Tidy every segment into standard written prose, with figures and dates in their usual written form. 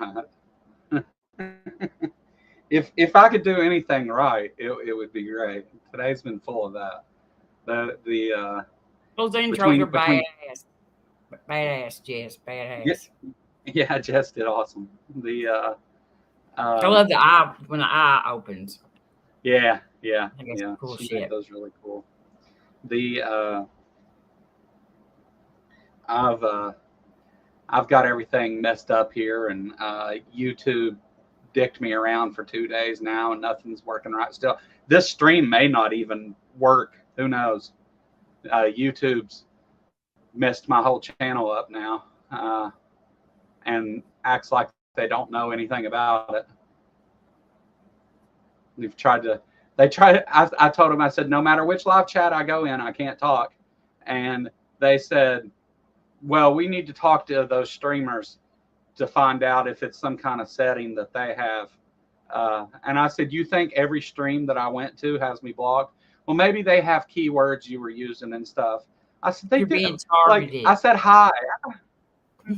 All right. If I could do anything right, it would be great. Today's been full of that. The Those intros between are between badass. Badass, Jess. yeah, Badass. yeah, Jess did awesome. I Um love the eye when the eye opens. yeah, yeah, I think that's yeah. cool She made shit. those really cool. The I've I've got everything messed up here, and YouTube dicked me around for 2 days now, and nothing's working right still. This stream may not even work. Who knows? YouTube's messed my whole channel up now, and acts like they don't know anything about it. They've tried to. They tried. I told them. I said, no matter which live chat I go in, I can't talk. And they said, well, we need to talk to those streamers to find out if it's some kind of setting that they have. And I said, you think every stream that I went to has me blocked? Well, maybe they have keywords you were using and stuff. I said, they You're did. being Like, I targeted. said, hi.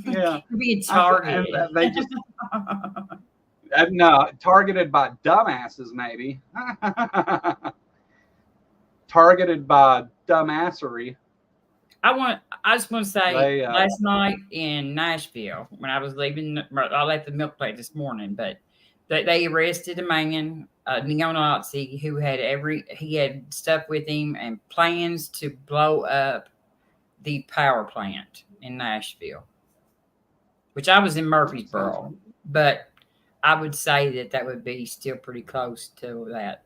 Yeah. You're being I said, and targeted. they just, no, targeted by dumbasses, maybe. Targeted by dumbassery. I just want to say, They, last night in Nashville, when I was leaving, I left the milk plate this morning, but they arrested a man, a neo-Nazi, who he had stuff with him and plans to blow up the power plant in Nashville, which I was in sounds Murfreesboro, but I would say that would be still pretty close to that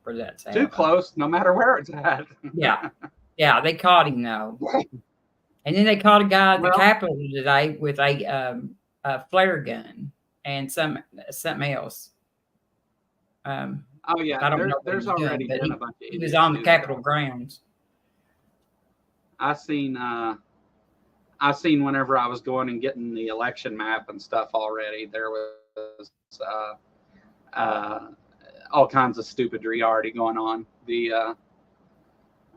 for that to too happen. close, no matter where it's at. Yeah. Yeah. They caught him though. And then they caught a guy at the Well, Capitol today with a flare gun and something else. oh yeah, I don't know what he there's was doing, already but been a bunch of he was idiots on the do that. Capitol grounds. I seen I seen whenever I was going and getting the election map and stuff already, there was uh, all kinds of stupidry already going on.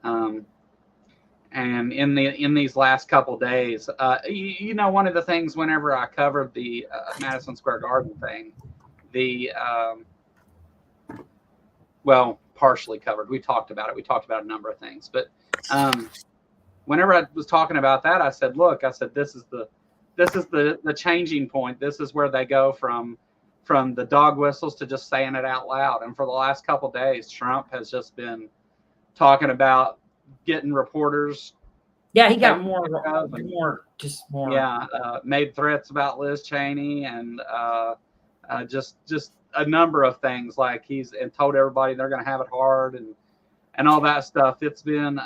Um, and in these last couple days, one of the things whenever I covered the Madison Square Garden thing, the well, partially covered. We talked about it. We talked about a number of things, but whenever I was talking about that, I said, look, I said, this is the changing point. This is where they go from the dog whistles to just saying it out loud. And for the last couple of days, Trump has just been talking about getting reporters. Yeah, he got just more. Yeah, made threats about Liz Cheney and just a number of things, like he's and told everybody they're going to have it hard and all that stuff. It's been.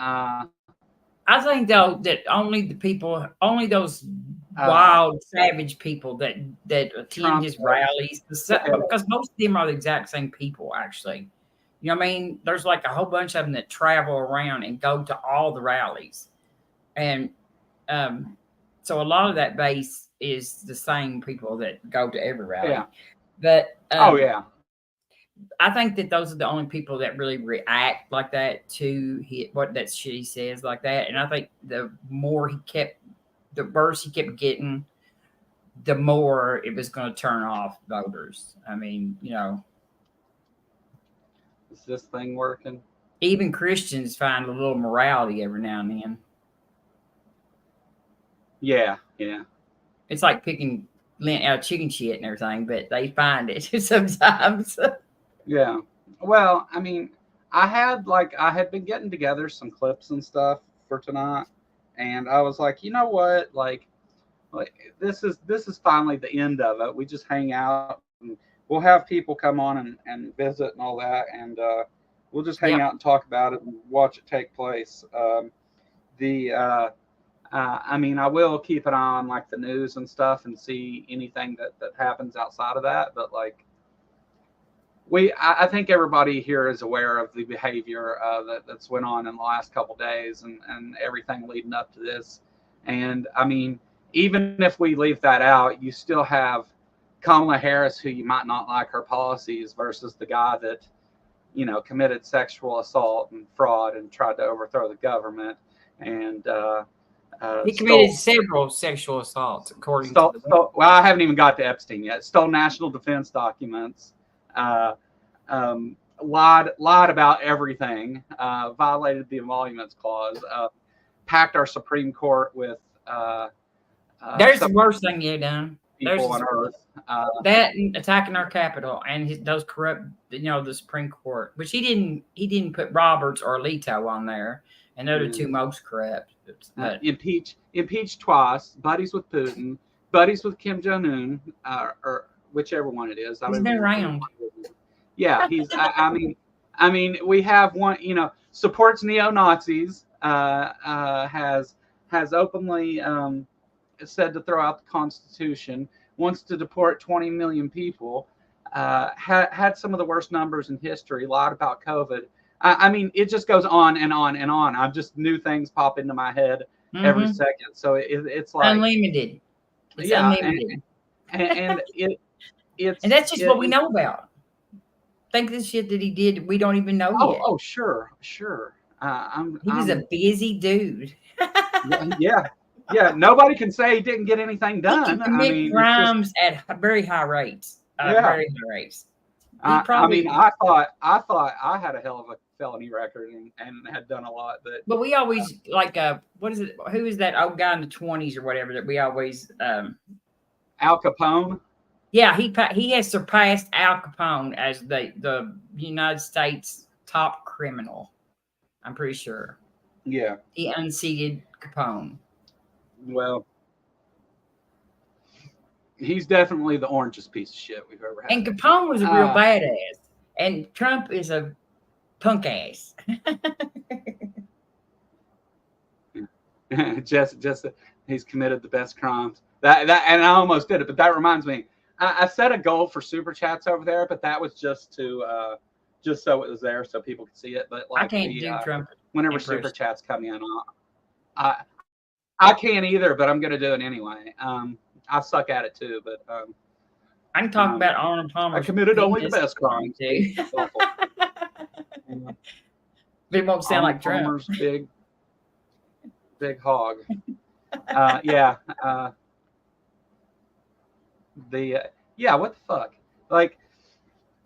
I think though that only those wild, savage people that attend Trump, his rallies, because most of them are the exact same people, actually. You know what I mean? There's like a whole bunch of them that travel around and go to all the rallies, and so a lot of that base is the same people that go to every rally. Yeah. But oh yeah. I think that those are the only people that really react like that to what that shit he says like that. And I think the worse he kept getting, the more it was going to turn off voters. I mean, Is this thing working? Even Christians find a little morality every now and then. Yeah, yeah. It's like picking lint out of chicken shit and everything, but they find it sometimes. Yeah. Well, I mean, I had been getting together some clips and stuff for tonight, and I was like, you know what, like this is finally the end of it. We just hang out and we'll have people come on and visit and all that, and we'll just hang out and talk about it and watch it take place. I mean, I will keep an eye on like the news and stuff and see anything that happens outside of that, but like. I think everybody here is aware of the behavior that's went on in the last couple of days and everything leading up to this. And I mean, even if we leave that out, you still have Kamala Harris, who you might not like her policies, versus the guy that, committed sexual assault and fraud and tried to overthrow the government. And He committed several sexual assaults, according to the well, I haven't even got to Epstein yet. Stole national defense documents, lied about everything, violated the emoluments clause, packed our Supreme Court with there's the worst thing you've done. People on Earth. That and attacking our Capitol and those corrupt, the Supreme Court, which he didn't put Roberts or Alito on there, and they're the two most corrupt. Impeached twice, buddies with Putin, buddies with Kim Jong-un, or whichever one it is. He's been around. Yeah, he's. I mean, we have one. Supports neo-Nazis. Has openly said to throw out the Constitution. Wants to deport 20 million people. Had some of the worst numbers in history. Lied about COVID. I mean, it just goes on and on and on. I've just new things pop into my head every second. So it's like unlimited. It's unlimited. And that's just what we know about. Think of the shit that he did we don't even know yet. Oh, sure. He was a busy dude. Yeah. Nobody can say he didn't get anything done. He can commit crimes at very high rates. Very high rates. I thought I had a hell of a felony record and had done a lot, but we always what is it? Who is that old guy in the 20s or whatever that we always Al Capone? Yeah, he has surpassed Al Capone as the United States top criminal. I'm pretty sure. Yeah, he unseated Capone. Well, he's definitely the orangest piece of shit we've ever had. And Capone was a real badass, and Trump is a punk ass. just he's committed the best crimes. That and I almost did it, but that reminds me. I set a goal for super chats over there, but that was just to just so it was there so people could see it. But like I can't do Trump. Whenever super chats come in, I can't either, but I'm gonna do it anyway. I suck at it too, but I can talk about Arnold Palmer. I committed only the best crimes. But it won't sound like Trump. Palmer's big hog. Yeah. What the fuck? Like,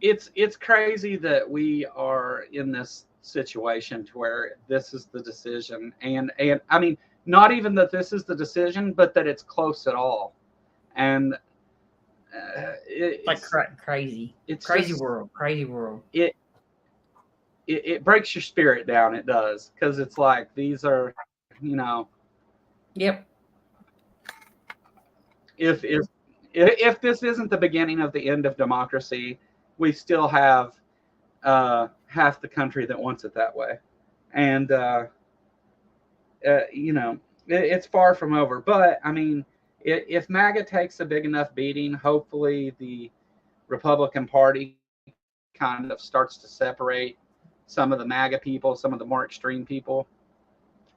it's crazy that we are in this situation to where this is the decision, and I mean, not even that this is the decision, but that it's close at all, and it's like crazy. It's crazy world. It breaks your spirit down. It does, because it's like these are, Yep. If this isn't the beginning of the end of democracy, we still have half the country that wants it that way, and it's far from over. But I mean, if MAGA takes a big enough beating, hopefully the Republican Party kind of starts to separate some of the MAGA people, some of the more extreme people,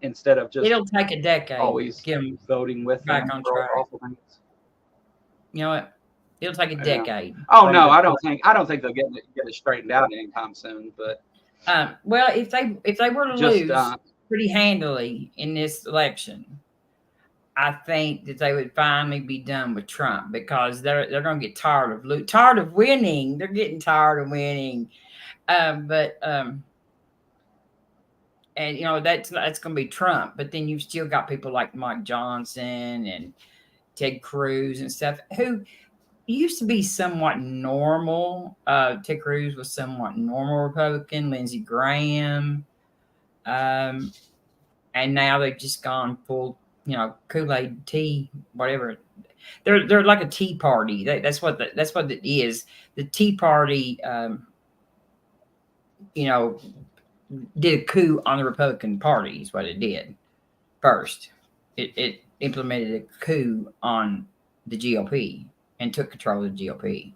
instead of just it'll take a decade always voting with back them on track. You know what? It'll take a decade. Oh no, I don't think they'll get it straightened out anytime soon. But well, if they were to lose pretty handily in this election, I think that they would finally be done with Trump, because they're going to get tired of winning. They're getting tired of winning, and that's going to be Trump. But then you've still got people like Mike Johnson and Ted Cruz and stuff who used to be somewhat normal. Ted Cruz was somewhat normal Republican. Lindsey Graham, and now they've just gone full, Kool-Aid tea, whatever. They're like a Tea Party. That's what it is. The Tea Party, did a coup on the Republican Party. Is what it did first. It implemented a coup on the GOP and took control of the GOP.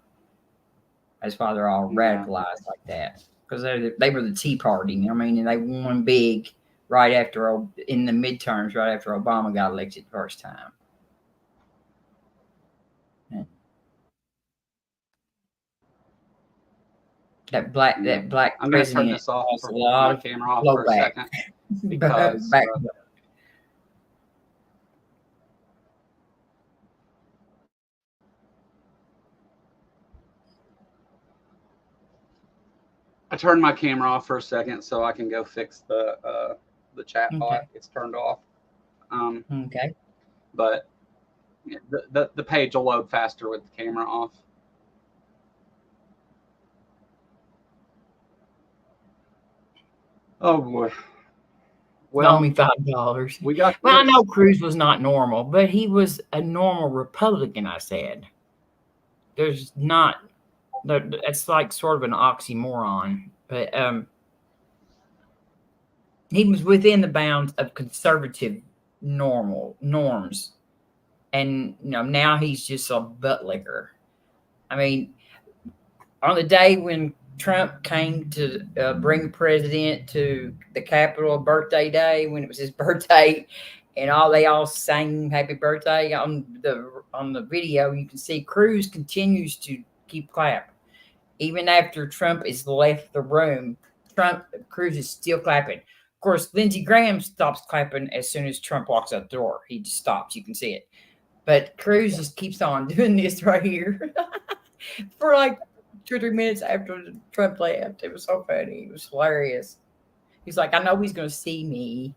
That's why they're all radicalized like that, because they were the Tea Party. And they won big in the midterms, right after Obama got elected the first time. That black I'm president turn this off, has a lot of camera off for a second, because turned my camera off for a second so I can go fix the chat bot. Okay. It's turned off. Okay. But the page will load faster with the camera off. Oh boy. Well, Loan me $5. we got. Well, I know Cruz was not normal, but he was a normal Republican. I said, "There's not." That's like sort of an oxymoron, but he was within the bounds of conservative norms, and now he's just a butt licker. I mean, on the day when Trump came to bring the president to the Capitol birthday day, when it was his birthday, and they all sang happy birthday on the video, you can see Cruz continues to keep clapping. Even after Trump is left the room, Cruz is still clapping. Of course, Lindsey Graham stops clapping as soon as Trump walks out the door. He just stops. You can see it. But Cruz just keeps on doing this right here for like 2 or 3 minutes after Trump left. It was so funny. It was hilarious. He's like, I know he's going to see me.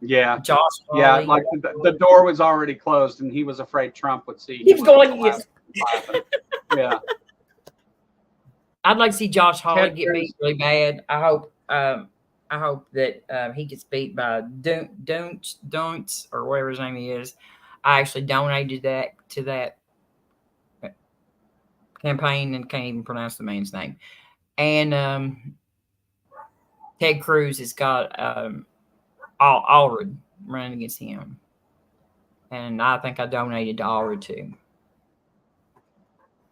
Yeah. Josh Yeah, Hawley. like the door was already closed, and he was afraid Trump would see. He was going, yes. Yeah. I'd like to see Josh Hawley Ted get Cruz. beat really bad. I hope that he gets beat by Don't or whatever his name is. I actually donated that to that campaign and can't even pronounce the man's name. And Ted Cruz has got Allred running against him, and I think I donated to Allred too.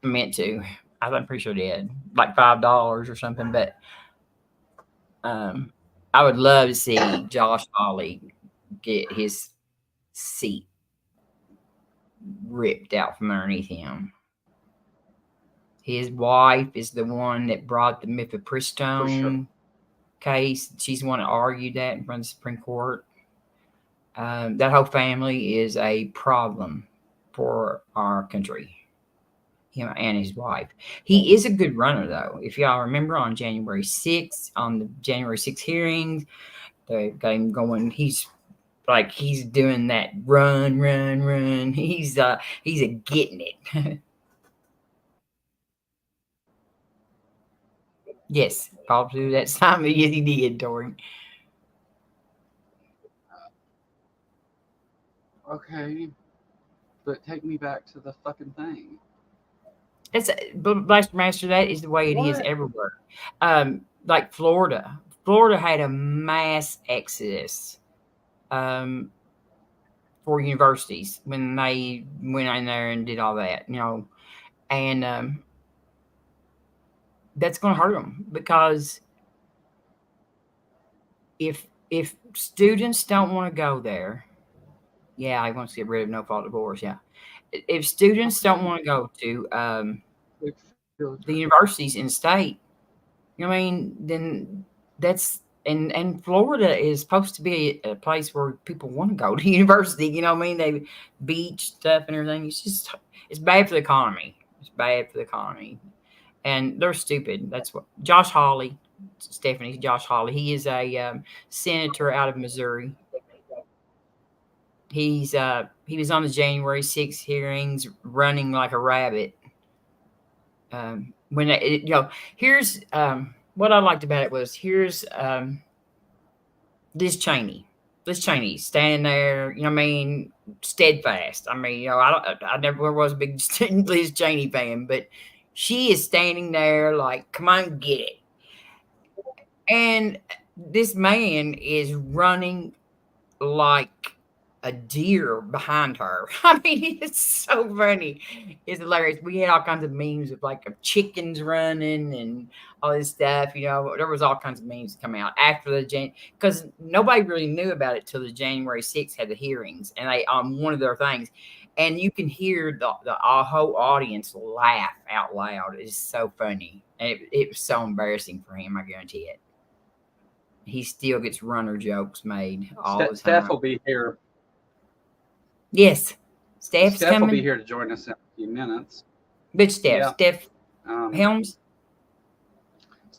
I meant to. I'm pretty sure I did, like $5 or something. But I would love to see Josh Hawley get his seat ripped out from underneath him. His wife is the one that brought the mifepristone case. She's the one that argued that in front of the Supreme Court. That whole family is a problem for our country. Him and his wife. He is a good runner, though. If y'all remember on January 6th, on the January 6th hearings, they got him going. He's doing that run. He's a getting it. Yes, probably that time. Yes, he did, Tori. Okay, but take me back to the fucking thing. But Blaster Master, that is the way it is everywhere. Like Florida had a mass exodus for universities when they went in there and did all that, and that's going to hurt them, because if students don't want to go there, I want to get rid of no fault divorce. Yeah, if students don't want to go to the universities in state, then that's and Florida is supposed to be a place where people want to go to university. They beach stuff and everything. It's bad for the economy. It's bad for the economy, and they're stupid. That's what Josh Hawley, Josh Hawley. He is a senator out of Missouri. He was on the January 6th hearings running like a rabbit. Here's what I liked about it was here's Liz Cheney standing there, steadfast. I never was a big Liz Cheney fan, but she is standing there like, come on, get it. And this man is running like a deer behind her. It's so funny. It's hilarious. We had all kinds of memes of chickens running and all this stuff. There was all kinds of memes that come out after because nobody really knew about it till the January 6th had the hearings, and they one of their things, and you can hear the whole audience laugh out loud. It's so funny, and it was so embarrassing for him. I guarantee it. He still gets runner jokes made all the time. Steph will be here. Yes, Steph will be here to join us in a few minutes. Which Steph? Yeah. Steph Helms?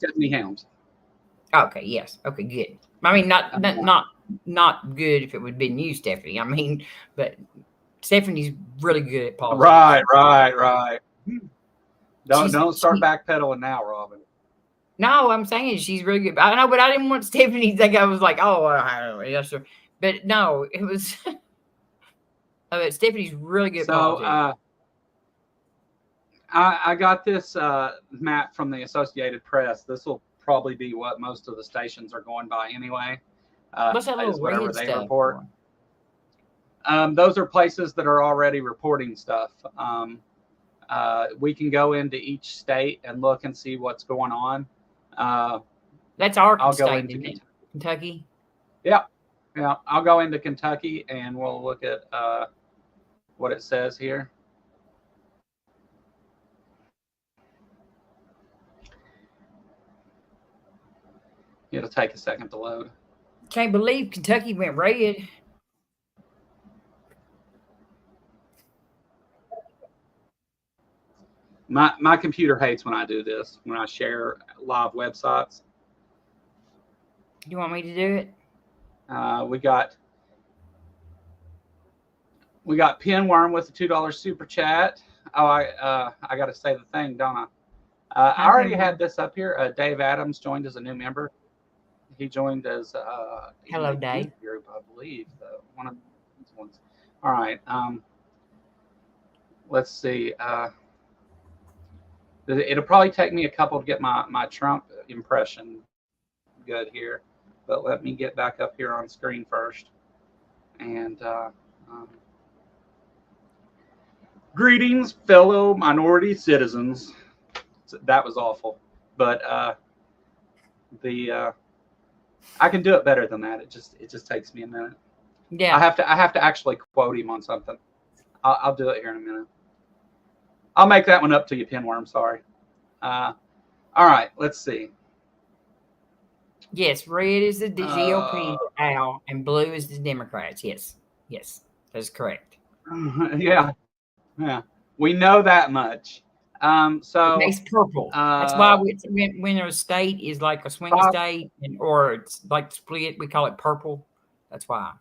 Stephanie Helms. Okay, yes. Okay, good. I mean, not good if it would have been you, Stephanie. I mean, but Stephanie's really good at politics. Right. Don't She's start backpedaling now, Robin. No, I'm saying she's really good. I know, but I didn't want Stephanie to think I was like, oh, yes, sir. But no, it was. Stephanie's really good at politics. I got this map from the Associated Press. This will probably be what most of the stations are going by anyway. What's that little whatever red they stuff report. for? Those are places that are already reporting stuff. We can go into each state and look and see what's going on. That's our I'll state, go into isn't it? Kentucky. Yeah. I'll go into Kentucky and we'll look at what it says here. It'll take a second to load. Can't believe Kentucky went red. My computer hates when I do this, when I share live websites. You want me to do it? We got Pinworm with a $2 super chat. Oh, I got to say the thing, don't I? I already had this up here. Dave Adams joined as a new member. He joined as Hello, Dave. Group, I believe. One of these ones. All right. Let's see. It'll probably take me a couple to get my Trump impression good here, but let me get back up here on screen first. And greetings, fellow minority citizens. That was awful, but I can do it better than that. It just takes me a minute. Yeah, I have to actually quote him on something. I'll do it here in a minute. I'll make that one up to you, Pinworm. Sorry. All right, let's see. Yes, red is the GOP, Al, and blue is the Democrats. Yes, that's correct. Yeah. We know that much. So it makes purple. That's why when a state is like a swing state or it's like split, we call it purple. That's why.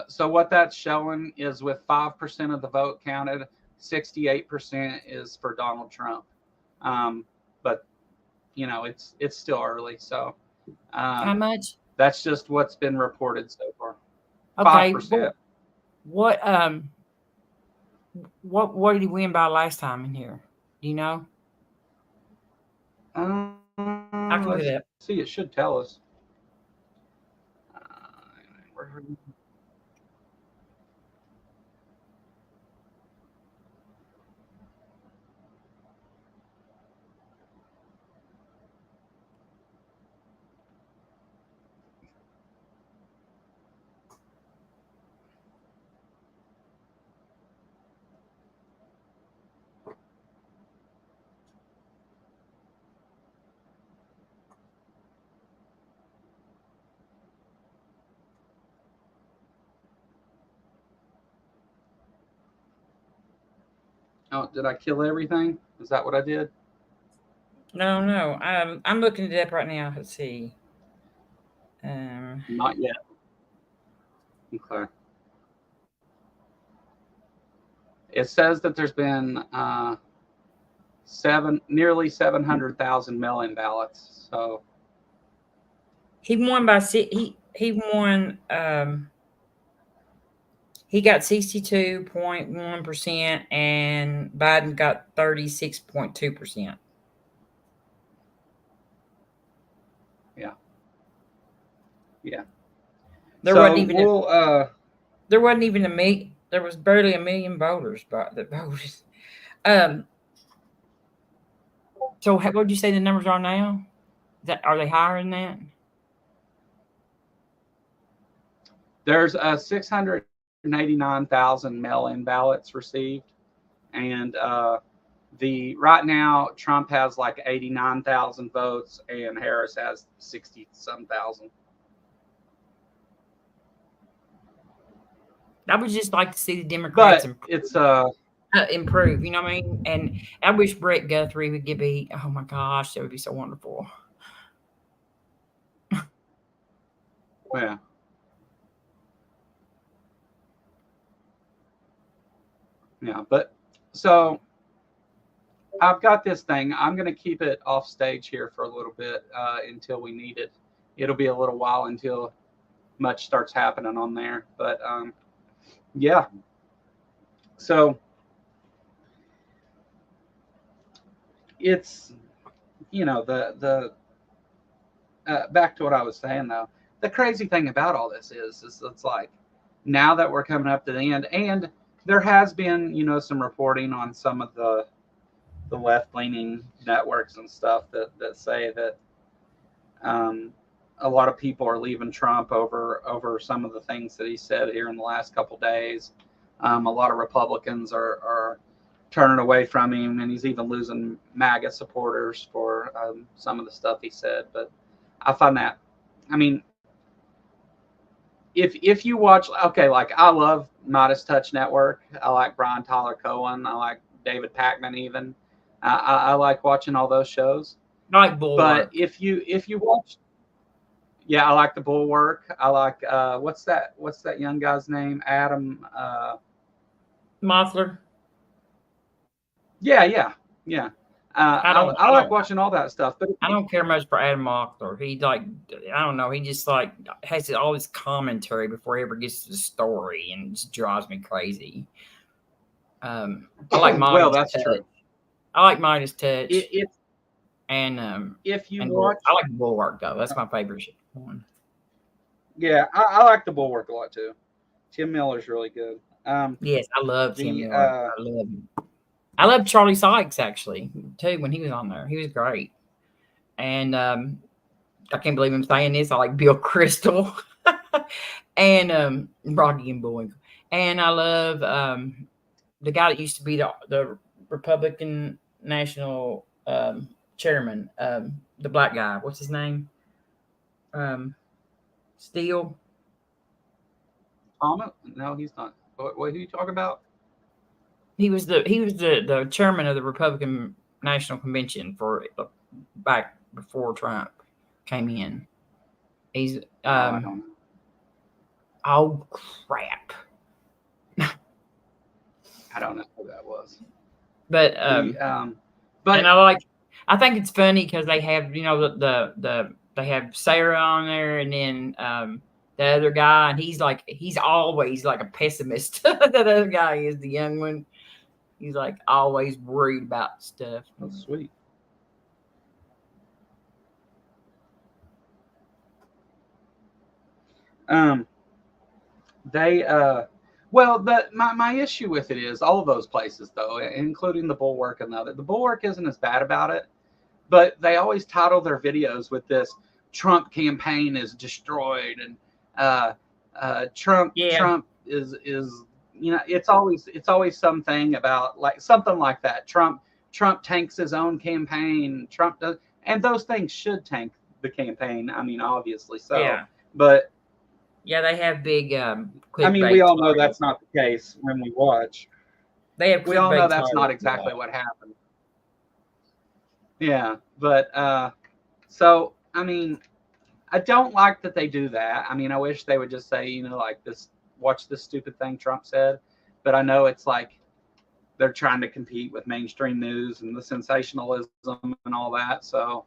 So what that's showing is with 5% of the vote counted, 68% is for Donald Trump. But it's still early. So how much? That's just what's been reported so far. Okay. 5%. What did he win by last time in here? Do you know? I can look it up. See, it should tell us. Oh, did I kill everything? Is that what I did? No. I'm looking it up right now. Let's see. Not yet. Okay. It says that there's been nearly 700,000 mail-in ballots. So he won by he won. He got 62.1%, and Biden got 36.2%. Yeah. There wasn't even a million. There was barely a million voters that voted. So what would you say the numbers are now? Are they higher than that? There's 689,000 mail-in ballots received, and right now Trump has like 89,000 votes, and Harris has 60-some thousand. I would just like to see the Democrats. But it's improve. You know what I mean? And I wish Brett Guthrie would give me. Oh my gosh, that would be so wonderful. Yeah. Yeah. But so I've got this thing. I'm going to keep it off stage here for a little bit until we need it. It'll be a little while until much starts happening on there. But yeah. So it's, the back to what I was saying though. The crazy thing about all this is it's like now that we're coming up to the end, and there has been, some reporting on some of the left leaning networks and stuff that say that um, a lot of people are leaving Trump over some of the things that he said here in the last couple of days. A lot of Republicans are turning away from him, and he's even losing MAGA supporters for some of the stuff he said. But I find that, I mean, if you watch, okay, like I love Midas Touch Network. I like Brian Tyler Cohen. I like David Pakman even. I like watching all those shows. I like Bulwark. But if you watch, yeah, I like the Bulwark. I like what's that young guy's name? Adam. Mossler. Yeah. I like don't watching all that stuff. But I don't care much for Adam Mossler. He like I don't know. He just like has all this commentary before he ever gets to the story, and it just drives me crazy. I like Midas well, that's Touch. true. I like Midas Touch. And if you and watch, I like Bulwark though. That's my favorite one. Yeah, I like the Bulwark a lot too. Tim Miller's really good. Yes, I love Tim Miller. I love him. I love Charlie Sykes actually too when he was on there. He was great. And I can't believe I'm saying this. I like Bill Crystal and Rocky and Bullwinkle. And I love the guy that used to be the Republican National chairman, the black guy. What's his name? Steele. Thomas? No, he's not. What who are you talking about? He was the chairman of the Republican National Convention for back before Trump came in. He's I don't know. Oh crap. I don't know who that was. But but and I think it's funny because they have they have Sarah on there, and then the other guy, and he's always like a pessimist. That other guy is the young one. He's like always worried about stuff. Oh, sweet. They well, my issue with it is all of those places though, including the Bulwark and the Bulwark isn't as bad about it, but they always title their videos with this Trump campaign is destroyed, and Trump is it's always something about like something like that. Trump tanks his own campaign. Trump does, and those things should tank the campaign. I mean, obviously so. Yeah. But yeah, they have big. I mean, we all know that's not the case when we watch. We all know that's not exactly what happened. Yeah, but so I mean, I don't like that they do that. I mean, I wish they would just say, like this, watch this stupid thing Trump said. But I know it's like they're trying to compete with mainstream news and the sensationalism and all that. So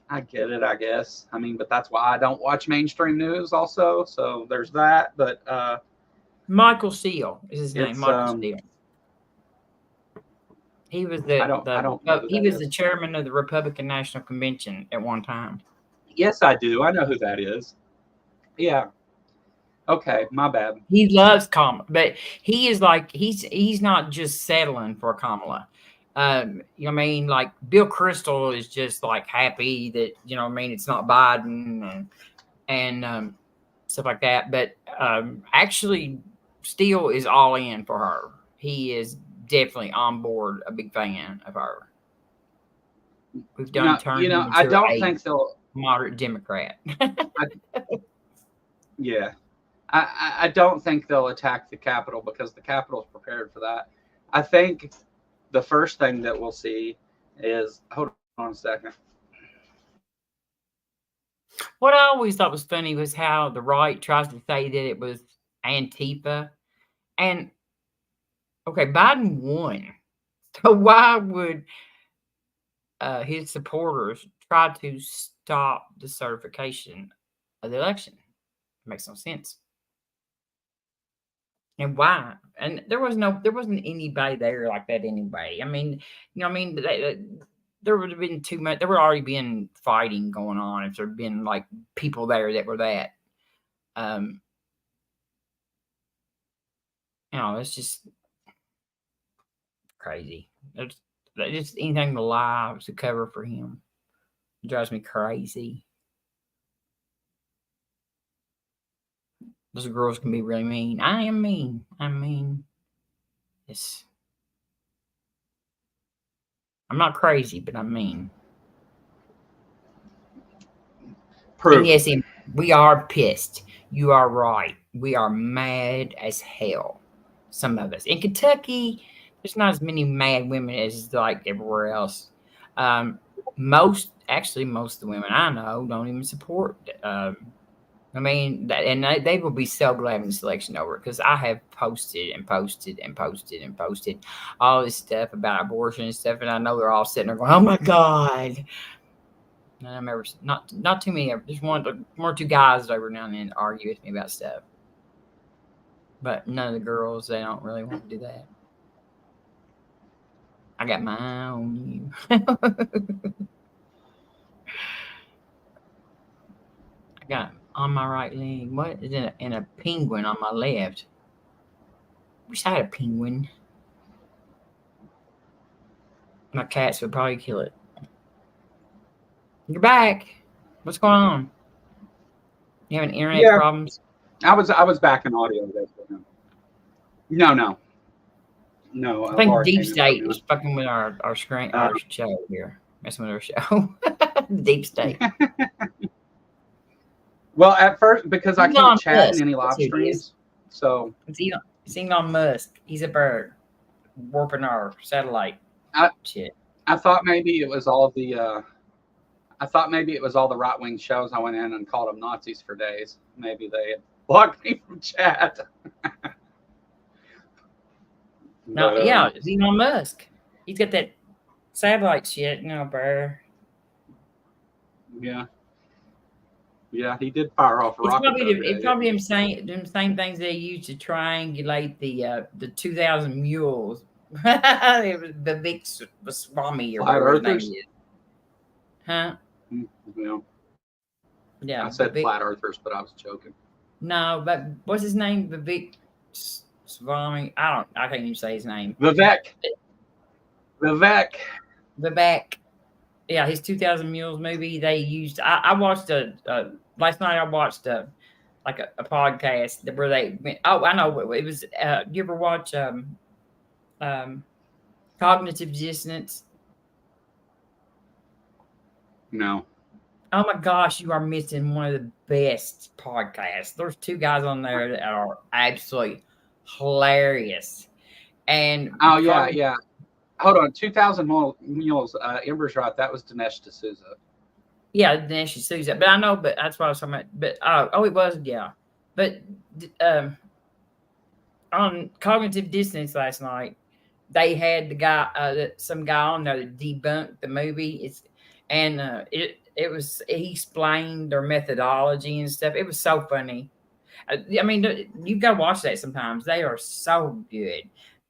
I get it, I guess. I mean, but that's why I don't watch mainstream news also. So there's that. But Michael Steele is his name. Michael Steele. He was the chairman of the Republican National Convention at one time. Yes, I do. I know who that is. Yeah. Okay, my bad. He loves Kamala, but he is like he's not just settling for Kamala. I mean, like Bill Crystal is just like happy that it's not Biden and stuff like that. But actually, Steele is all in for her. He is definitely on board, a big fan of her. We've done turned him into I don't think they'll moderate Democrat. Yeah. I don't think they'll attack the Capitol because the Capitol's prepared for that. I think the first thing that we'll see is, hold on a second. What I always thought was funny was how the right tries to say that it was Antifa. And, okay, Biden won. So why would his supporters try to stop the certification of the election? It makes no sense. And why? And there wasn't anybody there like that anyway. I mean, there would have been too much. There would already been fighting going on if there'd been like people there that were that. It's just crazy. It's just anything to lie to cover for him. It drives me crazy. Those girls can be really mean. I am mean. I'm mean. Yes. I'm not crazy, but I'm mean. Proof. And yes, we are pissed. You are right. We are mad as hell. Some of us. In Kentucky, there's not as many mad women as like everywhere else. Most of the women I know don't even support. They will be so glad when the election over because I have posted and posted and posted and posted all this stuff about abortion and stuff, and I know they're all sitting there going, "Oh my God." And I'm ever not too many. Just one or two guys every now and then argue with me about stuff, but none of the girls, they don't really want to do that. I got my eye on you. I got on my right leg. What is it? And a penguin on my left. Wish I had a penguin. My cats would probably kill it. You're back. What's going on? You having internet problems? I was back in audio. No. I think Deep State was fucking with our screen, our show here, messing with our show. Deep State. Well, at first, because I can't chat in any live streams, so it's Elon Musk. He's a bird warping our satellite. Shit. I thought maybe it was all the right wing shows. I went in and called them Nazis for days. Maybe they had blocked me from chat. No, yeah, it's Elon Musk. He's got that satellite shit, Bear. Yeah, he did fire off a rocket. It's probably them same things they used to triangulate the 2,000 mules. It was the big Swami or whatever his name is. Huh? Yeah. I said flat earthers, but I was joking. No, but what's his name? Vivek Swami. I can't even say his name. Vivek. Yeah, his 2,000 Mules movie. They used. I watched last night. I watched a podcast where they went. Oh, I know. It was. You ever watch Cognitive Dissonance? No. Oh my gosh, you are missing one of the best podcasts. There's two guys on there that are absolutely hilarious. And yeah. Hold on, 2,000 Mules. Amber's right. That was Dinesh D'Souza. Yeah, Dinesh D'Souza. But I know, but that's what I was talking about. But it was, yeah. But on Cognitive Dissonance last night, they had the guy, some guy on there that debunked the movie. He explained their methodology and stuff. It was so funny. I mean, you've got to watch that sometimes. They are so good.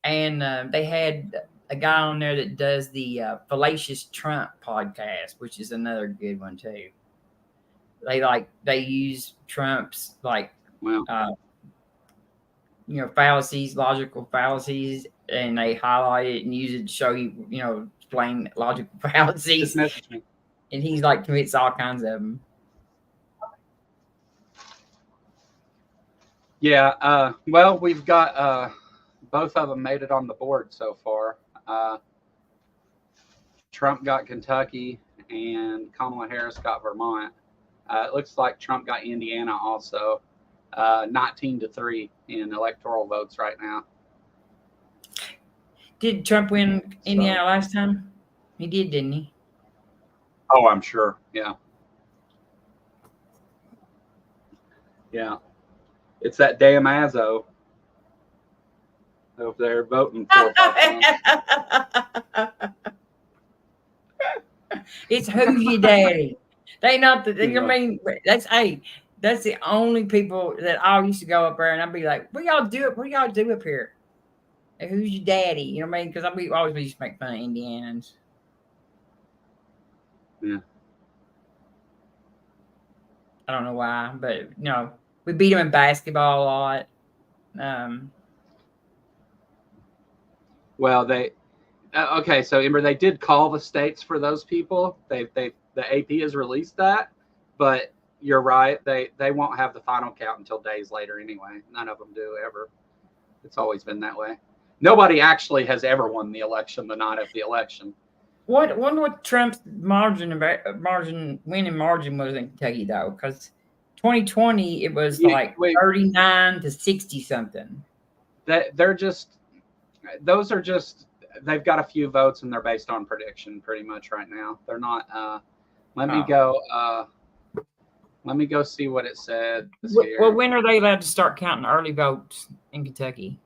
And they had a guy on there that does the Fallacious Trump podcast, which is another good one too. They use Trump's fallacies, logical fallacies, and they highlight it and use it to show you, explain logical fallacies. Just message me. And he's commits all kinds of them. Yeah. Well, we've got both of them made it on the board so far. Trump got Kentucky and Kamala Harris got Vermont. It looks like Trump got Indiana also. 19-3 in electoral votes right now. Did Trump win Indiana last time? He did, didn't he? Oh, I'm sure. Yeah. Yeah. It's that damn Azzo over there voting 4 or 5 times. It's who's your daddy? They not the. You know what I mean? That's the only people that I used to go up there, and I'd be like, "What y'all do? What y'all do up here? Who's your daddy?" You know what I mean? Because I always used to make fun of Indians. Yeah. I don't know why, but we beat them in basketball a lot. Well, they okay. So remember, they did call the states for those people. The AP has released that, but you're right. They won't have the final count until days later anyway. None of them do ever. It's always been that way. Nobody actually has ever won the election the night of the election. Wonder what Trump's winning margin was in Kentucky though, because 2020 it was like 39 to 60 something. They're just those are just they've got a few votes and they're based on prediction pretty much right now. They're not. Let me go see what it said. Well, when are they allowed to start counting early votes in Kentucky?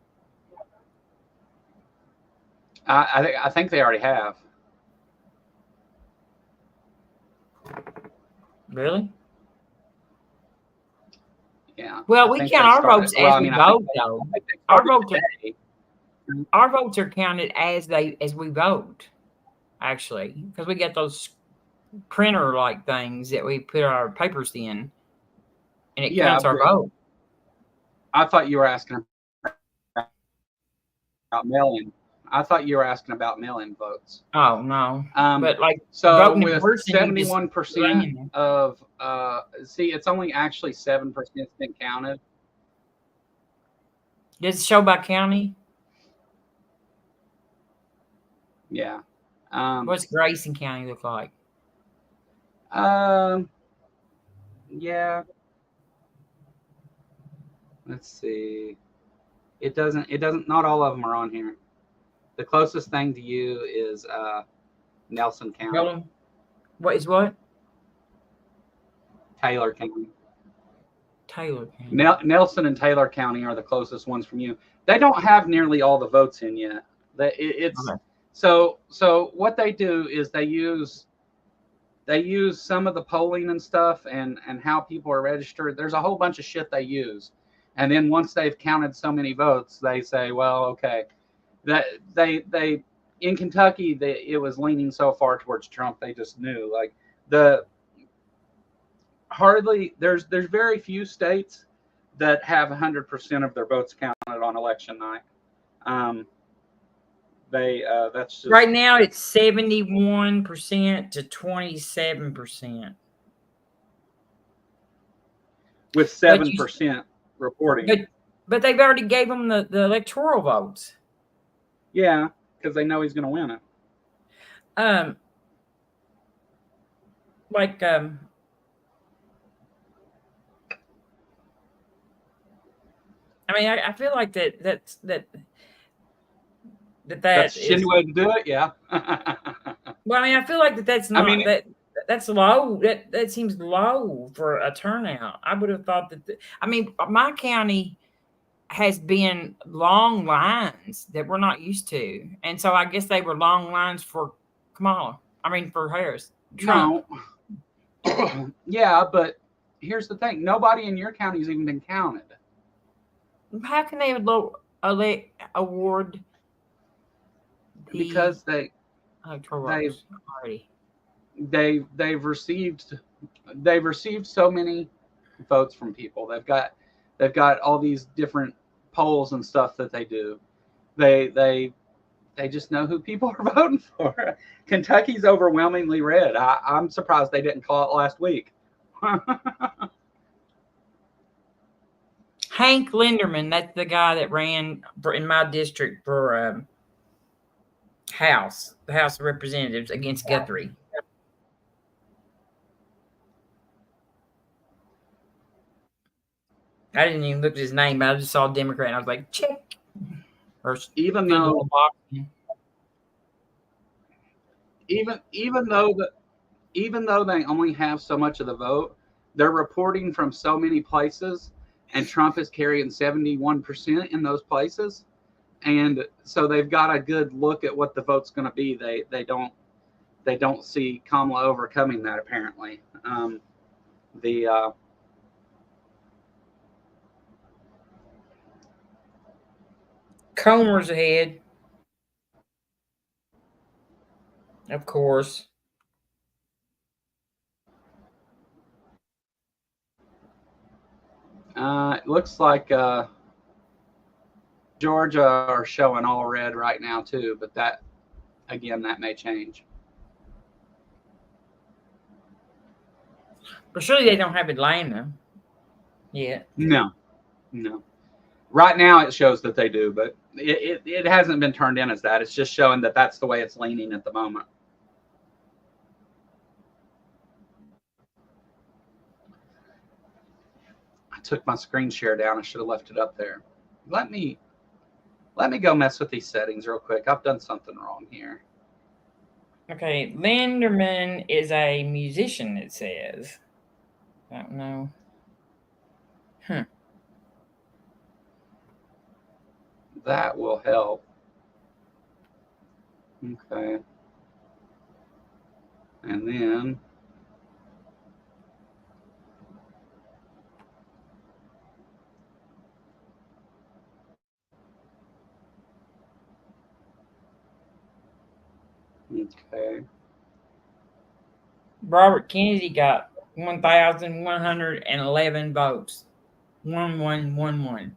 I think they already have. Really? Yeah. Well, we count our votes as we vote, though. Our votes are counted as we vote, actually, because we get those printer-like things that we put our papers in, and it counts our vote. I thought you were asking about mail-in. I thought you were asking about mail-in votes. Oh no! But so with 71% of see, it's only actually 7% been counted. Does it show by county? Yeah. What's Grayson County look like? Yeah. Let's see. It doesn't. Not all of them are on here. The closest thing to you is Nelson County. What is what? Taylor County. Taylor County. Nelson and Taylor County are the closest ones from you. They don't have nearly all the votes in yet. It's okay. So what they do is they use some of the polling and stuff and how people are registered. There's a whole bunch of shit they use, and then once they've counted so many votes, they say, well, okay. That they in Kentucky it was leaning so far towards Trump, they just knew there's very few states that have 100% of their votes counted on election night. That's just, right now it's 71% to 27%, with 7% reporting. But they've already gave them the electoral votes. Yeah, because they know he's going to win it. I mean, I feel like that's a shitty way to do it. Yeah. Well, I mean, I feel like that's not. I mean, that's low. That seems low for a turnout. I would have thought that. My county has been long lines that we're not used to. And so I guess they were long lines for for Harris. Trump. No. Yeah, but here's the thing. Nobody in your county's even been counted. How can they award because they've received so many votes from people. They've got all these different polls and stuff that they do. They just know who people are voting for. Kentucky's overwhelmingly red. I'm surprised they didn't call it last week. Hank Linderman, that's the guy that ran in my district for the House of Representatives against Guthrie. I didn't even look at his name, but I just saw Democrat and I was like, check. Even though even though they only have so much of the vote, they're reporting from so many places, and Trump is carrying 71% in those places, and so they've got a good look at what the vote's going to be. They don't see Kamala overcoming that apparently. The Comer's ahead, of course. It looks like Georgia are showing all red right now too, but that again that may change. But surely they don't have Atlanta yet. No. Right now it shows that they do, but it hasn't been turned in as that. It's just showing that that's the way it's leaning at the moment. I took my screen share down. I should have left it up there. Let me go mess with these settings real quick. I've done something wrong here. Okay, Linderman is a musician, it says. I don't know. That will help. Okay. And then okay. Robert Kennedy got 1,111 votes. 1111.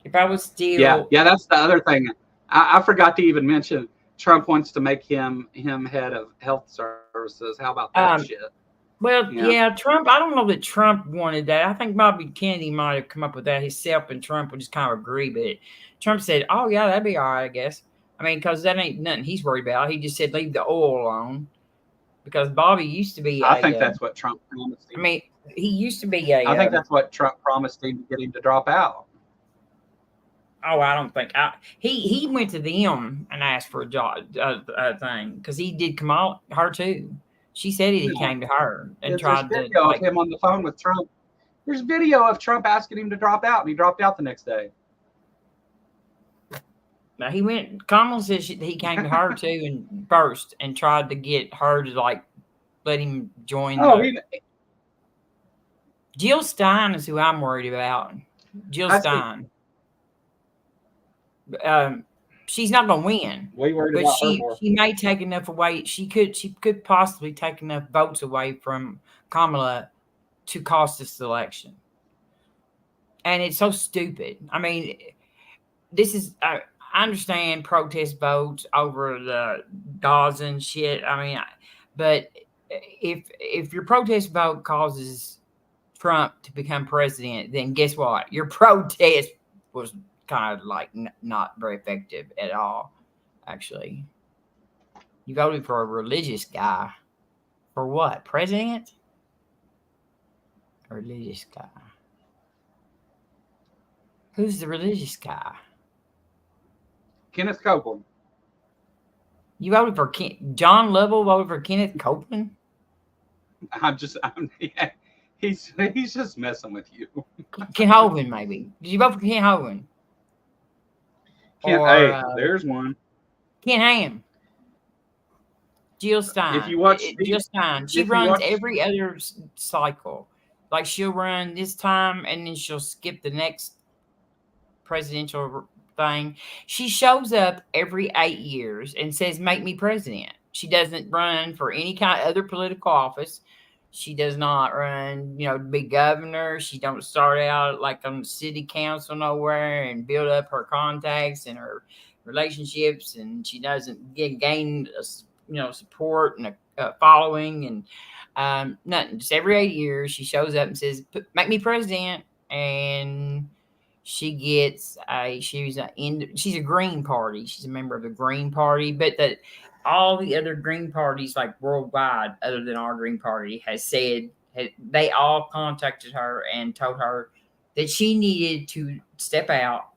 If I was still Yeah, that's the other thing. I forgot to even mention Trump wants to make him head of health services. How about that shit? Well, yeah, Trump. I don't know that Trump wanted that. I think Bobby Kennedy might have come up with that himself, and Trump would just kind of agree. But Trump said, "Oh yeah, that'd be all right, I guess." I mean, because that ain't nothing he's worried about. He just said leave the oil alone because Bobby used to be. I think that's what Trump promised him. I mean, he used to be a. I think that's what Trump promised him to get him to drop out. Oh, I don't think he went to them and asked for a job thing because he did come out her too. She said he came to her and tried to. There's video of him on the phone with Trump. There's video of Trump asking him to drop out, and he dropped out the next day. Now he went. Kamala says he came to her too and first and tried to get her to like let him join. Jill Stein is who I'm worried about. Jill Stein. She's not going to win. But she may take enough away. She could possibly take enough votes away from Kamala to cost this election. And it's so stupid. I mean, this is I understand protest votes over the Gaza and shit. I mean, but if your protest vote causes Trump to become president, then guess what? Your protest was kind of like not very effective at all. Actually, you voted for a religious guy for what? President? A religious guy. Who's the religious guy? Kenneth Copeland. You voted for John Lovell voted for Kenneth Copeland? He's just messing with you. Ken Hovind, maybe. Did you vote for Ken Hovind? There's one. Ken Ham. Jill Stein. If you watch Jill Stein, she runs every other cycle. Like she'll run this time and then she'll skip the next presidential thing. She shows up every 8 years and says, "Make me president." She doesn't run for any kind of other political office. She does not run, to be governor. She don't start out like on the city council nowhere and build up her contacts and her relationships. And she doesn't gain, support and a following and nothing. Just every 8 years, she shows up and says, "Make me president." And she gets she's a Green Party. She's a member of the Green Party, but all the other Green parties, like worldwide, other than our Green Party, has said they all contacted her and told her that she needed to step out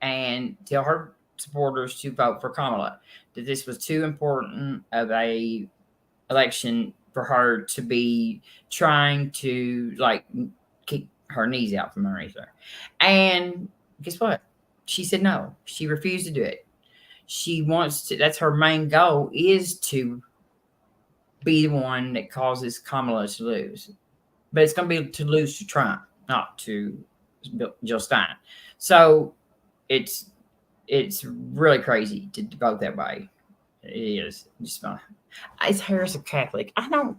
and tell her supporters to vote for Kamala. That this was too important of a election for her to be trying to like kick her knees out from underneath her. And guess what? She said no. She refused to do it. She wants to. That's her main goal, is to be the one that causes Kamala to lose. But it's going to be to lose to Trump, not to Jill Stein. So it's really crazy to vote that way. It is. Is Harris a Catholic? I don't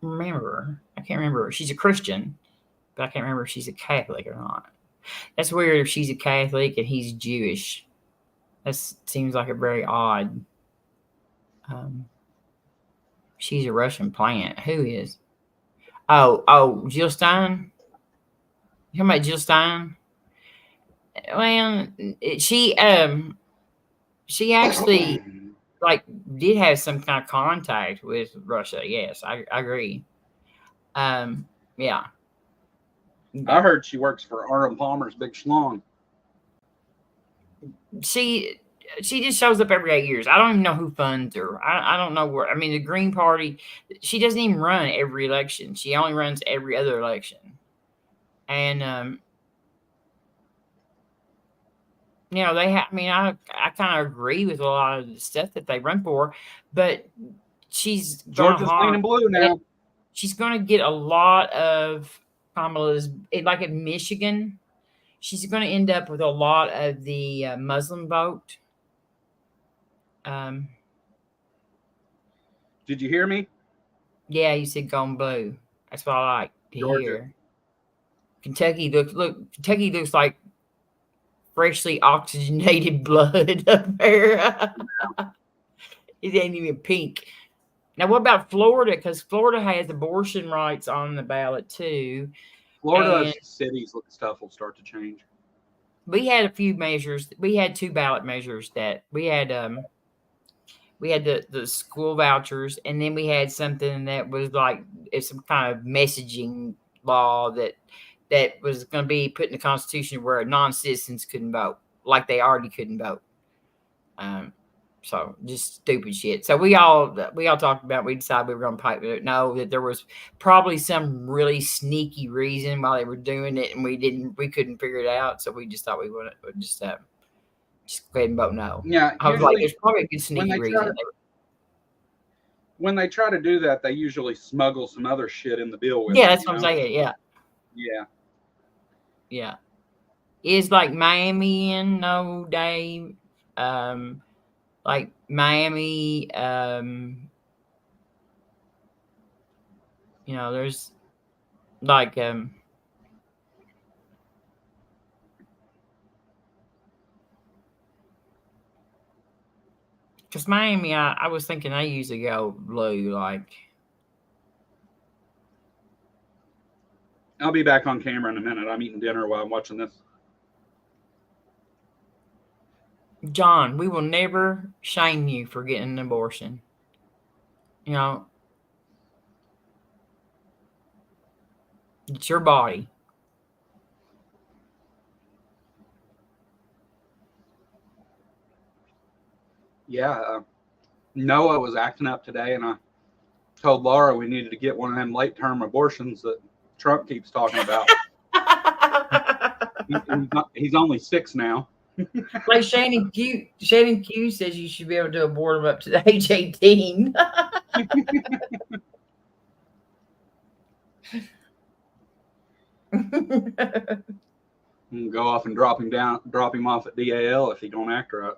remember. I can't remember. She's a Christian, but I can't remember if she's a Catholic or not. That's weird if she's a Catholic and he's Jewish. That seems like a very odd. She's a Russian plant. Who is? Oh, Jill Stein? You talking about Jill Stein? Well, she actually like did have some kind of contact with Russia. Yes, I agree. Yeah. I heard she works for Arnold Palmer's Big Schlong. She just shows up every 8 years. I don't even know who funds her. I don't know where. I mean, the Green Party, she doesn't even run every election. She only runs every other election. And you know, I mean, I kind of agree with a lot of the stuff that they run for, but she's Georgia's leaning blue now. She's going to get a lot of Kamala's, like in Michigan. She's going to end up with a lot of the Muslim vote. Did you hear me? Yeah, you said going blue. That's what I like to hear. Kentucky looks like freshly oxygenated blood up there. It ain't even pink. Now, what about Florida? Because Florida has abortion rights on the ballot too. Florida's cities stuff will start to change. We had a few measures. We had 2 ballot measures that we had. We had the school vouchers, and then we had something that was like some kind of messaging law that was going to be put in the Constitution where non-citizens couldn't vote, like they already couldn't vote. So just stupid shit. So we all talked about. We decided we were going to pipe it. No, that there was probably some really sneaky reason why they were doing it, and we couldn't figure it out. So we just thought we would just go ahead and vote no. Yeah, I was like, there's probably a good sneaky reason. When they try to do that, they usually smuggle some other shit in the bill with. Yeah, that's what I'm saying. Yeah. Yeah. Yeah. Is like Miami in no day. Like Miami, you know, there's like because Miami, I was thinking they usually go blue. Like, I'll be back on camera in a minute. I'm eating dinner while I'm watching this. John, we will never shame you for getting an abortion. You know, it's your body. Yeah, Noah was acting up today, and I told Laura we needed to get one of them late-term abortions that Trump keeps talking about. He's only 6 now. Like Shannon Q says you should be able to abort them up to the age 18. And go off and drop him off at DAL if he don't act right.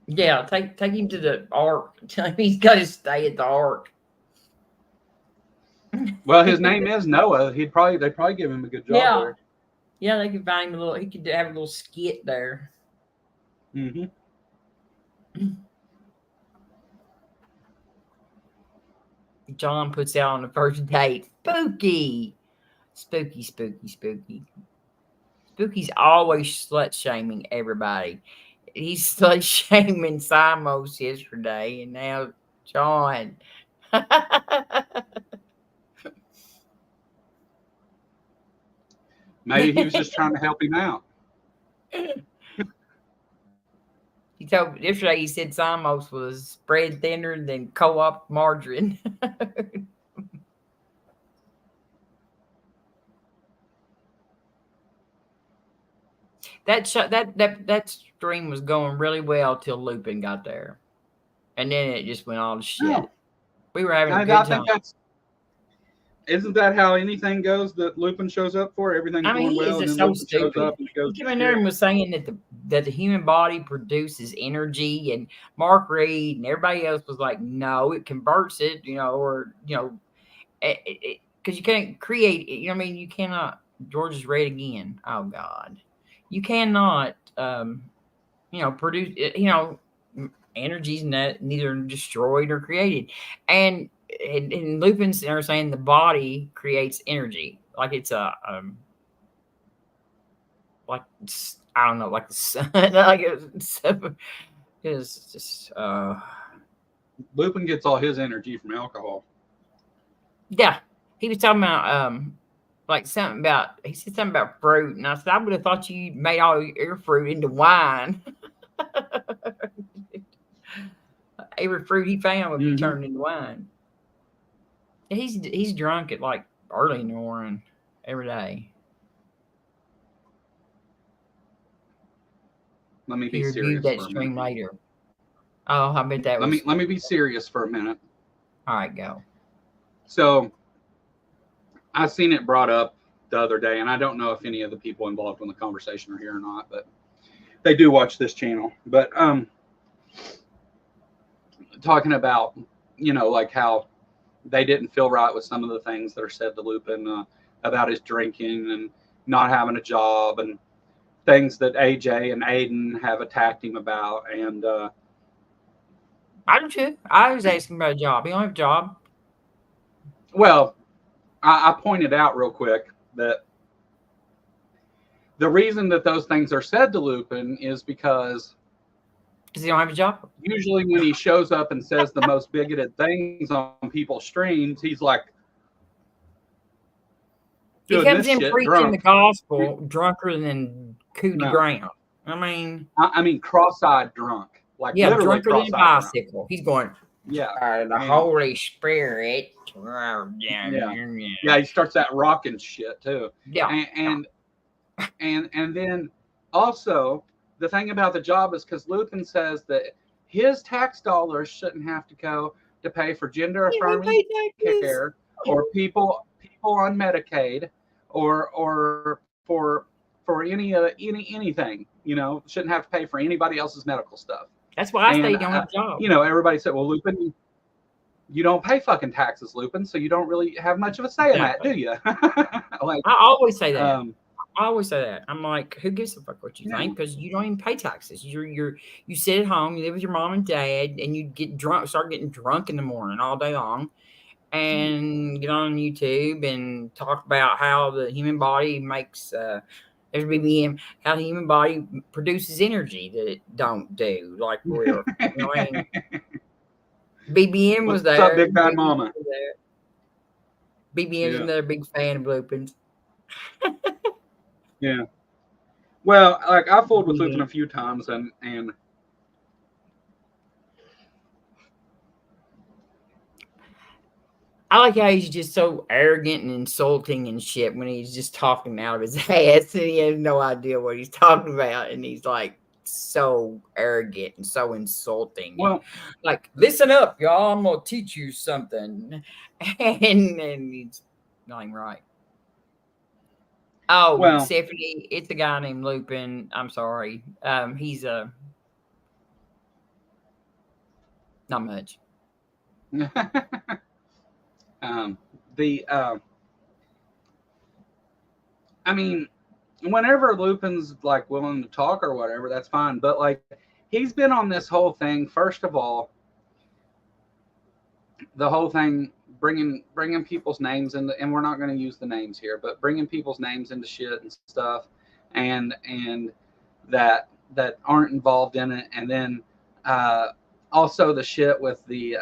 Yeah, take him to the Ark. Tell him he's got to stay at the Ark. Well, his name is Noah. They'd probably give him a good job there. Yeah, they could find him he could have a little skit there. Mm-hmm. John puts out on the first date. Spooky. Spooky's always slut shaming everybody. He's slut shaming Simos yesterday, and now John. Maybe he was just trying to help him out. He told yesterday he said Simos was spread thinner than co-op margarine. That stream was going really well till Lupin got there, and then it just went all to shit. No. We were having a I good think time. isn't that how anything goes that Lupin shows up for? Everything's going well, and then so Lupin shows stupid. up and it goes. He came in there and was saying that the human body produces energy, and Mark Reed and everybody else was like, no, it converts it, or because you can't create it. I mean, you cannot. George is read again. Oh God, you cannot. Produce. Energy's neither destroyed or created, and Lupin's are saying the body creates energy, like it's a like I don't know, like the sun, like it's just Lupin gets all his energy from alcohol. Yeah, he was talking about like something about he said something about fruit, and I said I would have thought you made all your fruit into wine. Every fruit he found would be turned into wine. He's drunk at like early in the morning every day. Let me be serious that for a stream minute. later. Oh, I bet that was. Let me be serious for a minute. All right, go. So, I seen it brought up the other day, and I don't know if any of the people involved in the conversation are here or not, but they do watch this channel. But talking about, like how they didn't feel right with some of the things that are said to Lupin about his drinking and not having a job and things that AJ and Aiden have attacked him about. And I do too. I was asking about a job. He don't have a job. Well, I pointed out real quick that the reason that those things are said to Lupin is because he don't have a job. Usually when he shows up and says the most bigoted things on people's streams, he's like, he comes in preaching the gospel drunker than coup de ground. I mean, cross-eyed drunk. Like, literally drunker than a bicycle. Drunk. He's going, the Holy Spirit. Yeah, he starts that rocking shit too. Yeah. And then also the thing about the job is because Lupin says that his tax dollars shouldn't have to go to pay for gender affirming care or people on Medicaid or for anything, shouldn't have to pay for anybody else's medical stuff. That's why I say you don't have a job. Everybody said, well, Lupin, you don't pay fucking taxes, Lupin, so you don't really have much of a say in that, do you? Like, I always say that. I always say that. I'm like, who gives a fuck what you think? Because you don't even pay taxes. You sit at home, you live with your mom and dad, and you get drunk, start getting drunk in the morning all day long, and get on YouTube and talk about how the human body makes there's BBM, how the human body produces energy that it don't do. Like we're BBM was there. What's up, Big Bad Mama? BBM's another big fan of Lupin's. Yeah. Well, like I fooled with Lupin a few times, and I like how he's just so arrogant and insulting and shit when he's just talking out of his ass and he has no idea what he's talking about, and he's like so arrogant and so insulting. Well, like, listen up, y'all, I'm gonna teach you something, and he's not even right. Oh, well, Stephanie, it's a guy named Lupin. I'm sorry. He's not much. I mean, whenever Lupin's like willing to talk or whatever, that's fine. But like, he's been on this whole thing. First of all, the whole thing bringing people's names in, and we're not going to use the names here, but bringing people's names into shit and stuff, and that aren't involved in it, and then also the shit with the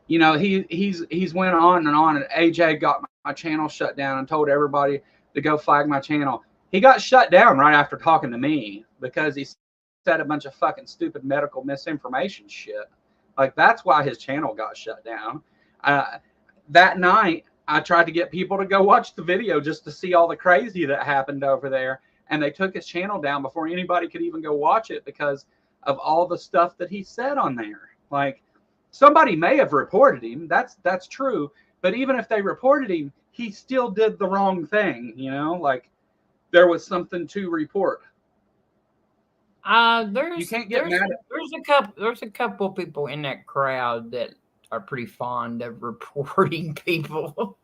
he's went on and on, and AJ got my channel shut down and told everybody to go flag my channel. He got shut down right after talking to me because he said a bunch of fucking stupid medical misinformation shit. Like, that's why his channel got shut down. That night, I tried to get people to go watch the video just to see all the crazy that happened over there. And they took his channel down before anybody could even go watch it because of all the stuff that he said on there. Like, somebody may have reported him. That's true. But even if they reported him, he still did the wrong thing. You know, like, there was something to report. You can't get mad at. There's a couple people in that crowd that are pretty fond of reporting people.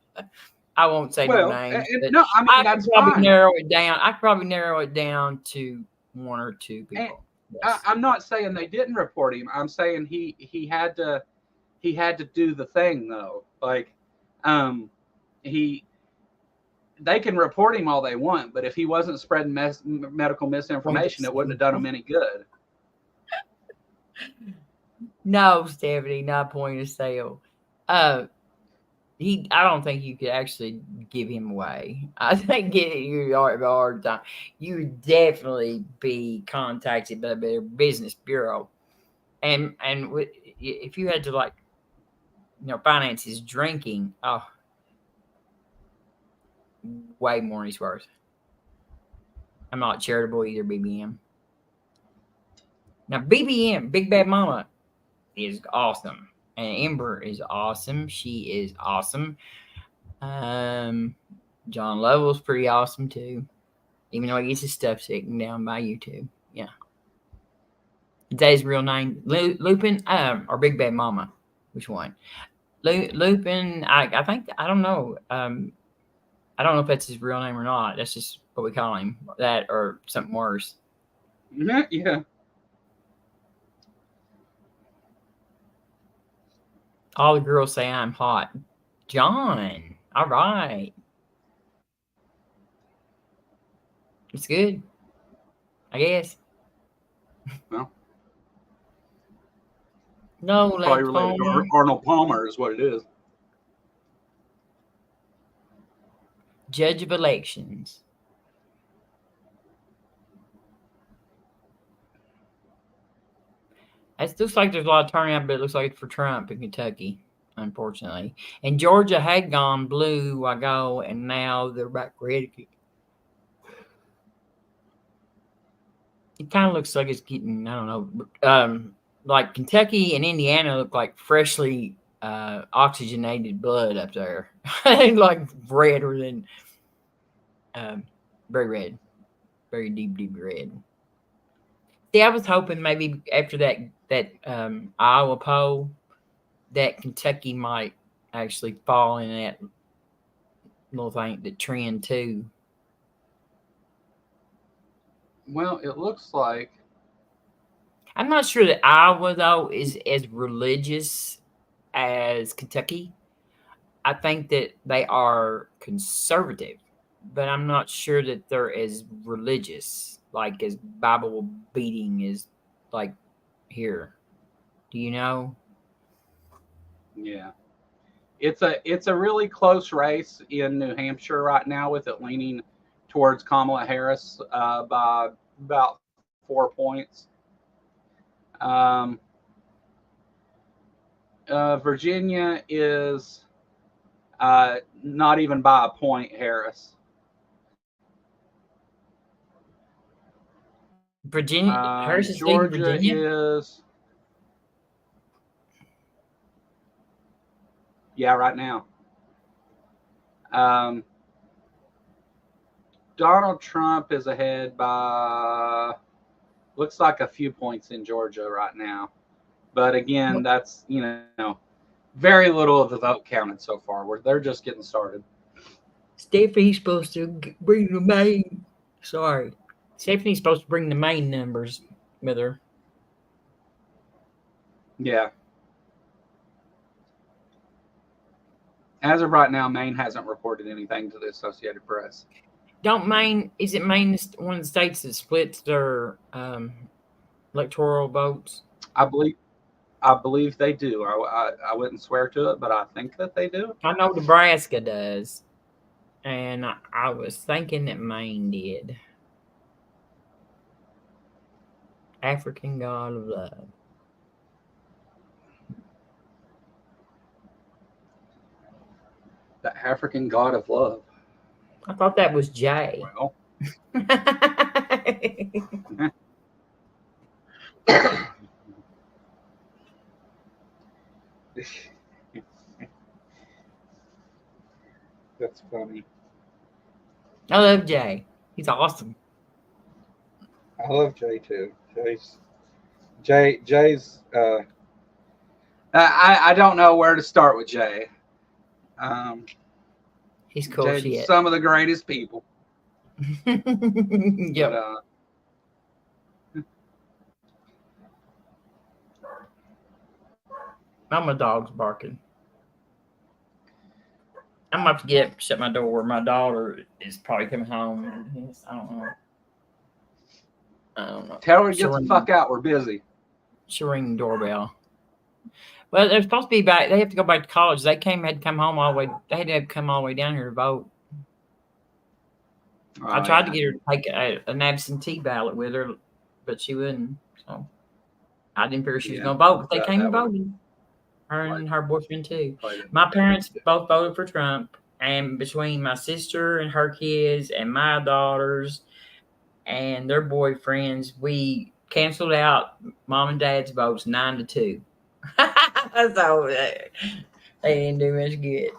I won't say no names. No, I mean, that's fine. Narrow it down. I could probably narrow it down to one or two people. Yes. I'm not saying they didn't report him. I'm saying he had to do the thing though. Like, they can report him all they want, but if he wasn't spreading medical misinformation, it wouldn't have done him any good. No, Stephanie, not point of sale. I don't think you could actually give him away. I think you have a hard time. You would definitely be contacted by their business bureau, and if you had to, like, finance his drinking, way more than he's worth. I'm not charitable either, BBM. Now, BBM, Big Bad Mama, is awesome. And Ember is awesome. She is awesome. John Lovell's pretty awesome, too. Even though he gets his stuff taken down by YouTube. Yeah. Is that his real name? Lupin or Big Bad Mama? Which one? Lupin, I think, I don't know. I don't know if that's his real name or not. That's just what we call him. That or something worse. Yeah. All the girls say I'm hot. John. All right. It's good, I guess. Well. No, probably related to Arnold Palmer is what it is. Judge of elections. It looks like there's a lot of turnout, but it looks like it's for Trump in Kentucky, unfortunately. And Georgia had gone blue a while ago, and now they're back red again. It kind of looks like it's getting, I don't know, like Kentucky and Indiana look like freshly oxygenated blood up there. Like redder than, very red, very deep red. See, I was hoping maybe after that Iowa poll that Kentucky might actually fall in that little thing, the trend too. Well, it looks like. I'm not sure that Iowa, though, is as religious as Kentucky. I think that they are conservative, but I'm not sure that they're as religious, like as Bible beating as like here. Do you know? Yeah. It's a really close race in New Hampshire right now, with it leaning towards Kamala Harris by about 4 points. Virginia is not even by a point Harris. Virginia, Harris is Georgia Virginia? is. Yeah, right now. Donald Trump is ahead by, looks like a few points in Georgia right now. But again, that's, very little of the vote counted so far. They're just getting started. Stephanie's supposed to bring the main. Sorry. Stephanie's supposed to bring the main numbers with her. Yeah. As of right now, Maine hasn't reported anything to the Associated Press. Is it Maine one of the states that splits their electoral votes? I believe they do. I wouldn't swear to it, but I think that they do. I know Nebraska does. And I was thinking that Maine did. African god of love. The African god of love. I thought that was Jay. Well, that's funny. I love Jay. He's awesome. I love Jay too. Jay's. I don't know where to start with Jay. He's cool Jay's shit. some of the greatest people. Yep. But, now my dog's barking. I'm about to get up, shut my door. My daughter is probably coming home. I don't know. Tell her to get the fuck out. We're busy. She'll ring the doorbell. Well, they're supposed to be back. They have to go back to college. They had to come home all the way. They had to come all the way down here to vote. I tried to get her to take an absentee ballot with her, but she wouldn't. So I didn't figure she was going to vote. But they came and voted. Her and her boyfriend too. My parents both voted for Trump, and between my sister and her kids and my daughters and their boyfriends, we canceled out mom and dad's votes 9-2. So they didn't do much good.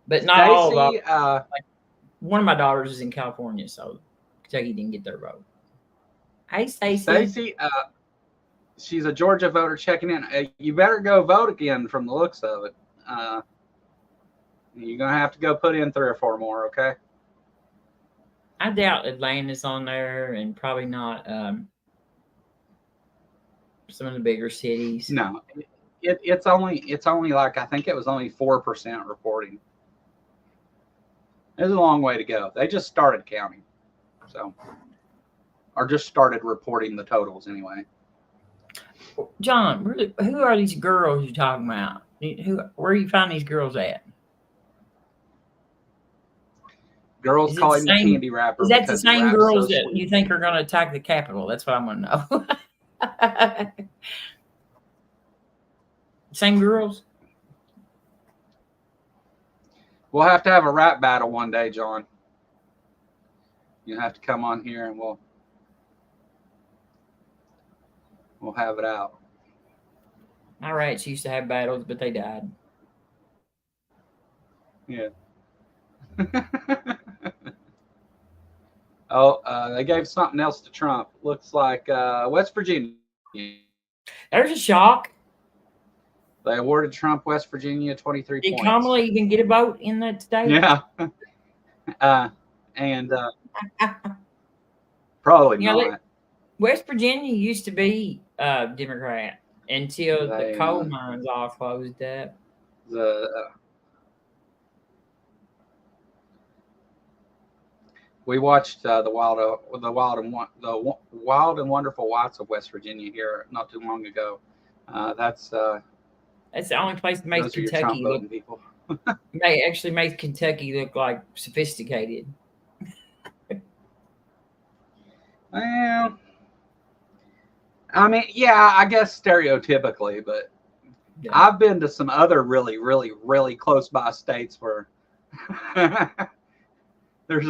But not all of them. One of my daughters is in California, so Kentucky didn't get their vote. Hey, Stacy. Stacy, she's a Georgia voter checking in. You better go vote again from the looks of it. You're going to have to go put in 3 or 4 more, okay? I doubt Atlanta's on there, and probably not some of the bigger cities. No, it's only like, I think it was only 4% reporting. There's a long way to go. They just started counting, or just started reporting the totals anyway. John, who are these girls you're talking about? Where do you find these girls at? Girls call him the candy rapper. Is that the same girls that you think are going to attack the Capitol? That's what I want to know. Same girls? We'll have to have a rap battle one day, John. You have to come on here and we'll have it out. My rats used to have battles, but they died. Yeah. Oh, they gave something else to Trump. Looks like West Virginia. There's a shock. They awarded Trump West Virginia 23 points. Did Kamala even get a vote in that state? Yeah. And probably not. West Virginia used to be Democrat until the coal mines all closed up. We watched the Wild and Wonderful Whites of West Virginia here not too long ago. That's the only place that makes Kentucky look. People. Actually makes Kentucky look like sophisticated. Well, I mean, yeah, I guess stereotypically, but yeah. I've been to some other really, really, really close by states where there's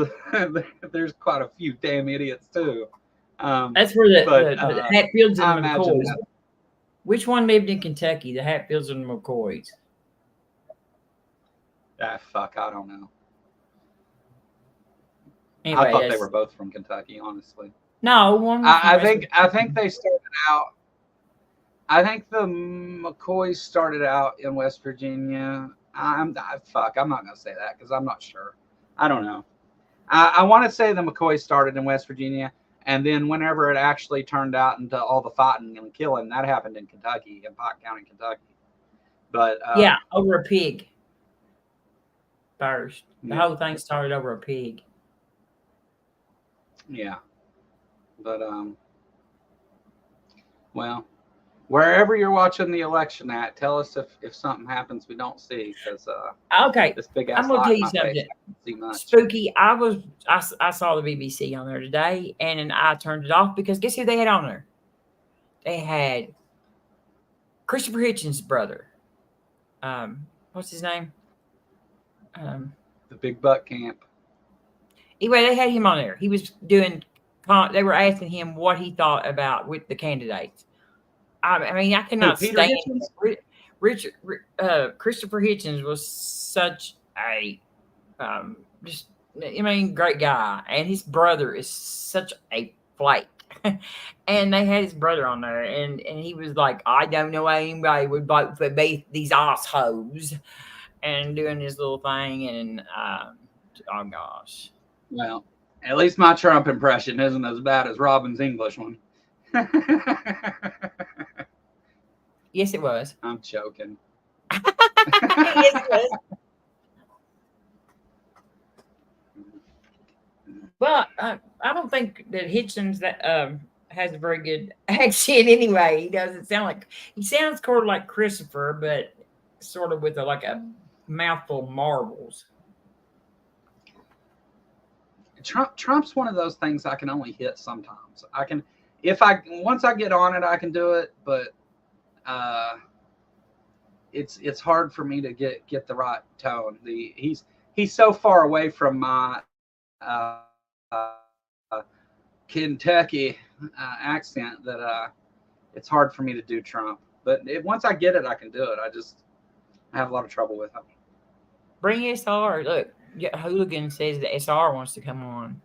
quite a few damn idiots too. That's where the Hatfields and the McCoys. Which one lived in Kentucky? The Hatfields and the McCoys. Fuck, I don't know. Anyway, I thought they were both from Kentucky, honestly. No, one. I think they started out. I think the McCoys started out in West Virginia. I'm not gonna say that because I'm not sure. I don't know. I want to say the McCoys started in West Virginia, and then whenever it actually turned out into all the fighting and killing, that happened in Kentucky, in Pike County, Kentucky. But yeah, over a pig. First, the whole thing started over a pig. Yeah, but well, wherever you're watching the election at, tell us if something happens we don't see, because Okay, this big I'm ass gonna light tell in you my face, something I can't see much. spooky. I saw the BBC on there today, and I turned it off because guess who they had on there? They had Christopher Hitchens' brother. What's his name? The big butt camp. Anyway, they had him on there. He was doing. They were asking him what he thought about with the candidates. I mean, I Who, cannot Peter stand Hitchens? Richard. Christopher Hitchens was such a just. I mean, great guy, and his brother is such a flake. And they had his brother on there, and he was like, "I don't know why anybody would vote for these assholes," and doing his little thing, and oh gosh. Well, at least my Trump impression isn't as bad as Robin's English one. Yes, it was. I'm joking. Yes, it was. Well, I don't think that Hitchens that has a very good accent anyway. He doesn't sound like he sounds sort of like Christopher, but sort of with like a mouthful of marbles. Trump's one of those things I can only hit sometimes. I can, once I get on it, I can do it, but it's hard for me to get the right tone. He's so far away from my Kentucky accent that it's hard for me to do Trump. But once I get it, I can do it. I have a lot of trouble with it. Bring SR. Look, Hooligan says that SR wants to come on.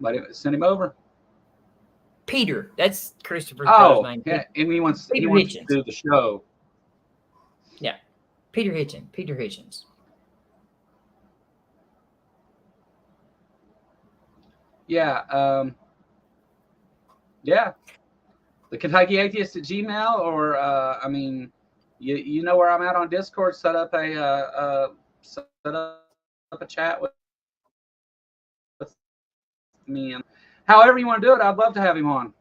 But send him over. Peter, that's Christopher's brother's name. Yeah, and he wants Peter to Hitchens. do the show. Yeah, Peter Hitchens. Yeah, yeah. The Kentucky Atheist at Gmail, or I mean, you know where I'm at on Discord. Set up a chat with me, and however you want to do it. I'd love to have him on.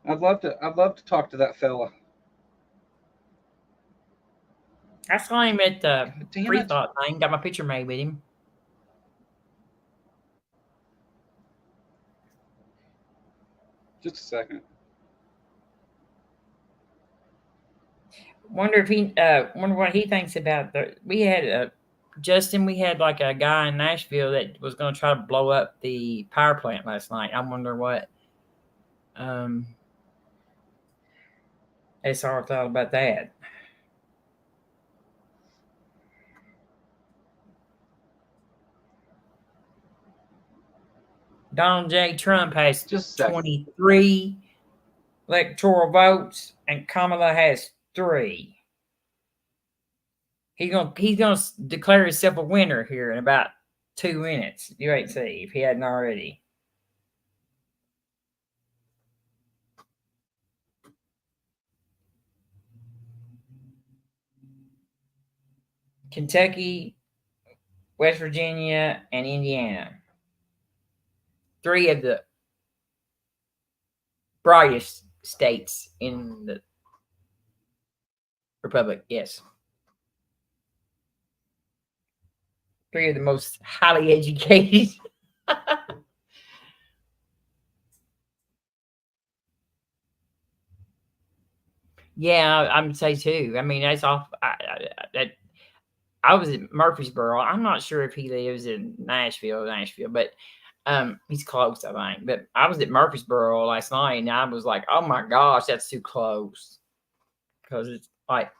I'd love to talk to that fella. I saw him at the Free Thought thing. Got my picture made with him. Just a second. Wonder what he thinks about we had Justin. We had like a guy in Nashville that was going to try to blow up the power plant last night. I wonder what SR thought about that. Donald J. Trump has Just 23 electoral votes, and Kamala has 3. He's gonna declare himself a winner here in about 2 minutes. You wait and see if he hadn't already. Kentucky, West Virginia, and Indiana. 3 of the brightest states in the Republic, yes. 3 of the most highly educated. Yeah, I would say too. I mean, that's off. I was at Murfreesboro. I'm not sure if he lives in Nashville, but he's close, I think. But I was at Murfreesboro last night, and I was like, "Oh my gosh, that's too close," because it's like,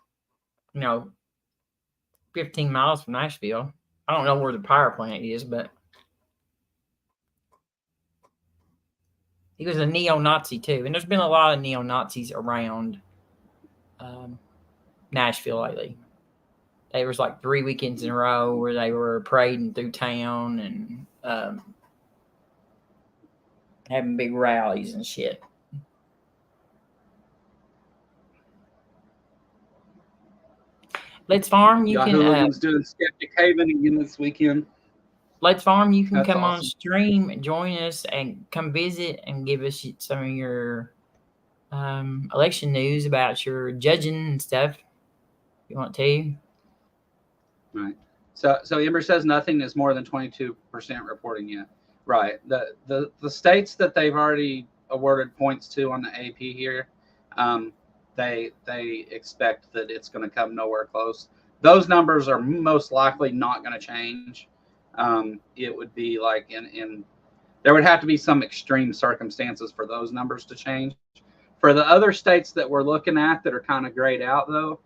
15 miles from Nashville. I don't know where the power plant is, but he was a neo-Nazi too, and there's been a lot of neo-Nazis around Nashville lately. There was like 3 weekends in a row where they were parading through town and having big rallies and shit. Let's Farm. You can. Hooligans doing Skeptic Haven again this weekend. Let's Farm, you can That's come on awesome. stream and join us and come visit and give us some of your election news about your judging and stuff. If you want to. Right. So Ember says nothing is more than 22% reporting yet. Right. The states that they've already awarded points to on the AP here, um, they expect that it's going to come nowhere close. Those numbers are most likely not going to change. It would be like in there would have to be some extreme circumstances for those numbers to change. For the other states that we're looking at that are kind of grayed out, though,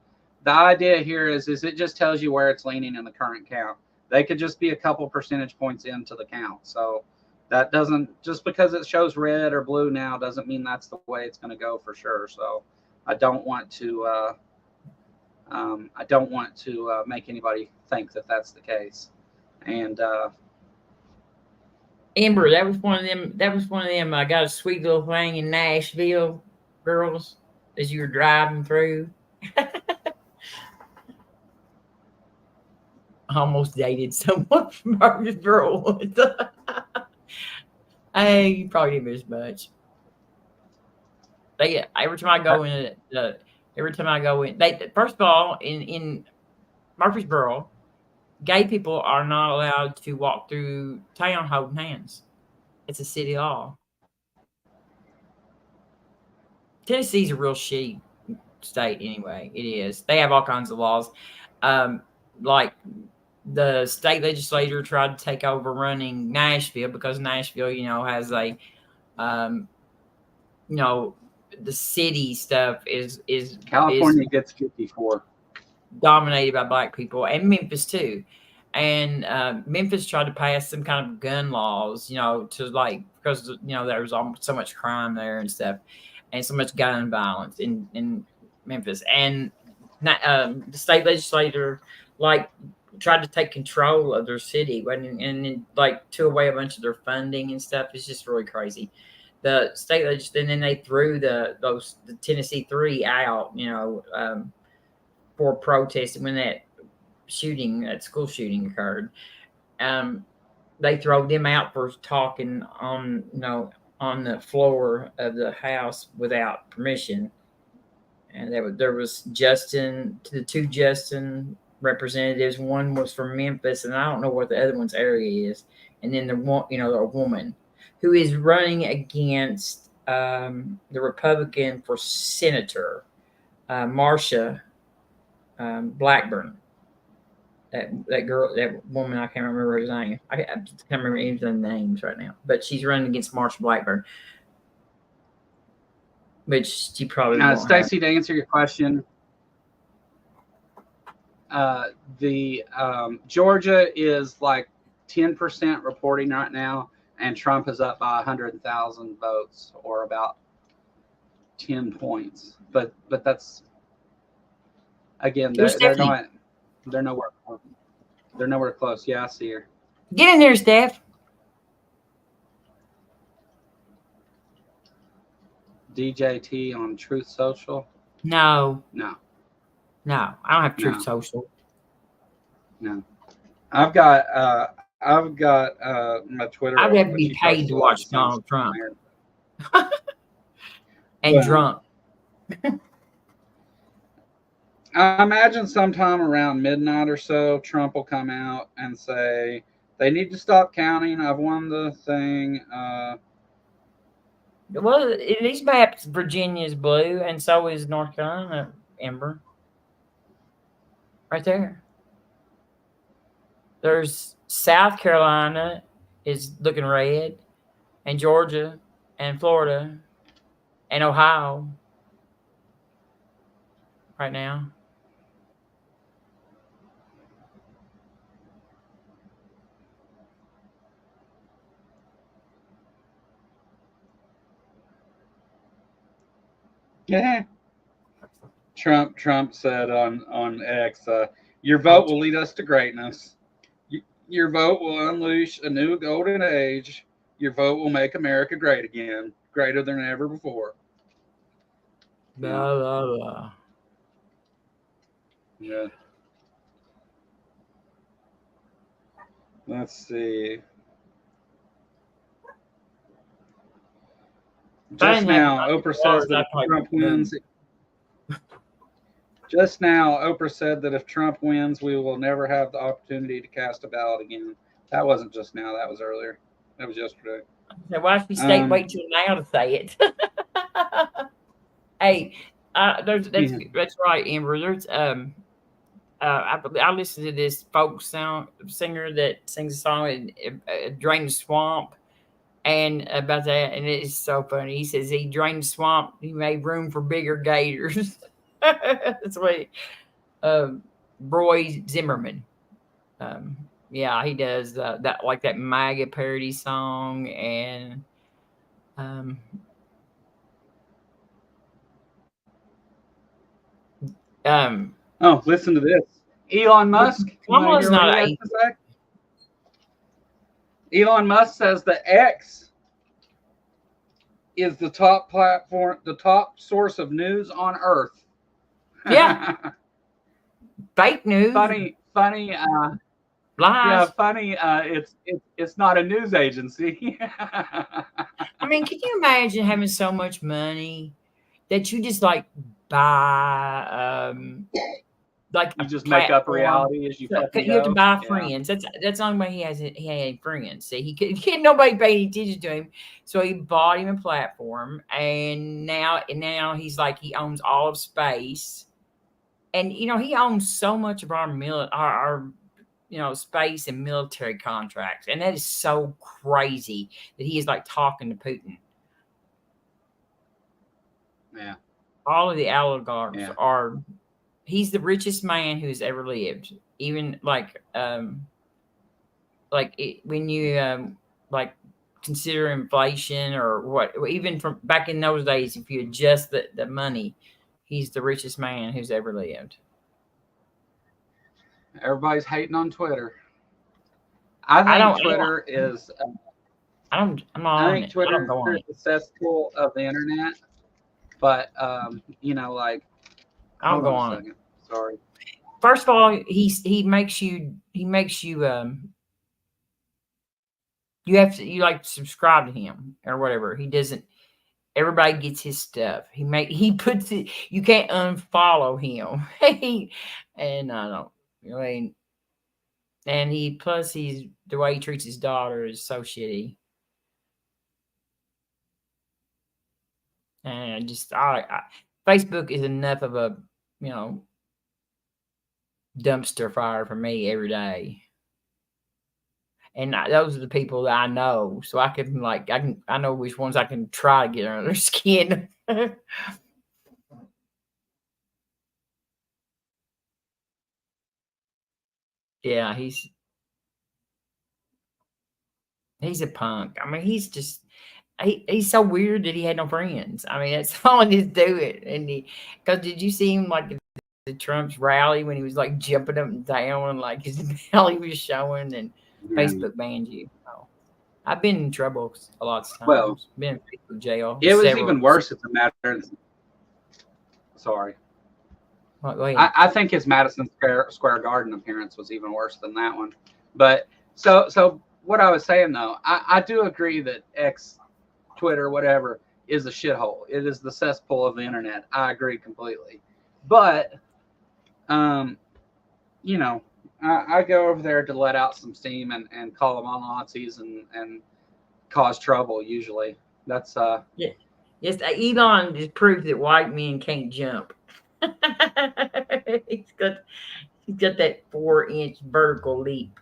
the idea here is it just tells you where it's leaning in the current count. They could just be a couple percentage points into the count. So that doesn't, just because it shows red or blue now doesn't mean that's the way it's going to go for sure. So I don't want to make anybody think that that's the case. And Amber, that was one of them. That was one of them. I got a sweet little thing in Nashville, girls, as you were driving through. I almost dated someone from Murfreesboro. Hey, you probably didn't miss much. They every time I go in, every time I go in, they first of all in Murfreesboro, gay people are not allowed to walk through town holding hands. It's a city law. Tennessee's a real shitty state anyway. It is. They have all kinds of laws. Like the state legislature tried to take over running Nashville because Nashville, has a, um, you know, the city stuff is California gets 54. dominated by black people, and Memphis too. And Memphis tried to pass some kind of gun laws, to like because there was so much crime there and stuff, and so much gun violence in Memphis. And the state legislature like tried to take control of their city, and like took away a bunch of their funding and stuff. It's just really crazy. The state legislature, and then they threw the Tennessee three out, for protesting when that school shooting occurred. Um, they throw them out for talking on the floor of the house without permission. And there was the two Justin representatives. One was from Memphis, and I don't know what the other one's area is. And then a woman who is running against the Republican for senator, Marsha Blackburn. That girl, that woman, I can't remember her name. I can't remember any of the names right now. But she's running against Marsha Blackburn, which she probably won't have. Stacy, to answer your question, the Georgia is like 10% reporting right now, and Trump is up by 100,000 votes, or about 10 points. But that's again, they're nowhere close. Yeah, I see her. Get in there, Steph. DJT on Truth Social. No, No, I don't have Truth Social. No, I've got my Twitter. I would have to be paid to watch Donald Trump. And drunk. I imagine sometime around midnight or so, Trump will come out and say they need to stop counting. I've won the thing. Well, at least perhaps Virginia is blue, and so is North Carolina, Ember. Right there. There's South Carolina is looking red, and Georgia, and Florida, and Ohio right now. Yeah. Trump said on X, your vote will lead us to greatness. Your vote will unleash a new golden age. Your vote will make America great again, greater than ever before. Blah, blah, blah. Yeah. Let's see. Just now, Oprah says that if Trump wins. Just now, Oprah said that if Trump wins, we will never have the opportunity to cast a ballot again. That wasn't just now. That was earlier. That was yesterday. So why should we wait till now to say it? Hey, that's right, Amber. There's I listened to this folk singer that sings a song "Drain the Swamp," and about that, and it's so funny. He says he drained the swamp, he made room for bigger gators. That's what Roy Zimmerman. Yeah, he does that, like that MAGA parody song, and oh, listen to this. Elon Musk. Elon Musk says the X is the top platform, the top source of news on Earth. Yeah. Fake news. Funny. Lies. Yeah, funny. It's not a news agency. I mean, can you imagine having so much money that you just like buy like you just make up reality as you fucking you have to buy friends. That's the only way he had friends. See, he had nobody paying attention to him, so he bought him a platform, and now he's like he owns all of space, and he owns so much of our space and military contracts, and that is so crazy that he is like talking to Putin. Yeah, all of the oligarchs are. He's the richest man who's ever lived. Even when you like consider inflation or what, even from back in those days, if you adjust the money, he's the richest man who's ever lived. Everybody's hating on Twitter. I think Twitter is. I think Twitter is the cesspool of the internet, but like. I'll go on. Second. Sorry. First of all, he makes you you have to like subscribe to him or whatever. He doesn't. Everybody gets his stuff. He puts it. You can't unfollow him. And I don't. I mean, and he's the way he treats his daughter is so shitty. And Facebook is enough of a dumpster fire for me every day. And those are the people that I know, so I know which ones I can try to get under their skin. Yeah, he's a punk. I mean, he's just he's so weird that he had no friends. I mean, that's all he just do it. And because did you see him like the Trump's rally when he was like jumping up and down and like his belly was showing, and Facebook banned you? Oh, I've been in trouble a lot of times. Well, been in Facebook jail. It was even worse at the matter. Sorry. I think his Madison Square Garden appearance was even worse than that one. But so what I was saying though, I do agree that X, Twitter, whatever, is a shithole. It is the cesspool of the internet. I agree completely. But I go over there to let out some steam and call them all Nazis and cause trouble. Usually, that's yeah. Yes, Elon just proved that white men can't jump. he's got that 4-inch vertical leap.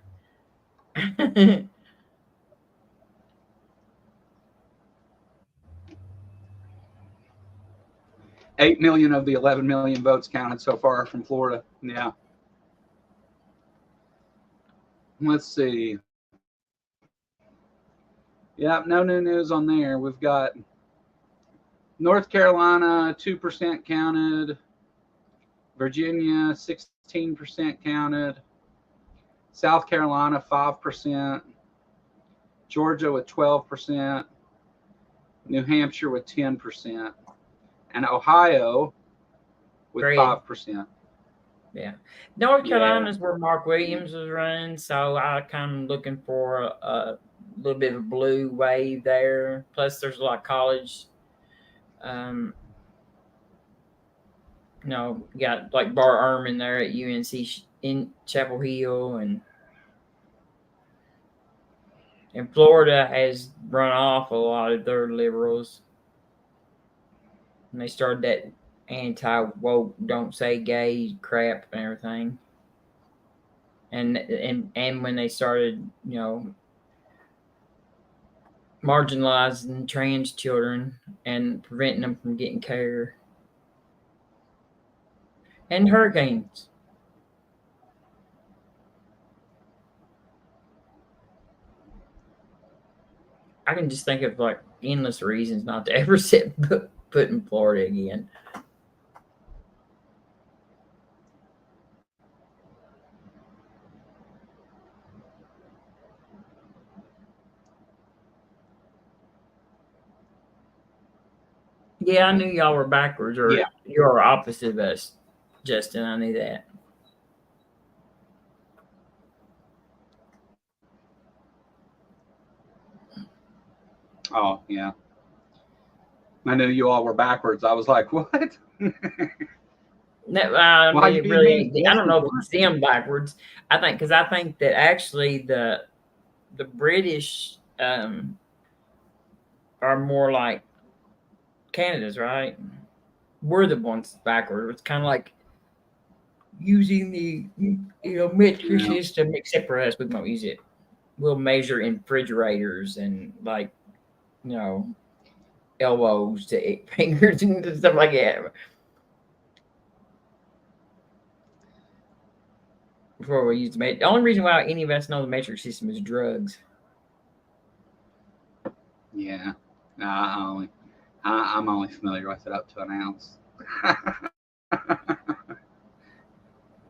8 million of the 11 million votes counted so far from Florida. Yeah. Let's see. Yeah, no new news on there. We've got North Carolina, 2% counted. Virginia, 16% counted. South Carolina, 5%. Georgia with 12%. New Hampshire with 10%. And Ohio with 5%. Yeah. North Yeah. Carolina is where Mark Williams was running, so I kind of looking for a little bit of a blue wave there. Plus, there's a lot of college. Um, you got like Bart Ehrman there at UNC in Chapel Hill, and Florida has run off a lot of their liberals, and they started that anti-woke, don't say gay crap and everything. And when they started, marginalizing trans children and preventing them from getting care, and hurricanes. I can just think of like endless reasons not to ever set foot in Florida again. Yeah, I knew y'all were backwards, or Yeah. you're opposite of us, Justin. I knew that. Oh, yeah. I knew you all were backwards. I was like, what? No, I Why mean, you it being really. me? I don't know if it's them backwards. Because I think that actually the British are more like Canada's, right? We're the ones backward. It's kind of like using the metric Yeah. system, except for us, we won't use it. We'll measure in refrigerators and like you know elbows to eight fingers and stuff like that. Before we use the only reason why any of us know the metric system is drugs. Yeah. I'm only familiar with it up to an ounce.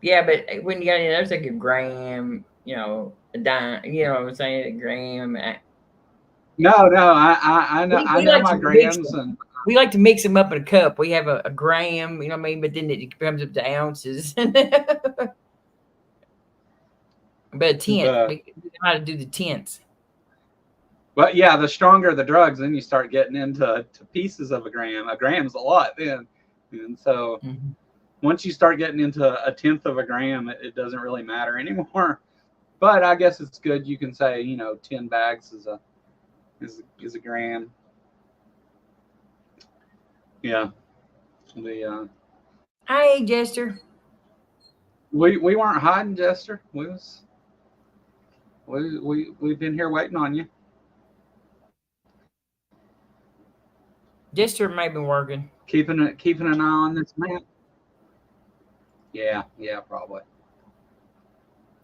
Yeah, but when you got in, there's like a gram, a dime, you know what I'm saying, a gram. No, I know, I We know like my to mix grams them. and We like to mix them up in a cup. We have a gram, you know what I mean, but then it comes up to ounces. But a tenth, the. we know how to do the tenths. But yeah, the stronger the drugs, then you start getting into pieces of a gram. A gram's a lot then, and so Mm-hmm. once you start getting into a tenth of a gram, it doesn't really matter anymore. But I guess it's good. You can say 10 bags is a gram. Yeah. The Hey, Jester. we weren't hiding, Jester. We've been here waiting on you. Jester may be working. Keeping an eye on this map. Yeah, probably.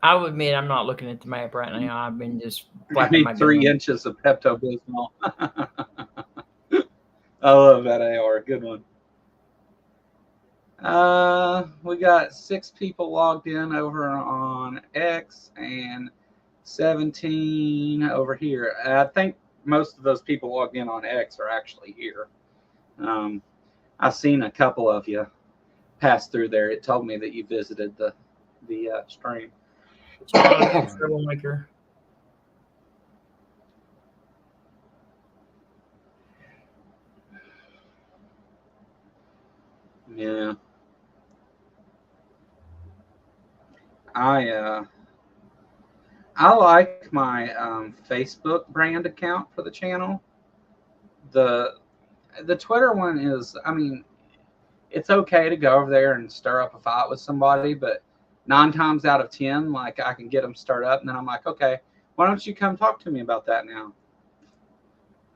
I will admit I'm not looking at the map right now. I've been just I flapping my need 3 gums. inches of Pepto Bismol. I love that AR. Good one. We got 6 people logged in over on X and 17 over here. I think most of those people logged in on X are actually here. I've seen a couple of you pass through there. It told me that you visited the stream. Troublemaker. Yeah. I like my Facebook brand account for the channel. The Twitter one is, I mean, it's okay to go over there and stir up a fight with somebody, but 9 times out of 10, like I can get them stirred up, and then I'm like, okay, why don't you come talk to me about that now?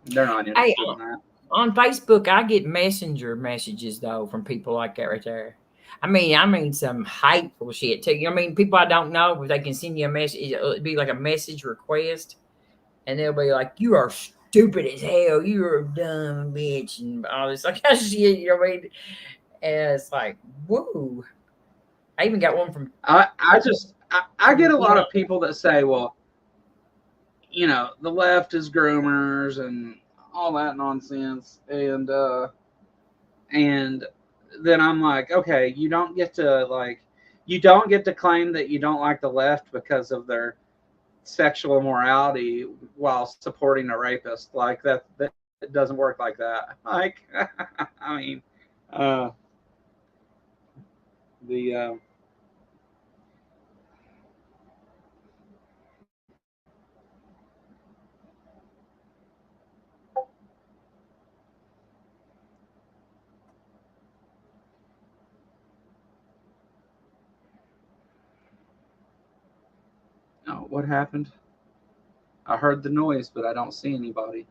They're not Hey, interested in that. on Facebook, I get messenger messages though from people like that right there. I mean some hateful shit too. You know what I mean? People I don't know, but they can send you a message. It'd be like a message request, and they'll be like, "You are stupid as hell. You're a dumb bitch," and all this like shit. You know what I mean? And it's like, whoa. I even got one from. I get a lot of people that say, well, the left is groomers and all that nonsense, and then I'm like, okay, you don't get to like you don't get to claim that you don't like the left because of their sexual immorality while supporting a rapist. Like that it doesn't work like that. Like, I mean, the oh, what happened? I heard the noise, but I don't see anybody.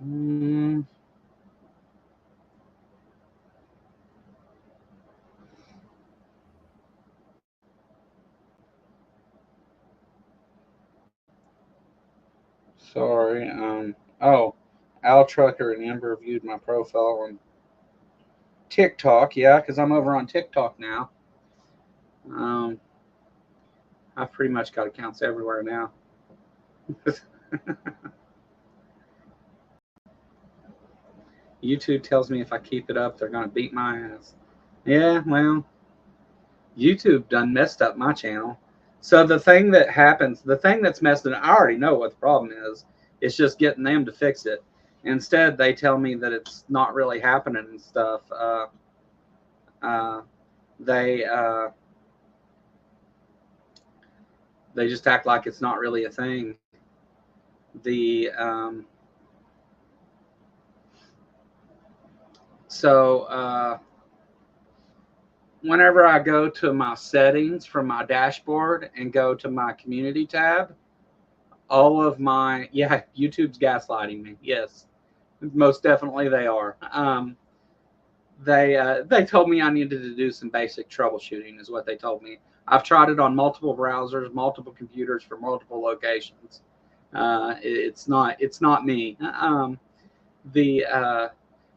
Mm, sorry. Oh, Al Trucker and Amber viewed my profile on TikTok. Yeah, because I'm over on TikTok now. Um, I've pretty much got accounts everywhere now. YouTube tells me if I keep it up, they're going to beat my ass. Yeah, well, YouTube done messed up my channel. So the thing that happens, the thing that's messed up, I already know what the problem is. It's just getting them to fix it. Instead, they tell me that it's not really happening and stuff. Uh, they they just act like it's not really a thing. The so whenever I go to my settings from my dashboard and go to my community tab, all of my YouTube's gaslighting me. Yes, most definitely they are. They told me I needed to do some basic troubleshooting, is what they told me. I've tried it on multiple browsers, multiple computers for multiple locations. It's not me. The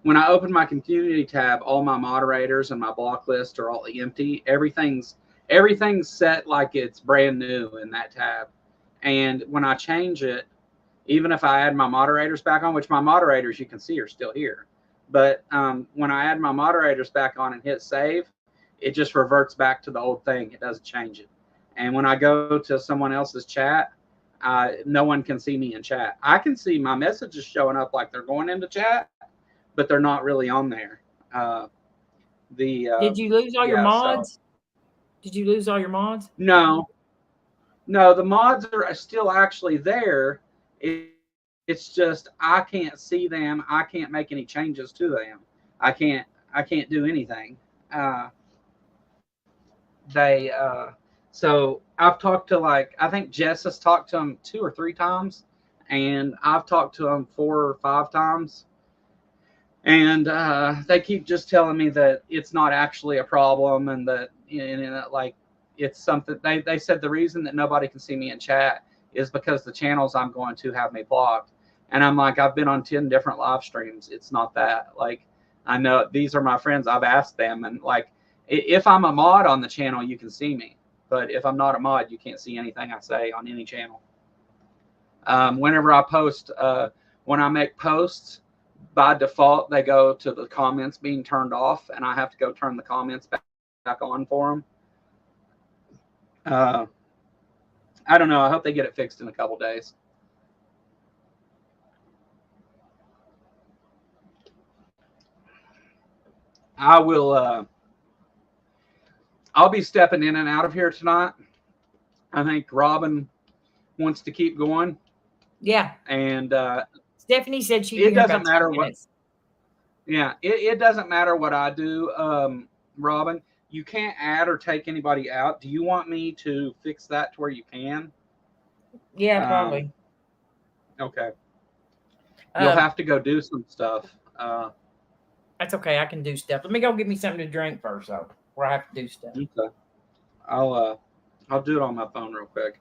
When I open my community tab, all my moderators and my block list are all empty. Everything's set like it's brand new in that tab. And when I change it, even if I add my moderators back on, which my moderators you can see are still here, but when I add my moderators back on and hit save, it just reverts back to the old thing. It doesn't change it. And when I go to someone else's chat, no one can see me in chat. I can see my messages showing up like they're going into chat, but they're not really on there. Did you lose all your Yeah, so mods? Did you lose all your mods? no, no, the mods are still actually there. It's just I can't see them. I can't make any changes to them. I can't do anything. Uh, they So I've talked to, like, I think Jess has talked to them 2 or 3 times, and I've talked to them 4 or 5 times, and they keep just telling me that it's not actually a problem, and that like it's something. They said the reason that nobody can see me in chat is because the channels I'm going to have me blocked. And I'm like, I've been on 10 different live streams. It's not that. Like, I know these are my friends. I've asked them, and like, if I'm a mod on the channel, you can see me. But if I'm not a mod, you can't see anything I say on any channel. Whenever I post, when I make posts, by default, they go to the comments being turned off, and I have to go turn the comments back on for them. I don't know. I hope they get it fixed in a couple days. I will. I'll be stepping in and out of here tonight. I think Robin wants to keep going. Yeah. And Stephanie said she'd it be here doesn't about matter 10 what. minutes. Yeah, it doesn't matter what I do, Robin. You can't add or take anybody out. Do you want me to fix that to where you can? Yeah, probably. Okay. You'll have to go do some stuff. That's okay. I can do stuff. Let me go get me something to drink first, though, where I have to do stuff. Okay. I'll do it on my phone real quick.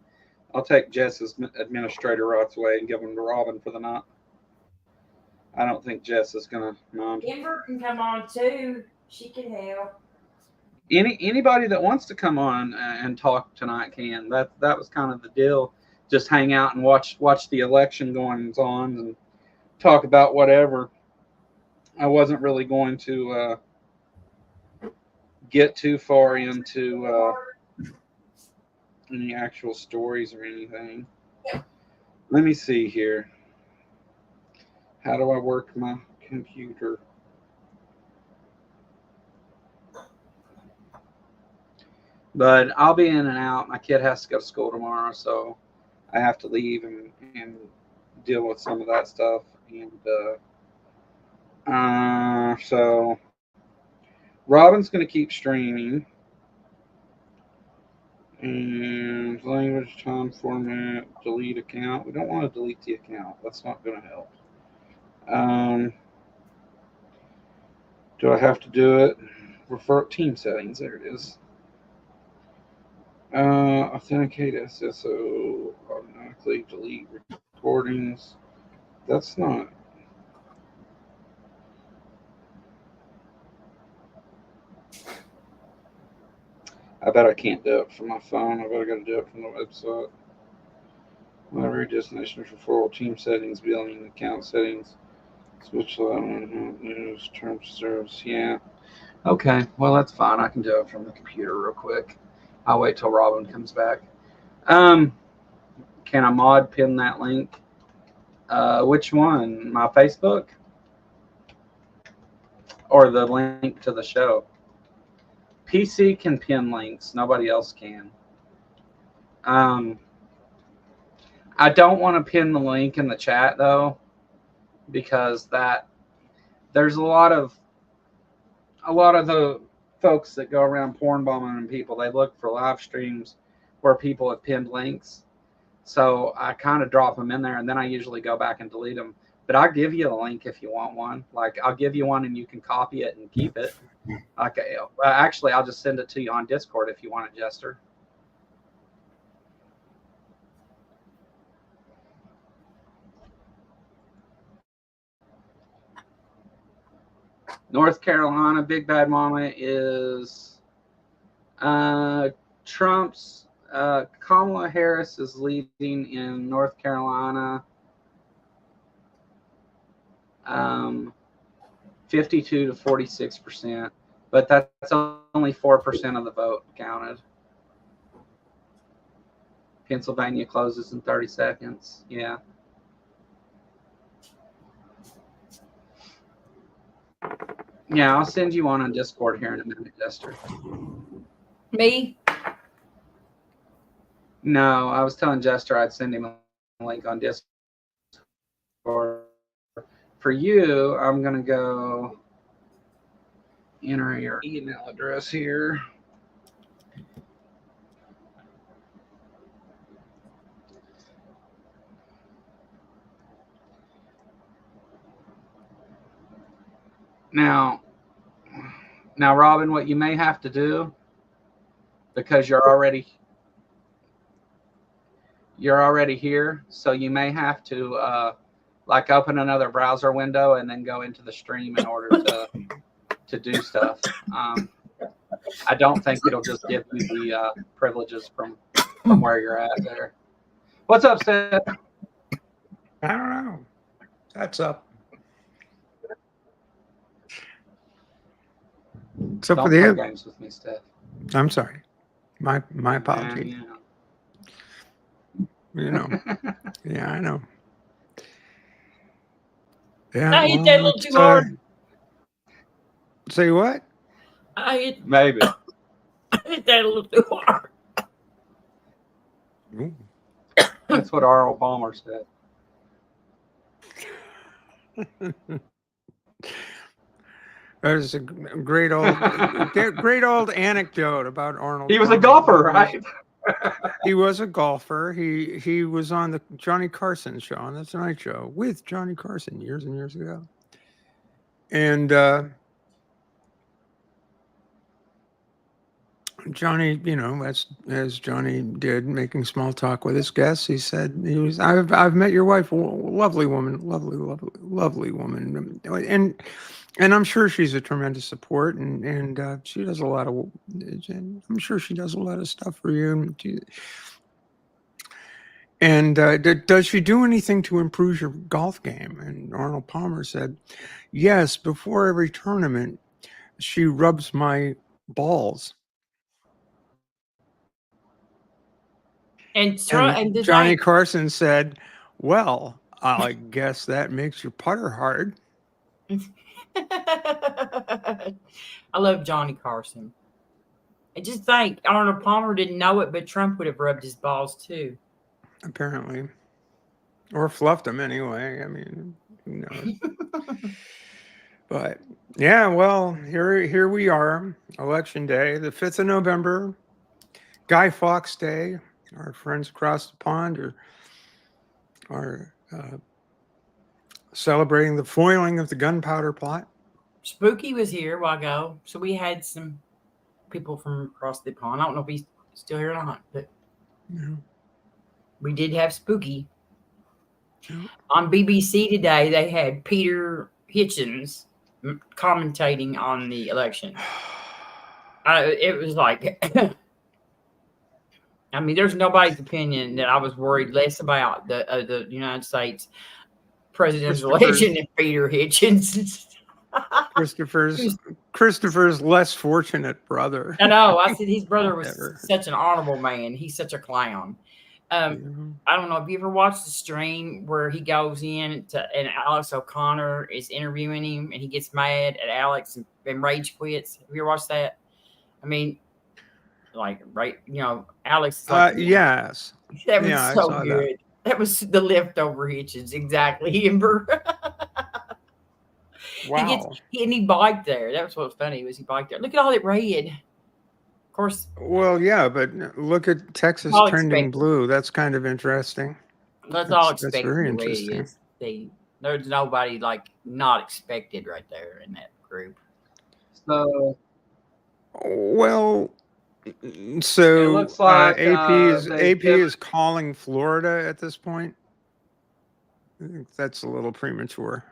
I'll take Jess's administrator rights away and give them to Robin for the night. I don't think Jess is gonna mind. Kimber can come on too. She can help. Anybody that wants to come on and talk tonight can. That was kind of the deal. Just hang out and watch the election goings on and talk about whatever. I wasn't really going to get too far into any actual stories or anything. Let me see here. How do I work my computer? But I'll be in and out. My kid has to go to school tomorrow, so I have to leave and deal with some of that stuff. And so Robin's going to keep streaming. And language, time, format, delete account. We don't want to delete the account. That's not going to help. Do I have to do it? Refer team settings. There it is. Authenticate SSO. Automatically delete recordings. That's not. I bet I can't do it from my phone. I bet I got to do it from the website. Library destination referral team settings, billing account settings, switch news terms service. Yeah. Okay. Well, that's fine. I can do it from the computer real quick. I'll wait till Robin comes back. Can I mod pin that link? Which one? My Facebook or the link to the show? PC can pin links. Nobody else can. I don't want to pin the link in the chat though, because there's a lot of the folks that go around porn bombing and people. They look for live streams where people have pinned links. So I kind of drop them in there, and then I usually go back and delete them. But I'll give you a link if you want one. Like, I'll give you one, and you can copy it and keep it. Okay. Well, actually, I'll just send it to you on Discord if you want it, Jester. North Carolina, Big Bad Mama is Trump's. Kamala Harris is leading in North Carolina, 52 to 46%, but that's only 4% of the vote counted. Pennsylvania closes in 30 seconds. Yeah. Yeah, I'll send you one on Discord here in a minute, Jester. Me? No, I was telling Jester I'd send him a link on Discord. For you, I'm going to go enter your email address here. Now, Robin, what you may have to do, because you're already here, so you may have to like open another browser window and then go into the stream in order to do stuff. I don't think it'll just give you the privileges from where you're at there. What's up, Seth? I don't know. That's up. So Don't for the play games with me, Steph. I'm sorry. My apology. You know. Yeah, I know. Yeah. I hit that a little too hard. Say what? Maybe. I hit that a little too hard. Ooh. That's what Arnold Palmer said. There's a great old anecdote about Arnold. He was a golfer, right? He was a golfer. He was on the Johnny Carson show, on the Tonight Show with Johnny Carson years and years ago. And Johnny, as Johnny did, making small talk with his guests, he said, I've met your wife, lovely woman, lovely woman, and I'm sure she's a tremendous support, and she does a lot of, I'm sure she does a lot of stuff for you. And does she do anything to improve your golf game? And Arnold Palmer said, yes, before every tournament, she rubs my balls. And Johnny Carson said, well, I guess that makes your putter hard. I love Johnny Carson. I just think Arnold Palmer didn't know it, but Trump would have rubbed his balls too. Apparently. Or fluffed them anyway. I mean, who knows? But yeah, well, here we are, Election Day, the 5th of November, Guy Fawkes Day. Our friends across the pond are celebrating the foiling of the gunpowder plot. Spooky was here a while ago, so we had some people from across the pond. I don't know if he's still here or not, but we did have Spooky. On BBC today, they had Peter Hitchens commentating on the election. It was like, I mean, there's nobody's opinion that I was worried less about the United States presidential election than Peter Hitchens. Christopher's less fortunate brother. I know. I said his brother was such an honorable man. He's such a clown. I don't know if you ever watched the stream where he goes in and Alex O'Connor is interviewing him and he gets mad at Alex and rage quits. Have you ever watched that? I mean, like, right, Alex. Like, yes. That was so good. That was the leftover Hitchens. Exactly. Amber. Wow. He biked there. That was what was funny was he biked there. Look at all that red. Of course. Well, yeah, but look at Texas trending blue. That's kind of interesting. That's all expected. That's very interesting. There's nobody not expected right there in that group. So, well, so it looks like AP is calling Florida at this point. I think that's a little premature.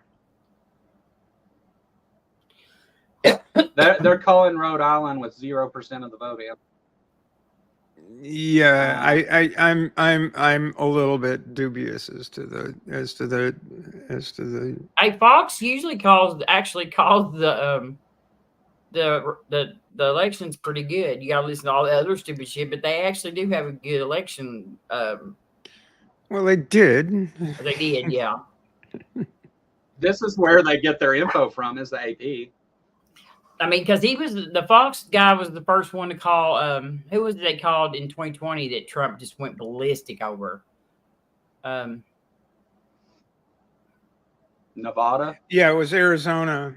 They're calling Rhode Island with 0% of the vote in. Yeah, I'm a little bit dubious as to the. Hey, Fox usually calls the elections pretty good. You got to listen to all the other stupid shit, but they actually do have a good election. Well, they did. They did, yeah. This is where they get their info from, is the AP. I mean, because the Fox guy was the first one to call. Who was it they called in 2020 that Trump just went ballistic over? Nevada? Yeah, it was Arizona.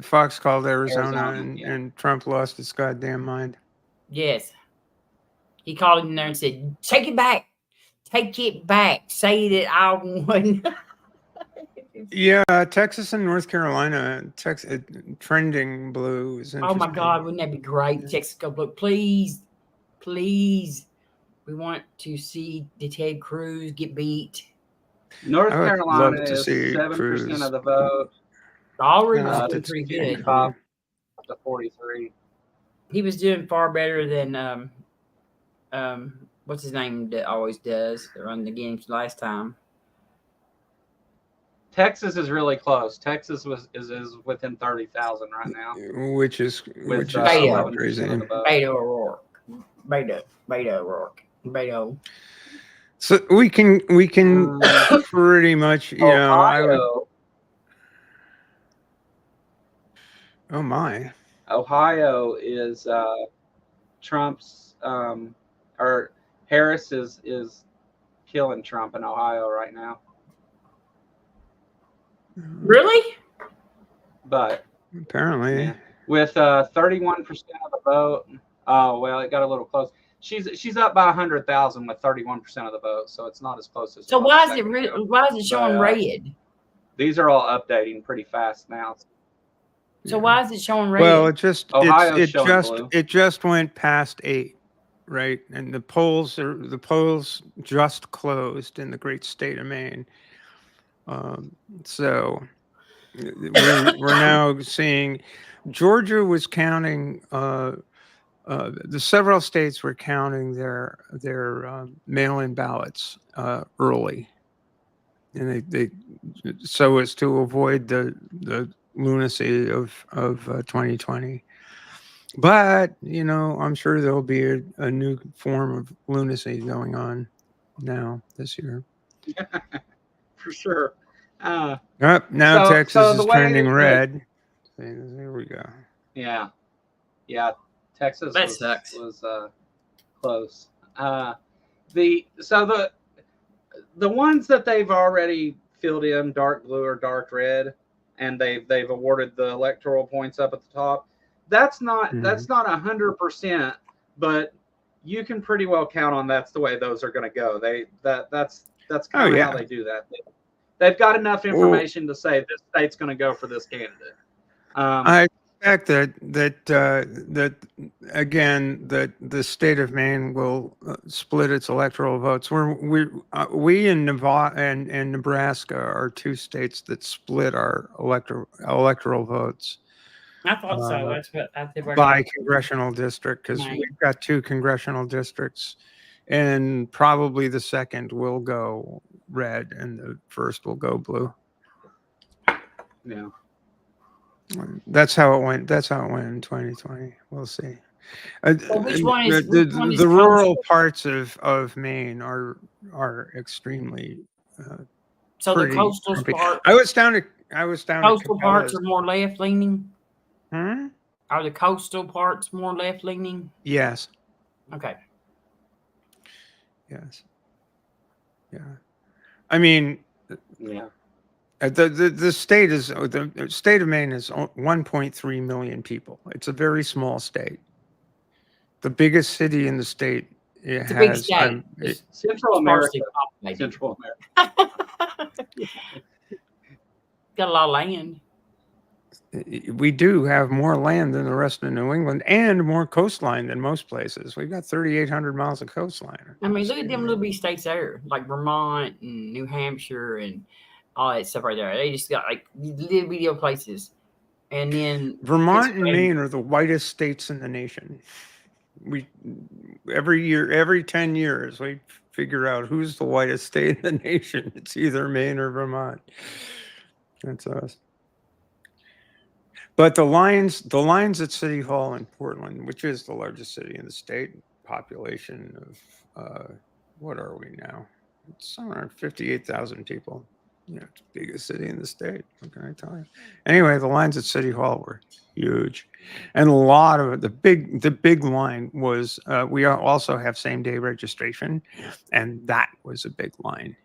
Fox called Arizona and Trump lost his goddamn mind. Yes. He called him there and said, take it back. Take it back. Say that I won. Yeah, Texas and North Carolina, trending blue is interesting. Oh my God, wouldn't that be great? Texas go blue, please. We want to see the Ted Cruz get beat. North Carolina is 7% of the vote. Already was pretty good. Up to 43. He was doing far better than what's his name that always does run the games last time. Texas is really close. Texas is within 30,000 right now, which is crazy. Beto O'Rourke. So we can pretty much, Ohio. Oh my! Ohio is Trump's or Harris is killing Trump in Ohio right now. Really? But apparently, with 31% of the vote. Oh well, it got a little close. She's up by 100,000 with 31% of the vote, so it's not as close as. So why is it showing red? These are all updating pretty fast now. So why is it showing red? Well, Ohio's showing blue. it just went past 8, right? And the polls just closed in the great state of Maine. So we're now seeing Georgia was counting. The several states were counting their mail-in ballots early, and they so as to avoid the lunacy of 2020. But I'm sure there'll be a new form of lunacy going on now this year. For sure. Now So Texas the is way trending that- red. There we go. Yeah. Texas That sucks. was close. The ones that they've already filled in dark blue or dark red, and they've awarded the electoral points up at the top. That's not 100%, but you can pretty well count on that's the way those are going to go. That's kind of how they do that. They've got enough information to say this state's going to go for this candidate. I expect that again that the state of Maine will split its electoral votes. We in Nevada and Nebraska are 2 states that split our electoral votes. I thought so. That's what I did. By congressional district, because we've got 2 congressional districts, and probably the second will go red and the first will go blue. Yeah. That's how it went. That's how it went in 2020. We'll see. Which one is the rural parts of Maine are extremely. So the coastal part. I was down. Coastal parts are more left leaning. Hmm? Are the coastal parts more left leaning? Yes. Okay. Yes. Yeah. I mean. Yeah. The state of Maine is 1.3 million people. It's a very small state. The biggest city in the state It's a big state. Central America. Central America. Got a lot of land. We do have more land than the rest of New England and more coastline than most places. We've got 3,800 miles of coastline. I mean, look at them little bitty states there, like Vermont and New Hampshire and all that stuff right there. They just got like little video places. And then Vermont and Maine are the whitest states in the nation. Every 10 years, we figure out who's the whitest state in the nation. It's either Maine or Vermont. That's us. But the lines at City Hall in Portland, which is the largest city in the state, population of what are we now? It's somewhere 58,000 people. It's the biggest city in the state. What can I tell you? Anyway, the lines at City Hall were huge, and a lot of it. The big line was. We also have same-day registration, and that was a big line.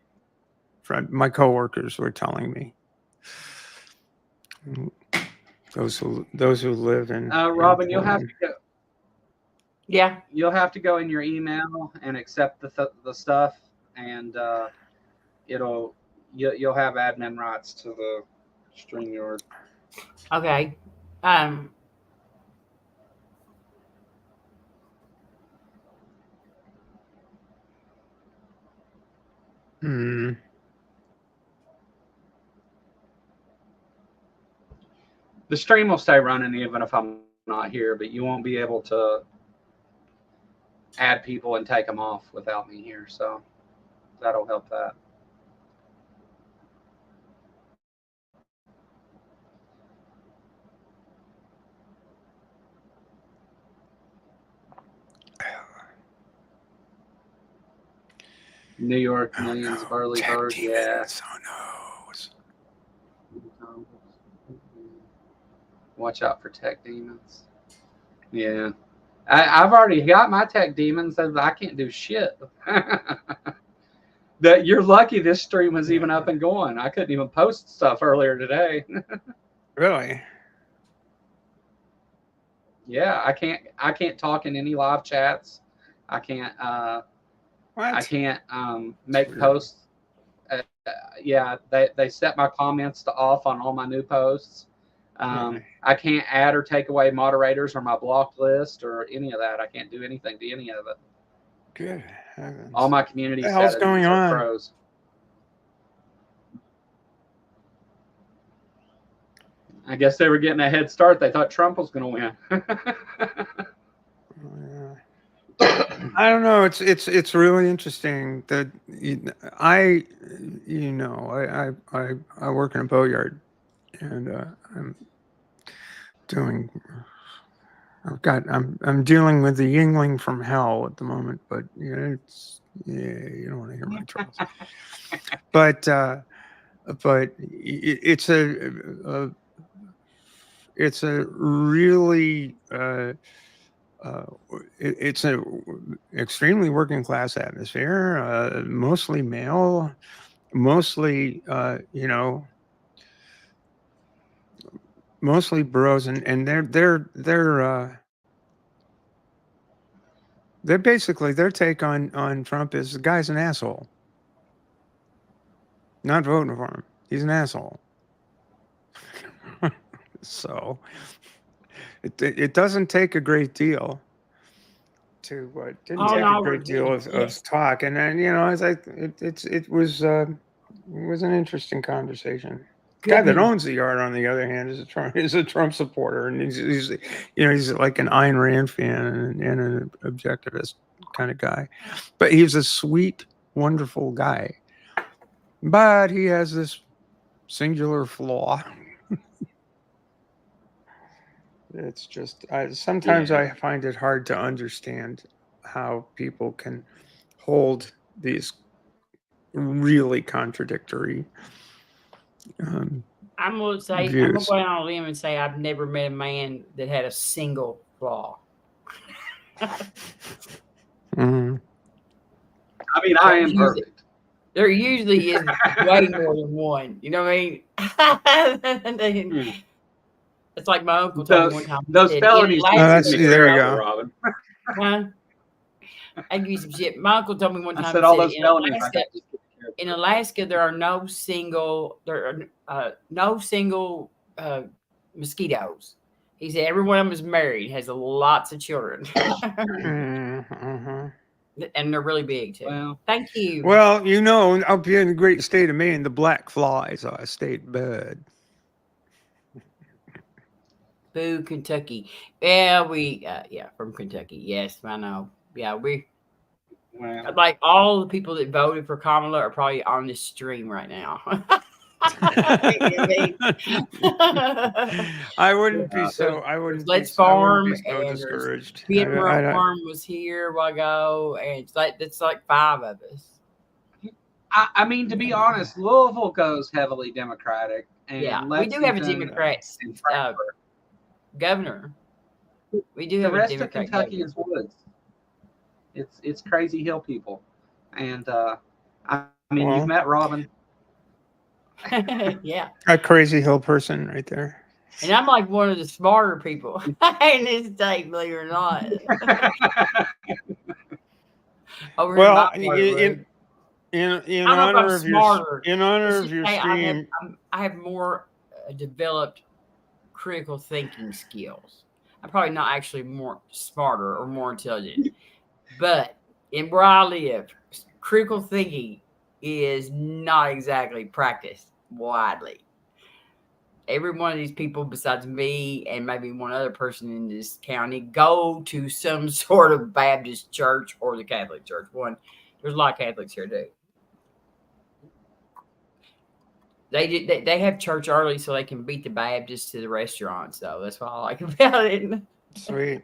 My coworkers were telling me. Those who live in Robin, you'll have to go. Yeah, you'll have to go in your email and accept the stuff, and you'll have admin rights to the StreamYard. Okay. The stream will stay running even if I'm not here, but you won't be able to add people and take them off without me here. So that'll help that. New York, millions of early birds. Yeah. Watch out for tech demons. Yeah. I've already got my tech demons. I can't do shit. That you're lucky this stream was even up and going. I couldn't even post stuff earlier today. Really? Yeah, I can't talk in any live chats. I can't make posts. Yeah, they set my comments to off on all my new posts. I can't add or take away moderators or my blocked list or any of that. I can't do anything to any of it. Good heavens. All my community What the hell's settings going are on? froze. I guess they were getting a head start. They thought Trump was going to win. I don't know. It's really interesting that I work in a boatyard, and I'm dealing with the Yingling from hell at the moment, but you don't want to hear my troubles. But it's a really it's a extremely working class atmosphere, mostly male, mostly mostly bros, and they're basically, their take on Trump is the guy's an asshole. Not voting for him. He's an asshole. So it doesn't take a great deal to didn't take a great deal of talk, and then it's like it was an interesting conversation. The guy that owns the yard, on the other hand, is a Trump supporter, and he's like an Ayn Rand fan and an objectivist kind of guy, but he's a sweet, wonderful guy. But he has this singular flaw. It's just sometimes I find it hard to understand how people can hold these really contradictory I'm gonna say, views. I'm gonna go on a limb and say I've never met a man that had a single flaw. Mm-hmm. I mean, I am perfect. There usually is way more than one. You know what I mean? It's like my uncle told me one time. Those felonies. There you go, Robin. I give you some shit. My uncle told me one time. I said all those felonies. In Alaska, there are no single mosquitoes. He said every one of them is married, has lots of children, and they're really big too. Well, thank you. Well, up here in the great state of Maine, the black flies are a state bird. Boo, Kentucky. Yeah, from Kentucky. Yes, I know. Yeah, like all the people that voted for Kamala are probably on this stream right now. I wouldn't be so. Let's Farm be so discouraged. Farm was here a while ago, and it's like 5 of us. I mean, to be honest, Louisville goes heavily Democratic, and we do have a Democrat governor. We do have the rest a Democrat of Kentucky governor. is woods. It's crazy hill people, and I mean, you've met Robin. Yeah, a crazy hill person right there. And I'm like one of the smarter people in this state, believe it or not. Well, in honor of your stream, I have more developed critical thinking skills. I'm probably not actually more smarter or more intelligent, but in where I live, critical thinking is not exactly practiced widely. Every one of these people besides me and maybe one other person in this county go to some sort of Baptist church or the Catholic church. There's a lot of Catholics here too. They have church early so they can beat the Baptists to the restaurants, though. That's what I like about it. Sweet.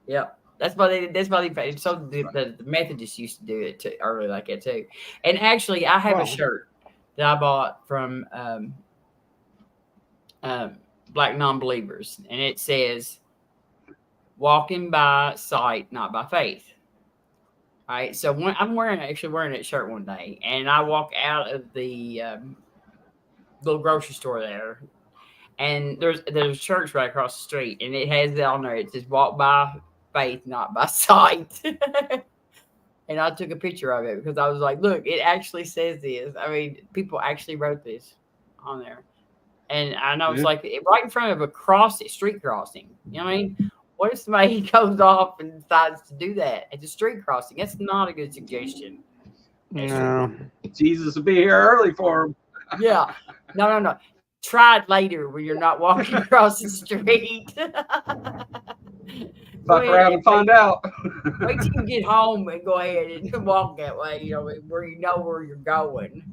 Yep. That's why they so the Methodists used to do it too, early like that too. And actually, I have a shirt that I bought from Black Non-Believers, and it says, "Walking by sight, not by faith." All right. So I'm wearing that shirt one day, and I walk out of the little grocery store there, and there's a church right across the street, and it has it on there. It says, "Walk by faith, not by sight." And I took a picture of it because I was like, look, it actually says this. I mean, people actually wrote this on there. And I know it's Yeah. like right in front of a street crossing. You know what I mean? What if somebody goes off and decides to do that at the street crossing? That's not a good suggestion. No. Jesus will be here early for him. Yeah. No. Try it later when you're not walking across the street. Fuck around and find out. Wait till you get home and go ahead and walk that way, you know, where you know where you're going.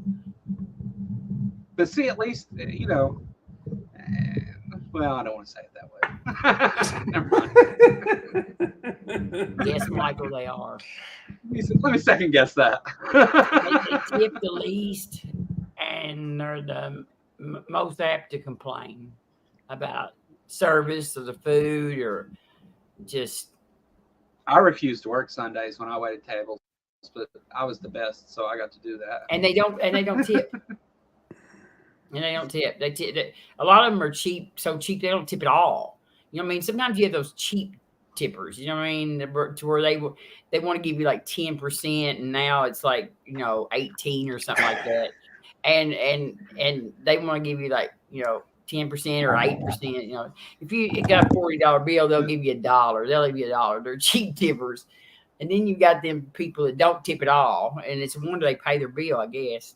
But see, at least, you know, well, I don't want to say it that way. Never mind. Yes, Michael, they are. Let me second guess that. They tip the least, and they're the most apt to complain about service or the food or just. I refused to work Sundays when I waited tables, but I was the best, so I got to do that. And they don't tip. And they don't tip. They tip. A lot of them are cheap, so cheap they don't tip at all. You know what I mean? Sometimes you have those cheap tippers. You know what I mean? To where they want to give you like 10%, and now it's like 18 or something like that. And they want to give you like 10% or 8%. If you got a $40 bill, they'll give you $1. They'll give you $1. They're cheap tippers. And then you got them people that don't tip at all, and it's a wonder they pay their bill, I guess.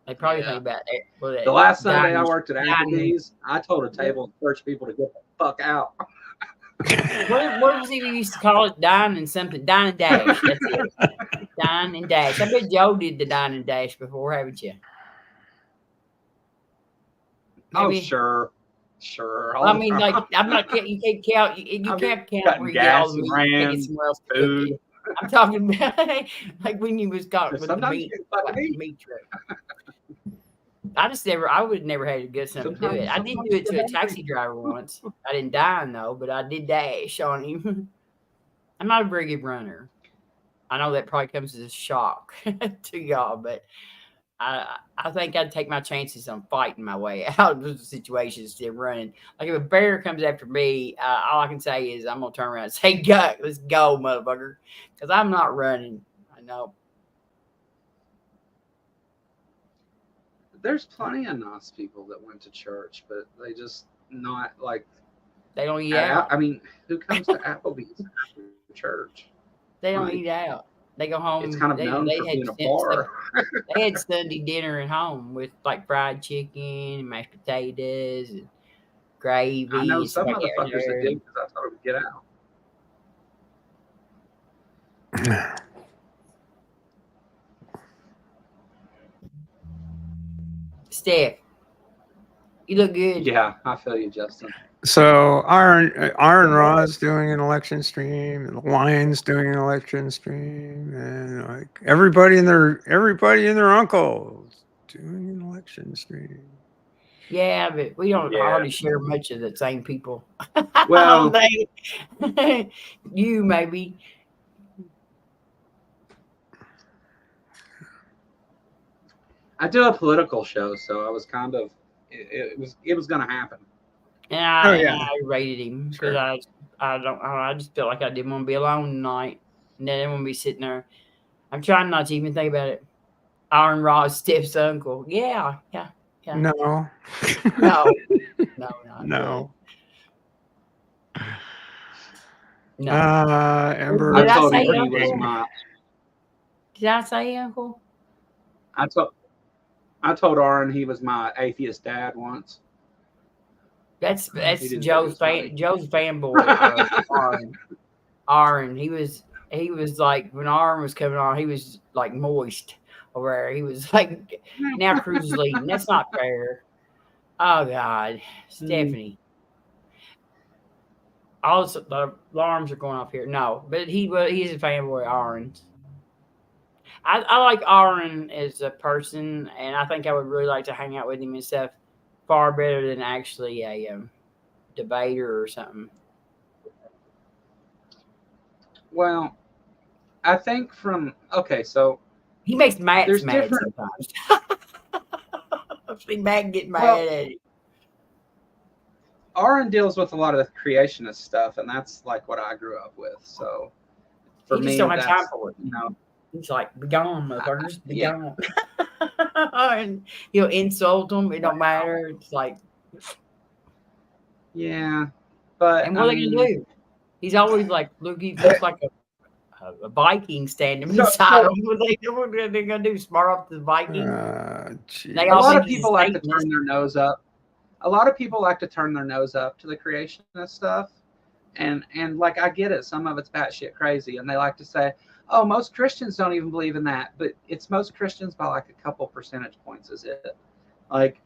They probably think about it. The last Sunday I worked at Applebee's, I told a table of church people to get the fuck out. What was it we used to call it? Dine and something. Dine and dash. That's it. Dine and dash. I bet Joe did the dine and dash before, haven't you? Maybe. Oh, sure. I mean, like, I'm not. You can't count. You can't count where you get all the meat. You get somewhere else to cook it. I'm talking about like when you was caught with the meat truck. I would never had a good something to do it. I did do it to a taxi driver once. I didn't dine though, but I did dash on him. I'm not a very good runner. I know that probably comes as a shock to y'all, but I think I'd take my chances on fighting my way out of those situations instead of running. Like if a bear comes after me, all I can say is I'm gonna turn around and say, "Go, let's go, motherfucker," because I'm not running. I know. There's plenty of nice people that went to church, but they just not like. They don't eat out. I mean, who comes to Applebee's after church? They don't eat out. They go home. It's kind of known for being a bar. They had Sunday dinner at home with like fried chicken, mashed potatoes, and gravy. I know some motherfuckers that did because I thought it would get out. Steph, you look good. Yeah, I feel you, Justin. So Aaron Ross doing an election stream, and the Lions doing an election stream, and like everybody and their uncle doing an election stream. Yeah, but we don't hardly share much of the same people. Well, you maybe. I do a political show, so I was kind of it was going to happen. And I rated him because I just felt like I didn't want to be alone tonight, and I didn't want to be sitting there. I'm trying not to even think about it. Aaron Ross, Steph's uncle. Yeah. No. No. Amber. Did I told him he was my. Did I say uncle? I told Aaron he was my atheist dad once. That's Joe's fanboy. Aaron, he was like when Aaron was coming on, he was like moist over there. He was like, now Cruz is leading. That's not fair. Oh God, Stephanie. Also, the alarms are going off here. No, but he's a fanboy. Aaron's. I like Aaron as a person, and I think I would really like to hang out with him and stuff. Far better than actually a debater or something. Well, I think so he makes Matt mad sometimes. I've seen Matt get mad at him. Aaron deals with a lot of the creationist stuff, and that's like what I grew up with. So for me, just don't have time for it. You know, he's like, "Be gone, motherfuckers, be gone." and he'll insult them. It don't matter. It's like, Yeah, but and what are they gonna do? He's always like, look, he looks like a Viking standing beside him. What are they gonna do? Smart off the Viking? A lot of people like to turn their nose up. A lot of people like to turn their nose up to the creationist stuff, and like I get it. Some of it's batshit crazy, and they like to say, "Oh, most Christians don't even believe in that," but it's most Christians by like a couple percentage points. Is it like?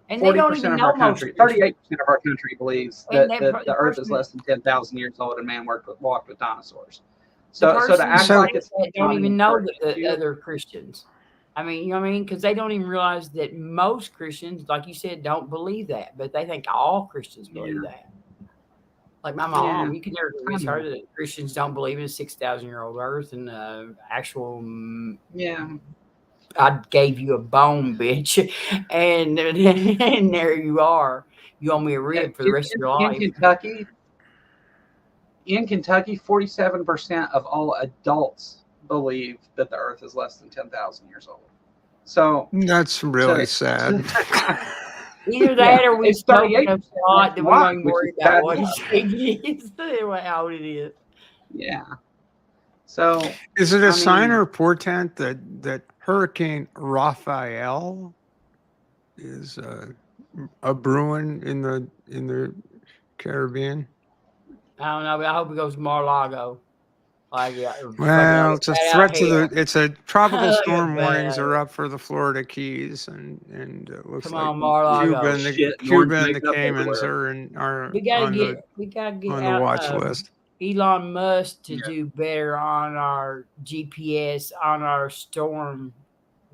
And 40% of our country, 38% of our country believes that the Earth is less than 10,000 years old and man walked with dinosaurs. So to act like it's don't even know the other Christians. I mean, you know what I mean? Because they don't even realize that most Christians, like you said, don't believe that, but they think all Christians believe that. Like my mom, you can never convince her that Christians don't believe in a 6,000-year-old Earth and actual. I gave you a bone, bitch, and there you are. You owe me a rib for the rest of your life. In Kentucky, 47% of all adults believe that the Earth is less than 10,000 years old. So that's really sad. Either that or we smoking a lot that we don't even worry about what how it is. Yeah. So is it a sign or portent that Hurricane Raphael is a brewing in the Caribbean? I don't know, but I hope it goes to Mar-a-Lago. Well, it's a threat to it's a tropical storm warnings are up for the Florida Keys, and it looks like Cuba and the Caymans are on the watch list. Elon Musk to do better on our GPS, on our storm.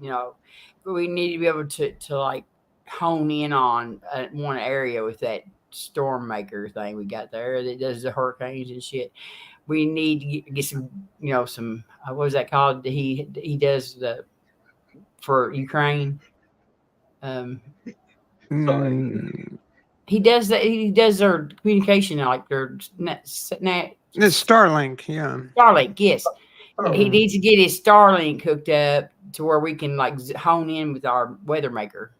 You know, we need to be able to like hone in on one area with that storm maker thing we got there that does the hurricanes and shit. We need to get some, some what was that called? He does for Ukraine. He does that. He does their communication like their it's Starlink. Yeah, Starlink. Yes, he needs to get his Starlink hooked up to where we can like hone in with our weather maker.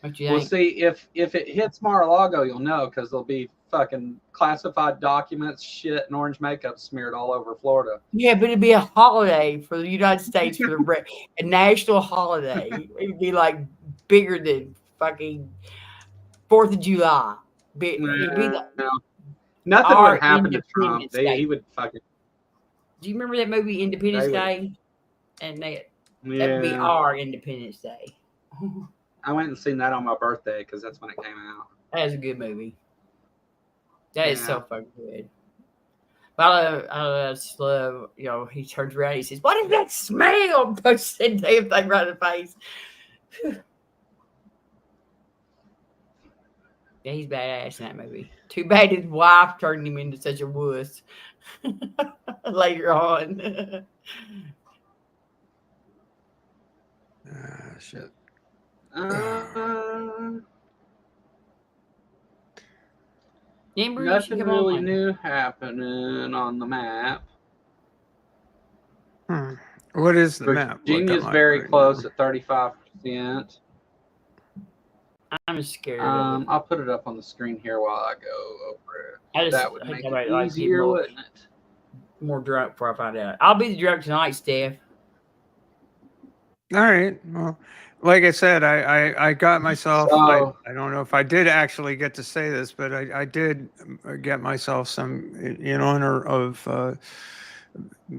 What you think? We'll see if it hits Mar-a-Lago, you'll know because there'll be fucking classified documents, shit, and orange makeup smeared all over Florida. Yeah, but it'd be a holiday for the United States for a national holiday. It'd be like bigger than fucking 4th of July. Nothing would happen to Trump. He would fucking. Do you remember that movie Independence Day? And that would be our Independence Day. I went and seen that on my birthday because that's when it came out. That is a good movie. That is so fucking good. But I just love, he turns around, he says, "What is that smell?" Puts that damn thing right in the face. Yeah, he's badass in that movie. Too bad his wife turned him into such a wuss later on. Shit. Nothing really new happening on the map. What is the map? Virginia's very close at 35%. I'm scared. I'll put it up on the screen here while I go over it. That would make it easier, wouldn't it? More drunk before I find out. I'll be the drunk tonight, Steph. All right. Well, like I said, I got myself. I don't know if I did actually get to say this, but I did get myself some in honor of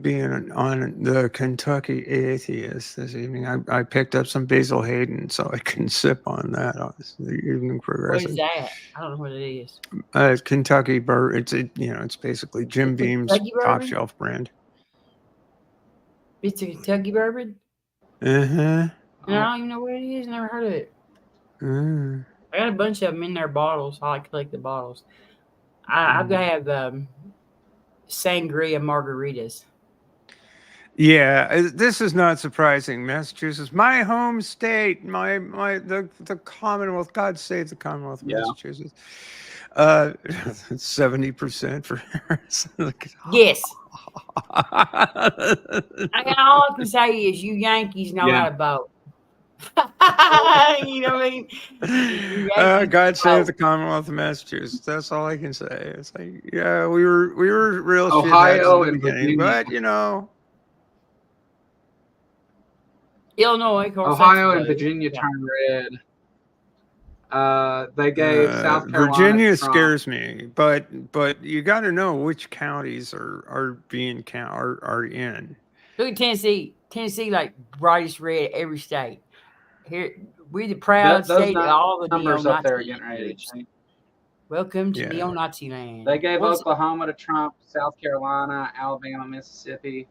being on the Kentucky Atheist this evening. I picked up some Basil Hayden so I can sip on that. The Evening Progressive. What is that? I don't know what it is. Kentucky bourbon. It's basically Jim Beam's top shelf brand. It's a Kentucky bourbon. I don't even know what it is. Never heard of it. I got a bunch of them in their bottles. I like to collect the bottles. I've got to have sangria margaritas. Yeah, this is not surprising. Massachusetts, my home state, the Commonwealth. God save the Commonwealth of Massachusetts. 70% for Harris. Yes. All I can say is you Yankees know how to vote. You know what I mean? You Yankees God save vote. the Commonwealth of Massachusetts. That's all I can say. It's like, yeah, we were real shitheads Ohio in the and beginning, Virginia. but you know, Illinois, of course, Ohio that's and blue. Virginia Yeah. turned red. They gave South Carolina Virginia to Trump. scares me, but you got to know which counties are being are in. Look at Tennessee. Tennessee, like brightest red every state. Here, we the proud Those state of all the numbers up there are neo-Nazi getting ready to groups. change. Welcome to Yeah. neo-Nazi land. They gave What's- Oklahoma to Trump, South Carolina, Alabama, Mississippi.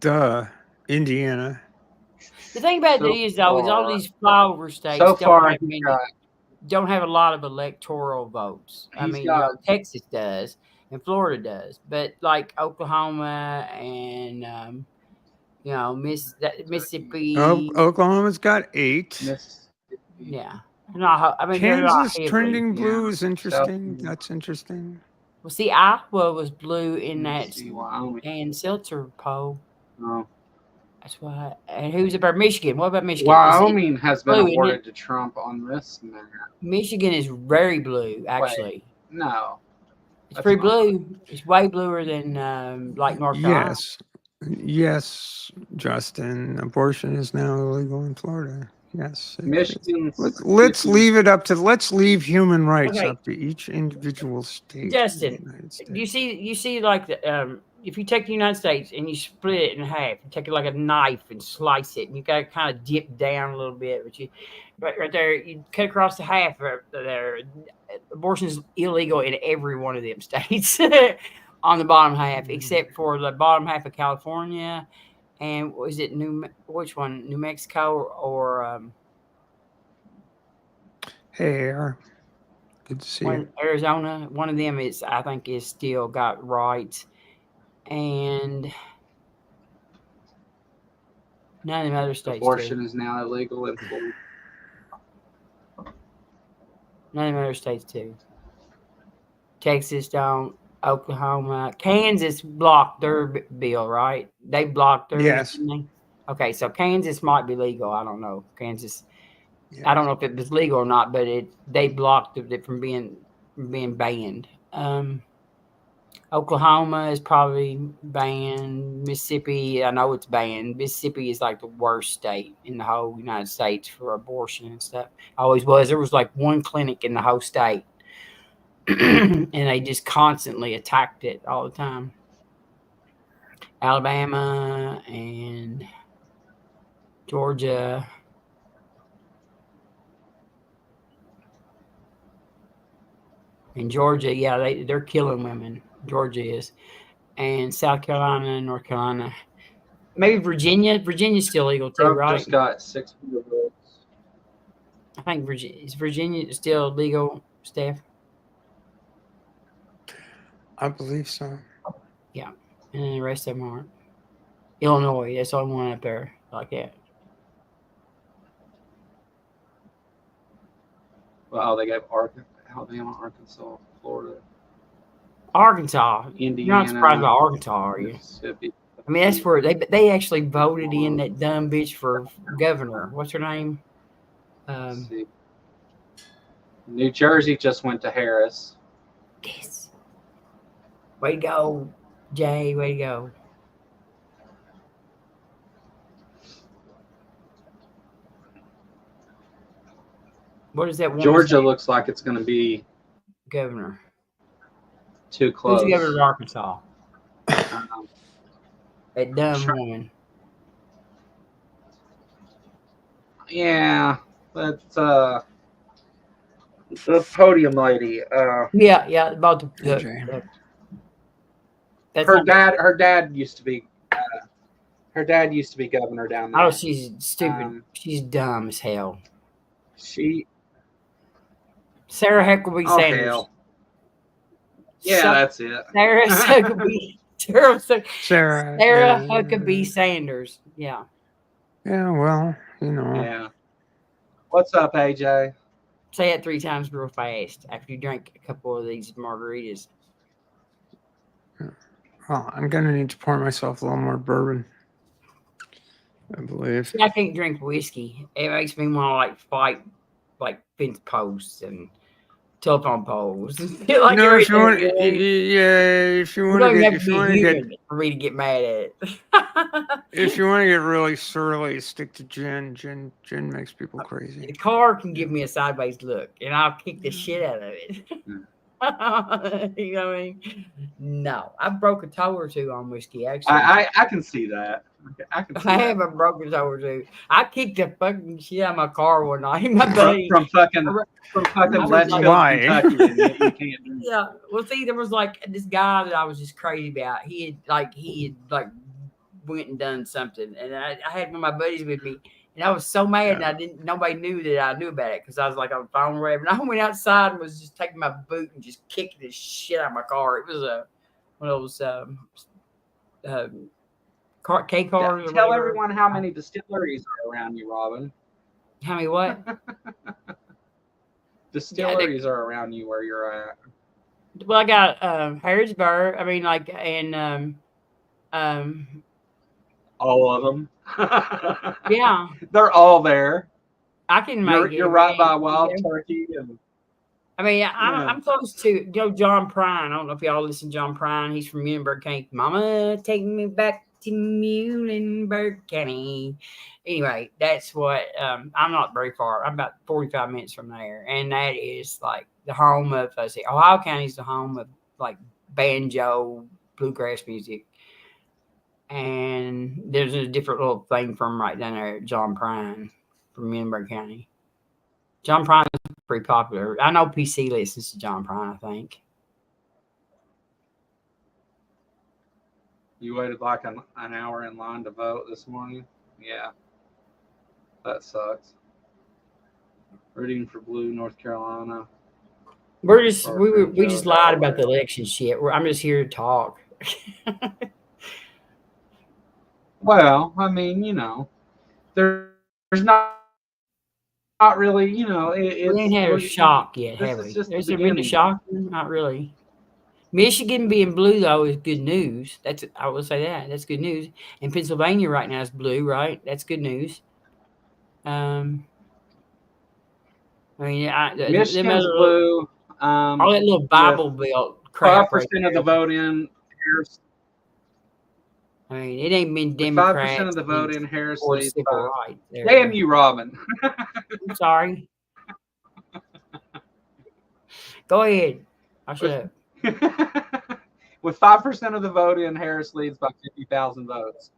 Duh, Indiana. The thing about So it is, though, is all far- these flyover states So far, don't have a lot of electoral votes. I He's mean, got- Texas does and Florida does, but like Oklahoma and Mississippi. Oklahoma's got 8. Mississippi. Yeah. No, I mean they're not Kansas heavily. trending blue Yeah. is interesting. South- That's interesting. Well, see, Iowa was blue in that Tennessee, Wyoming. and Seltzer poll. No. That's why. And who's about Michigan? What about Michigan? Wyoming has been blue, isn't awarded to Trump on this map. Michigan is very blue, actually. No. It's That's pretty not- blue. It's way bluer than like North Carolina. Yes, Justin. Abortion is now illegal in Florida. Yes, it is. Michigan. Let's leave it up to. Let's leave human rights Okay. up to each individual state. Justin, in the United States. You see, like the if you take the United States and you split it in half, you take it like a knife and slice it, and you got to kind of dip down a little bit, but right there, you cut across the half there. Abortion is illegal in every one of them states on the bottom half, except for the bottom half of California, and was it which one? New Mexico or Hey, AR. Good to see you. Arizona? One of them I think is still got rights. And none of the other states Abortion do. is now illegal in Florida. None of the other states do. Texas don't. Oklahoma. Kansas blocked their bill, right? They blocked theirs. Yes. Didn't they? Okay, so Kansas might be legal. I don't know. Kansas. Yes. I don't know if it was legal or not, but they blocked it from being banned. Oklahoma is probably banned. Mississippi, I know it's banned. Mississippi is like the worst state in the whole United States for abortion and stuff. Always was. There was like one clinic in the whole state, and they just constantly attacked it all the time. Alabama and Georgia. In Georgia, yeah, they're killing women. Georgia is. And South Carolina and North Carolina. Maybe Virginia. Virginia's still legal too, Trump right? just got 600 votes. I think Virginia still legal, Steph? I believe so. Yeah. And then the rest of them aren't. Illinois, that's the only one up there like that. Well, they gave Alabama, Arkansas, Florida, Arkansas. Indiana. You're not surprised about Arkansas, are you? Mississippi. I mean, that's where they actually voted in that dumb bitch for governor. What's her name? Let's see. New Jersey just went to Harris. Yes. Way to go, Jay. Way to go. What is that one? Georgia looks like it's going to be Governor. too close. Who's the governor of Arkansas? Um, That dumb woman. yeah, that's the podium lady. Yeah, about Okay. that's Her not- dad used to be. Her dad used to be governor down there. Oh, she's stupid. She's dumb as hell. Sarah Huckabee Oh, Sanders. hell. Yeah, So- that's it. Sarah Huckabee. Sarah yeah. Huckabee Sanders. Yeah. Yeah, well, you know. Yeah. What's up, AJ? Say it 3 times real fast after you drink a couple of these margaritas. Well, I'm gonna need to pour myself a little more bourbon, I believe. I can't drink whiskey. It makes me want to like fight like fence posts and telephone poles. Like No, if you want, everything. yeah, if you You want don't to even get, have to if you be want to get, human for me to get mad at it. if you want to get really surly, stick to gin. Gin makes people The crazy. car can give me a sideways look, and I'll kick the shit out of it. You know what I mean? No, I broke a toe or two on whiskey. Actually, I can see that. I can see I that. haven't broken a toe or two. I kicked the fucking shit out of my car one night. My buddy From fucking Letchfield, Why? Kentucky, and you can't do Yeah. Well, see, there was like this guy that I was just crazy about. He had went and done something, and I had one of my buddies with me, and I was so mad, and nobody knew that I knew about it because I was like on the phone or whatever. And I went outside and was just taking my boot and just kicking the shit out of my car. It was one of those K cars. that. Tell everyone how many distilleries are around you, Robin. How many what? Distilleries are around you where you're at. Well, I got Harrisburg. I mean, like, and All of them. yeah, They're all there. I can make You're right by Wild Turkey. And, I mean, I'm close to John Prine. I don't know if y'all listen to John Prine. He's from Muhlenberg County. Mama, take me back to Muhlenberg County. Anyway, that's what I'm not very far. I'm about 45 minutes from there, and that is like the home of. Ohio County is the home of like banjo, bluegrass music, and there's a different little thing from right down there at John Prine from Muhlenberg County. John Prine is pretty popular. I know PC listens to John Prine, I think. You waited like an hour in line to vote this morning? Yeah. That sucks. Rooting for blue, North Carolina. We just lied about the election shit. I'm just here to talk. Well, I mean, there's not really, we ain't had a shock yet, have we? There's been a shock? Not really. Michigan being blue though is good news. I will say that. That's good news. And Pennsylvania right now is blue, right? That's good news. I mean, Michigan's blue. All that little Bible Belt crap. 5% of the vote in. I mean, it ain't been Democrats. 5% of the vote in Harris leads. Right. Damn you, Robin. I'm sorry. Go ahead. I'll shut up. With 5% of the vote in, Harris leads by 50,000 votes.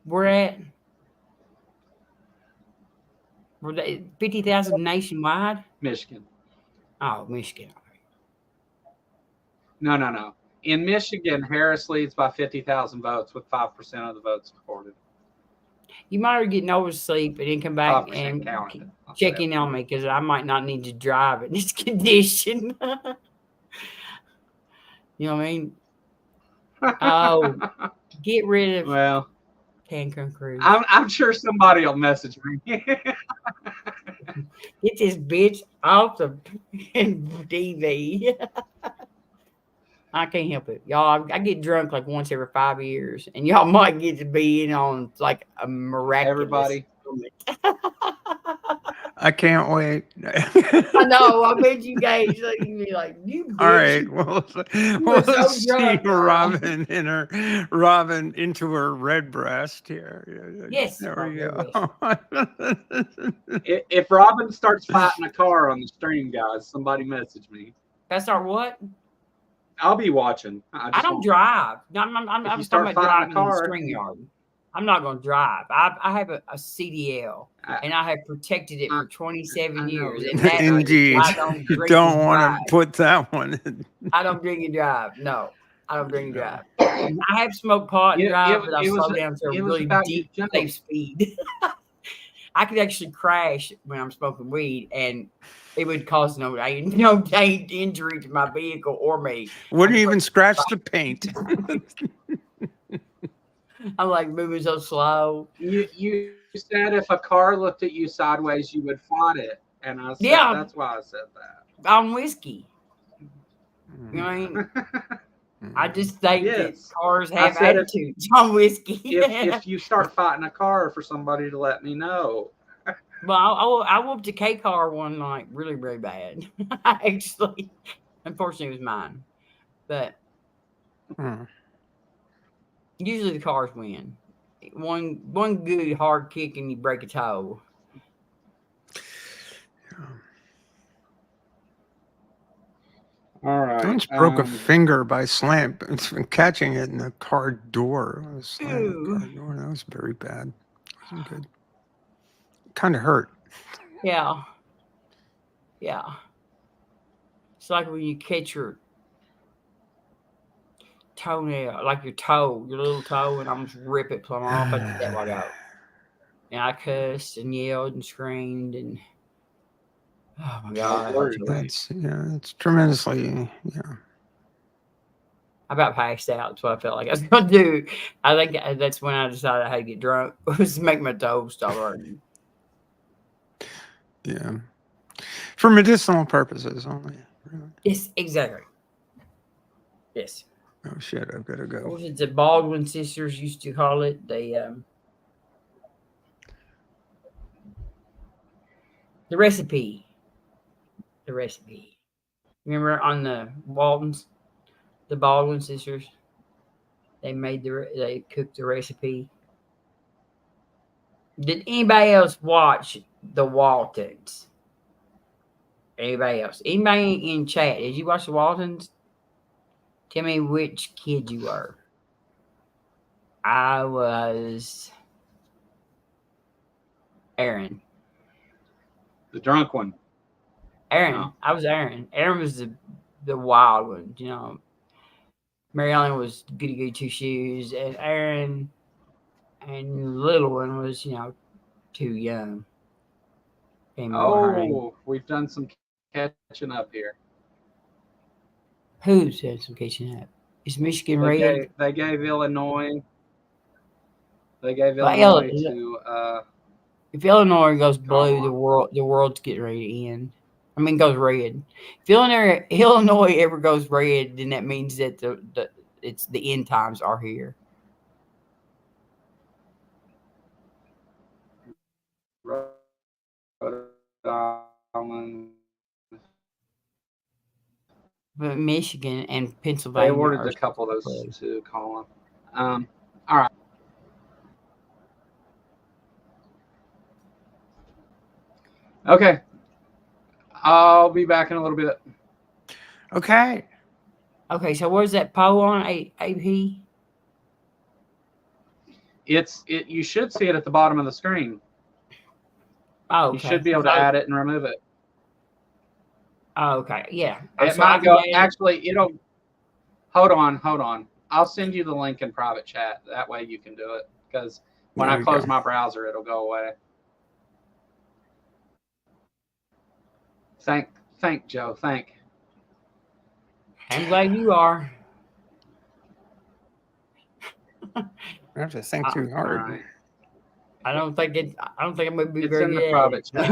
We're at 50,000 nationwide. Michigan. Oh, Michigan. No. In Michigan, Harris leads by 50,000 votes with 5% of the votes recorded. You might be getting oversleep and then come back and check in on me because I might not need to drive in this condition. You know what I mean? Oh, get rid of Cancun Cruise. I'm sure somebody will message me. Get this bitch off the TV. I can't help it. Y'all, I get drunk like once every 5 years, and y'all might get to be in on like a miraculous Everybody. moment. I can't wait. I know. I bet you guys you'd be like, you bitch. All right. We'll so see drunk, Robin into her red breast here. Yes. There we go. If Robin starts fighting a car on the stream, guys, somebody message me. If I start what? I'll be watching. I don't drive. No, I'm talking about driving in the string yard. I'm not going to drive. I have a CDL, and I have protected it for 27 years. And that Indeed. You don't want to put that one in. I don't drink and drive. No, I don't drink and drive. I have smoked pot and drive, but I slow down to a really deep, safe speed. I could actually crash when I'm smoking weed, and it would cause no injury to my vehicle or me. Wouldn't even scratch the paint. I'm like moving so slow. You said if a car looked at you sideways, you would fight it, and I said that's why I said that. On whiskey. You know what I mean? I just think that Yes. cars I have said if- attitudes on whiskey. If you start fighting a car for somebody to let me know. Well, I whooped a K car one night really, really bad. Actually, unfortunately, it was mine. But usually the cars win. One good hard kick and you break a toe. All right. I once broke a finger by catching it in the car door. I was slamming the car door. That was very bad. Wasn't good. Kind of hurt. Yeah. Yeah. It's like when you catch your toenail, like your little toe, and almost rip it plumb off. I did that while ago. And I cussed and yelled and screamed and oh my God. It's tremendously, I about passed out. That's what I felt like I was going to do. I think that's when I decided I had to get drunk, was to make my toes stop hurting. Yeah. For medicinal purposes only. Really. Yes, exactly. Yes. Oh, shit. I've got to go. What was it the Baldwin sisters used to call it? The recipe. The recipe. Remember on the Waltons? The Baldwin sisters, they cooked the recipe. Did anybody else watch the Waltons? Anybody else? Anybody in chat? Did you watch the Waltons? Tell me which kid you were. I was Aaron. The drunk one. Aaron. Oh. I was Aaron. Aaron was the wild one, you know. Mary Ellen was goody goody two shoes, and Aaron and the little one was, too young. We've done some catching up here. Who's done some catching up? Is Michigan red? They gave Illinois. They gave Illinois to. If Illinois goes blue, the world's getting ready to end. I mean, goes red. If Illinois ever goes red, then that means that the end times are here. But Michigan and Pennsylvania. They ordered a couple of those to Colin. All right. Okay. I'll be back in a little bit. Okay. Okay, so where's that poll on AP? You should see it at the bottom of the screen. Oh, okay. You should be able to add it and remove it. Oh, okay. Yeah. It might go. Actually, it'll. Hold on. I'll send you the link in private chat. That way you can do it. Because when I close my browser, it'll go away. Thank Joe. Thank. I'm glad you are. I have to think too hard. Right. I don't think I'm gonna be very good. It's in the private chat.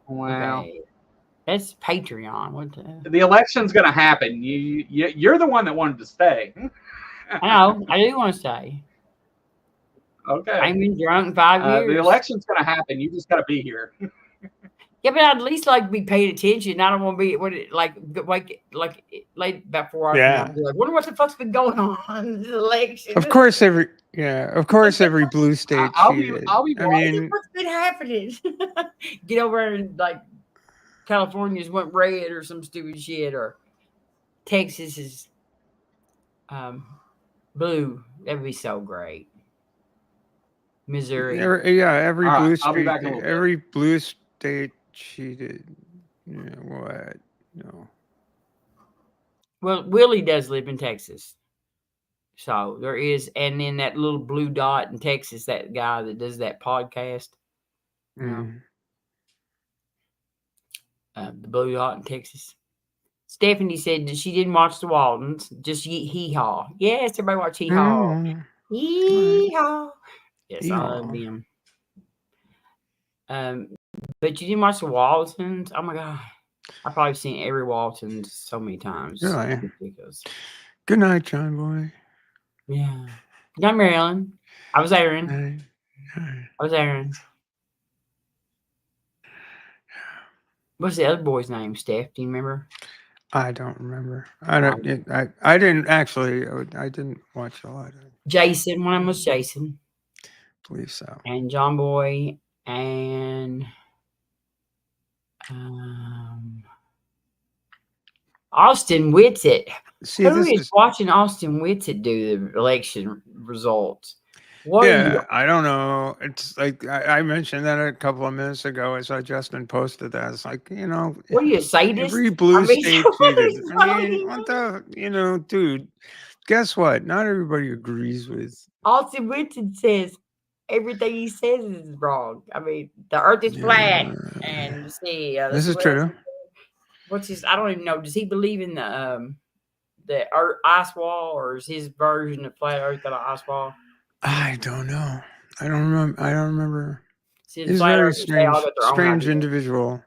Wow. Okay. That's Patreon. What the election's gonna happen. You're the one that wanted to stay. I know. I do want to stay. Okay. I've been drunk in 5 years. The election's gonna happen. You just gotta be here. Yeah, but I'd at least like to be paying attention. I don't want to be like late about 4 hours. Yeah. Be like, wonder what the fuck's been going on in the election. Of course, every blue state cheated. I mean, what's been happening? Get over and like California's went red or some stupid shit, or Texas is blue. That'd be so great. Missouri. Every blue state cheated. Yeah, what? No. Well, Willie does live in Texas. So there is, and then that little blue dot in Texas, that guy that does that podcast. Mm. The blue dot in Texas. Stephanie said that she didn't watch the Waltons, just Hee Haw. Yes, everybody watch Hee Haw. Hee Haw. Yes, I love them. But you didn't watch the Waltons? Oh my God. I've probably seen every Walton so many times. Really? Ridiculous. Good night, John Boy. Yeah. Good night, Marilyn. I was Aaron. Night. Night. I was Aaron. What's the other boy's name, Steph? Do you remember? I don't remember. I don't. I didn't actually. I didn't watch a lot of it. Jason. One of them was Jason. Believe so. And John Boy and Austin Whitsitt. See, Who this is is watching Austin Whitsitt do the election results? What are you? I don't know. It's like I mentioned that a couple of minutes ago. I saw Justin posted that. It's like, What are you, a sadist? every blue state cheated. what I mean, what the, dude? Guess what? Not everybody agrees with. Austin Whitsitt says everything he says is wrong. I mean, the Earth is flat, and let's see. This is true. What's his? I don't even know. Does he believe in the Earth ice wall, or is his version of flat Earth got an ice wall? I don't know. I don't remember. He's a very strange individual.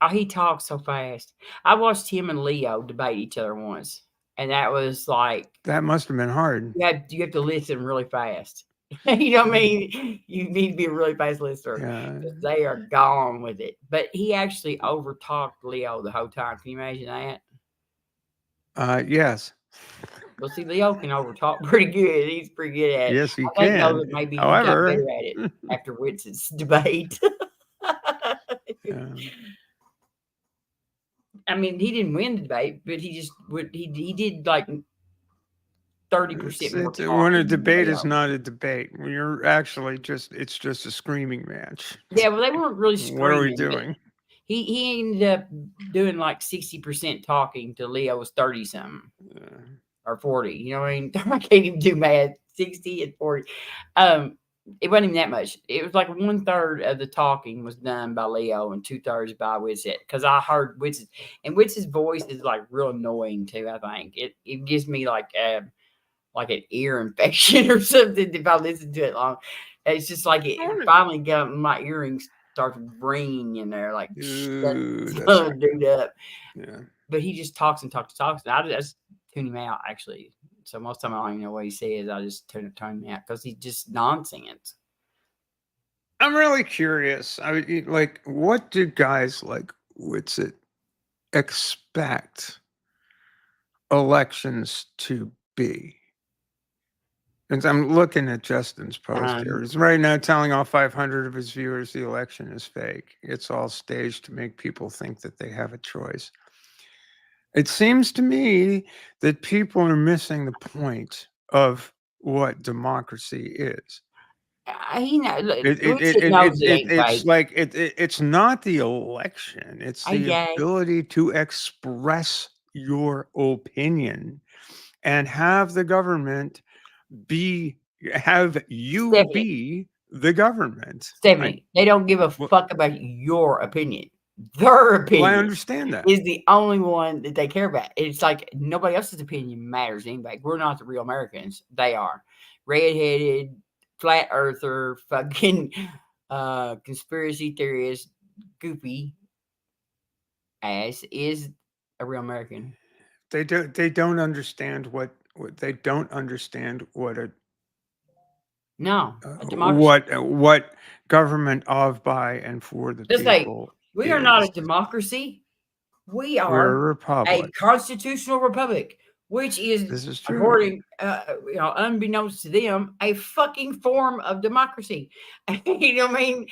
Oh, he talks so fast. I watched him and Leo debate each other once, and that was like that must have been hard. You have to listen really fast. You know what I mean? You need to be a really fast listener. Yeah. They are gone with it. But he actually overtalked Leo the whole time. Can you imagine that? Yes. Well, see, Leo can overtalk pretty good. He's pretty good at it. Yes, he can. Maybe However, he got better at it after Winston's debate. Yeah. I mean, he didn't win the debate, but he did like 30% more. When a debate is not a debate, when you're actually it's just a screaming match. Yeah, well, they weren't really screaming. What are we doing? He ended up doing like 60% talking to Leo's 30 something or 40. You know what I mean? I can't even do math. 60 and 40. It wasn't even that much. It was like 1/3 of the talking was done by Leo and 2/3 by Whitsitt. Because I heard Whitsitt, and Whitsitt's voice is like real annoying too. I think it gives me like an ear infection or something if I listen to it long. It's just like it finally got my earrings starts ringing in there, like dude up. Yeah. But he just talks and talks and talks. And I just tune him out actually. So most of the time I don't even know what he says. I just tune him out because he's just nonsense. I'm really curious. I mean, like, what do guys like Whitsitt expect elections to be? And I'm looking at Justin's post here. He's right now telling all 500 of his viewers the election is fake. It's all staged to make people think that they have a choice. It seems to me that people are missing the point of what democracy is. It's not the election. It's the ability to express your opinion and have the government be the government. Stephanie, they don't give a fuck about your opinion. Their opinion, I understand that, is the only one that they care about. It's like nobody else's opinion matters anyway. We're not the real Americans. They are. Redheaded, flat earther, fucking conspiracy theorist, goofy ass is a real American. They don't understand what they don't understand what a democracy. What government of, by, and for the people. We are not a democracy. We're a republic, a constitutional republic, which is according, unbeknownst to them, a fucking form of democracy. You know what I mean?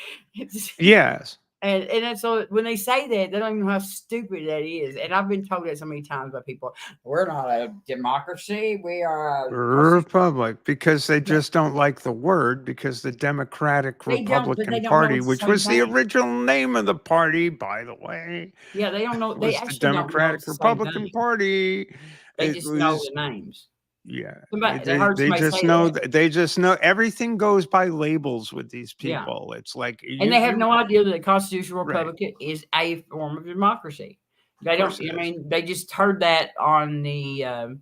Yes. And that's so when they say that, they don't even know how stupid that is. And I've been told that so many times by people. We're not a democracy. We're a republic, because they just don't like the word, because the Democratic Republican Party, which was the original name of the party, by the way. Yeah, they don't know. They actually the Democratic Republican Party. They just know the names. Yeah, they just know everything goes by labels with these people. Yeah. It's like, and they have no idea that the constitutional republic is a form of democracy. They don't. I mean, they just heard that on the.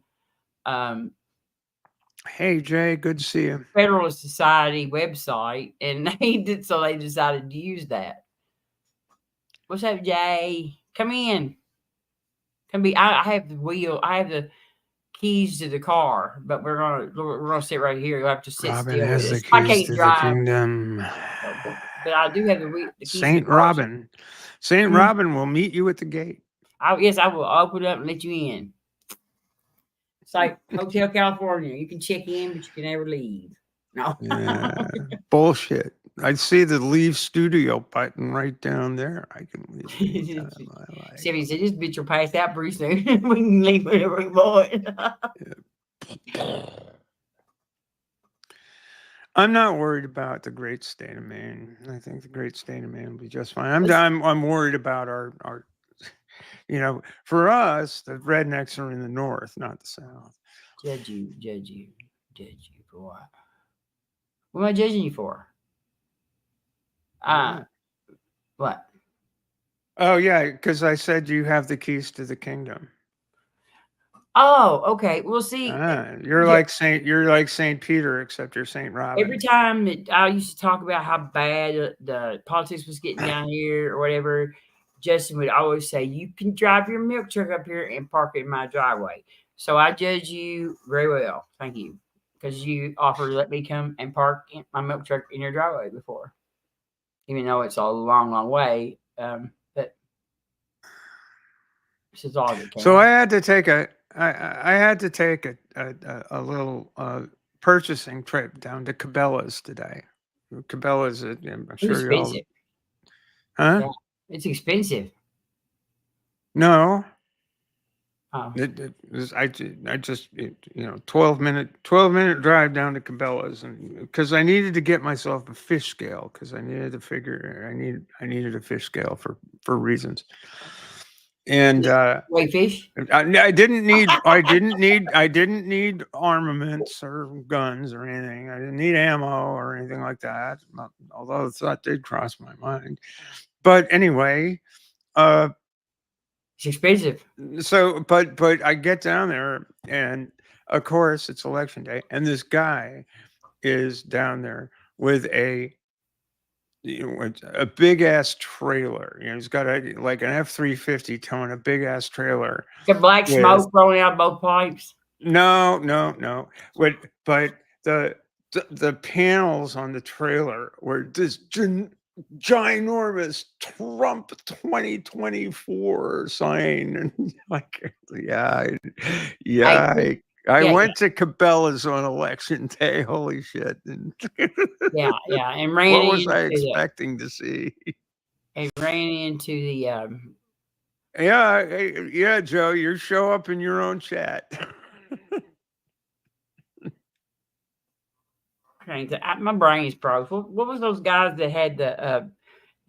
Hey Jay, good to see you. Federalist Society website, and they decided to use that. What's up, Jay? Come in. Come be. I have the wheel. I have the keys to the car, but we're gonna sit right here. You'll have to sit Robin still with has the us. I keys can't to the drive, kingdom. but I do have the keys to the Saint car. Robin. Saint Robin will meet you at the gate. Yes, I will open it up and let you in. It's like Hotel California. You can check in, but you can never leave. No. Yeah, bullshit. I see the leave studio button right down there. I can leave anytime I like. Stephanie said, "This bitch will pass out pretty soon. We can leave whenever we want." I'm not worried about the great state of Maine. I think the great state of Maine will be just fine. I'm worried about our for us, the rednecks are in the north, not the south. Judge you for what? What am I judging you for? What? Oh yeah, because I said you have the keys to the kingdom. Oh, okay. Well, see, you're like Saint Peter, except you're Saint Robin. Every time that I used to talk about how bad the politics was getting down here or whatever, Justin would always say, "You can drive your milk truck up here and park it in my driveway." So I judge you very well, thank you, because you offered to let me come and park my milk truck in your driveway before, even though it's a long, long way. But this is all that counts. So I had to take a little purchasing trip down to Cabela's today. Cabela's, I'm sure you all. Huh? Yeah, it's expensive. No. Oh. I just 12-minute drive down to Cabela's, and because I needed to get myself a fish scale, because I needed to figure I needed a fish scale for reasons. And wait, fish? I didn't need armaments or guns or anything. I didn't need ammo or anything like that. Although the thought did cross my mind. But anyway, it's expensive. So, but I get down there, and of course it's election day, and this guy is down there with a big ass trailer. He's got like an F-350 towing a big ass trailer. The black smoke rolling out both pipes. No. But the panels on the trailer were this ginormous Trump 2024 sign. And like, I went to Cabela's on election day. Holy shit. And yeah. And ran what was I expecting to see? And ran into the yeah, Joe, you show up in your own chat. My brain's froze. What was those guys that had the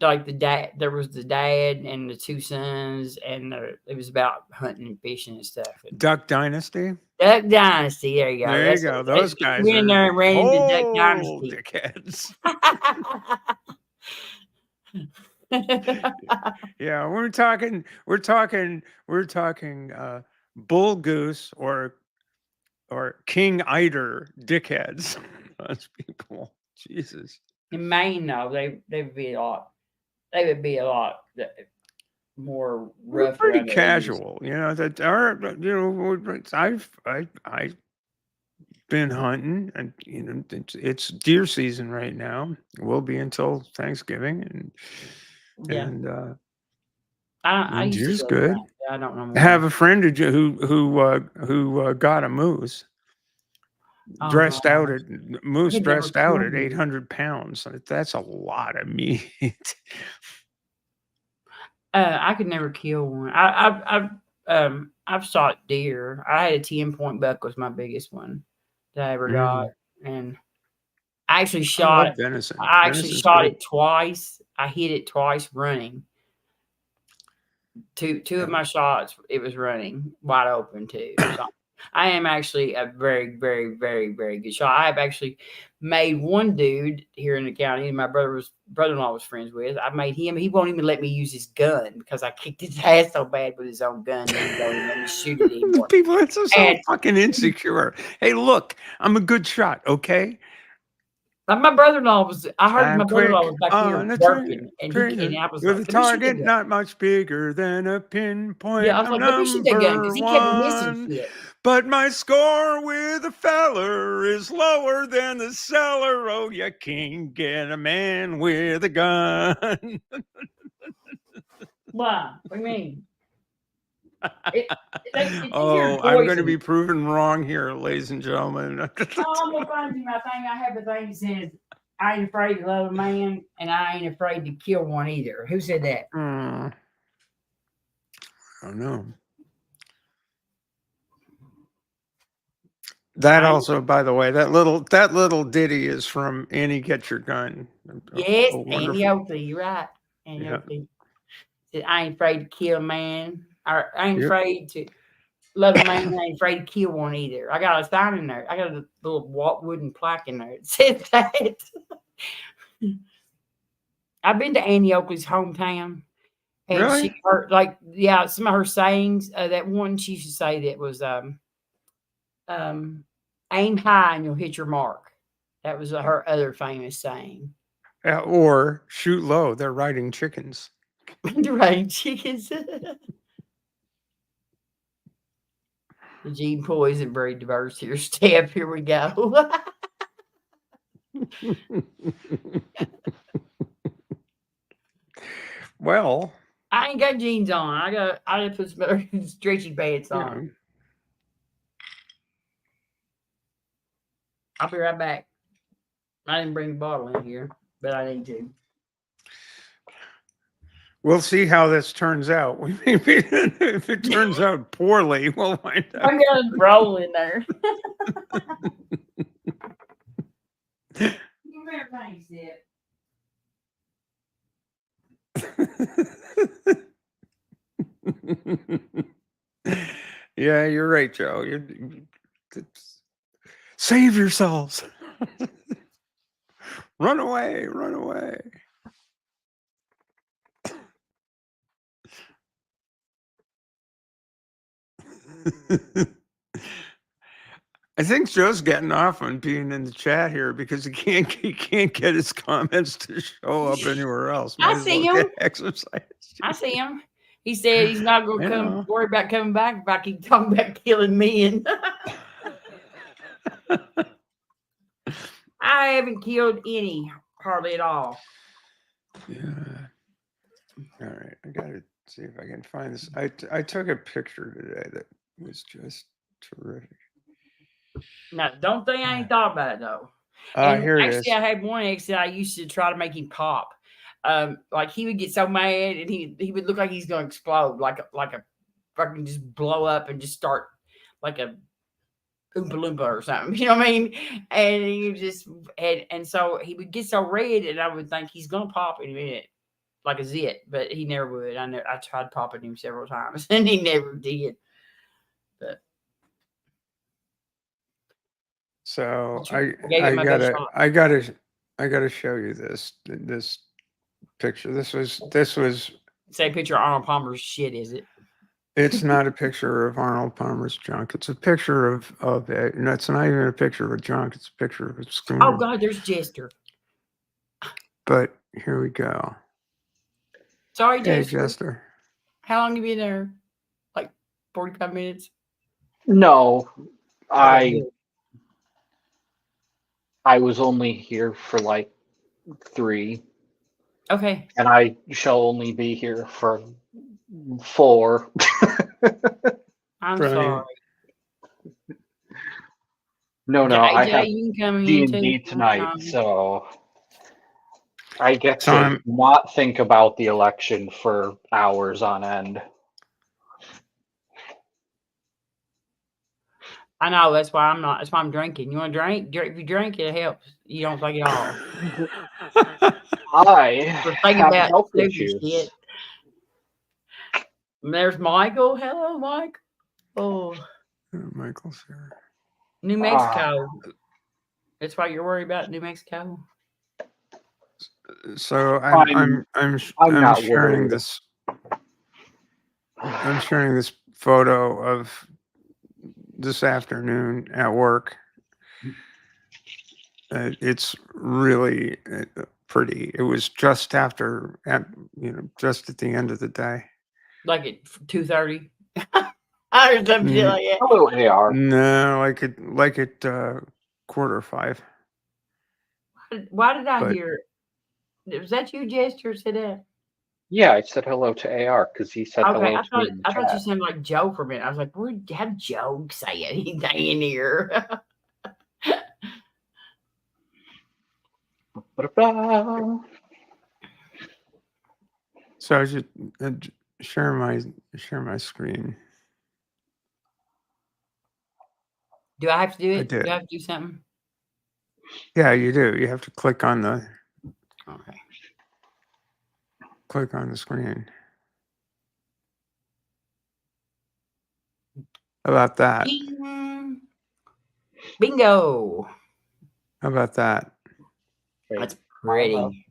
like the dad? There was the dad and the two sons, and it was about hunting and fishing and stuff. Duck Dynasty. Duck Dynasty. There you go. There you go. Those guys went in there and ran into Duck Dynasty. Dickheads. Yeah, we're talking bull goose or king eider dickheads. Those people, Jesus. In Maine, though, they would be a lot. They would be a lot more rough. We're pretty casual, I've been hunting, and it's deer season right now. It will be until Thanksgiving, and deer's good. I don't know. I have a friend who got a moose. Dressed out at 800 pounds. That's a lot of meat. I could never kill one. I've shot deer. I had a 10-point buck was my biggest one that I ever got, and I actually shot venison. I actually shot it twice. I hit it twice running. Two of my shots, it was running wide open too. So I am actually a very, very, very, very good shot. I have actually made one dude here in the county, my brother-in-law was friends with. I made him. He won't even let me use his gun because I kicked his ass so bad with his own gun. He won't even let me shoot it anymore. People are so fucking insecure. Hey, look, I'm a good shot, okay? My brother-in-law was. I heard I'm my brother-in-law quick was back here on a working, and trailer I was with a like, "Let me shoot that target gun." not much bigger than a pinpoint. Yeah, I was I'm like, "Let me shoot that gun," because number he kept missing one, shit. but my score with a feller is lower than the seller. Oh, you can't get a man with a gun. Why? What do you mean? It's Oh, easier I'm going to poison. be proven wrong here, ladies and gentlemen. Oh, I'm gonna find you my thing. I have the thing that says, "I ain't afraid to love a man, and I ain't afraid to kill one either." Who said that? I don't know. That also, by the way, that little ditty is from Annie Get Your Gun. Yes, Oh, Andy Oakley. You're right. Andy Yeah. Oakley said, "I ain't afraid to kill a man. Or I ain't Yep. afraid to love a man. I ain't afraid to kill one either." I got a sign in there. I got a little wooden plaque in there. It said that. I've been to Annie Oakley's hometown, and Really? some of her sayings. That one she used to say that was aim high and you'll hit your mark. That was her other famous saying. Or shoot low. They're riding chickens. Right, chickens. The gene poison breed diverse here. Step, here we go. Well, I ain't got jeans on. I gotta put some stretchy pants on. yeah. I'll be right back. I didn't bring the bottle in here, but I need to. We'll see how this turns out. If it turns out poorly, we'll find out. I'm gonna roll in there. You better face it. Yeah, you're right, Joe. Save yourselves. Run away, run away. I think Joe's getting off on being in the chat here because he can't get his comments to show up anywhere else. I Might as see well him. get exercise. I see him. He said he's not going I know. to worry about coming back if I keep talking about killing men. I haven't killed any, hardly at all. Yeah. All right. I got to see if I can find this. I took a picture today that was just terrific. No, don't think I ain't thought about it though. And Here it actually, is. I had one ex that I used to try to make him pop. Like he would get so mad and he would look like he's going to explode, like a fucking just blow up and just start like a Oompa Loompa or something. You know what I mean? And he just and so he would get so red, and I would think he's going to pop in a minute, like a zit, but he never would. I tried popping him several times, and he never did. But So gave it my best shot. I gotta show you this picture. This was Say a picture of Arnold Palmer's shit, is it? It's not a picture of Arnold Palmer's junk. It's a picture of it. No, it's not even a picture of a junk. It's a picture of a schooner. Oh God, there's Jester. But here we go. Sorry, Hey, Jester. Jester. How long have you been there? Like 45 minutes? No, Okay, I was only here for like 3, okay. and I shall only be here for 4. I'm Brilliant. sorry. No, AJ, I have you can come in D&D too. tonight, so I get So to not think about the election for hours on end. I know, that's why I'm drinking. You want to drink? If you drink, it helps. You don't think it all. I We're thinking have about health stupid issues. shit. There's Michael. Hello, Mike. Oh, Michael's here. New Mexico. That's why you're worried about New Mexico. So I'm I'm not sharing worried. this. I'm sharing this photo of this afternoon at work. It's really pretty. It was just after, just at the end of the day. Like at 2:30. Or something like that. Hello, AR. No, like at 4:45. Why did I But- hear? Was that you, Jester, said that? Yeah, I said hello to AR because he said Okay, hello I to thought me in the I thought you chat. sounded like Joe for a minute. I was like, "Where have Joe say anything in here?" Ba-da-ba. So I should share my screen. Do I have to do it? did. Do I have to do something? Yeah, you do. You have to click on the Okay. screen. How about that? Ding. Bingo. How about that? That's pretty.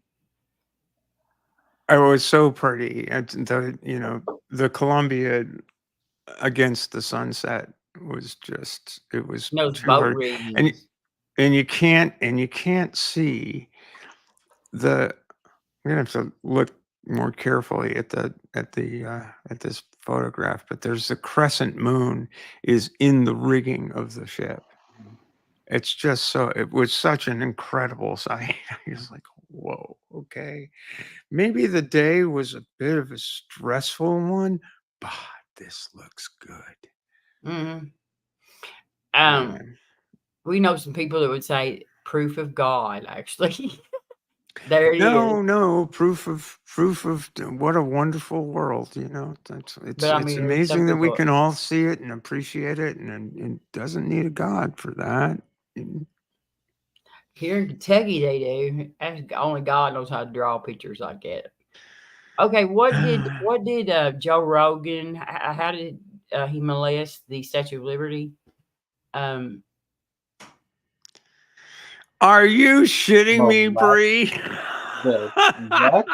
It was so pretty. The Columbia against the sunset was just, it was Those too boat hard. riggings. And you can't see the. I'm gonna have to look more carefully at this photograph, but there's the crescent moon is in the rigging of the ship. It's just so, it was such an incredible sight. I was like, whoa, okay. Maybe the day was a bit of a stressful one, but this looks good. Mm-hmm. Yeah. We know some people that would say proof of God, actually. There it is. No, proof of what a wonderful world, it's But I mean, there's amazing some that we people- can all see it and appreciate it, and it doesn't need a God for that. Here in Kentucky, they do. Only God knows how to draw pictures like that. Okay, what did Joe Rogan? How did he molest the Statue of Liberty? Are you shitting me, Bree? What?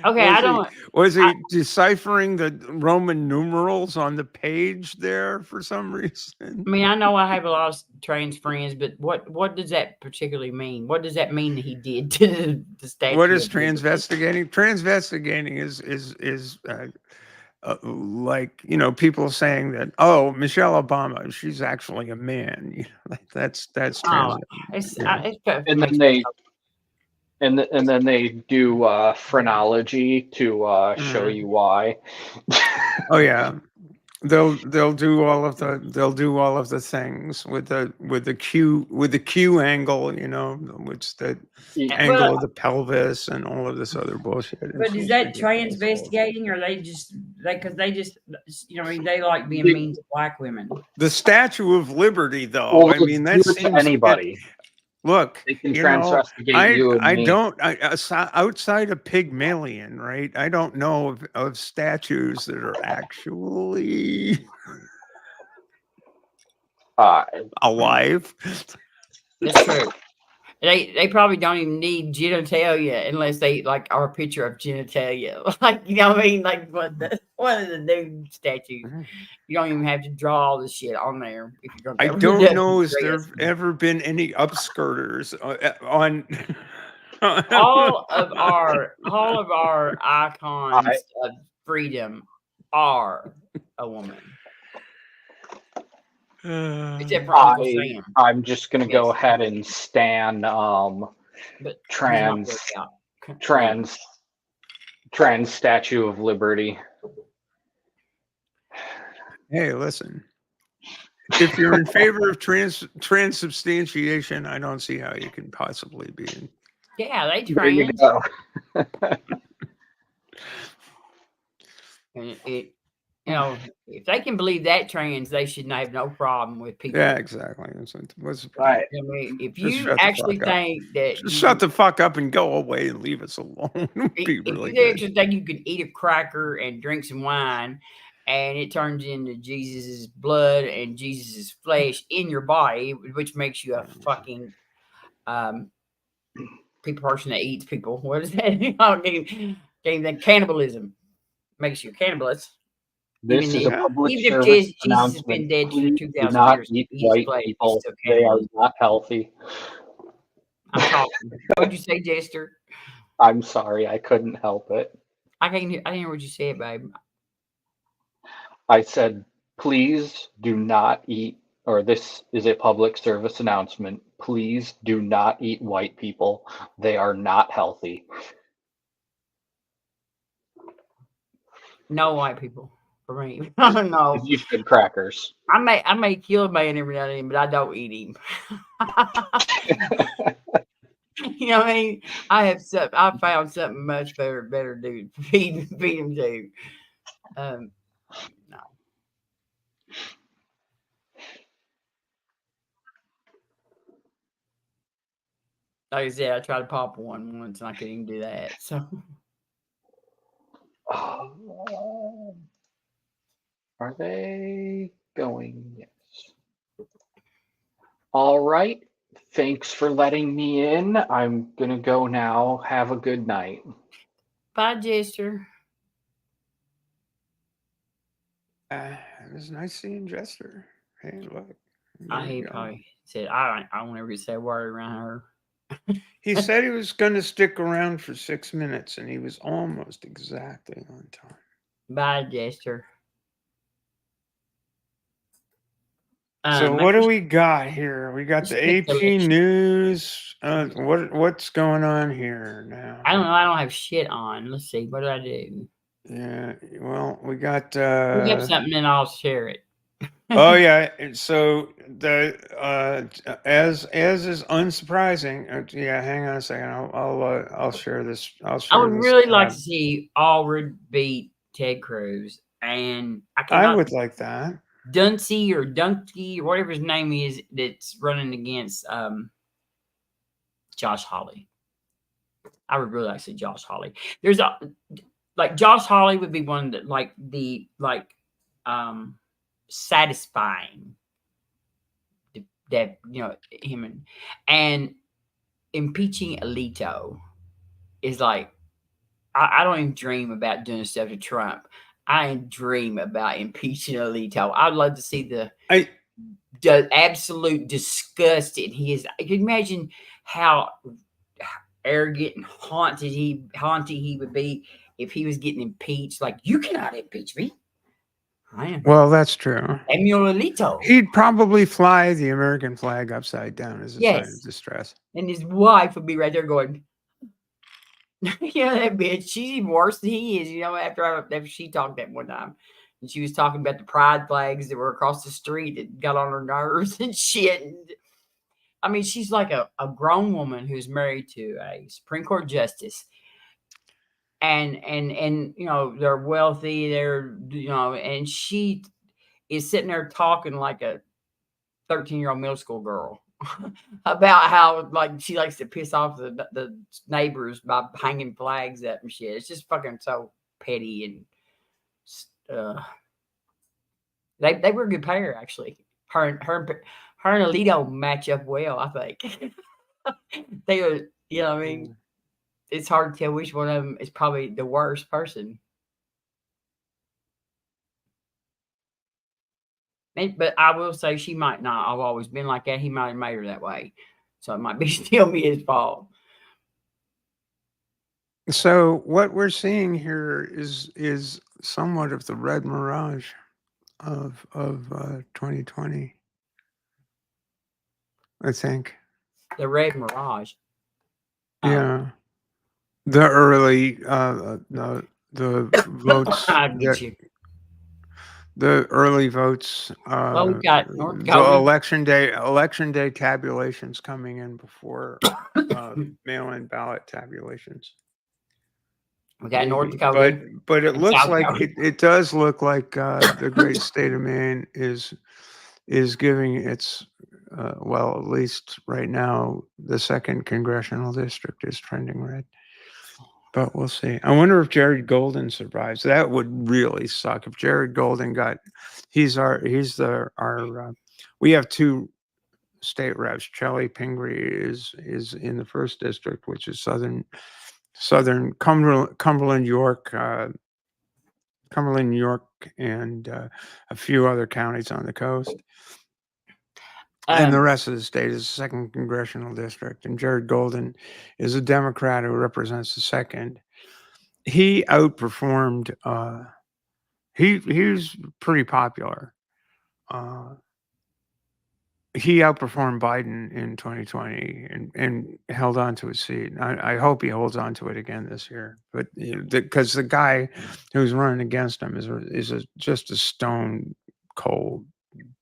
Okay, Was he deciphering the Roman numerals on the page there for some reason? I mean, I know I have a lot of trans friends, but what does that particularly mean? What does that mean that he did to the statue? What is transvestigating? Transvestigating is like, trpeople saying that, oh, Michelle Obama, she's actually a man. That's trans. And then they do phrenology to show you why. Oh yeah, they'll do all of the things with the Q angle, which the angle of the pelvis and all of this other bullshit. But is that transvestigating, or because they just they like being mean to black women? The Statue of Liberty, though, Well, I mean, that seems to anybody. Look, they can transvestigate you and me. Outside of Pygmalion, right? I don't know of statues that are actually alive. That's true. They probably don't even need genitalia unless they are a picture of genitalia. What I mean? Like one of the nude statues. You don't even have to draw all this shit on there if you're going to. I don't know if there've ever been any upskirters on all of our icons of freedom are a woman. Except for Uncle Sam. I'm just gonna go ahead and stan trans Statue of Liberty. Hey, listen. If you're in favor of transubstantiation, I don't see how you can possibly be in. Yeah, they There you trans. go. If they can believe that trans, they should have no problem with people. Yeah, exactly. Right. I mean, if you actually think that just shut the fuck up and go away and leave us alone. If you actually think you can eat a cracker and drink some wine, and it turns into Jesus's blood and Jesus's flesh in your body, which makes you a fucking person that eats people. What is that? Cannibalism makes you a cannibalist. This is a Yeah. public Even if service Jesus has been announcement. dead for Please do 2,000 not years, eat he's white flesh, he's people. still They are counting. not healthy. I'm talking. What'd you say, Jester? I'm sorry, I couldn't help it. I didn't hear what you said, babe. I said, please do not eat, or this is a public service announcement. Please do not eat white people. They are not healthy. No white people for me. No. You said crackers. I may kill a man every now and then, but I don't eat him. You know what I mean? I found something much better to do. Feed him to. No. Like I said, I tried to pop one once and I couldn't even do that. So Are they going? Yes. All right. Thanks for letting me in. I'm gonna go now. Have a good night. bye, Jester. It was nice seeing Jester. Hey, look. I hate probably said I won't ever say a word around her. He said he was going to stick around for 6 minutes, and he was almost exactly on time. Bye, Jester. So what do we got here? We got the AP Speculation. News. What's going on here now? I don't know. I don't have shit on. Let's see. What do I do? Yeah. Well, we got. We have something, and I'll share it. Oh yeah. So the as is unsurprising. Yeah. Hang on a second. I'll share this. I would really like to see Allred beat Ted Cruz, and I would like that. Duncey or Dunkey or whatever his name is that's running against Josh Hawley. I would really like to see Josh Hawley. There's Josh Hawley would be one that satisfying that him and impeaching Alito is like I don't even dream about doing stuff to Trump. I dream about impeaching Alito. I'd love to see the absolute disgust in his. Can you imagine how arrogant and haunted he would be if he was getting impeached? Like, you cannot impeach me. Well, that's true. Samuel Alito. He'd probably fly the American flag upside down as a sign of distress. And his wife would be right there going, that bitch, she's even worse than he is, after she talked that one time. And she was talking about the pride flags that were across the street that got on her nerves and shit. And, I mean, she's like a grown woman who's married to a Supreme Court justice. And they're wealthy, and she is sitting there talking like a 13-year-old middle school girl about how she likes to piss off the neighbors by hanging flags up and shit. It's just fucking so petty, and they were a good pair actually. Her and Alito match up well, I think. They are, I mean, it's hard to tell which one of them is probably the worst person. But I will say she might not. I've always been like that. He might have made her that way. So it might be still be his fault. So what we're seeing here is somewhat of the red mirage of 2020. I think. The red mirage. Yeah. The early the votes. The early votes. Well, we've got North the Dakota. election day tabulations coming in before mail-in ballot tabulations. We got North Dakota. But it looks like it does look like the great state of Maine is giving its well, at least right now, the 2nd congressional district is trending red. But we'll see. I wonder if Jared Golden survives. That would really suck if Jared Golden we have 2 state reps. Shelley Pingree is in the 1st district, which is southern Cumberland, York, Cumberland, New York, and a few other counties on the coast. And the rest of the state is the 2nd congressional district. And Jared Golden is a Democrat who represents the 2nd. He outperformed. He's pretty popular. He outperformed Biden in 2020 and held on to his seat. I hope he holds on to it again this year. But because the guy who's running against him is just a stone cold,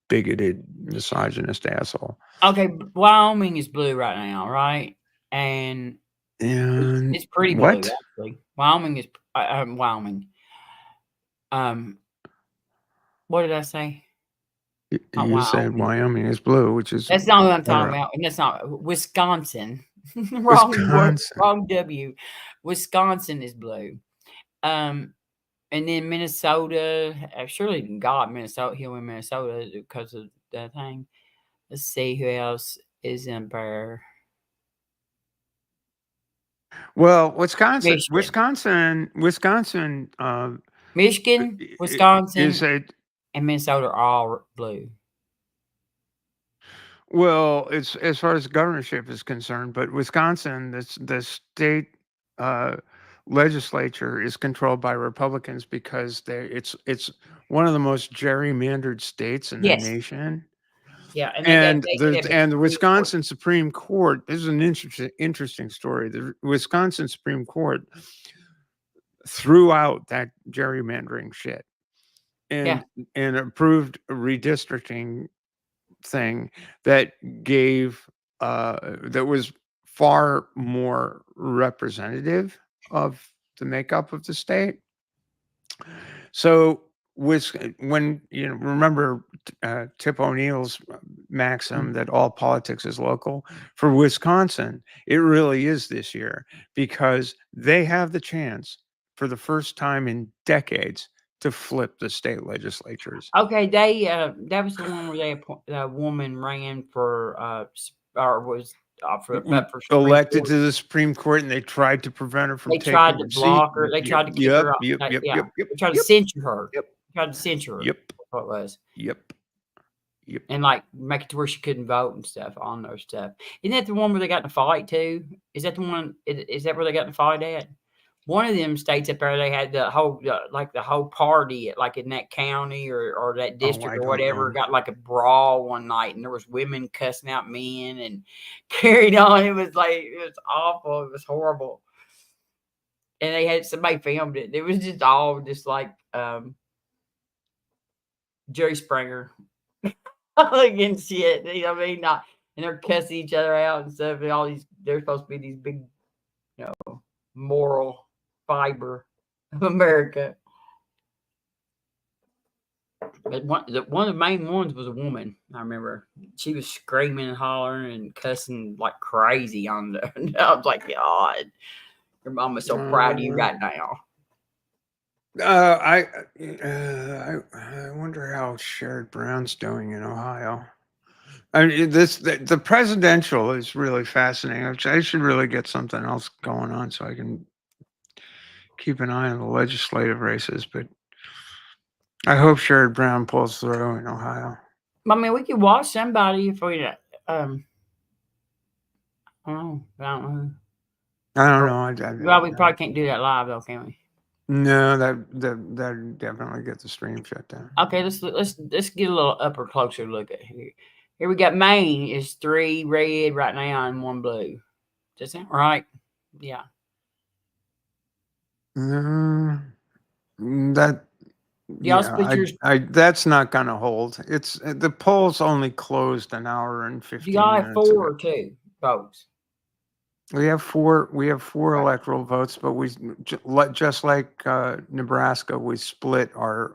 bigoted, misogynist asshole. Okay, Wyoming is blue right now, right? And And it's pretty blue, what? actually. Wyoming is Wyoming. What did I say? You said Wyoming is blue, which is that's not what I'm talking about, and that's not Wisconsin. Wrong W. Wisconsin is blue. And then Minnesota. Surely God, Minnesota, he'll win Minnesota because of that thing. Let's see who else is in there. Well, Wisconsin, Michigan, Wisconsin, and Minnesota are all blue. Well, it's as far as governorship is concerned, but Wisconsin, the state legislature is controlled by Republicans because it's one of the most gerrymandered states in the nation. Yeah, and the Wisconsin Supreme Court. This is an interesting story. The Wisconsin Supreme Court threw out that gerrymandering shit and approved a redistricting thing that gave that was far more representative of the makeup of the state. So when remember Tip O'Neill's maxim that all politics is local, for Wisconsin it really is this year, because they have the chance for the first time in decades to flip the state legislatures. Okay, they that was the one where a woman ran for or was elected to the Supreme Court, and they tried to prevent her from taking tried to her block seat. her. They tried to keep her out. They tried to censure her. Tried to censure her. Yep. That's what it was. Yep. And like make it to where she couldn't vote and stuff on their stuff. Isn't that the one where they got in a fight too? Is that the one? Is that where they got in a fight at? One of them states up there, they had the whole party like in that county or that district or whatever got like a brawl one night, and there was women cussing out men and carried on. It was awful. It was horrible. And they had somebody filmed it. It was just all just like Jerry Springer against shit. You know what I mean? And they're cussing each other out and stuff. And all these, they're supposed to be these big, moral fiber of America. But one of the main ones was a woman. I remember she was screaming and hollering and cussing like crazy on there. And I was like, God, your mama's so proud of you right now. I wonder how Sherrod Brown's doing in Ohio. I mean, the presidential is really fascinating. I should really get something else going on so I can keep an eye on the legislative races. But I hope Sherrod Brown pulls through in Ohio. I mean, we could watch somebody if we. I don't know. I don't know. Well, we probably can't do that live though, can we? No, that definitely get the stream shut down. Okay, let's get a little closer look at here. Here we got Maine is 3 red right now and 1 blue. Does that right? Yeah. That's not gonna hold. It's the polls only closed an hour and 15 minutes. You got 4 or 2 votes. We have 4. We have 4 electoral votes, but we just like Nebraska, we split our.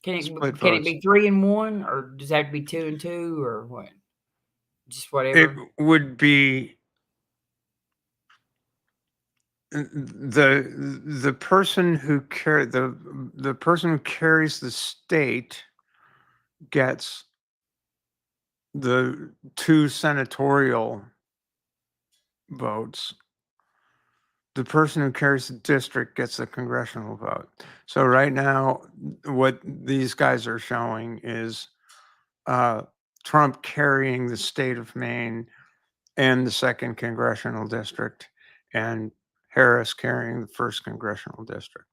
Can it be 3 and 1, or does it have to be 2 and 2, or what? Just whatever. It would be the person who the person who carries the state gets the 2 senatorial votes, the person who carries the district gets the congressional vote. So right now, what these guys are showing is Trump carrying the state of Maine and the 2nd congressional district, and Harris carrying the 1st congressional district.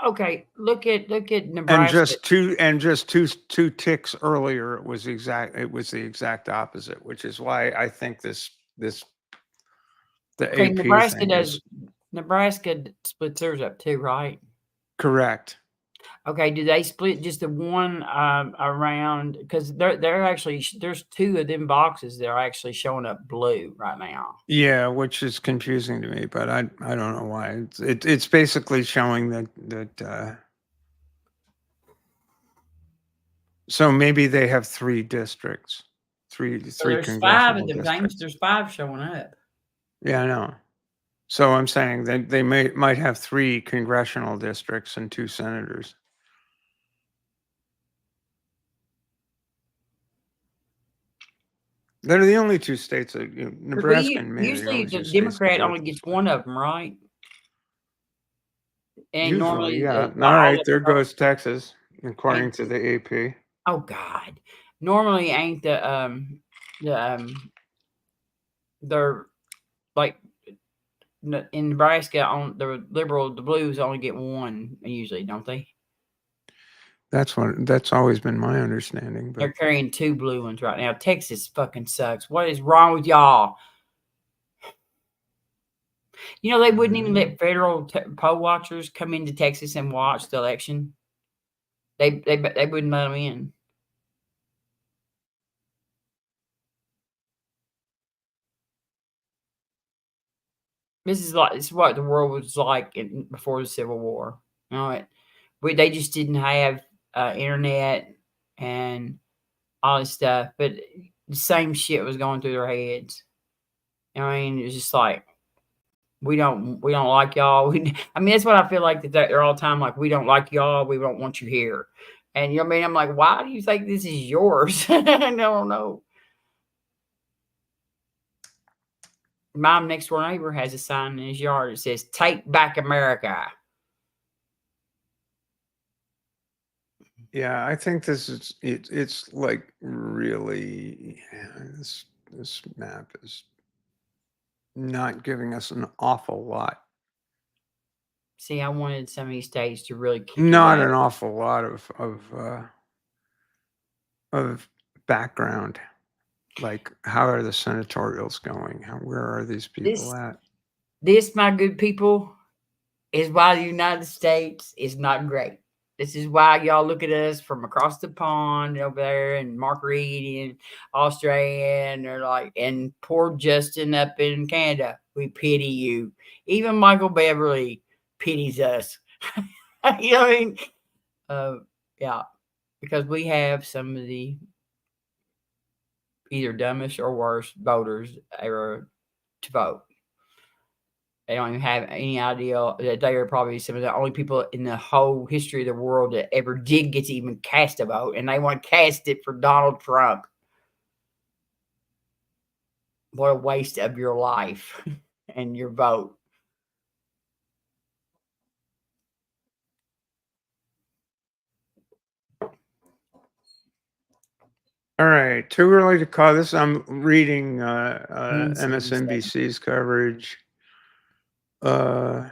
Okay, look at And Nebraska. just two ticks earlier, it was the exact opposite, which is why I think the Okay, AP Nebraska thing does. is Nebraska splits theirs up too, right? correct. Okay, do they split just the one around? Because they're actually there's 2 of them boxes that are actually showing up blue right now. Yeah, which is confusing to me, but I don't know why. It's basically showing that so maybe they have 3 districts, three So there's 5 congressional of them, James. districts. There's 5 showing up. Yeah, I know. So I'm saying that they might have 3 congressional districts and 2 senators. They're the only 2 states that Nebraska and Maine are the Usually only 2 the states Democrat that do it only this gets way. one of them, right? And Usually, normally, yeah. not All all right, of there them are. goes Texas, according And to the AP. oh God, normally ain't they're like in Nebraska on the Blues only get one usually, don't they? That's always been my understanding. They're But carrying 2 blue ones right now. Texas fucking sucks. What is wrong with y'all? You know, they wouldn't even let federal poll watchers come into Texas and watch the election. They wouldn't let them in. This is what the world was like before the Civil War. You know, they just didn't have internet and all this stuff, but the same shit was going through their heads. I mean, it was just like, we don't like y'all. I mean, that's what I feel like that they're all the time like, we don't like y'all. We don't want you here. And you know what I mean? I'm like, why do you think this is yours? I don't know. My next door neighbor has a sign in his yard that says, "Take back America." yeah, I think this is it's like really this map is not giving us an awful lot. See, I wanted some of these states to really kick Not it an out. awful lot of background. Like, how are the senatorials going? Where are these people at? This, my good people, is why the United States is not great. This is why y'all look at us from across the pond over there and Mark Reed and Australia, and they're like, and poor Justin up in Canada. We pity you. Even Michael Beverly pities us. You know what I mean? Yeah, because we have some of the either dumbest or worst voters ever to vote. They don't even have any idea that they are probably some of the only people in the whole history of the world that ever did get to even cast a vote, and they want to cast it for Donald Trump. What a waste of your life and your vote. All right, too early to call this. I'm reading MSNBC. MSNBC's coverage. Too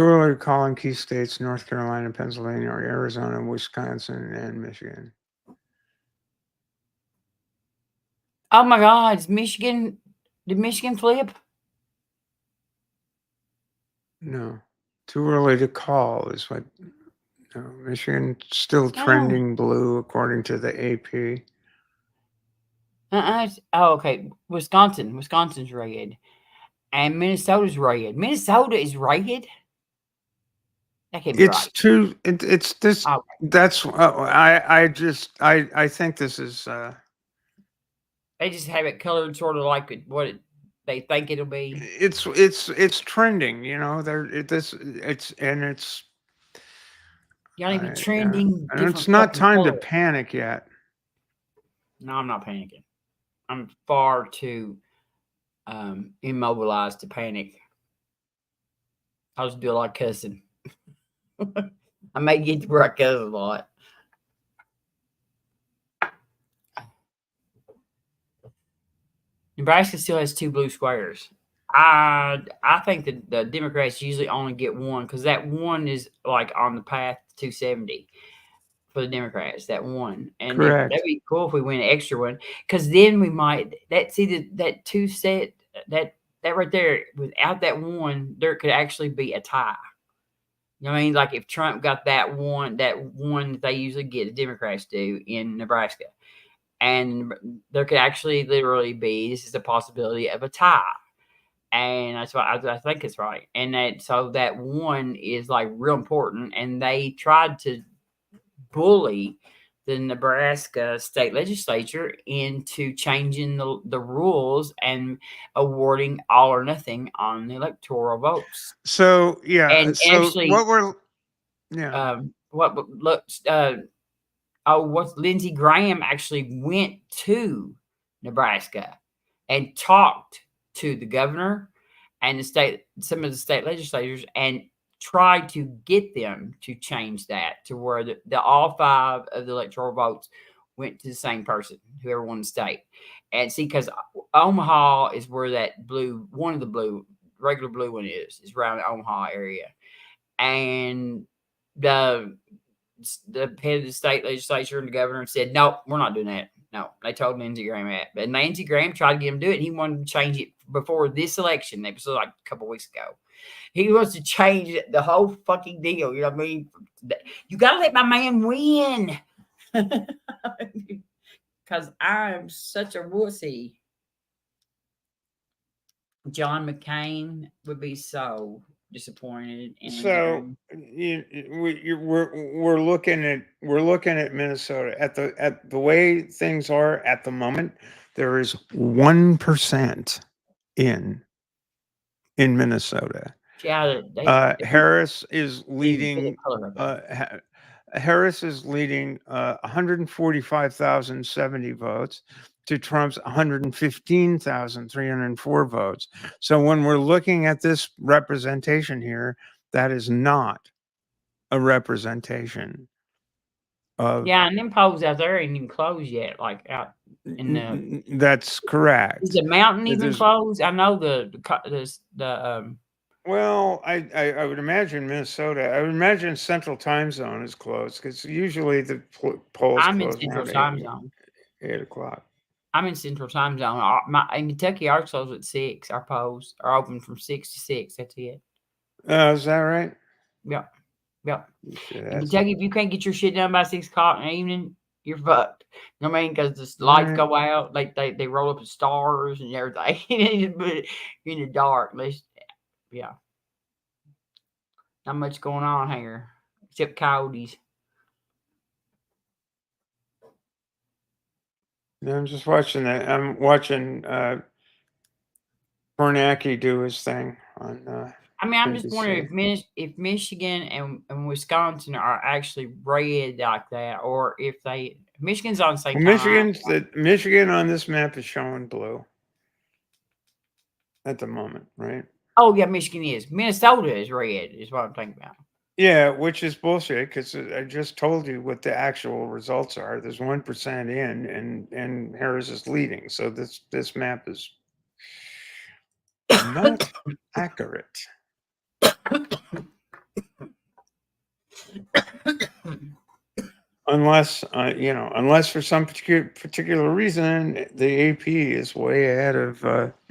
early to call in key states: North Carolina, Pennsylvania, or Arizona, Wisconsin, and Michigan. Oh my God, is Michigan? Did Michigan flip? No, too early to call is what. No, Michigan still Oh. trending blue according to the AP. Oh, okay. Wisconsin's red, and Minnesota's red. Minnesota is red. That can't be It's right. too. It's this. Okay. That's. I think this is. They just have it colored sort of like what they think it'll be. It's trending. You know, it's Y'all need to be trending and different. it's not fucking time to colors. panic yet. No, I'm not panicking. I'm far too immobilized to panic. I just do a lot of cussing. I may get to where I cuss a lot. Nebraska still has 2 blue squares. I think that the Democrats usually only get one because that one is like on the path to 270 for the Democrats. That one, and Correct. that'd be cool if we win an extra one because then we might that 2 set that right there without that one there could actually be a tie. You know what I mean? Like if Trump got that one that they usually get, the Democrats do in Nebraska. And there could actually literally be, this is a possibility of a tie. And that's why I think it's right. And that one is like real important. And they tried to bully the Nebraska state legislature into changing the rules and awarding all or nothing on the electoral votes. So yeah, And so actually, what we're yeah. Lindsey Graham actually went to Nebraska and talked to the governor and some of the state legislators and tried to get them to change that to where the all 5 of the electoral votes went to the same person, whoever won the state. And see, because Omaha is where that one of the regular blue one is around the Omaha area. And the head of the state legislature and the governor said, no, we're not doing that. No, they told Lindsey Graham that. But Lindsey Graham tried to get him to do it. And he wanted to change it before this election. It was like a couple weeks ago. He wants to change the whole fucking deal. You know what I mean? You got to let my man win. Because I'm such a wussy. John McCain would be so disappointed. So we're looking at Minnesota at the way things are at the moment. There is 1% in Minnesota. Yeah, Harris is leading. Harris is leading 145,070 votes to Trump's 115,304 votes. So when we're looking at this representation here, that is not a representation of. Yeah, and them polls out there ain't even closed yet. Like out in the. That's correct. Is the mountain even closed? I know the. Well, I would imagine Minnesota. I would imagine Central Time Zone is closed because usually the polls I'm close in Central around Time Zone. 8 o'clock. I'm in Central Time Zone. In Kentucky, ours close at 6. Our polls are open from 6 to 6. That's it. Is that right? Yep. In Kentucky, if you can't get your shit done by 6 o'clock in the evening, you're fucked. You know what I mean? Because the lights go out, they roll up the stars and everything. But in the dark, yeah. Not much going on here except coyotes. I'm just watching that. I'm watching Bernanke do his thing on. I'm just wondering if Michigan and Wisconsin are actually red like that, or if Michigan's on the same time. Michigan on this map is showing blue at the moment, right? Oh yeah, Michigan is. Minnesota is red, is what I'm thinking about. Yeah, which is bullshit because I just told you what the actual results are. There's 1% in, and Harris is leading. So this map is not accurate. Unless for some particular reason the AP is way ahead of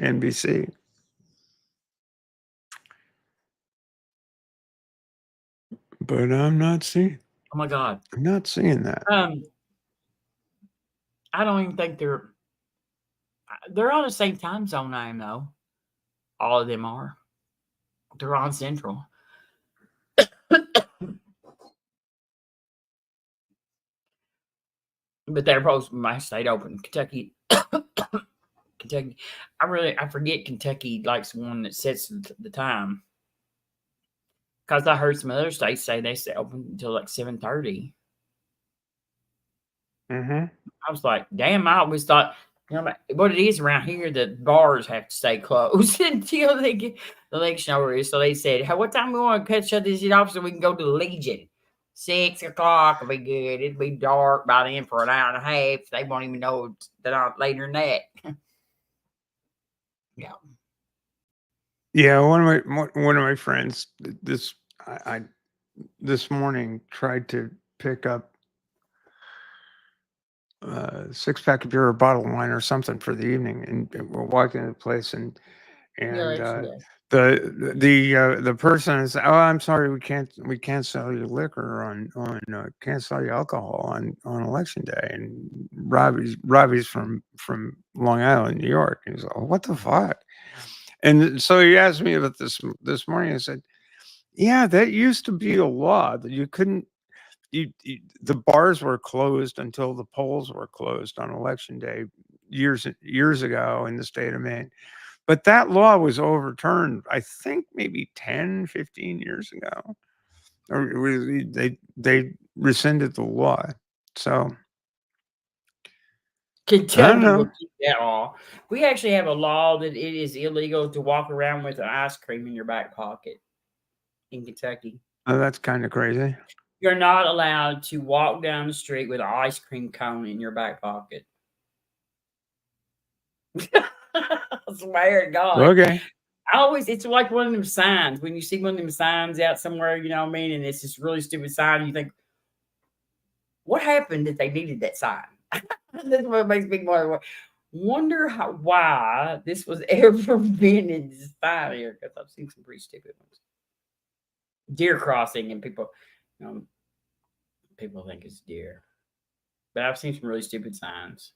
NBC. But I'm not seeing. Oh my God, I'm not seeing that. I don't even think they're on the same time zone. I know all of them are. They're on Central. But they're both my state open. Kentucky. Kentucky. I forget Kentucky likes one that sets the time. Because I heard some other states say they stay open until like 7:30. Mm-hmm. I was like, damn, I always thought You know, what it is around here, the bars have to stay closed until they get the election over. So they said, "Hey, what time we want to shut this shit off so we can go to the Legion? 6 o'clock will be good. It'll be dark by then for an hour and a half. They won't even know that I'm later than that." Yeah. Yeah, one of my friends this morning tried to pick up a 6-pack of beer or a bottle of wine or something for the evening, and we're walking to the place, and the person is, "Oh, I'm sorry, we can't sell you liquor on can't sell you alcohol on election day." And Robbie's from Long Island, New York. He's like, "Oh, what the fuck?" And so he asked me about this morning. I said, "Yeah, that used to be a law that you couldn't. The bars were closed until the polls were closed on election day years ago in the state of Maine. But that law was overturned, I think maybe 10, 15 years ago. Or they rescinded the law. So Kentucky will keep that law. We actually have a law that it is illegal to walk around with an ice cream in your back pocket in Kentucky. Oh, that's kind of crazy. You're not allowed to walk down the street with an ice cream cone in your back pocket. I swear to God. Okay. It's like one of them signs. When you see one of them signs out somewhere, you know what I mean? And it's this really stupid sign, and you think, what happened that they needed that sign? That's what makes me wonder why this was ever been in this sign here, because I've seen some pretty stupid ones. Deer crossing, and people think it's deer. But I've seen some really stupid signs.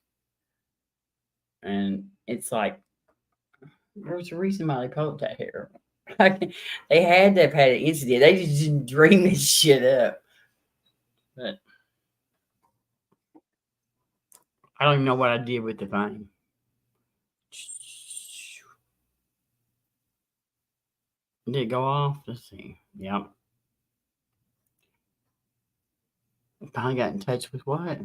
And it's like, there's a reason why they put that here. They had to have had an incident. They just didn't dream this shit up. But I don't even know what I did with the thing. Did it go off? Let's see. Yep. I got in touch with what?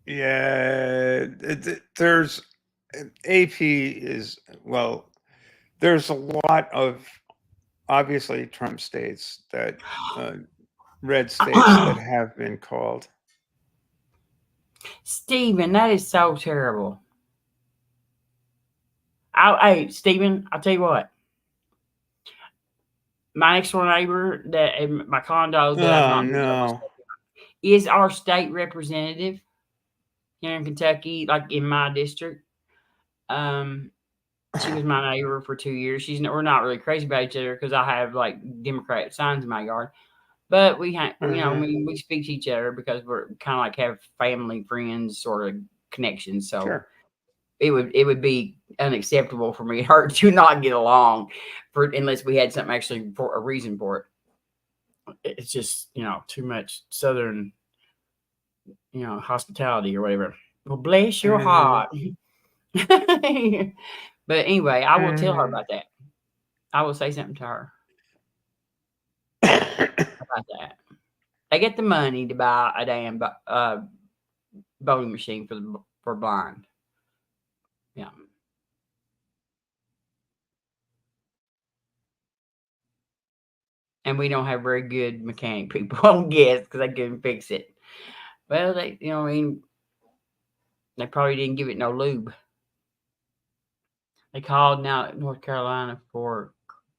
Yeah, there's AP is, well, there's a lot of obviously Trump states that red states that have been called. Stephen, that is so terrible. Hey, Stephen, I'll tell you what. My next door neighbor that in my condo that is our state representative here in Kentucky, like in my district. She was my neighbor for 2 years. We're not really crazy about each other because I have like Democrat signs in my yard, but we we speak to each other because we're kind of like have family, friends sort of connections. So sure. it would be unacceptable for me and her to not get along unless we had something actually for a reason for it. It's just, too much Southern, hospitality or whatever. Well, bless your heart. But anyway, I will tell her about that. I will say something to her about that. They get the money to buy a damn voting machine for blind. Yeah. And we don't have very good mechanic people, I guess, because they couldn't fix it. Well, they probably didn't give it no lube. They called now North Carolina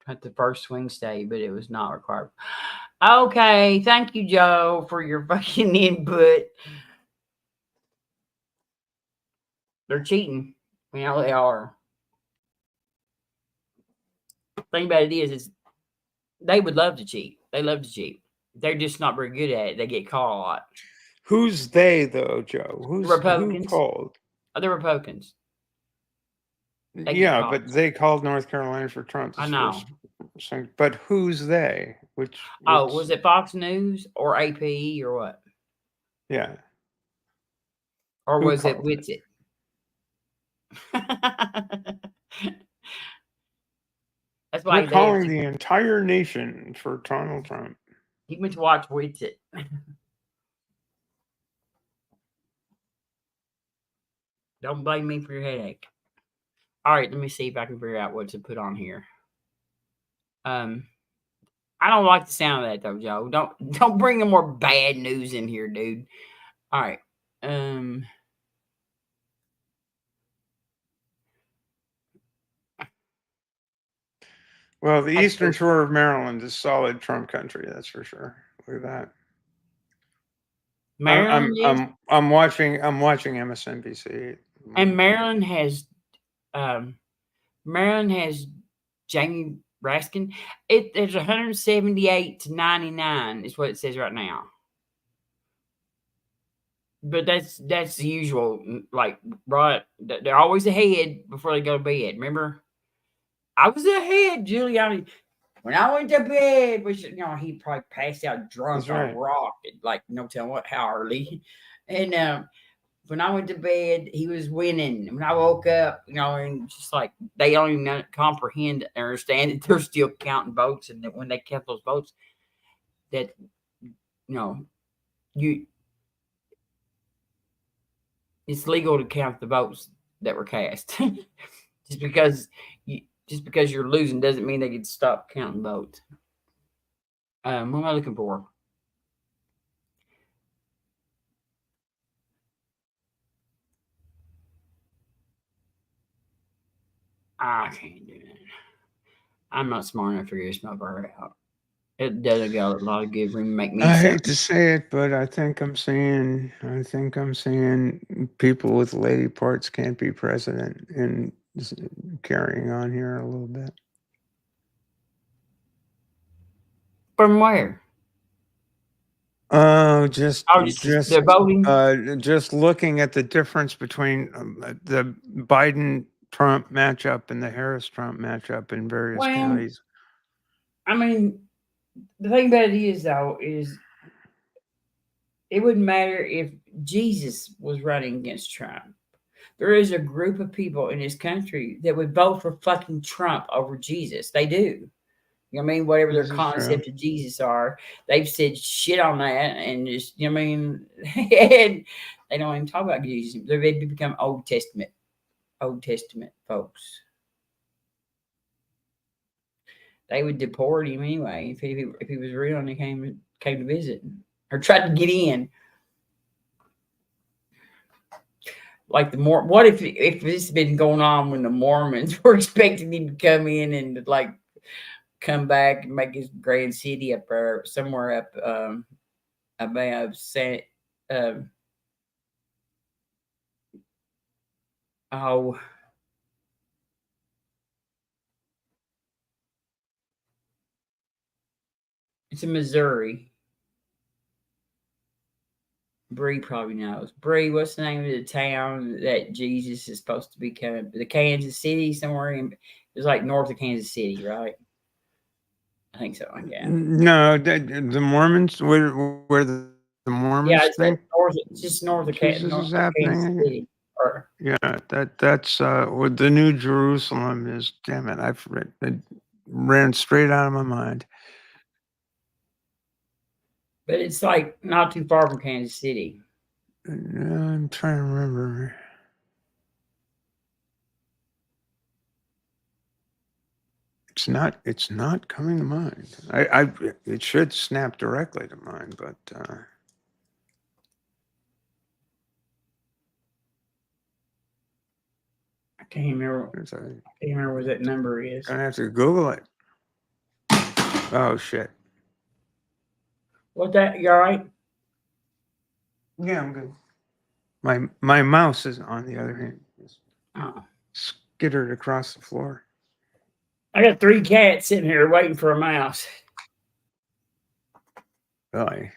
at the first swing state, but it was not required. Okay, thank you, Joe, for your fucking input. They're cheating. They are. The thing about it is they would love to cheat. They love to cheat. They're just not very good at it. They get caught a lot. Who's they though, Joe? Who called? The Republicans. Yeah, but they called North Carolina for Trump. I know. But who's they? Which was it Fox News or AP or what? Yeah. Or was it Witsit? That's why we're calling the entire nation for Donald Trump. He went to watch Witsit. Don't blame me for your headache. All right, let me see if I can figure out what to put on here. I don't like the sound of that though, Joe. Don't bring no more bad news in here, dude. All right. Well, the eastern shore of Maryland is solid Trump country. That's for sure. Look at that. Maryland I'm watching MSNBC. and Maryland has Jamie Raskin. There's 178 to 99 is what it says right now. But that's the usual, like, right? They're always ahead before they go to bed. Remember, I was ahead, Giuliani. When I went to bed, which he probably passed out drunk on a rock at like no telling what how early. And when I went to bed, he was winning. When I woke up, and just like they don't even comprehend and understand that they're still counting votes, and that when they count those votes, that it's legal to count the votes that were cast. just because you're losing doesn't mean they can stop counting votes. What am I looking for? I can't do that. I'm not smart enough to figure this motherfucker out. It doesn't got a lot of good room to make me. I hate to say it, but I think I'm seeing people with lady parts can't be president, and carrying on here a little bit. From where? Just they're voting. Just looking at the difference between the Biden-Trump matchup and the Harris-Trump matchup in various counties. I mean, the thing about it is, though, is it wouldn't matter if Jesus was running against Trump. There is a group of people in this country that would vote for fucking Trump over Jesus. They do. You know what I mean? Whatever their concept of Jesus are, they've said shit on that and just, and they don't even talk about Jesus. They've become Old Testament folks. They would deport him anyway if he was real and he came to visit or tried to get in. Like what if this had been going on when the Mormons were expecting him to come in and like come back and make his grand city up there somewhere up above it's in Missouri. Bree probably knows. Bree, what's the name of the town that Jesus is supposed to be coming? The Kansas City somewhere it's like north of Kansas City, right? I think so. Yeah. No, the Mormons where the Mormons think just north of Kansas City. Yeah, that's what the New Jerusalem is. Damn it, it ran straight out of my mind. But it's like not too far from Kansas City. I'm trying to remember. It's not coming to mind. It should snap directly to mind, but I can't remember what that number is. Gonna have to Google it. Oh shit. What that? You all right? Yeah, I'm good. My mouse is on the other hand. Skittered across the floor. I got 3 cats sitting here waiting for a mouse. Really?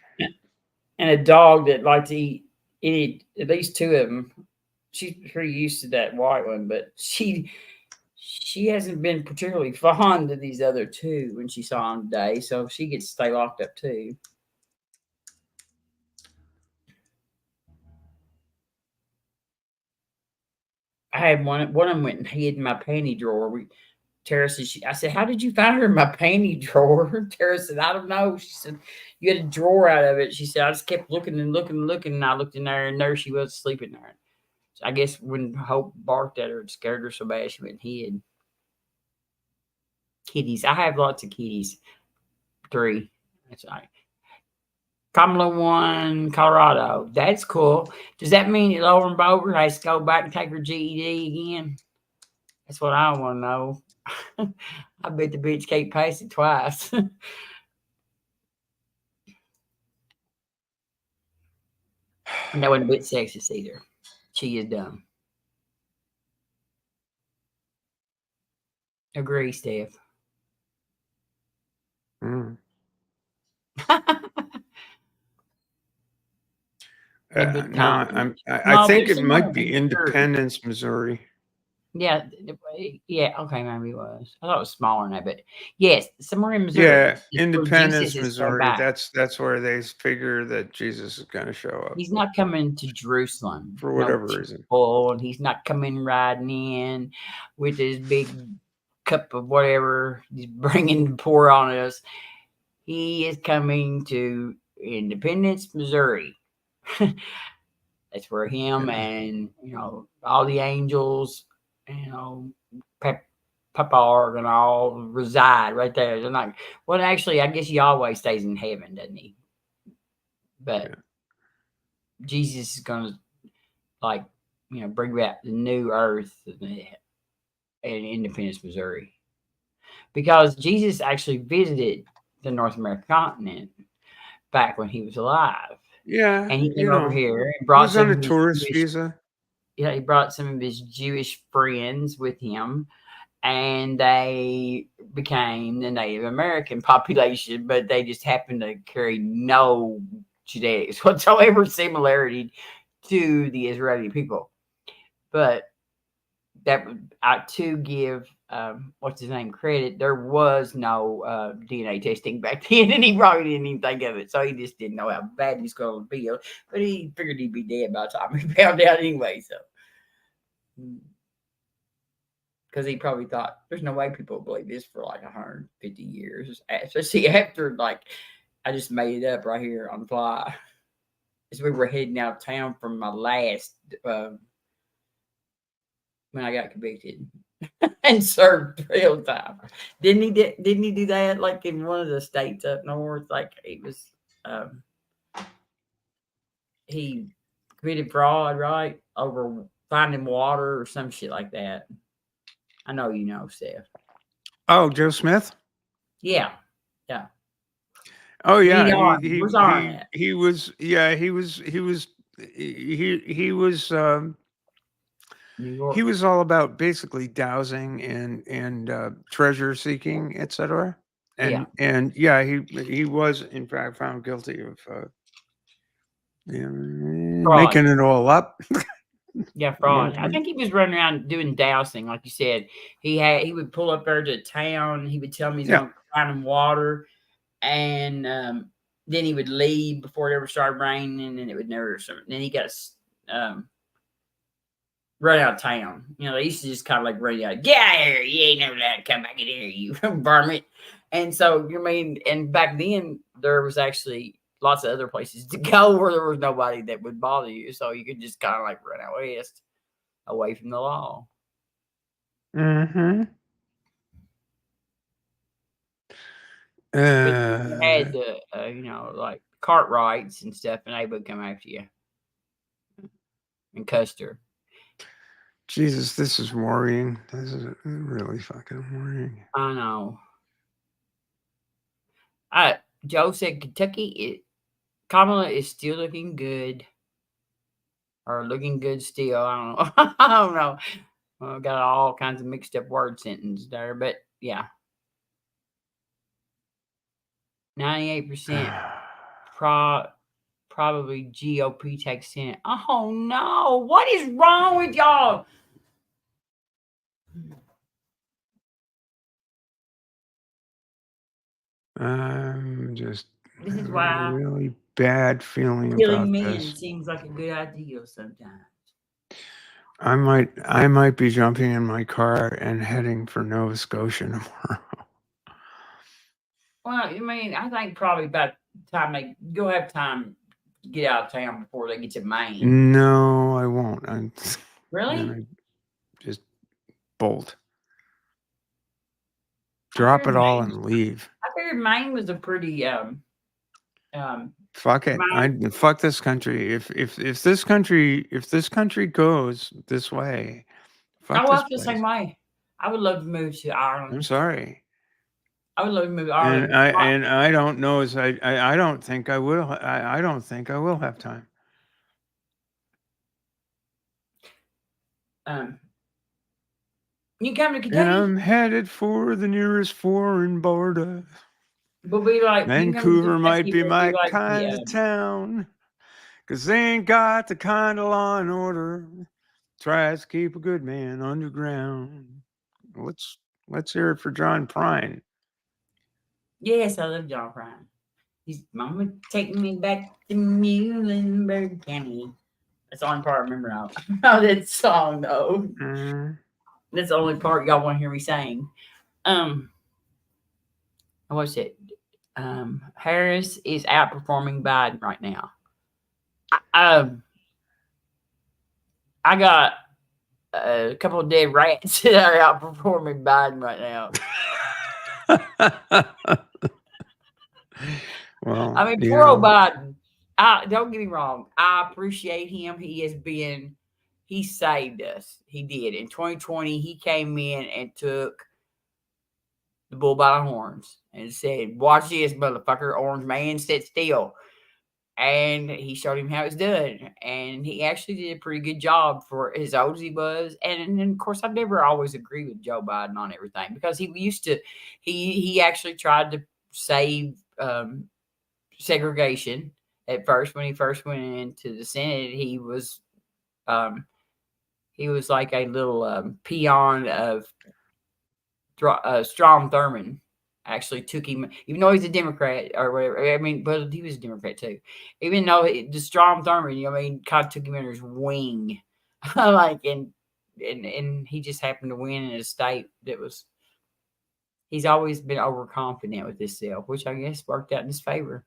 And a dog that likes to eat at least 2 of them. She's pretty used to that white one, but she hasn't been particularly fond of these other 2 when she saw them today, so she gets to stay locked up too. I had one of them went and hid in my panty drawer. Tara said, I said, how did you find her in my panty drawer? Tara said, I don't know. She said, you had a drawer out of it. She said, I just kept looking and looking and looking. And I looked in there and there she was sleeping there. I guess when Hope barked at her, it scared her so bad she went and hid. Kitties. I have lots of kitties. 3. That's right. Kamala 1, Colorado. That's cool. Does that mean that Lauren Boebert has to go back and take her GED again? That's what I want to know. I bet the bitch can't pass it twice. And that wasn't a bit sexist either. She is dumb. Agree, Steph. Mm. No, I think there's it might somewhere be in Missouri. Independence, Missouri. Yeah, okay, maybe it was. I thought it was smaller than that, but yes, somewhere in Missouri. Yeah, It's where Independence, Jesus is Missouri. back. That's where they figure that Jesus is going to show up He's not coming to Jerusalem for whatever reason. And he's not coming riding in with his big cup of whatever he's bringing to pour on us. He is coming to Independence, Missouri. That's where him and all the angels, Papa and all reside right there. They're not. Well, actually, I guess he always stays in heaven, doesn't he? But Jesus is gonna bring back the new earth in Independence, Missouri, because Jesus actually visited the North American continent back when he was alive. Yeah, and he came over here and brought he was on a some tourist visa. Yeah, he brought some of his Jewish friends with him, and they became the Native American population, but they just happened to carry no genetics whatsoever similarity to the Israeli people. But that to give what's his name credit, there was no DNA testing back then, and he probably didn't even think of it, so he just didn't know how bad he's going to be. But he figured he'd be dead by the time he found out anyway. So, because he probably thought there's no way people believe this for like 150 years, especially after I just made it up right here on the fly as we were heading out of town from my last when I got convicted and served real time. Didn't he do that like in one of the states up north? Like he was he committed fraud, right? Over finding water or some shit like that. I know you know, Steph. Oh, Joe Smith? Yeah. Oh yeah, he was he was all about basically dowsing and treasure seeking, etc. And he was in fact found guilty of making it all up. Yeah, fraud. I think he was running around doing dowsing, like you said. He would pull up there to town. He would tell me he's going to find him water, and then he would leave before it ever started raining, and it would never. Then he got run out of town. They used to just kind of like run out. Get out of here! You ain't never allowed to come back in here, you varmint. And so and back then there was actually lots of other places to go where there was nobody that would bother you, so you could just kind of like run out west, away from the law. Mm-hmm. You had the like Cartwrights and stuff, and they would come after you and Custer. Jesus, this is worrying. This is really fucking worrying. I know. Joe said Kentucky, Kamala is still looking good. Or looking good still. I don't know. I don't know. Well, got all kinds of mixed up word sentence there, but yeah. 98% probably GOP takes Senate. Oh no. What is wrong with y'all? I'm just this is why a really bad feeling killing about men this. seems like a good idea sometimes. I might be jumping in my car and heading for Nova Scotia tomorrow. Well, I think probably about the time you'll have time get out of town before they get to Maine. No, I won't. Really? Then I just bolt. Drop it all and leave. I figured Maine was a pretty Fuck it. Fuck this country. If this country goes this way, fuck I was this the place. same way. I would love to move to Ireland. I'm sorry. I would love to move to Ireland. And I don't know as I don't think I will. I don't think I will have time. You come to Kentucky? And I'm headed for the nearest foreign border. We'll be like Vancouver might be my kind of town, 'cause they ain't got the kind of law and order tries to keep a good man underground. Let's hear it for John Prine. Yes, I love John Prine. His mama taking me back to Muhlenberg County. That's the only part I remember now. Oh, that song though. Mm-hmm. That's the only part y'all want to hear me sing. What's it? Harris is outperforming Biden right now. I got a couple of dead rats that are outperforming Biden right now. Well, I mean, poor old Biden. Don't get me wrong. I appreciate him. He saved us. He did. In 2020, he came in and took the bull by the horns and said, "Watch this, motherfucker. Orange man, sit still." And he showed him how it's done. And he actually did a pretty good job for as old as he was. And of course, I've never always agreed with Joe Biden on everything because he actually tried to save segregation at first. When he first went into the Senate, he was like a little peon of Strom Thurmond. Actually took him, even though he's a Democrat or whatever. I mean, but he was a Democrat too. Even though the Strom Thurmond, kind of took him under his wing, and he just happened to win in a state that was. He's always been overconfident with himself, which I guess worked out in his favor.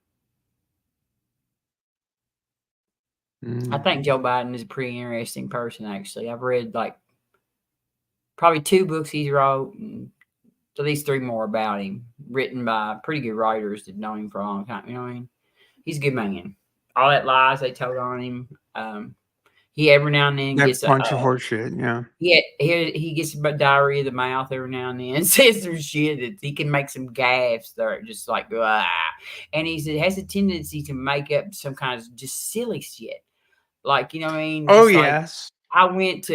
I think Joe Biden is a pretty interesting person. Actually, I've read probably 2 books he's wrote, and at least 3 more about him, written by pretty good writers that know him for a long time. You know what I mean? He's a good man. All that lies they told on him. He every now and then gets a bunch of horse shit. Yeah. He gets diarrhea of the mouth every now and then. Says some shit that he can make some gaffes that are just like and he has a tendency to make up some kind of just silly shit. Like, you know what I mean? Oh yes. I was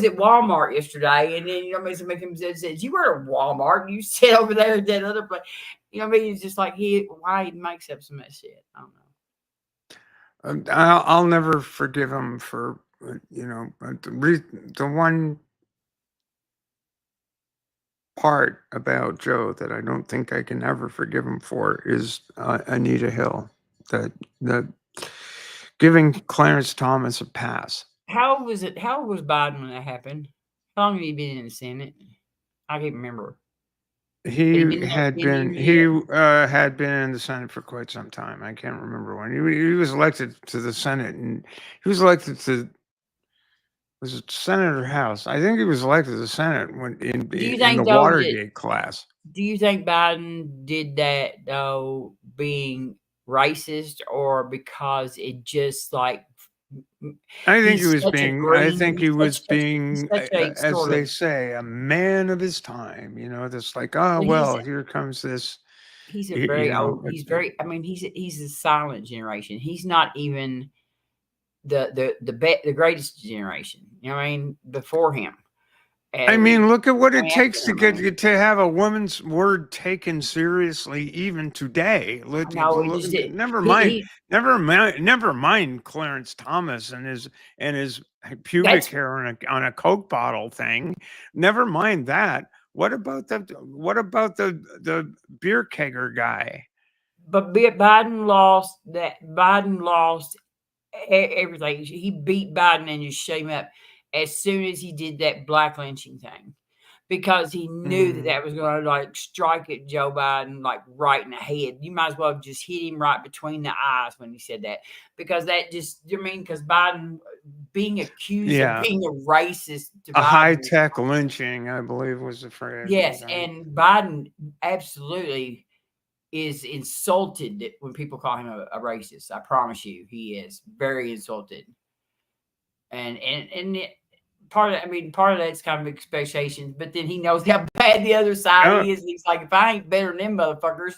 at Walmart yesterday, and then somebody came and said, "You were at Walmart. You sit over there at that other place." You know what I mean? It's just like why he makes up some of that shit. I don't know. I'll never forgive him for the one part about Joe that I don't think I can ever forgive him for is Anita Hill, that giving Clarence Thomas a pass. How old was Biden when that happened? How long had he been in the Senate? I can't remember. He had been in the Senate for quite some time. I can't remember when. He was elected to the Senate, and he was elected to, was it Senate or House? I think he was elected to the Senate in the Watergate class. Do you think Biden did that though being racist, or because it just I think he was being, as they say, a man of his time. Just like, here comes this. He's a very old. He's very. I mean, he's a silent generation. He's not even the greatest generation. You know what I mean? Before him. I mean, look at what it takes to have a woman's word taken seriously, even today. Never mind Clarence Thomas and his pubic hair on a Coke bottle thing. Never mind that. What about the beer kegger guy? But Biden lost that. Biden lost everything. He beat Biden and just shut him up as soon as he did that black lynching thing, because he knew that that was going to like strike at Joe Biden like right in the head. You might as well have just hit him right between the eyes when he said that, because that just, I mean, because Biden being accused of being a racist to a Biden, high-tech lynching, I believe, was the phrase. yes, and Biden absolutely is insulted when people call him a racist. I promise you, he is very insulted. And part of that's kind of expectations, but then he knows how bad the other side is. He's like, if I ain't better than them motherfuckers,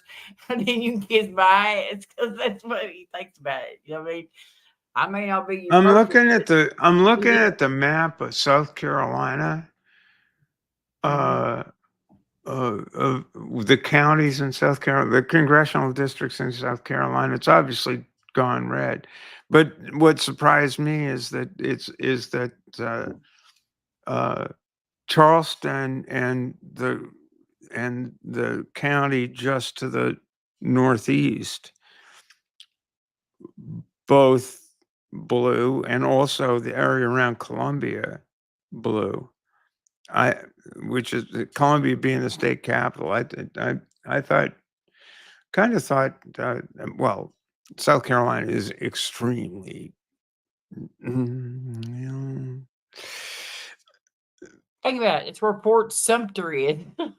then you can kiss my ass, because that's what he thinks about it. You know what I mean? I may not be. I'm looking at the map of South Carolina. Of the counties in South Carolina, the congressional districts in South Carolina. It's obviously gone red, but what surprised me is that Charleston and the county just to the northeast, both blue, and also the area around Columbia, blue. Which is Columbia being the state capital. I thought, well, South Carolina is extremely. Think about it. It's where Fort Sumter is. You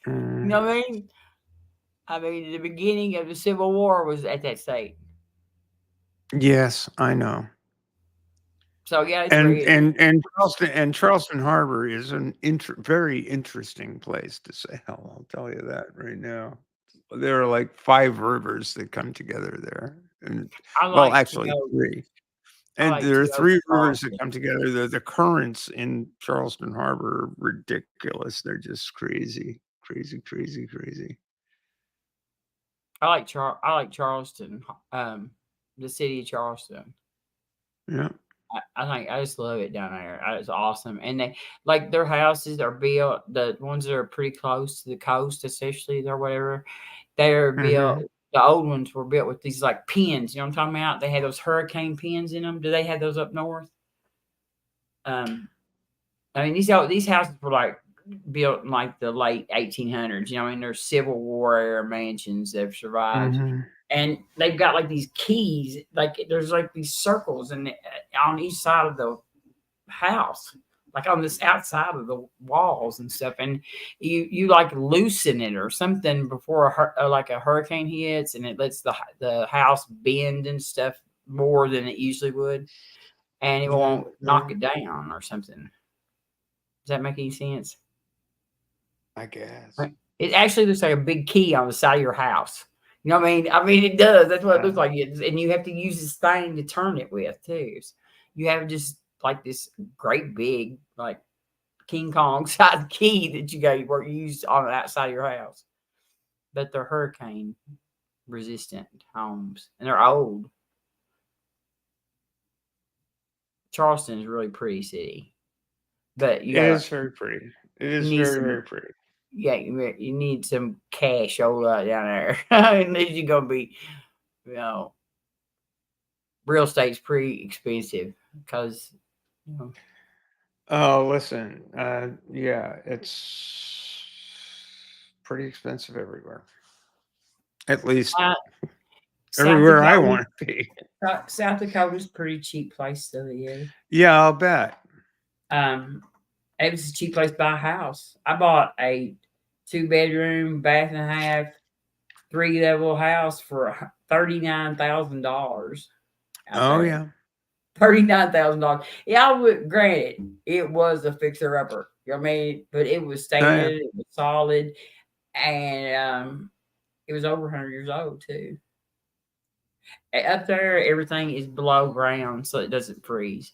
know what I mean? I mean, the beginning of the Civil War was at that state. Yes, I know. So yeah, it's red. And Charleston Harbor is an very interesting place to sail. I'll tell you that right now. There are like 5 rivers that come together there, and actually 3. And there are 3 rivers that come together. The currents in Charleston Harbor are ridiculous. They're just crazy, crazy, crazy, crazy. I like Charleston, the city of Charleston. Yeah. I just love it down there. It's awesome. And they like their houses are built, the ones that are pretty close to the coast, especially or whatever, they're built. The old ones were built with these like pins. You know what I'm talking about? They had those hurricane pins in them. Do they have those up north? I mean, these houses were like built in like the late 1800s. You know, I mean, they're Civil War era mansions that have survived. And they've got like these keys, like there's like these circles and on each side of the house, like on this outside of the walls and stuff. And you like loosen it or something before like a hurricane hits, and it lets the house bend and stuff more than it usually would, and it won't knock it down or something. Does that make any sense? I guess. It actually looks like a big key on the side of your house. You know what I mean? I mean, it does. That's what it looks like. And you have to use this thing to turn it with, too. So you have just like this great big, like King Kong size key that you got to use on the outside of your house. But they're hurricane resistant homes, and they're old. Charleston is a really pretty city. But it is very pretty. It is very, very pretty. Yeah, you need some cash down there. Unless you're going to be, real estate's pretty expensive because, Oh, listen. Yeah, it's pretty expensive everywhere. At least everywhere I want to be. South Dakota's a pretty cheap place to live. Yeah, I'll bet. It was a cheap place to buy a house. I bought a 2-bedroom, bath and a half, 3-level house for $39,000. Oh yeah, $39,000. Yeah, granted, it was a fixer upper. You know what I mean? But it was standard, it was solid, and it was over 100 years old too. Up there, everything is below ground, so it doesn't freeze.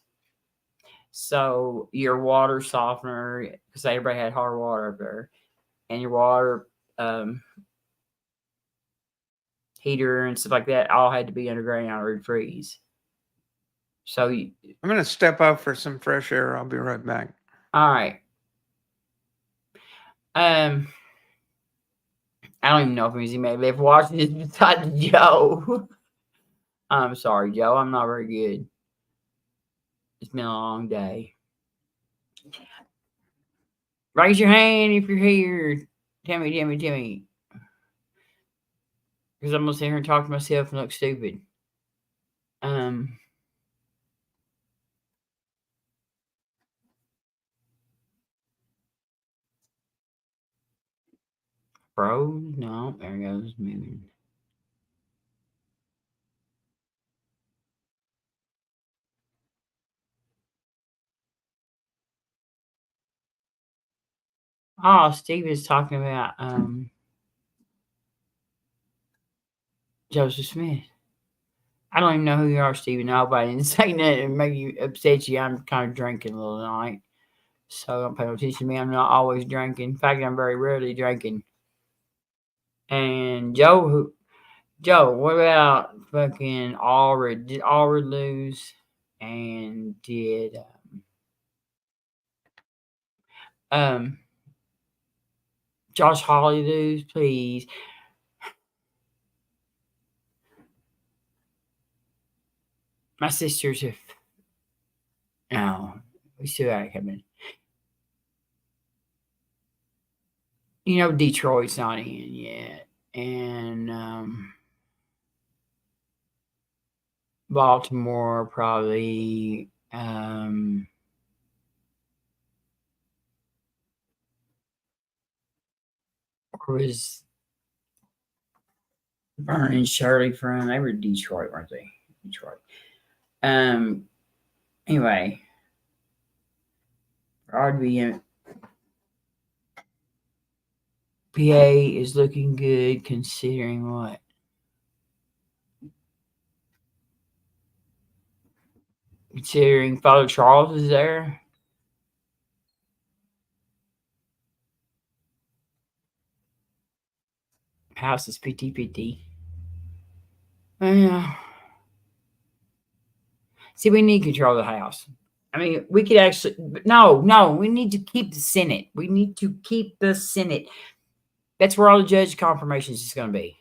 So your water softener, because everybody had hard water up there, and your water heater and stuff like that all had to be underground or it'd freeze. So I'm going to step out for some fresh air. I'll be right back. All right. I don't even know if he may live watching this besides Joe. I'm sorry, Joe. I'm not very good. It's been a long day. Raise your hand if you're here. Tell me. Because I'm gonna sit here and talk to myself and look stupid. Bro, no, there goes moving. Oh, Steve is talking about Joseph Smith. I don't even know who you are, Stephen. I hope I didn't say that and make you upset you. I'm kind of drinking a little tonight. So don't pay no attention to me. I'm not always drinking. In fact, I'm very rarely drinking. And Joe, what about fucking Allred? Did Allred lose? And did Josh Hawley lose? Please. My sisters have. No, we still got it coming. You know, Detroit's not in yet. And Baltimore probably was Vern and Shirley from? They were Detroit, weren't they? Detroit. Anyway, RDB PA is looking good considering what? Considering Father Charles is there. House is PT. Yeah. See, we need control of the House. I mean, we could actually no, we need to keep the Senate. We need to keep the Senate. That's where all the judge confirmations is going to be.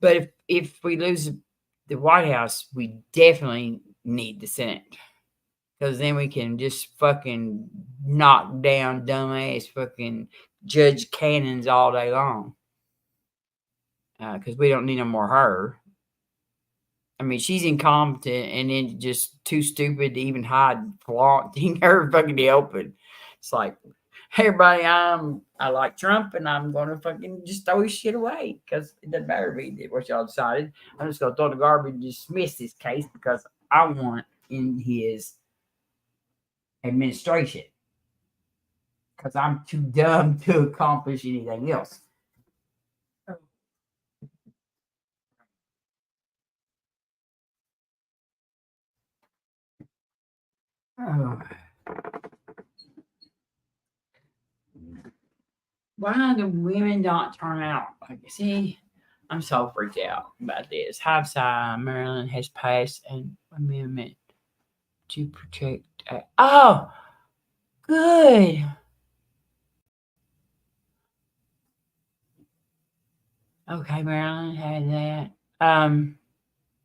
But if we lose the White House, we definitely need the Senate. Because then we can just fucking knock down dumbass fucking Judge Cannons all day long. Because we don't need no more her. I mean, she's incompetent and then just too stupid to even hide flaunting her fucking helping. It's like, hey, everybody, I like Trump and I'm going to fucking just throw his shit away because it doesn't matter to me what y'all decided. I'm just going to throw the garbage and dismiss this case because I want in his administration because I'm too dumb to accomplish anything else. Oh. Why the women don't turn out? Like, see, I'm so freaked out about this. Hobside, Maryland has passed an amendment to protect. Oh, good. Okay, Maryland had that.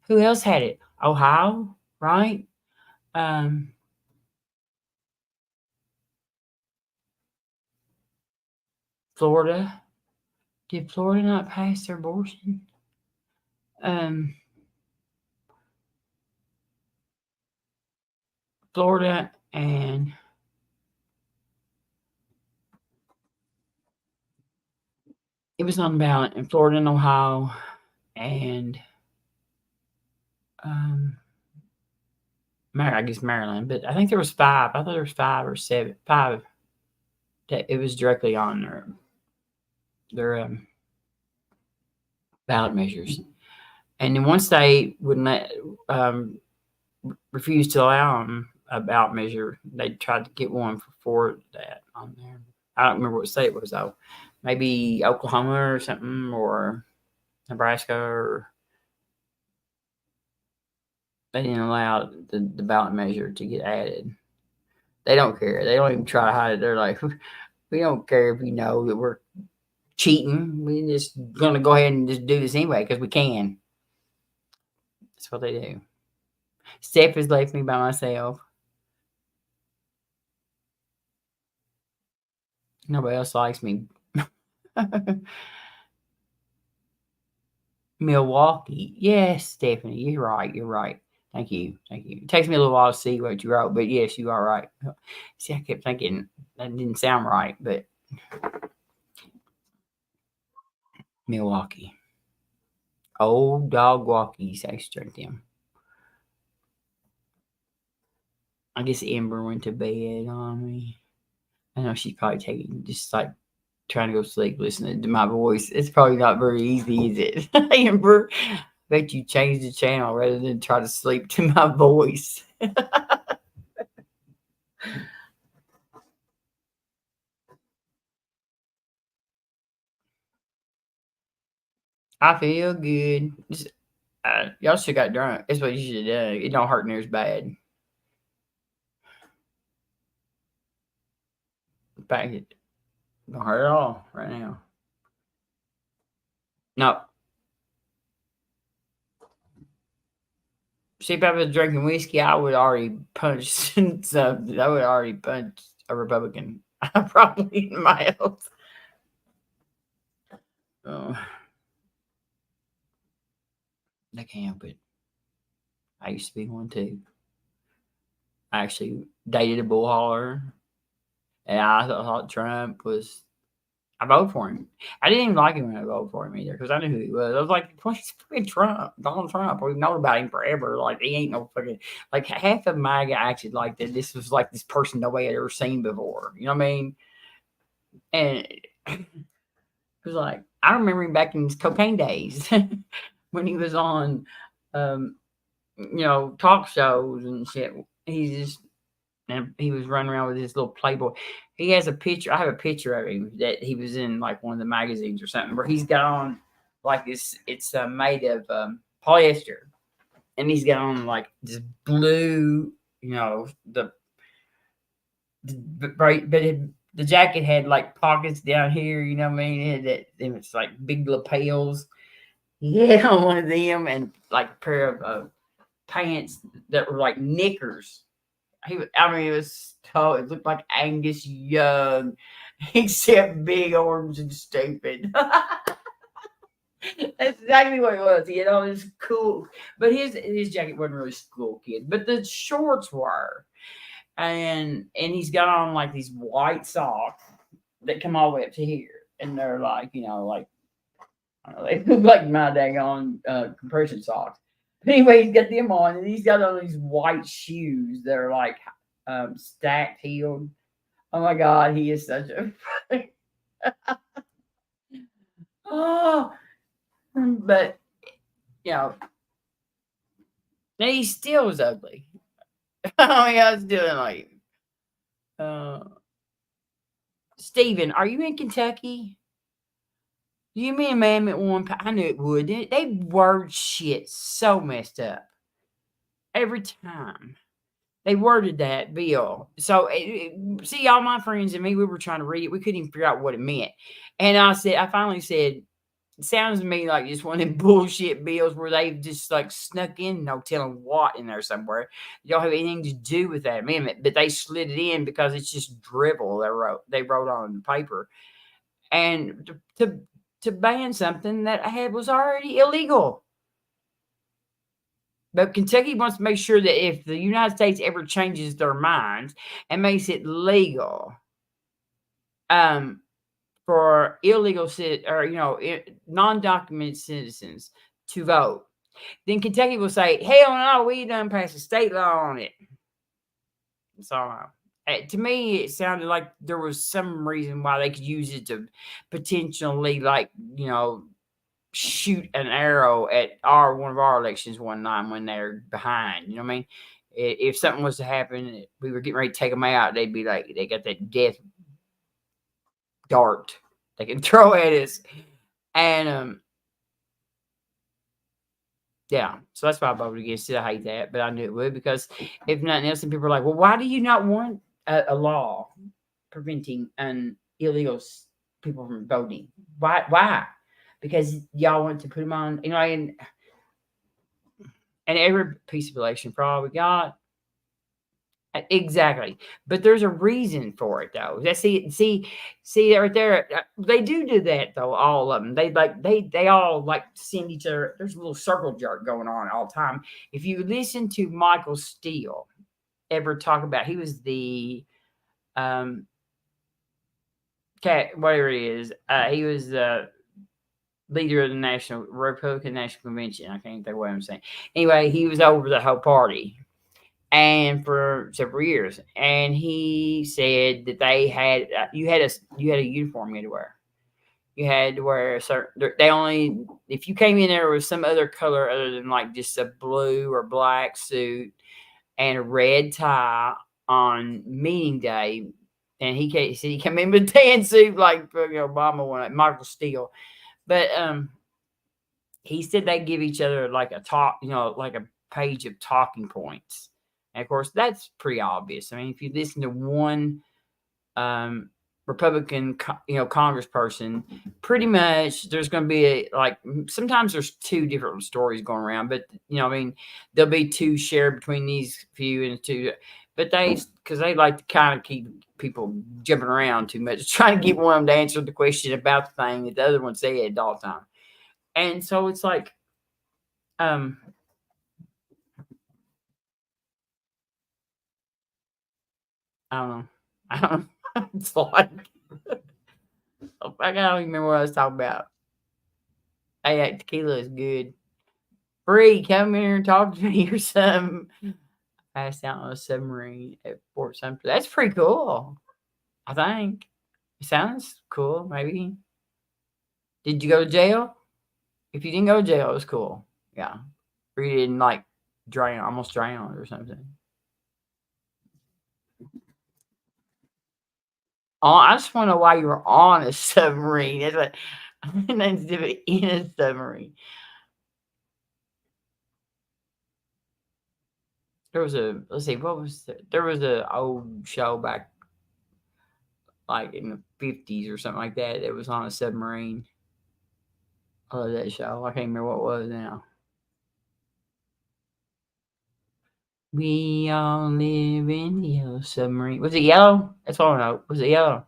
Who else had it? Ohio, right? Florida. Did Florida not pass their abortion? Florida and it was on the ballot in Florida and Ohio and I guess Maryland, but I think there was 5. I thought there was 5 or 7. 5 that it was directly on their ballot measures. And then one state wouldn't let refused to allow them a ballot measure. They tried to get one for that on there. I don't remember what state it was though. Maybe Oklahoma or something, or Nebraska, or they didn't allow the ballot measure to get added. They don't care. They don't even try to hide it. They're like, we don't care if you know that we're cheating. We're just going to go ahead and just do this anyway because we can. That's what they do. Steph has left me by myself. Nobody else likes me. Milwaukee. Yes, Stephanie, you're right. You're right. Thank you. Thank you. It takes me a little while to see what you wrote, but yes, you are right. See, I kept thinking that didn't sound right, but Milwaukee. Old dog walkies. I used to drink them. I guess Amber went to bed on me. I know she's probably taking just like trying to go to sleep listening to my voice. It's probably not very easy, is it? Amber, I bet you change the channel rather than try to sleep to my voice. I feel good. Y'all should have got drunk. That's what you should have done. It don't hurt near as bad. In fact, it don't hurt at all right now. No. See, if I was drinking whiskey, I would already punch something. I would already punch a Republican. Probably in my health. Oh. I can't help it. I used to be one too. I actually dated a bull hauler, and I thought Trump was. I voted for him. I didn't even like him when I voted for him either because I knew who he was. I was like, "What's fucking Trump? Donald Trump? We've known about him forever. Like he ain't no fucking like half of MAGA acted like that. This was like this person nobody had ever seen before. You know what I mean?" And it was like I remember him back in his cocaine days when he was on, talk shows and shit. And he was running around with his little Playboy. He has a picture. I have a picture of him that he was in like one of the magazines or something where he's got on like this. It's made of polyester, and he's got on like this blue. The jacket had like pockets down here. You know what I mean? And it's like big lapels. He had on one of them and like a pair of pants that were like knickers. It was tall. It looked like Angus Young, except big, orange, and stupid. That's exactly what it was. He had all this cool, but his jacket wasn't really school kid, but the shorts were, and he's got on like these white socks that come all the way up to here, and they're like I don't know, they look like my daggone compression socks. Anyway, he's got them on, and he's got all these white shoes that are like stacked heeled. Oh my God, he is such a oh, but he still was ugly. Oh my God, still like Steven, are you in Kentucky? Do you mean Amendment 1? I knew it would. They word shit so messed up. Every time they worded that bill. So, see, all my friends and me, we were trying to read it. We couldn't even figure out what it meant. And I finally said, it sounds to me like just one of them bullshit bills where they've just like snuck in no telling what in there somewhere. You don't have anything to do with that amendment, but they slid it in because it's just dribble they wrote on the paper. And to ban something that was already illegal. But Kentucky wants to make sure that if the United States ever changes their minds and makes it legal for illegal non-documented citizens to vote, then Kentucky will say, hell no, we done passed a state law on it. So to me, it sounded like there was some reason why they could use it to potentially shoot an arrow at one of our elections one night when they're behind. You know what I mean? If something was to happen, we were getting ready to take them out, they'd be like, they got that death dart they can throw at us. And yeah, so that's why I voted against it. I hate that, but I knew it would, because if nothing else, and people are like, well, why do you not want a law preventing illegal people from voting? Why? Because y'all want to put them on, and every piece of election fraud we got, Exactly. But there's a reason for it though. See right there. They do that though. All of them. They all like send each other. There's a little circle jerk going on all the time. If you listen to Michael Steele ever talk about, he was the whatever it is. He was the leader of the Republican National Convention. I can't think what I'm saying. Anyway, he was over the whole party and for several years, and he said that they had you had a uniform you had to wear. You had to wear a certain. They only if you came in there with some other color other than like just a blue or black suit and a red tie on meeting day, and he came in with a tan suit like Obama one, Michael Steele, but he said they give each other like a talk, like a page of talking points. And of course, that's pretty obvious. I mean, if you listen to one Republican, congressperson, pretty much there's going to be sometimes there's two different stories going around, but I mean, there'll be two shared between these few and two, but because they like to kind of keep people jumping around too much, trying to get one of them to answer the question about the thing that the other one said all the time. And so it's like, I don't know. It's like, I don't even remember what I was talking about. Hey, tequila is good. Bree, come here and talk to me or something. Passed out on a submarine at Fort Sumter. That's pretty cool. I think. It sounds cool, maybe. Did you go to jail? If you didn't go to jail, it was cool. Yeah. Or you didn't almost drown or something. Oh, I just want to know why you were on a submarine. That's what nothing to do in a submarine. There was there was a old show back like in the 50s or something like that. It was on a submarine. I love that show. I can't remember what it was now. We all live in the yellow submarine. Was it yellow? That's all I know. Was it yellow?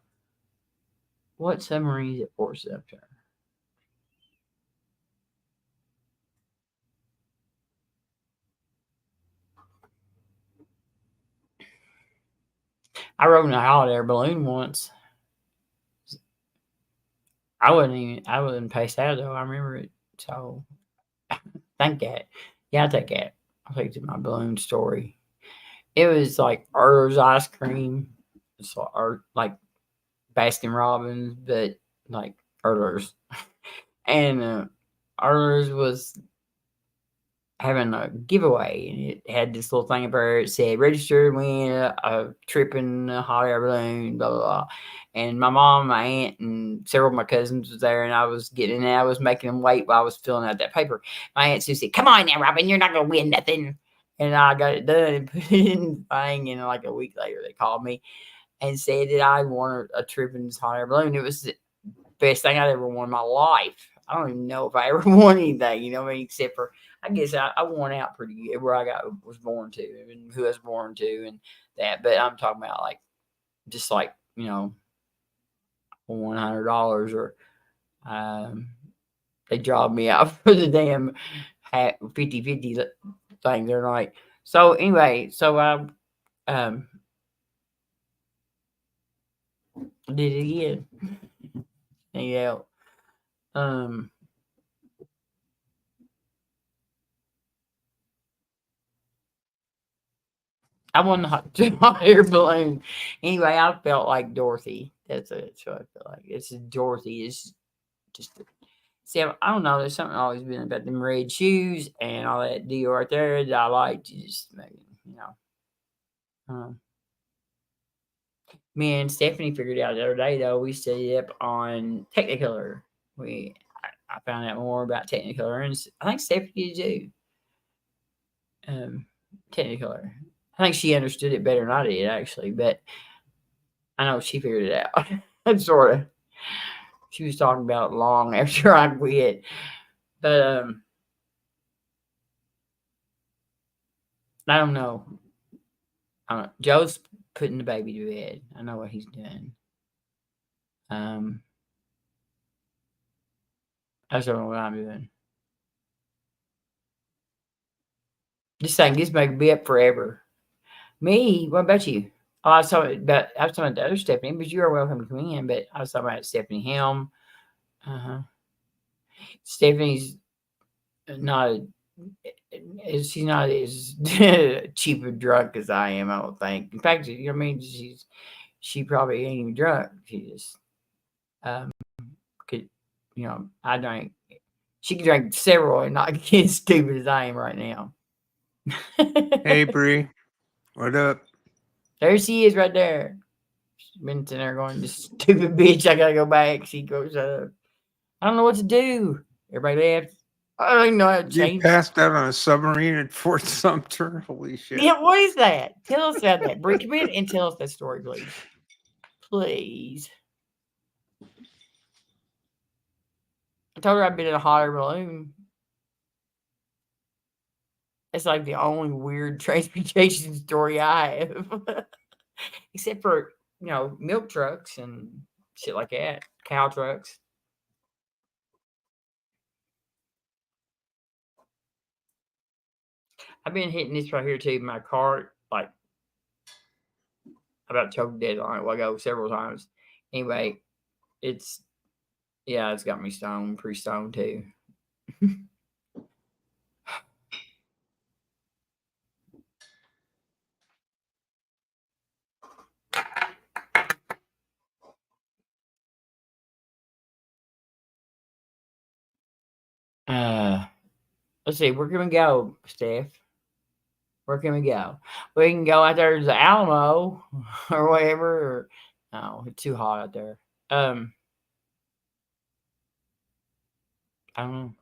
What submarine is at Fort Sumter? I rode in a hot air balloon once. I wasn't passed out though. I remember it. So thank that. Yeah, I'll take that. I'll take it to my balloon story. It was like Erler's ice cream. It's like Baskin Robbins, but like Erler's. And Erler's was having a giveaway, and it had this little thing up there. It said, register to win a trip in a hot air balloon, blah, blah, blah. And my mom, my aunt, and several of my cousins was there, and I was making them wait while I was filling out that paper. My aunt Sue said, come on now, Robin, you're not going to win nothing. And I got it done and put it in the thing, and like a week later, they called me and said that I won a trip in this hot air balloon. It was the best thing I'd ever won in my life. I don't even know if I ever won anything, except for, I guess I won out pretty good where I was born to and who I was born to and that. But I'm talking about just $100 or they dropped me out for the damn 50-50 thing. They're like, so anyway, so I did it again. Yeah. I won the hot air balloon. Anyway, I felt like Dorothy. That's what I feel like. It's Dorothy. It's just see. I don't know. There's something always been about them red shoes and all that deal right there that I like to just maybe me and Stephanie figured out the other day though. We stayed up on Technicolor. I found out more about Technicolor, and I think Stephanie did too. Technicolor. I think she understood it better than I did, actually, but I know she figured it out. Sort of. She was talking about it long after I quit. But I don't know. Joe's putting the baby to bed. I know what he's doing. I don't know what I'm doing. This may be up forever. Me? What about you? Oh, I was talking about the other Stephanie, but you are welcome to come in. But I was talking about Stephanie Helm. Stephanie's not. She's not as cheap a drunk as I am. I don't think. In fact, you know what I mean. She probably ain't even drunk. She just could. You know, I drank. She could drink several and not get as stupid as I am right now. Hey, Bree. What up? There she is right there. She's been sitting there going, this stupid bitch, I gotta go back. She goes, I don't know what to do. Everybody left. I don't even know how to change. You passed out on a submarine at Fort Sumter. Holy shit. Yeah, what is that? Tell us about that. Bree, come in and tell us that story, please. Please. I told her I'd been in a hot air balloon. It's like the only weird transportation story I have. Except for, you know, milk trucks and shit like that. Cow trucks. I've been hitting this right here too. My cart, like, I about choked dead on it a while ago several times. Anyway, it's got me stoned, pretty stoned too. Let's see, where can we go, Steph? Where can we go? We can go out there to the Alamo or whatever. Or, no, it's too hot out there. I don't know.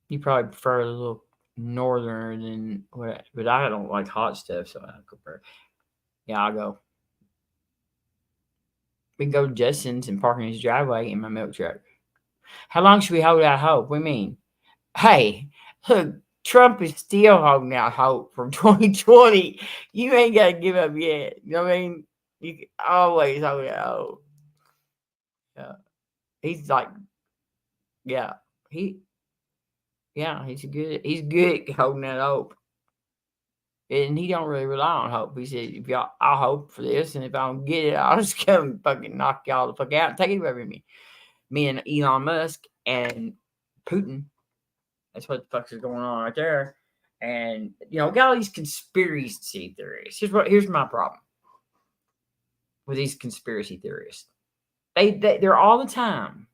You probably prefer a little northerner than what, but I don't like hot stuff, so I prefer. Yeah, I'll go. We can go to Justin's and park in his driveway in my milk truck. How long should we hold out hope? What do you mean? Hey, look, Trump is still holding out hope from 2020. You ain't got to give up yet. You know what I mean? You can always hold out hope. Yeah. He's like, he's good at holding out hope. And he don't really rely on hope. He said, I'll hope for this, and if I don't get it, I'll just come and fucking knock y'all the fuck out and take it away from me. Me and Elon Musk and Putin. That's what the fuck is going on right there. And, you know, got all these conspiracy theories. Here's my problem with these conspiracy theorists. They're all the time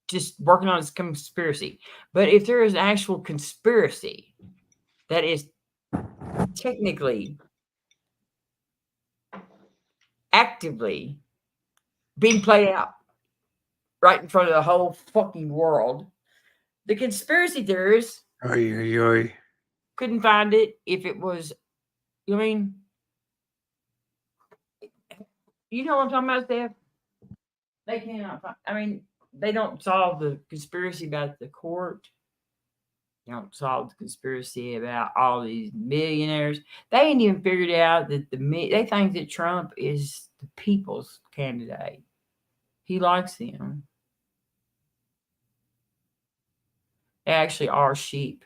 just working on this conspiracy. But if there is an actual conspiracy that is technically actively being played out right in front of the whole fucking world, the conspiracy theorists couldn't find it if it was, you know what I mean? You know what I'm talking about, Steph? They cannot find, I mean, they don't solve the conspiracy about the court. They don't solve the conspiracy about all these millionaires. They ain't even figured out that they think that Trump is the people's candidate. He likes them. They actually are sheep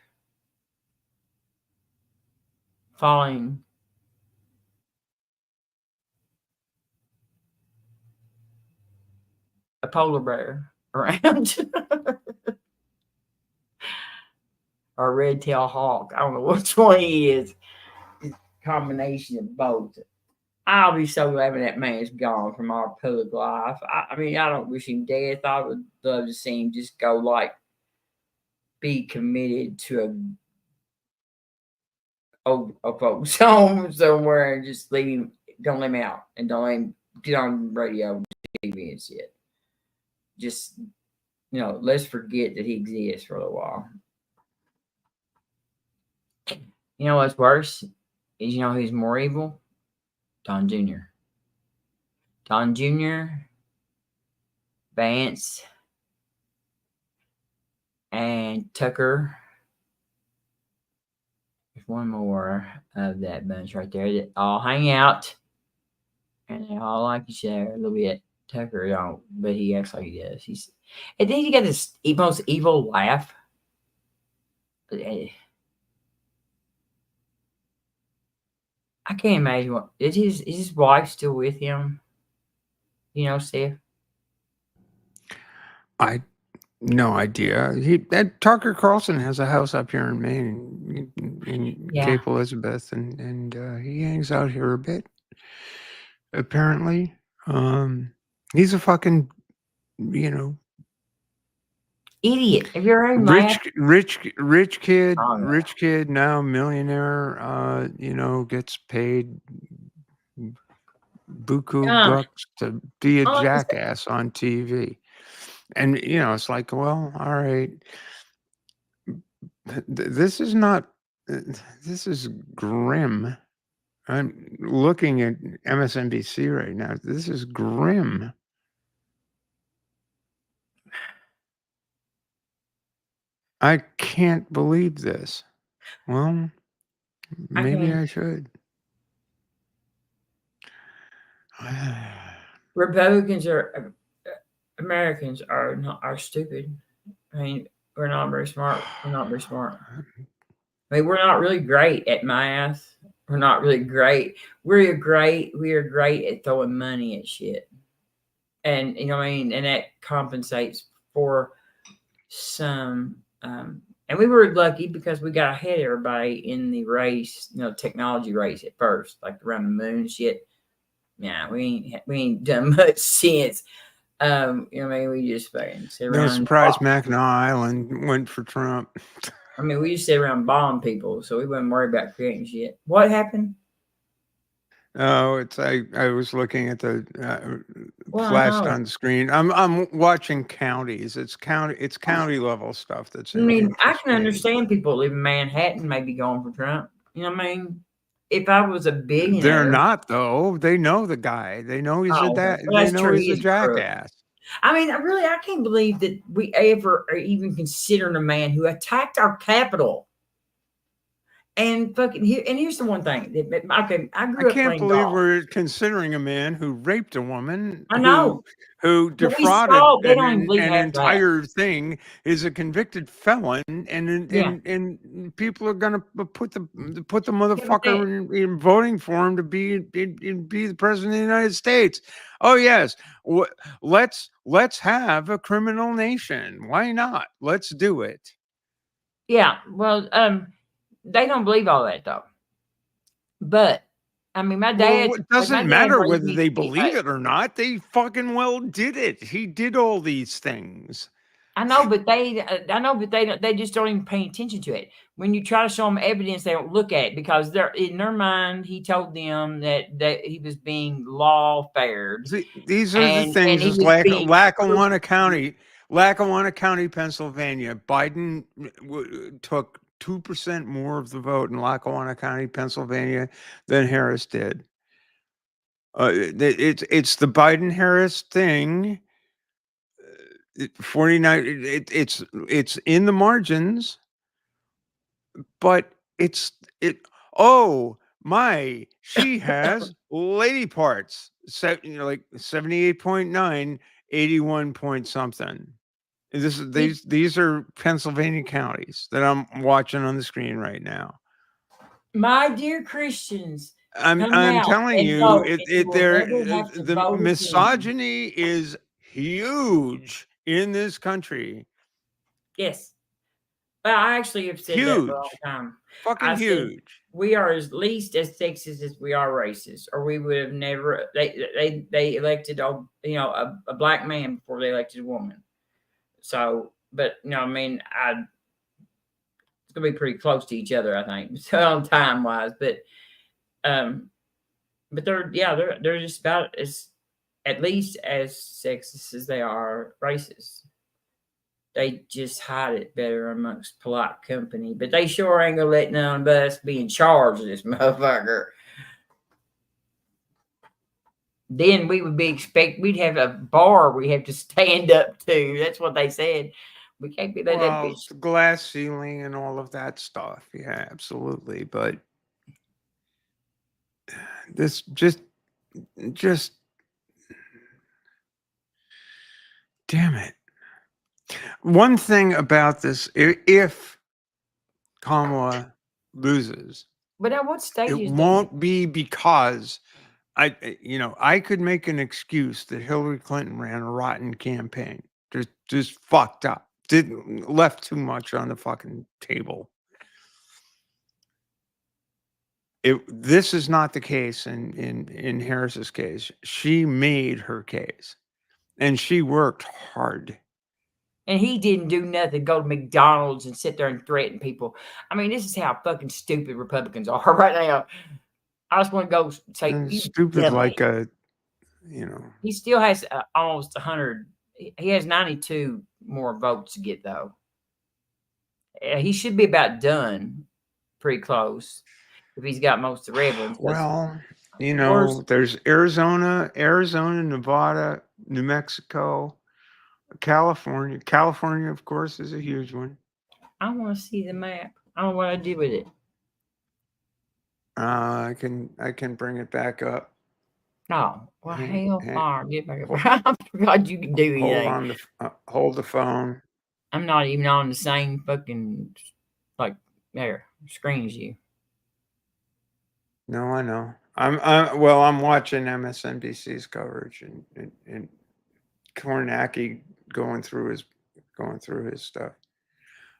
following a polar bear around. Or a red-tailed hawk. I don't know which one he is. Combination of both. I'll be so glad when that man's gone from our public life. I mean, I don't wish him death. I would love to see him just go, like, be committed to a folks home somewhere and just leave him. Don't let him out and don't let him get on radio, TV and shit. Just, you know, let's forget that he exists for a little while. You know what's worse? Is, you know who's more evil? Don Jr. Don Jr., Vance, and Tucker. there's one more of that bunch right there that all hang out and they all like each other a little bit. Tucker don't, but he acts like he does. And then he got this most evil laugh. I can't imagine what is his wife still with him? You know, Steph? I no idea. Tucker Carlson has a house up here in Maine, in Yeah. Cape Elizabeth, and he hangs out here a bit. Apparently, he's a fucking, you know, Idiot. Have you ever heard him laugh? rich kid, Oh, yeah. rich kid, now millionaire. You know, gets paid buku bucks to be a jackass on TV. And, you know, it's like, well, all right. This is not, this is grim. I'm looking at MSNBC right now. This is grim. I can't believe this. Well, maybe I should. Republicans Americans are stupid. I mean, we're not very smart. We're not very smart. I mean, we're not really great at math. We're not really great. We are great at throwing money at shit. And you know what I mean? And that compensates for some and we were lucky because we got ahead of everybody in the race, you know, technology race at first, like around the moon shit. Yeah, we ain't done much since. You know, I mean, we just fucking sit around. No surprise, Mackinac Island went for Trump. I mean, we just sit around bombing people, so we wouldn't worry about creating shit. What happened? Oh, it's I was looking at the flashed on the screen. I'm watching counties. It's county level stuff that's. I mean, I can understand people living in Manhattan maybe going for Trump. You know what I mean? If I was a billionaire, they're not though. They know the guy. They know he's they know he's a jackass. I mean, I can't believe that we ever are even considering a man who attacked our Capitol. And fucking here's the one thing that I grew up. I can't believe we're considering a man who raped a woman. I know. Who defrauded an entire thing, is a convicted felon, and people are gonna put the motherfucker in voting for him to be the president of the United States. Oh yes, let's have a criminal nation. Why not? Let's do it. Yeah, well, they don't believe all that though. But I mean, my dad. It doesn't matter whether they believe it or not. They fucking well did it. He did all these things. I know, but they just don't even pay attention to it. When you try to show them evidence, they don't look at it because they're in their mind. He told them that he was being lawfared. These are the things. Lackawanna County, Pennsylvania. Biden took 2% more of the vote in Lackawanna County, Pennsylvania, than Harris did. It's the Biden-Harris thing. 49. It's in the margins, but oh my, she has lady parts. Like 78.9, 81 point something. These are Pennsylvania counties that I'm watching on the screen right now. My dear Christians, I'm telling you, the misogyny is huge in this country. Yes. Well, I actually have said that for a long time. Fucking huge. We are at least as sexist as we are racist, or we would have never. They elected a black man before they elected a woman. So, but you know, I mean, it's gonna be pretty close to each other, I think, so time wise. But they're just about at least as sexist as they are racist. They just hide it better amongst polite company, but they sure ain't gonna let none of us be in charge of this motherfucker. Then we would we'd have a bar we have to stand up to. That's what they said. We can't be letting that Well, bitch. the glass ceiling and all of that stuff. Yeah, absolutely. But this just damn it. One thing about this, if Kamala loses, But at what stage it is won't be because I could make an excuse that Hillary Clinton ran a rotten campaign. Just fucked up. Didn't left too much on the fucking table. This is not the case in Harris's case. She made her case, and she worked hard. And he didn't do nothing. Go to McDonald's and sit there and threaten people. I mean, this is how fucking stupid Republicans are right now. I just want to go say, And you stupid dummy. like a, He still has almost 100. He has 92 more votes to get, though. He should be about done, pretty close, if he's got most of the reverends. Well, course- there's Arizona, Nevada, New Mexico, California. California, of course, is a huge one. I want to see the map. I don't know what I did with it. I can bring it back up. No, well, hellfire, get back up. Hold- I forgot you could do anything. Hold the phone. I'm not even on the same fucking screen as you. No, I know. I'm watching MSNBC's coverage and Kornacki going through his stuff.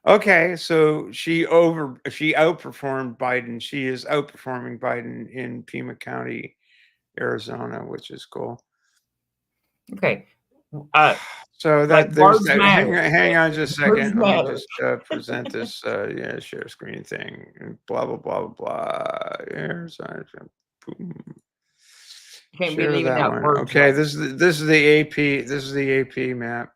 Okay, so she outperformed Biden. She is outperforming Biden in Pima County, Arizona, which is cool. Okay. So like there's words that. matter. Hang on just a second. Let matter. me just present this share screen thing. And blah blah blah blah blah. Arizona. Boom. Can't be Share leaving that out one. words. Okay, like- this is the AP. This is the AP map.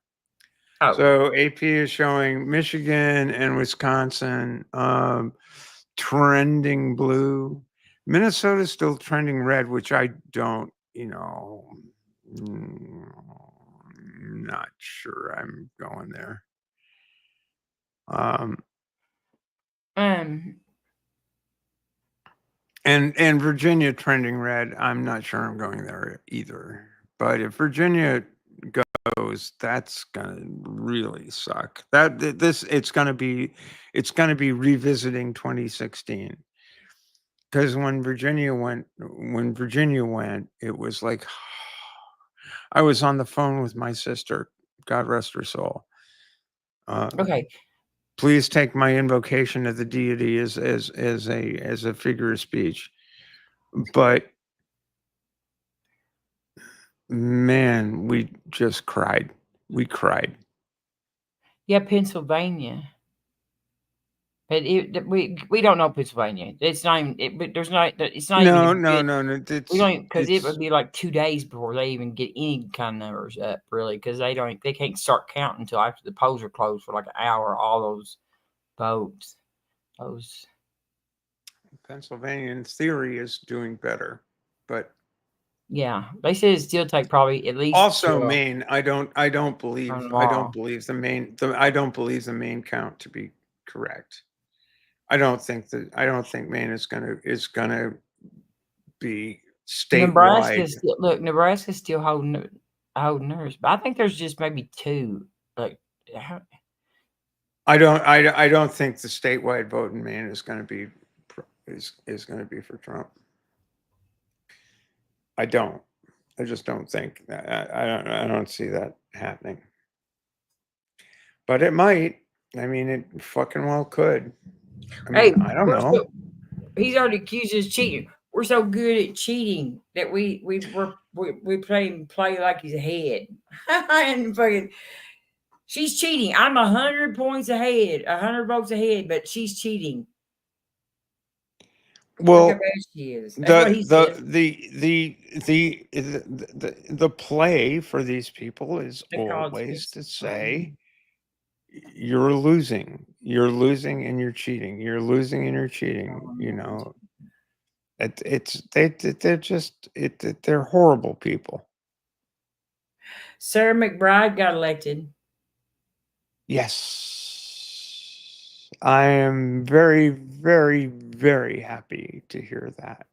Oh, So AP is showing Michigan and Wisconsin trending blue. Minnesota's still trending red, which I don't, not sure I'm going there. And Virginia trending red. I'm not sure I'm going there either. But if Virginia goes, that's gonna really suck. It's gonna be revisiting 2016. Because when Virginia went, it was like I was on the phone with my sister, God rest her soul. okay. Please take my invocation of the deity as a figure of speech. But man, we just cried. We cried. Yeah, Pennsylvania. But we don't know Pennsylvania. It's not even. But there's not. It's not even. No. We don't because it would be like 2 days before they even get any kind of numbers up, really, because they can't start counting until after the polls are closed for like an hour. All those votes, those. Pennsylvania, in theory, is doing better, but Yeah, they said it still take probably at least. Also, Maine. I don't believe the Maine count to be correct. I don't think Maine is gonna be statewide. Nebraska's still holding theirs, but I think there's just maybe 2. Like, I don't think the statewide vote in Maine is going to be for Trump. I just don't think. I don't see that happening. But it might. I mean, it fucking well could. I don't know. He's already accused us of cheating. We're so good at cheating that we play like he's ahead. And fucking, she's cheating. I'm 100 points ahead, 100 votes ahead, but she's cheating. Well, look how bad she is. That's what he said. The play for these people is always to say, you're losing, and you're cheating. You're losing and you're cheating. They're horrible people. Sarah McBride got elected. Yes. I am very, very, very happy to hear that.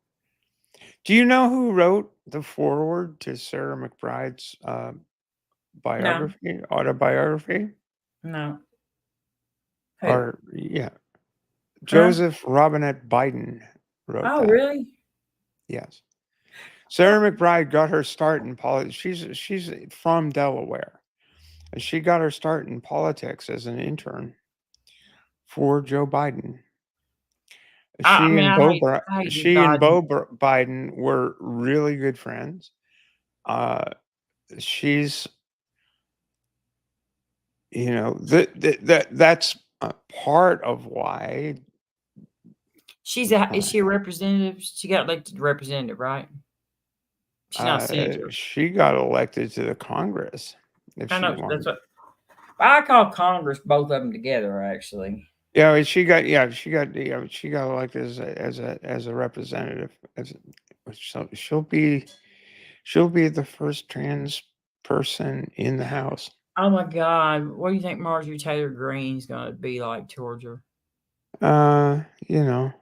Do you know who wrote the foreword to Sarah McBride's No, autobiography? no. Who? Or, yeah, Huh? Joseph Robinette Biden wrote Oh, that. really? Yes. Sarah McBride got her start in politics. She's from Delaware. And she got her start in politics as an intern for Joe Biden. I mean, I hate She and Biden. Biden were really good friends. She's, that's a part of why Is she a representative? She got elected representative, right? She's not a senator. she got elected to the Congress if I she know that's wanted. what I call Congress. Both of them together, actually. Yeah, she got elected as a representative. So she'll be the first trans person in the House. Oh my God, what do you think Marjorie Taylor Greene's gonna be like towards her? You know,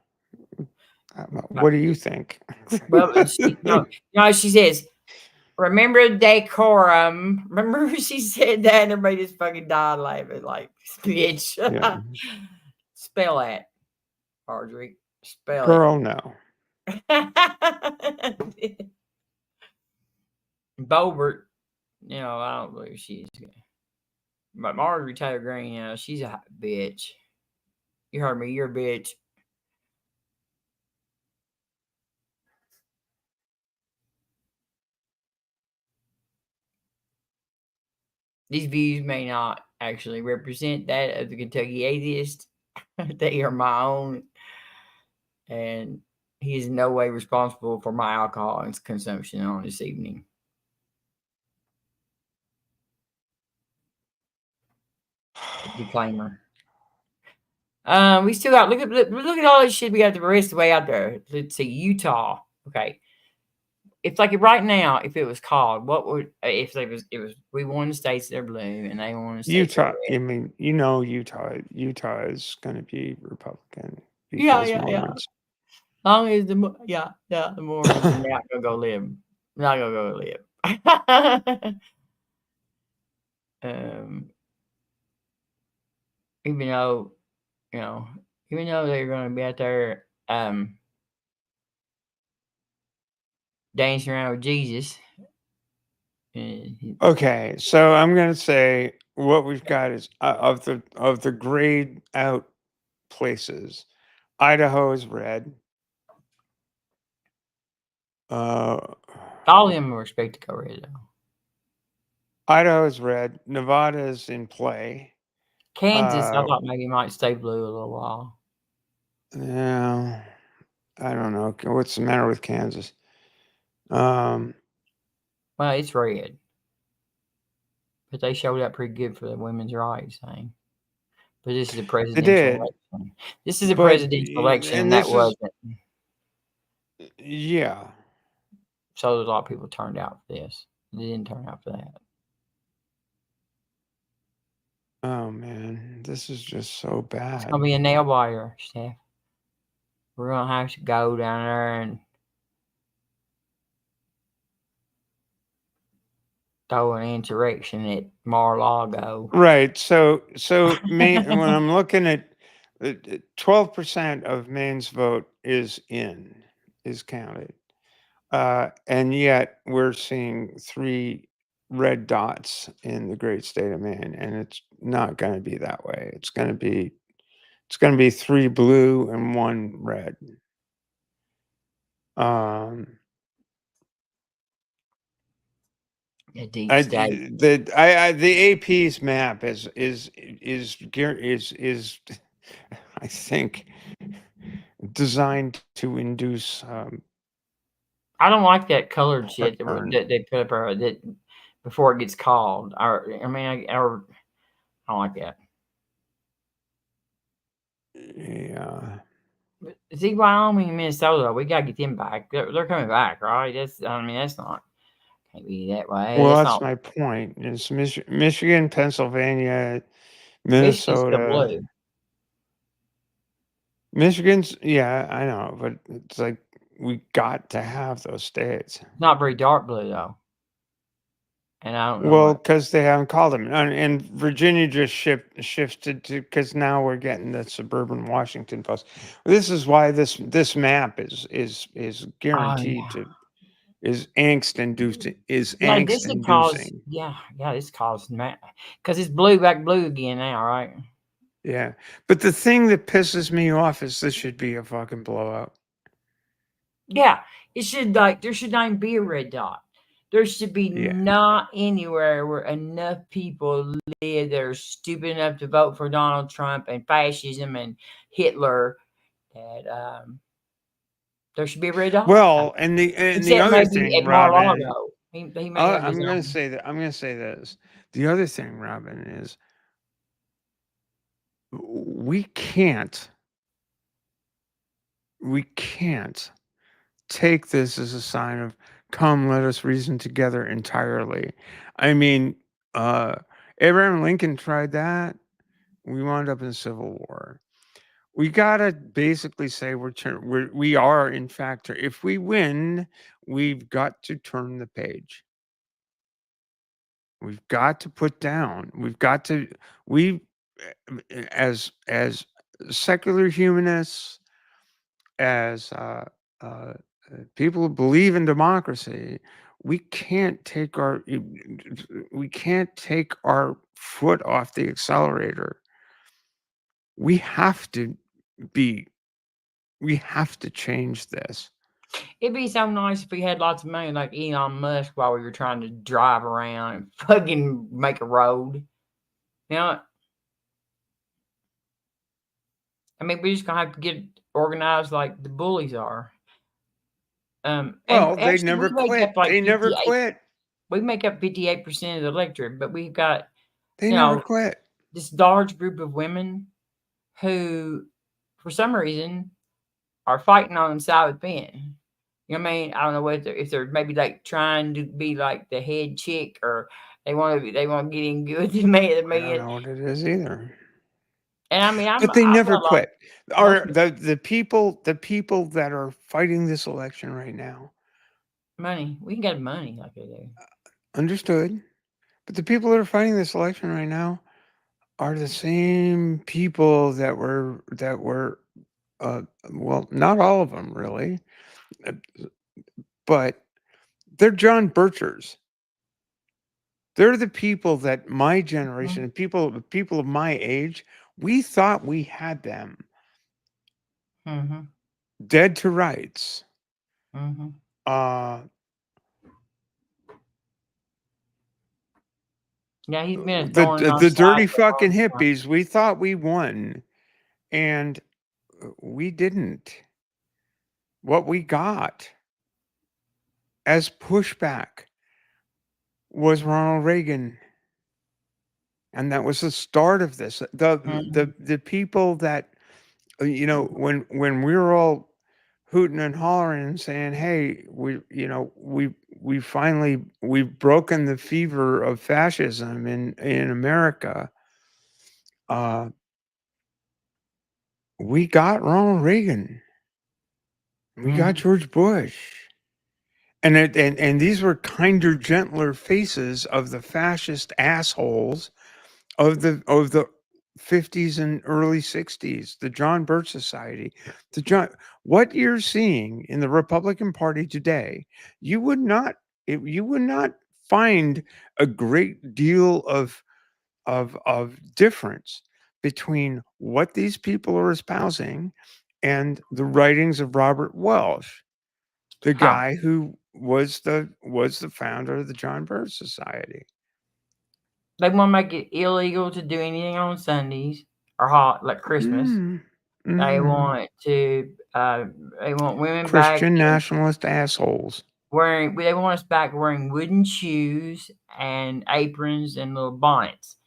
what do you think? Well, she says, "Remember decorum." Remember she said that, and everybody just fucking died laughing like, bitch. Yeah, Spell that, Marjorie. Spell it. girl, no. Bobert, I don't believe she's good. But Marjorie Taylor Greene, she's a bitch. You heard me, you're a bitch. These views may not actually represent that of the Kentucky atheist. They are my own. And he is in no way responsible for my alcohol consumption on this evening. Disclaimer. We still got look at all this shit we got the rest of the way out there. Let's see, Utah. Okay. If like right now, if it was called, what would if it was we won the states that are blue and they won the states Utah. that are I red. mean, Utah is going to be Republican because Mormons. Long as the Mormons are not gonna go live. Not gonna go live. Even though, even though they're gonna be out there dancing around with Jesus. Okay, so I'm going to say what we've got is of the grayed out places. Idaho is red. All of them are expected to go red though. Idaho is red. Nevada is in play. Kansas, I thought maybe might stay blue a little while. Yeah, I don't know. What's the matter with Kansas? Well, it's red, but they showed up pretty good for the women's rights thing. But this is a presidential election. This is a presidential election, and that wasn't. Yeah. So a lot of people turned out for this. They didn't turn out for that. Oh man, this is just so bad. It's gonna be a nail biter, Steph. We're gonna have to go down there and throw an insurrection at Mar-a-Lago. Right. So Maine, when I'm looking at 12% of Maine's vote is counted. And yet we're seeing 3 red dots in the great state of Maine, and it's not going to be that way. It's going to be 3 blue and 1 red. Deep state. The AP's map is I think designed to induce. I don't like that colored shit that they put up that before it gets called. I don't like that. Yeah. See, Wyoming and Minnesota, we gotta get them back. They're coming back, right? That's not can't be that way. Well, that's my point. It's Michigan, Pennsylvania, Michigan's still Minnesota, blue. Michigan's, yeah, I know, but it's like we got to have those states. It's not very dark blue though. And I don't know Well, what. because they haven't called them, and Virginia just shifted to, because now we're getting the suburban Washington Post. This is why this map is Oh guaranteed yeah. to is angst inducing Yeah, this would cause. Yeah, this caused because it's blue back blue again now, right? Yeah, but the thing that pisses me off is this should be a fucking blowout. Yeah, it should there should not even be a red dot. There should be Yeah. not anywhere where enough people live that are stupid enough to vote for Donald Trump and fascism and Hitler that there should be a red dot. Well, and the Except other maybe thing, at Robin, Mar-a-Lago. He may have I'm his going own. to say that. I'm going to say this. The other thing, Robin, is we can't take this as a sign of come, let us reason together entirely. I mean, Abraham Lincoln tried that. We wound up in a civil war. We gotta basically say we are in fact, if we win, we've got to turn the page. We've got to put down. We as secular humanists, as people who believe in democracy, we can't take our foot off the accelerator. We have to change this. It'd be so nice if we had lots of money like Elon Musk while we were trying to drive around and fucking make a road. You know, I mean, we're just gonna have to get organized like the bullies are. Well, and they actually, never we make quit. up like They never 58. quit. We make up 58% of the electorate, but we've got They never quit. this large group of women who, for some reason, are fighting on the side of the pen. You know what I mean? I don't know if they're maybe like trying to be like the head chick, or they want to get in good with the man. I don't know what it is either. And I mean, But they never quit. Are the people that are fighting this election right now? Money. We can get money like they do. Understood. But the people that are fighting this election right now are the same people that were well, not all of them really, but they're John Birchers. They're the people that my generation and people of my age, we thought we had them. Mm-hmm. Dead to rights. Mm-hmm. Yeah, he's been the dirty fucking hippies. We thought we won, and we didn't. What we got as pushback was Ronald Reagan, and that was the start of this. The people that when we were all hooting and hollering and saying, "Hey, we've broken the fever of fascism in America." We got Ronald Reagan. We got George Bush. And these were kinder, gentler faces of the fascist assholes of the 50s and early 60s, the John Birch Society. What you're seeing in the Republican Party today, you would not find a great deal of difference between what these people are espousing and the writings of Robert Welsh, the guy who was the founder of the John Birch Society. They want to make it illegal to do anything on Sundays or like Christmas. They want to. They want women Christian nationalist assholes wearing. They want us back wearing wooden shoes and aprons and little bonnets.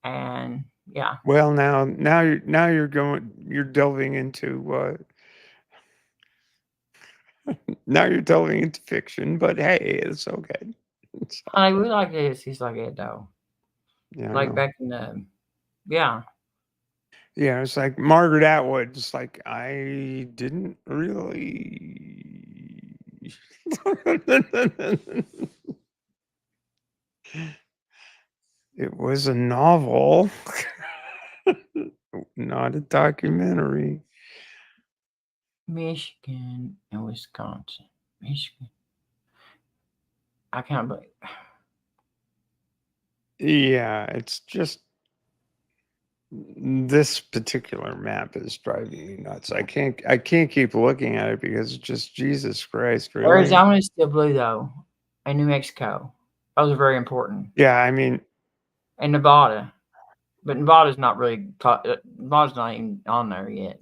And yeah. Well, now you're delving into. Now you're delving into fiction, but hey, it's okay. I would like this. He's like it though. Yeah, like back in the Yeah. Yeah, it's like Margaret Atwood. It's like I didn't really. It was a novel, not a documentary. Michigan and Wisconsin. Michigan. I can't believe. Yeah, it's just this particular map is driving me nuts. I can't keep looking at it because it's just Jesus Christ, really. Arizona is still blue though, and New Mexico. Those are very important. Yeah, I mean, And Nevada, but Nevada's not really. Nevada's not even on there yet.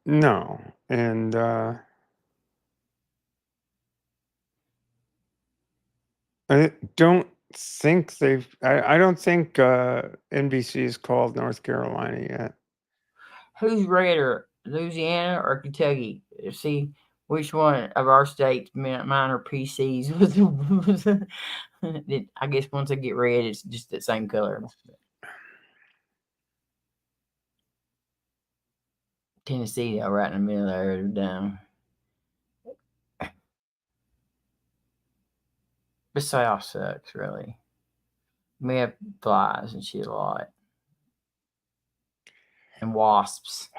no, and I don't think they've. I don't think NBC is called North Carolina yet. Who's redder, Louisiana or Kentucky? See which one of our states mine are PCs. I guess once they get red, it's just the same color. Tennessee, though, right in the middle there, down. The South sucks, really. We have flies and shit a lot. And wasps.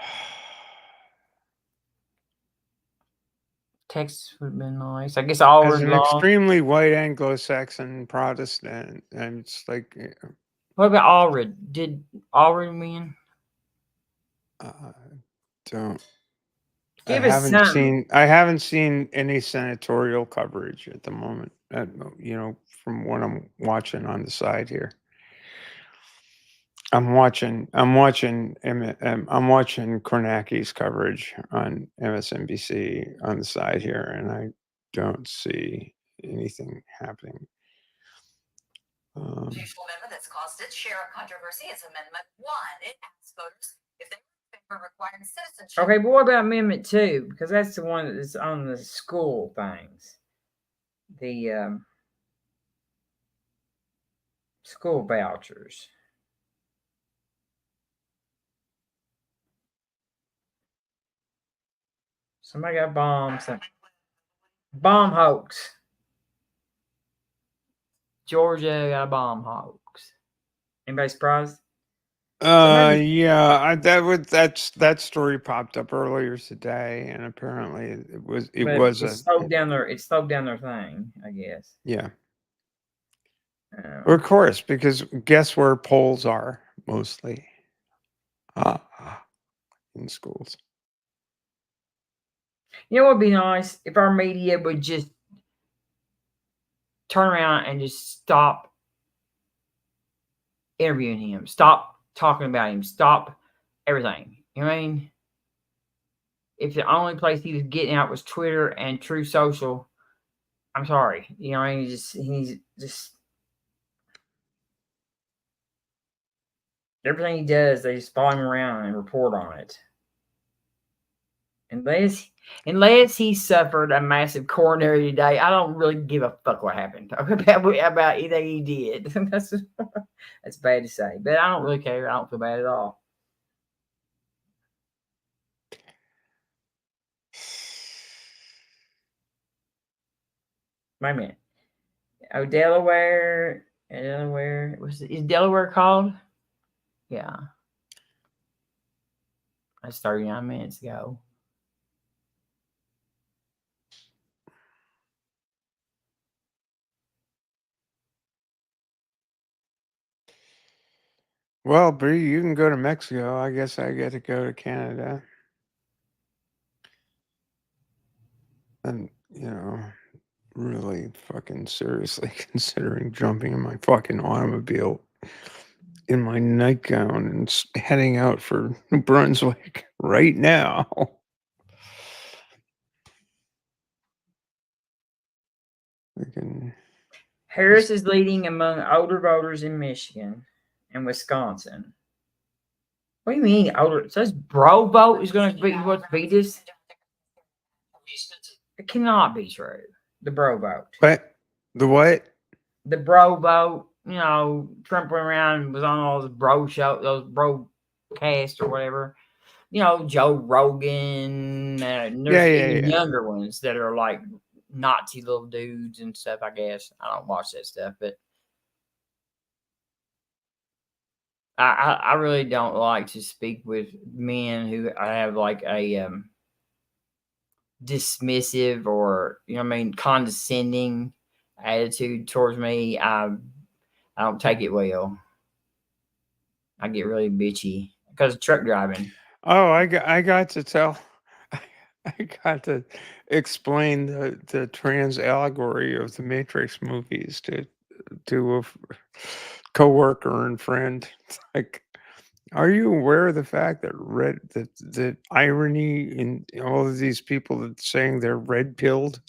Texas would have been nice. I guess As Auburn an lost. extremely white Anglo-Saxon Protestant, and it's like, What about Allred? Did Allred win? don't. Give us something. I haven't seen any senatorial coverage at the moment. From what I'm watching on the side here. I'm watching Kornacki's coverage on MSNBC on the side here, and I don't see anything happening. Judicial amendment that's caused its share of controversy is Amendment 1. It asks voters if they favor requiring citizenship. Okay, but what about Amendment 2? Because that's the one that's on the school things. The school vouchers. Somebody got bombs. Bomb hoax. Georgia got a bomb hoax. Anybody surprised? Yeah, that story popped up earlier today, and apparently it slowed down their thing, I guess. Yeah. Well, of course, because guess where polls are mostly? In schools. You know what would be nice if our media would just turn around and just stop interviewing him, stop talking about him, stop everything. You know what I mean? If the only place he was getting out was Twitter and True Social, I'm sorry. You know what I mean? He's just everything he does, they just follow him around and report on it. Unless he suffered a massive coronary today, I don't really give a fuck what happened about anything he did. That's bad to say, but I don't really care. I don't feel bad at all. Wait a minute. Oh, Delaware. Is Delaware called? Yeah. That's 39 minutes ago. Well, Bree, you can go to Mexico. I guess I get to go to Canada. And, really fucking seriously considering jumping in my fucking automobile in my nightgown and heading out for New Brunswick right now. Harris is leading among older voters in Michigan and Wisconsin. What do you mean older? It says bro vote is going to be what beat this? It cannot be true. The bro vote. What? The what? The bro vote. Trump went around and was on all those bro show, those broadcasts or whatever. Joe Rogan. And there's even younger ones that are like Nazi little dudes and stuff. I guess I don't watch that stuff, but I really don't like to speak with men who have like a dismissive or condescending attitude towards me. I don't take it well. I get really bitchy because of truck driving. Oh, I got to tell. I got to explain the trans allegory of the Matrix movies to a coworker and friend. Like, are you aware of the fact that the irony in all of these people that saying they're red pilled?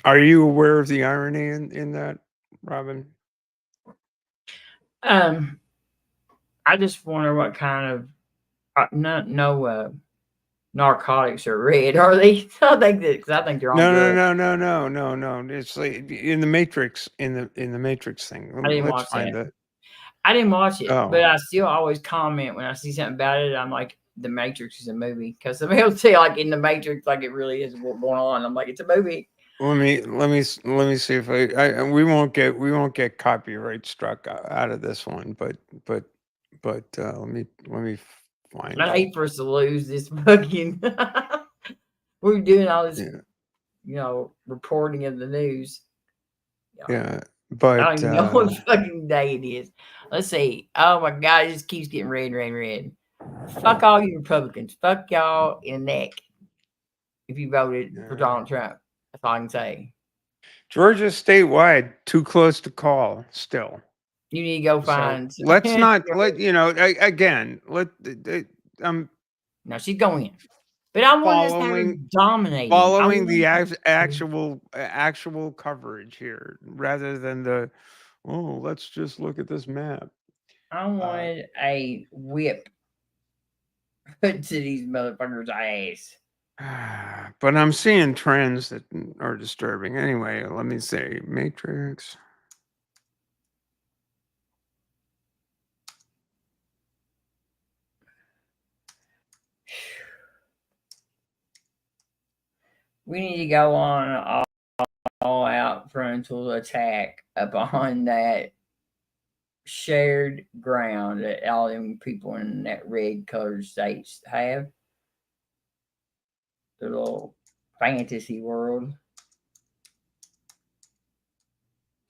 Are you aware of the irony in that, Robin? I just wonder what kind of narcotics are red. Are they? I think that because I think they're on drugs. No. It's like in the Matrix, in the Matrix thing. I didn't watch that. I didn't watch it, but I still always comment when I see something about it. I'm like, The Matrix is a movie because some people say like in The Matrix, like it really is what's going on. I'm like, it's a movie. Let me see if we won't get copyright struck out of this one, but let me find. I hate for us to lose this fucking. We're doing all this, reporting of the news. Yeah, but I don't even know what fucking day it is. Let's see. Oh my god, it just keeps getting red. Fuck all you Republicans. Fuck y'all in the neck. If you voted for Donald Trump, that's all I can say. Georgia statewide, too close to call. Still, you need to go find. So let's not let again. No, she's going. But I want to have her dominating. Following the actual coverage here, rather than let's just look at this map. I wanted a whip put to these motherfuckers' ass. But I'm seeing trends that are disturbing. Anyway, let me say Matrix. We need to go on all out frontal attack upon that shared ground that all them people in that red colored states have. The little fantasy world.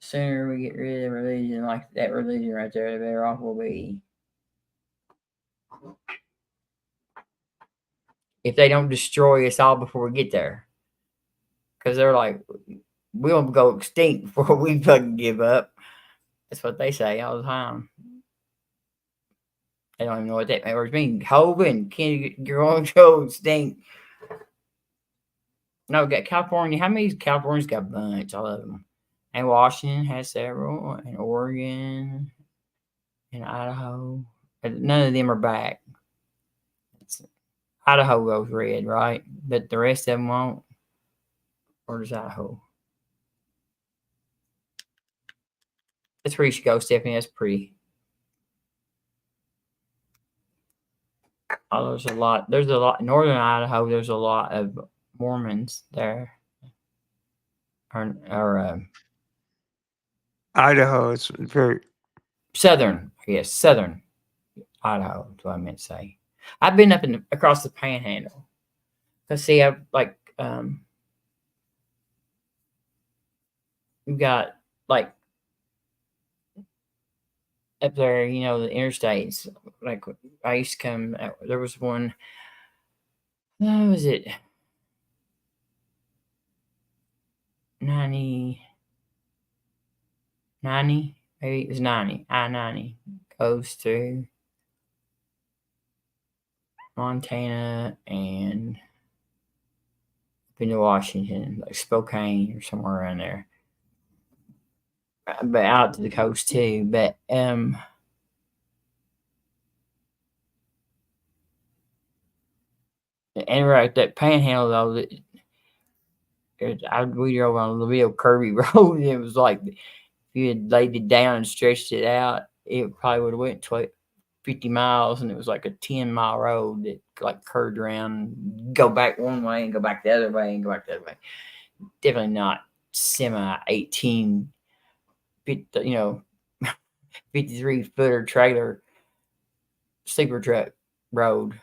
The sooner we get rid of religion like that religion right there, the better off we'll be. If they don't destroy us all before we get there. Because they're like, we'll go extinct before we fucking give up. That's what they say all the time. They don't even know what that words mean. Hoping you're going to go extinct. No, got California. How many California's got a bunch? All of them. And Washington has several. And Oregon. And Idaho. None of them are back. Idaho goes red, right? But the rest of them won't. Or does Idaho? That's where you should go, Stephanie. That's pretty. Oh, there's a lot. In northern Idaho, there's a lot of Mormons there. Or Idaho is very southern, I guess. Southern Idaho is what I meant to say. I've been up across the Panhandle. Let's see, I've like you've got like up there, the interstates. Like I used to come. There was one. How was it? 90, maybe it was 90. I-90 goes through Montana and up into Washington, like Spokane or somewhere around there. But out to the coast too. But and right, that Panhandle though, We drove on a real curvy road, and it was like if you had laid it down and stretched it out, it probably would have went 50 miles, and it was like a 10-mile road that like curved around, go back one way and go back the other way and go back the other way. Definitely not semi 18, 53-footer trailer sleeper truck road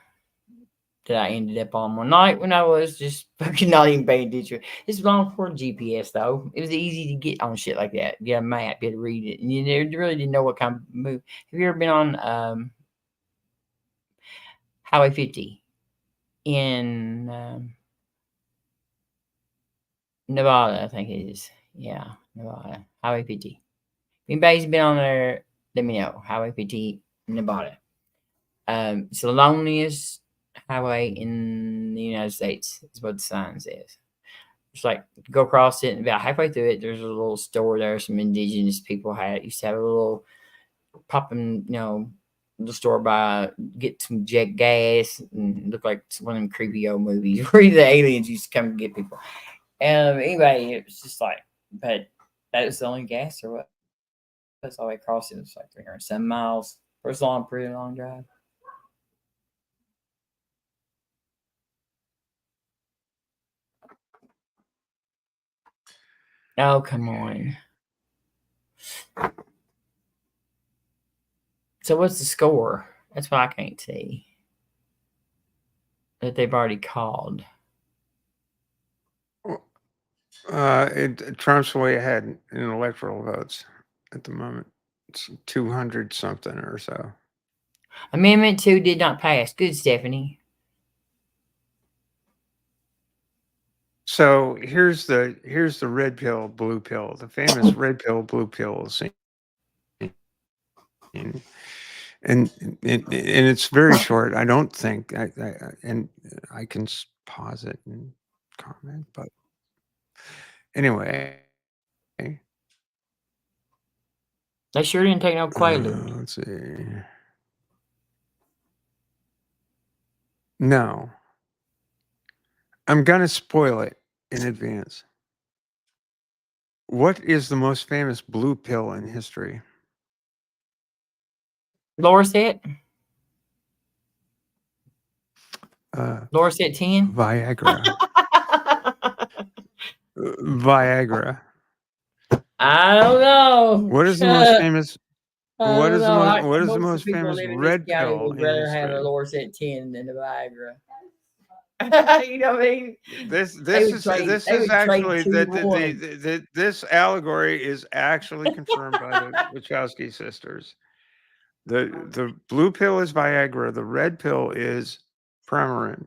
that I ended up on one night when I was just fucking not even paying attention. This was long before GPS, though. It was easy to get on shit like that. Get a map, get to read it, and you really didn't know what kind of move. Have you ever been on Highway 50 in Nevada? I think it is. Yeah, Nevada. Highway 50. If anybody's been on there, let me know. Highway 50, Nevada. It's the loneliest highway in the United States, is what the sign says. It's like go across it, and about halfway through it, there's a little store there. Some indigenous people used to have a little popping, the store by, get some jet gas, and look like one of them creepy old movies where the aliens used to come and get people. Anyway, it was just like, but that was the only gas or what? That's all the way across it. It's like 307 miles. First long, pretty long drive. Oh, come on. So what's the score? That's what I can't see. That they've already called. Trump's way ahead in electoral votes at the moment. It's 200 something or so. Amendment 2 did not pass. Good, Stephanie. So here's the red pill, blue pill, the famous red pill, blue pill scene. And it's very short. I don't think and I can pause it and comment, but anyway. They sure didn't take no Quaalude. Let's see. No. I'm going to spoil it in advance. What is the most famous blue pill in history? Lorset? Lorset 10? Viagra. Viagra. I don't know. What is the most famous? What is the most people famous live in red this county pill would in rather have a history? Lorset 10 than a Viagra. You know what I mean? This allegory is actually confirmed by the Wachowski sisters. The blue pill is Viagra. The red pill is Premarin.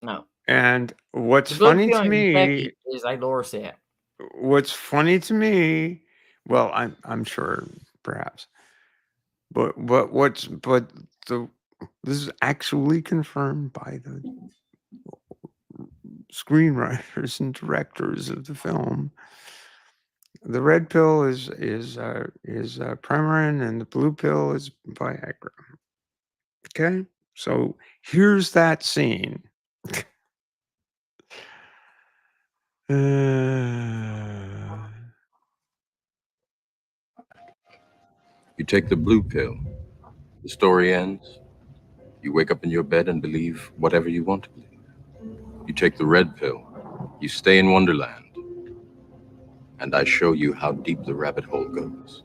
No. And what's funny to me is a Lorset. What's funny to me, well, I'm sure perhaps, but this is actually confirmed by the screenwriters and directors of the film. The red pill is Premarin, and the blue pill is Viagra. Okay, so here's that scene. You take the blue pill. The story ends. You wake up in your bed and believe whatever you want to believe. You take the red pill. You stay in Wonderland. And I show you how deep the rabbit hole goes.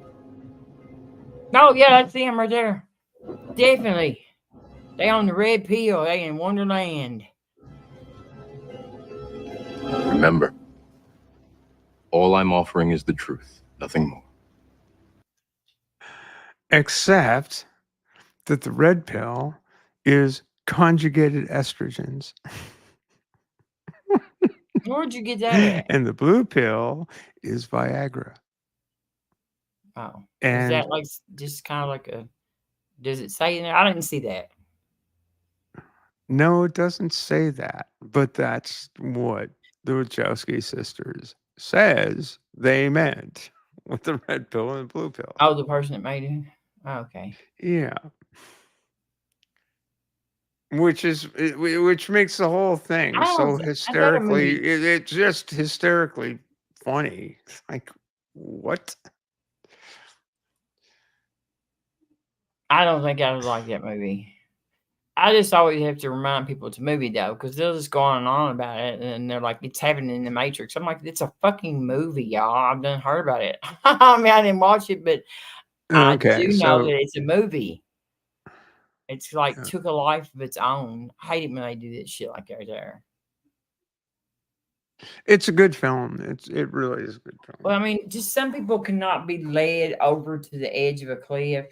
Oh, yeah, that's them right there. Definitely. They on the red pill. They in Wonderland. Remember, all I'm offering is the truth, nothing more. Except that the red pill is conjugated estrogens. Where'd you get that at? And the blue pill is Viagra. Oh. And is that like just kind of like a, does it say in there? I didn't see that. No, it doesn't say that, but that's what the Wachowski sisters says they meant with the red pill and the blue pill. Oh, the person that made it? Oh, okay. Yeah. which makes the whole thing I so thought a hysterically. movie. It's just hysterically funny. It's like, what? I don't think I would like that movie. I just always have to remind people it's a movie though, because they'll just go on and on about it, and they're like, "It's happening in the Matrix." I'm like, "It's a fucking movie, y'all. I've done heard about it. I mean, I didn't watch it, but I Okay, do know so that it's a movie. It's like yeah. took a life of its own. I hate it when they do that shit like that there. It's a good film. It really is a good film. Well, I mean, just some people cannot be led over to the edge of a cliff,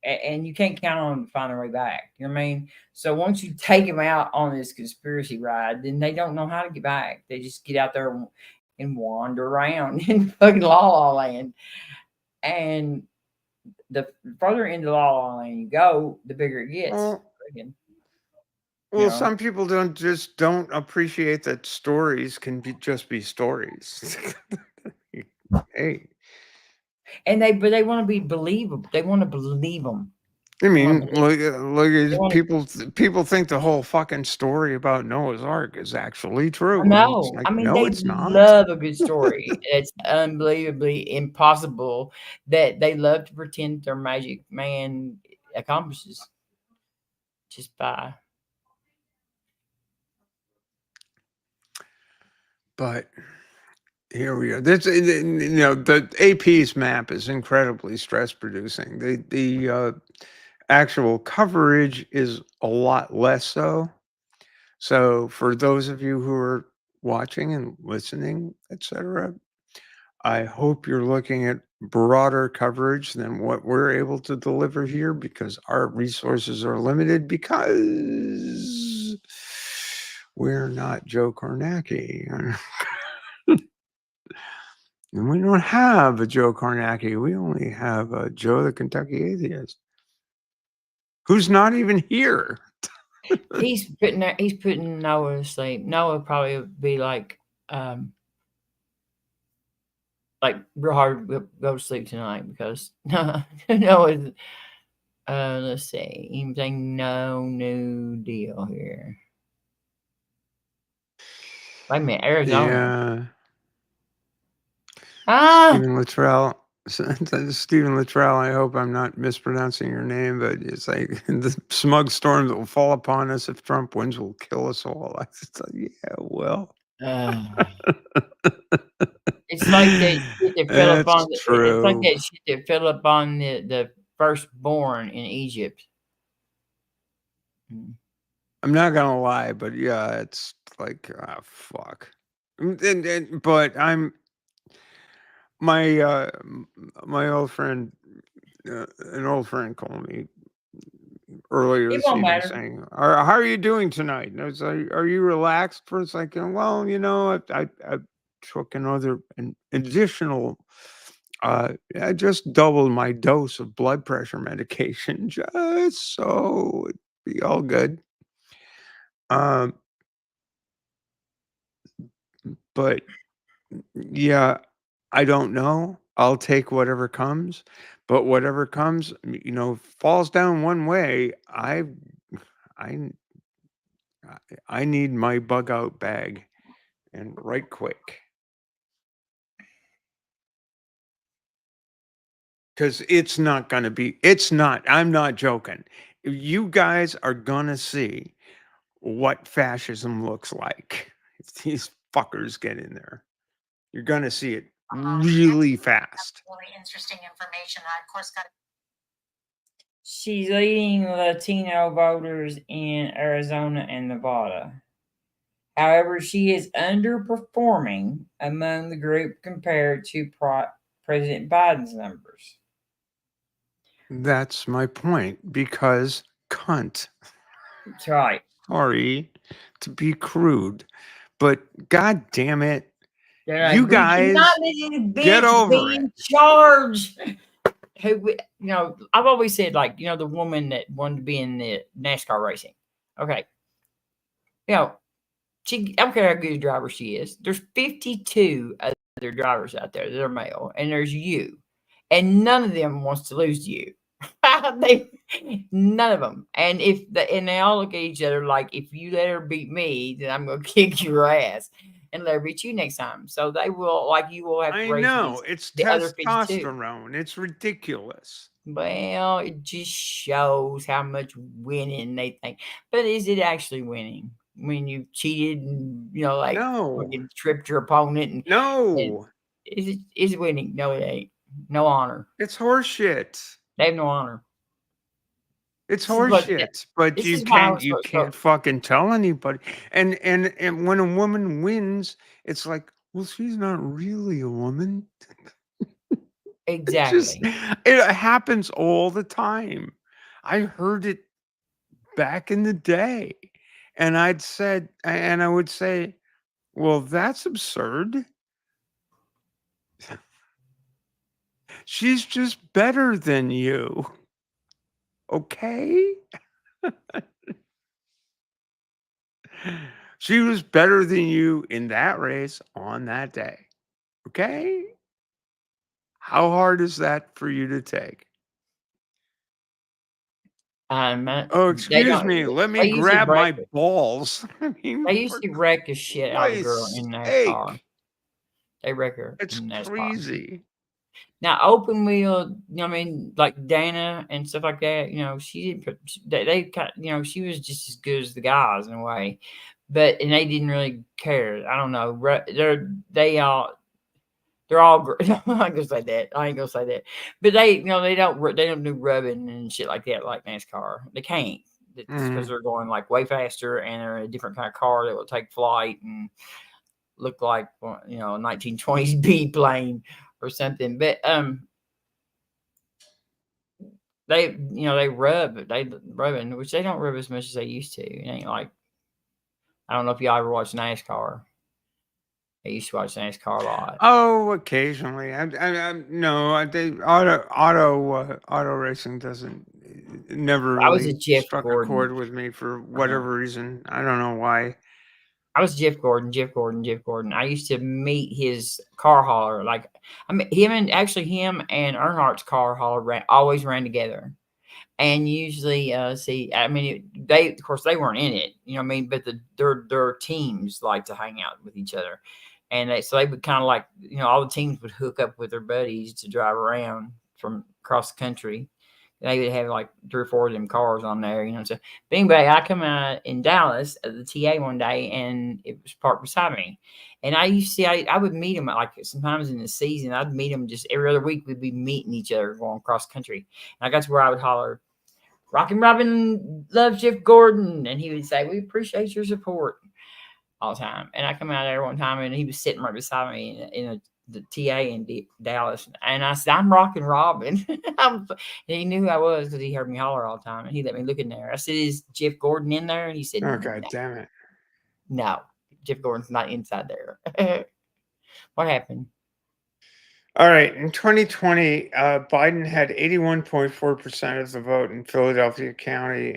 and you can't count on them to find their way back. You know what I mean? So once you take them out on this conspiracy ride, then they don't know how to get back. They just get out there and wander around in fucking La La Land. And the further into La La Land you go, the bigger it gets. Well, You know? some people don't appreciate that stories can just be stories. Hey, And they want to be believable. They want to believe them. I mean, look, wanna- people think the whole fucking story about Noah's Ark is actually true. And No, it's like, I mean, no, they it's not. love a good story. It's unbelievably impossible that they love to pretend their magic man accomplishes just by. But here we are. This, the AP's map is incredibly stress producing. The actual coverage is a lot less so. So for those of you who are watching and listening, etc., I hope you're looking at broader coverage than what we're able to deliver here, because our resources are limited, because we're not Joe Kornacki. And we don't have a Joe Kornacki. We only have a Joe the Kentucky Atheist, who's not even here. He's putting Noah to sleep. Noah probably would be like real hard to go to sleep tonight because Noah. Let's see. Anything? No new deal here. Wait a minute, Arizona. Yeah. Stephen Luttrell. Stephen Luttrell, I hope I'm not mispronouncing your name, but it's like the smug storm that will fall upon us if Trump wins will kill us all. I just thought, yeah, well. It's like that shit that fell upon. It's like that shit that fell upon the firstborn in Egypt. I'm not gonna lie, but yeah, it's like, fuck. But my old friend, an old friend called me earlier this evening saying, how are you doing tonight? And I was like, are you relaxed for a second? Well, I took an additional, I just doubled my dose of blood pressure medication just so it'd be all good. But yeah, I don't know. I'll take whatever comes, but whatever comes, falls down one way. I need my bug out bag, and right quick. Because I'm not joking. You guys are gonna see what fascism looks like if these fuckers get in there. You're gonna see it really fast. Really interesting information. I, of course, got. She's leading Latino voters in Arizona and Nevada. However, she is underperforming among the group compared to President Biden's numbers. That's my point, because cunt. That's right. Sorry to be crude, but god damn it. Like, you guys get over it. Charge. Who, I've always said, the woman that wanted to be in the NASCAR racing. Okay. I don't care how good a driver she is. There's 52 other drivers out there that are male, and there's you. And none of them wants to lose to you. They none of them. And and they all look at each other like, if you let her beat me, then I'm gonna kick your ass and let her beat you next time. So they will, like, you will have to I raise know. It's the other 52. testosterone. It's ridiculous. Well, it just shows how much winning they think. But is it actually winning when you cheated and, like No. fucking tripped your opponent and No. is it winning? No, it ain't. No honor. It's horseshit. They have no honor. It's This is what horseshit. But this you is why I was can't fucking tell anybody. And when a woman wins, it's like, well, she's not really a woman. exactly. It happens all the time. I heard it back in the day. And I would say, well, that's absurd. She's just better than you. Okay? She was better than you in that race on that day. Okay? How hard is that for you to take? Oh, excuse me. Let me grab my balls. I mean, They usually wreck the shit out of a girl in NASCAR. They wreck her. It's in NASCAR. crazy. Now, open wheel, like Dana and stuff like that, she didn't put, they kind of, she was just as good as the guys in a way, and they didn't really care. I don't know. They're all great. I ain't gonna say that. But they don't do rubbing and shit like that like NASCAR. They can't. Because they're going like way faster and they're in a different kind of car that will take flight and look like a 1920s B plane or something. But they rubbing, which they don't rub as much as they used to. It ain't like, I don't know if y'all ever watched NASCAR. I used to watch NASCAR a lot. Oh, occasionally. Auto racing never really struck a chord with me for whatever reason. I don't know why. I was Jeff Gordon. I used to meet his car hauler. Like, him and Earnhardt's car hauler always ran together. And usually, they of course they weren't in it, but their teams like to hang out with each other, and they would kind of like, all the teams would hook up with their buddies to drive around from across the country. They would have like 3 or 4 of them cars on there, So, but anyway, I come out in Dallas at the TA one day, and it was parked beside me. And I would meet them like sometimes in the season. I'd meet them just every other week. We'd be meeting each other going across country. And I got to where I would holler, "Rockin' Robin loves Jeff Gordon," and he would say, "We appreciate your support," all the time. And I come out there one time, and he was sitting right beside me in the TA in Dallas, and I said, "I'm Rockin' Robin." And he knew who I was because he heard me holler all the time, and he let me look in there. I said, "Is Jeff Gordon in there?" And he said, "Oh, God damn it. No, Jeff Gordon's not inside there." What happened? All right. In 2020, Biden had 81.4% of the vote in Philadelphia County,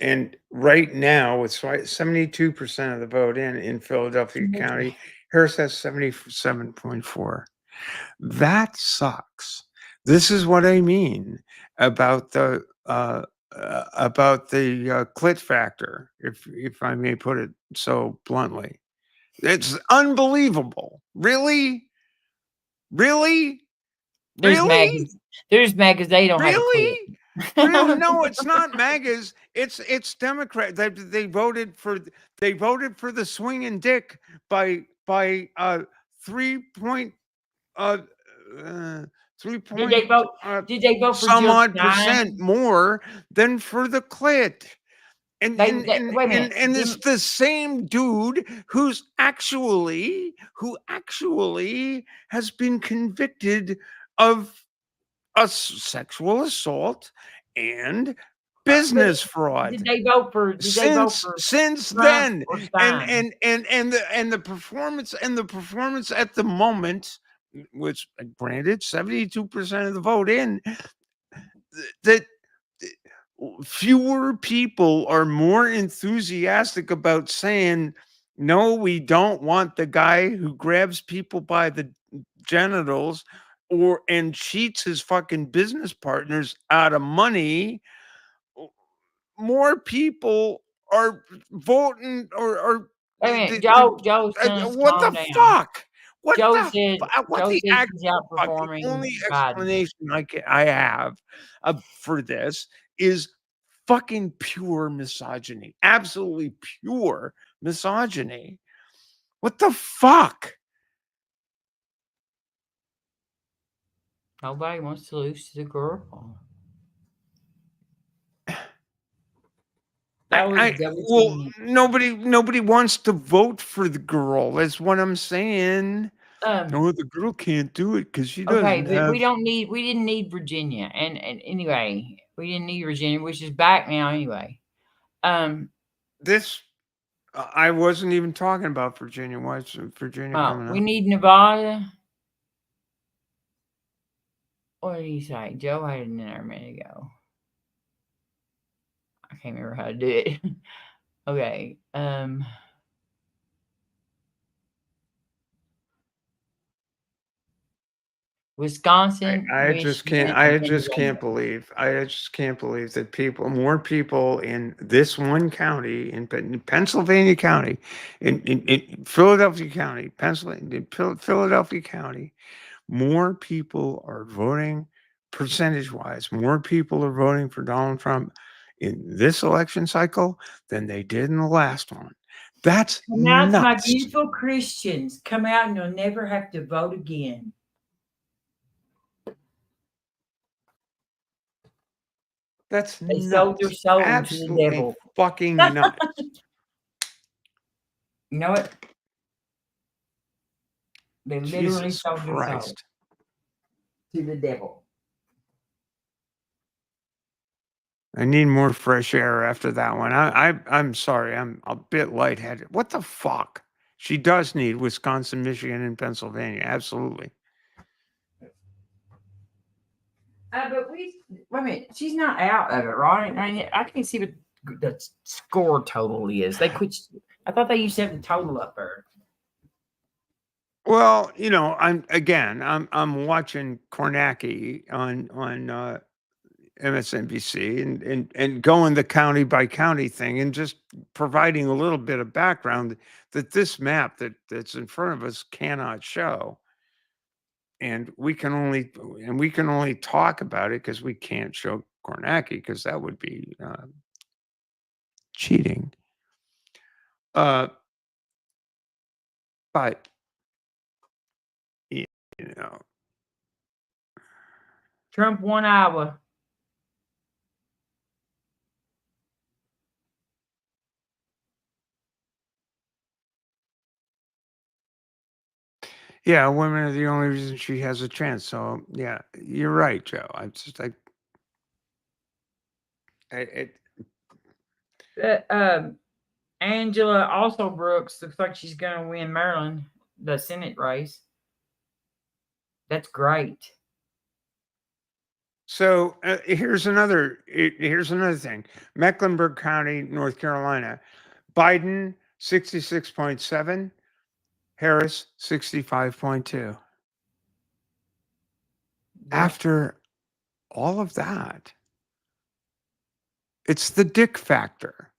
and right now, with 72% of the vote in Philadelphia County, Harris has 77.4. That sucks. This is what I mean about the clit factor, if I may put it so bluntly. It's unbelievable. Really? There's MAGAs they don't have a clit. Really? No, it's not MAGAs. It's Democrat. They voted for the swinging dick by 3 point 3 point Did they vote for some Jill odd Stein? percent more than for the clit? And wait a minute. It's the same dude who actually has been convicted of a sexual assault and business fraud. Did they vote for since then? And the performance at the moment, which granted 72% of the vote in, that fewer people are more enthusiastic about saying, no, we don't want the guy who grabs people by the genitals and cheats his fucking business partners out of money, more people are voting or Wait a minute, Joe's telling us to what calm the down. fuck? What Joe the said what Joe the said she's outperforming only Biden. explanation I have for this is fucking pure misogyny. Absolutely pure misogyny. What the fuck? Nobody wants to lose to the girl. That was well, double nobody wants to vote for the girl. That's what I'm saying. teaming. No, the girl can't do it because she Okay, doesn't but have. we didn't need Virginia, and anyway, we didn't need Virginia, which is back now anyway. This I wasn't even talking about Virginia. Why is Virginia coming we up? need Nevada. What did he say? Joe had it in there a minute ago. I can't remember how to do it. Okay. Wisconsin, I just Michigan, can't. and I just Pennsylvania. can't believe. I just can't believe that more people in this one county, in Pennsylvania County, in Philadelphia County, Philadelphia County, more people are voting percentage-wise. More people are voting for Donald Trump in this election cycle than they did in the last one. That's Come out, my nuts. beautiful Christians. Come out and you'll never have to vote again. That's They nuts. sold their soul to the Absolutely devil. fucking nuts. You know what? They literally Jesus sold their soul Christ. to the devil. I need more fresh air after that one. I'm sorry. I'm a bit lightheaded. What the fuck? She does need Wisconsin, Michigan, and Pennsylvania. Absolutely. But wait a minute. She's not out of it, right? I can't see what the score total is. They quit. I thought they used to have the total up there. Well, I'm watching Kornacki on MSNBC and going the county by county thing and just providing a little bit of background that this map that's in front of us cannot show. And we can only talk about it because we can't show Kornacki because that would be cheating. But you know, Trump won Iowa. yeah, women are the only reason she has a chance. So yeah, you're right, Joe. I'm just like, Angela also Brooks looks like she's going to win Maryland, the Senate race. That's great. So here's another thing. Mecklenburg County, North Carolina, Biden 66.7, Harris 65.2. After all of that, it's the dick factor.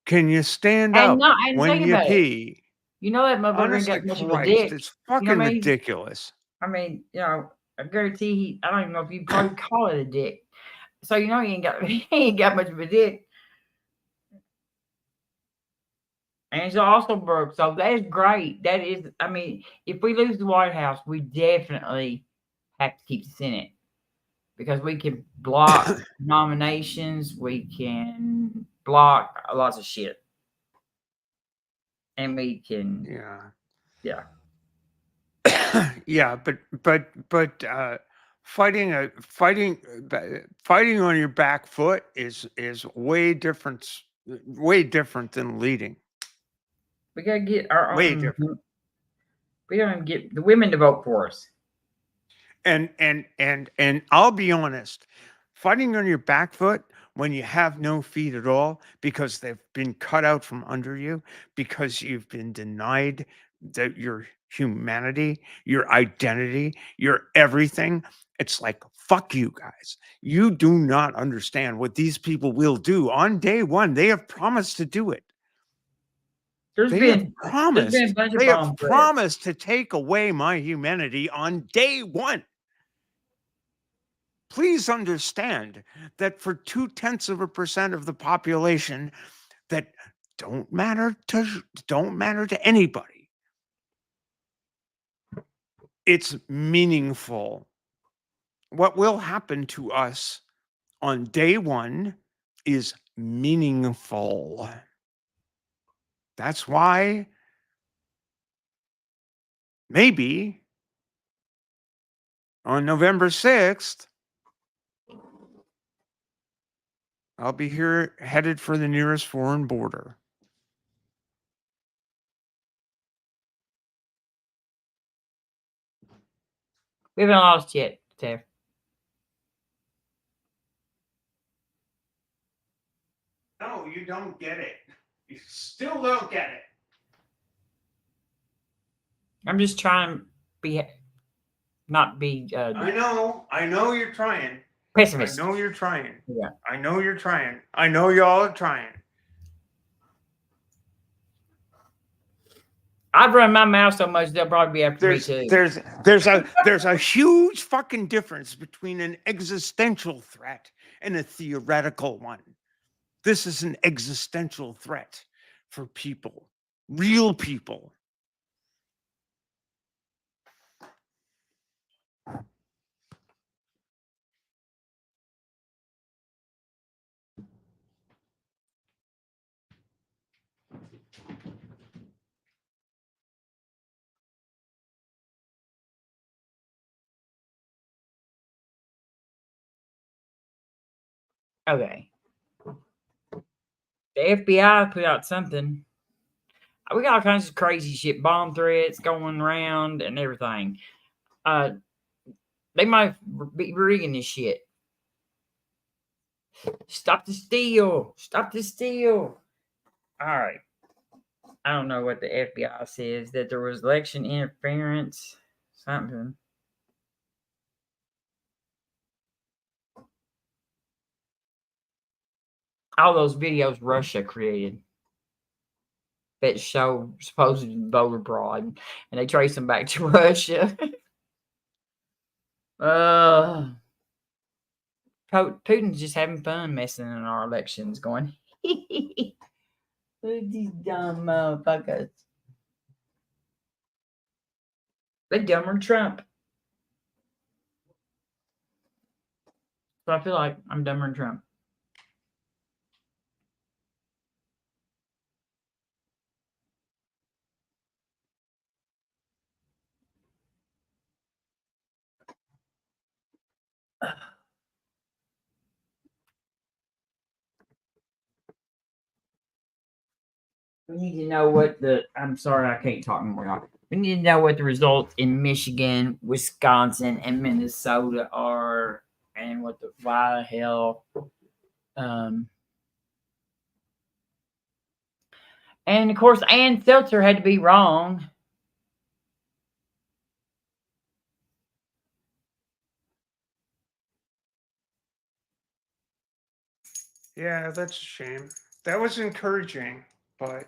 Can you stand up when you pee? You know that motherfucker ain't got much of a dick. It's fucking ridiculous. I mean, I guarantee I don't even know if you probably call it a dick. So he ain't got much of a dick. Angela also broke. So that is great. That is, I mean, if we lose the White House, we definitely have to keep the Senate because we can block nominations. We can block lots of shit. And we can. Yeah. Yeah, but fighting on your back foot is way different than leading. We gotta get our way own. Different. We don't get the women to vote for us. And I'll be honest, fighting on your back foot when you have no feet at all because they've been cut out from under you because you've been denied your humanity, your identity, your everything. It's like, fuck you guys. You do not understand what these people will do on day one. They have promised to do it. There's They been have promised. a bunch of They bomb have threats. promised to take away my humanity on day one. Please understand that for 0.2% of the population that don't matter to anybody, it's meaningful. What will happen to us on day one is meaningful. That's why maybe on November 6th, I'll be here headed for the nearest foreign border. We haven't lost yet, Steph. No, you don't get it. You still don't get it. I'm just trying to not be I know you're trying. pessimist. I know you're trying. Yeah. I know you're trying. I know y'all are trying. I've run my mouth so much they'll probably be after me too. There's a huge fucking difference between an existential threat and a theoretical one. This is an existential threat for people, real people. Okay. The FBI put out something. We got all kinds of crazy shit, bomb threats going around and everything. They might be rigging this shit. Stop the steal. Stop the steal. All right. I don't know what the FBI says, that there was election interference, something. All those videos Russia created that show supposed voter fraud, and they trace them back to Russia. Putin's just having fun messing in our elections, going, look at these dumb motherfuckers. They're dumber than Trump. So I feel like I'm dumber than Trump. We need to know what I'm sorry, I can't talk anymore. We need to know what the results in Michigan, Wisconsin, and Minnesota are, and why the hell. And of course, Ann Seltzer had to be wrong. Yeah, that's a shame. That was encouraging, but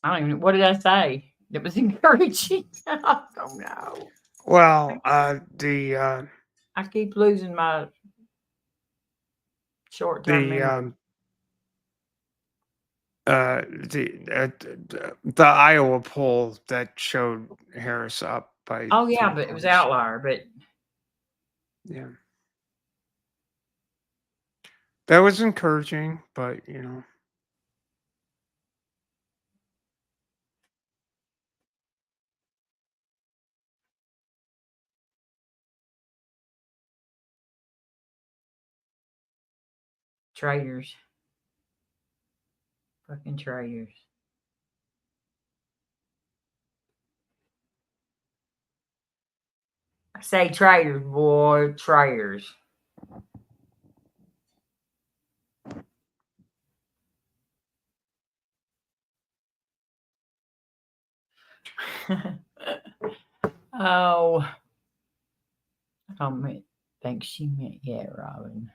I don't even. What did I say? It was encouraging. I don't know. well, I keep losing my short-term memory. The Iowa poll that showed Harris up by. Oh yeah, but it was outlier. But yeah, that was encouraging, but traitors, fucking traitors. I say traitors, boy, traitors. Oh, I don't think she meant, yeah, Robin.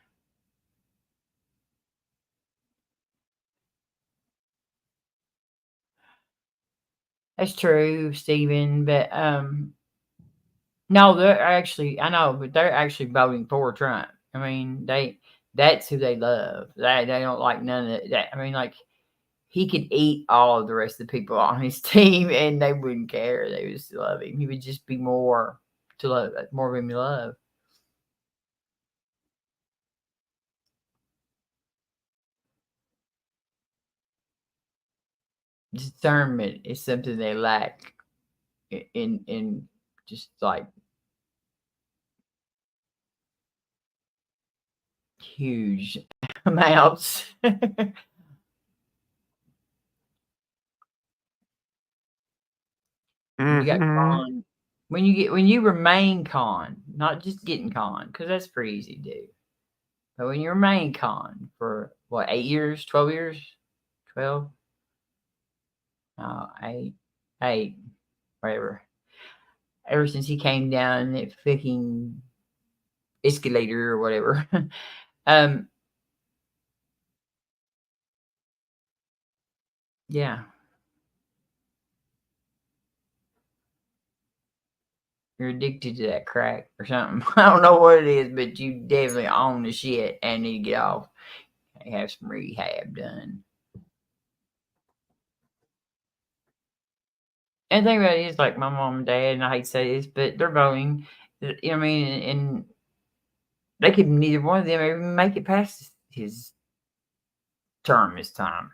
That's true, Stephen, but no, they're actually, I know, but they're actually voting for Trump. I mean, that's who they love. They don't like none of that. I mean, like, he could eat all of the rest of the people on his team and they wouldn't care. They would still love him. He would just be more to love, more of him to love. Discernment is something they lack in just like huge amounts. You got con. When you remain con, not just getting con, because that's pretty easy to do. But when you remain con for what, 8 years, 12 years, 12, 8, whatever. Ever since he came down that fucking escalator or whatever. Yeah. You're addicted to that crack or something. I don't know what it is, but you definitely own the shit and need to get off and have some rehab done. And the thing about it is, like, my mom and dad, and I hate to say this, but they're voting. You know what I mean? And they could, neither one of them even make it past his term this time.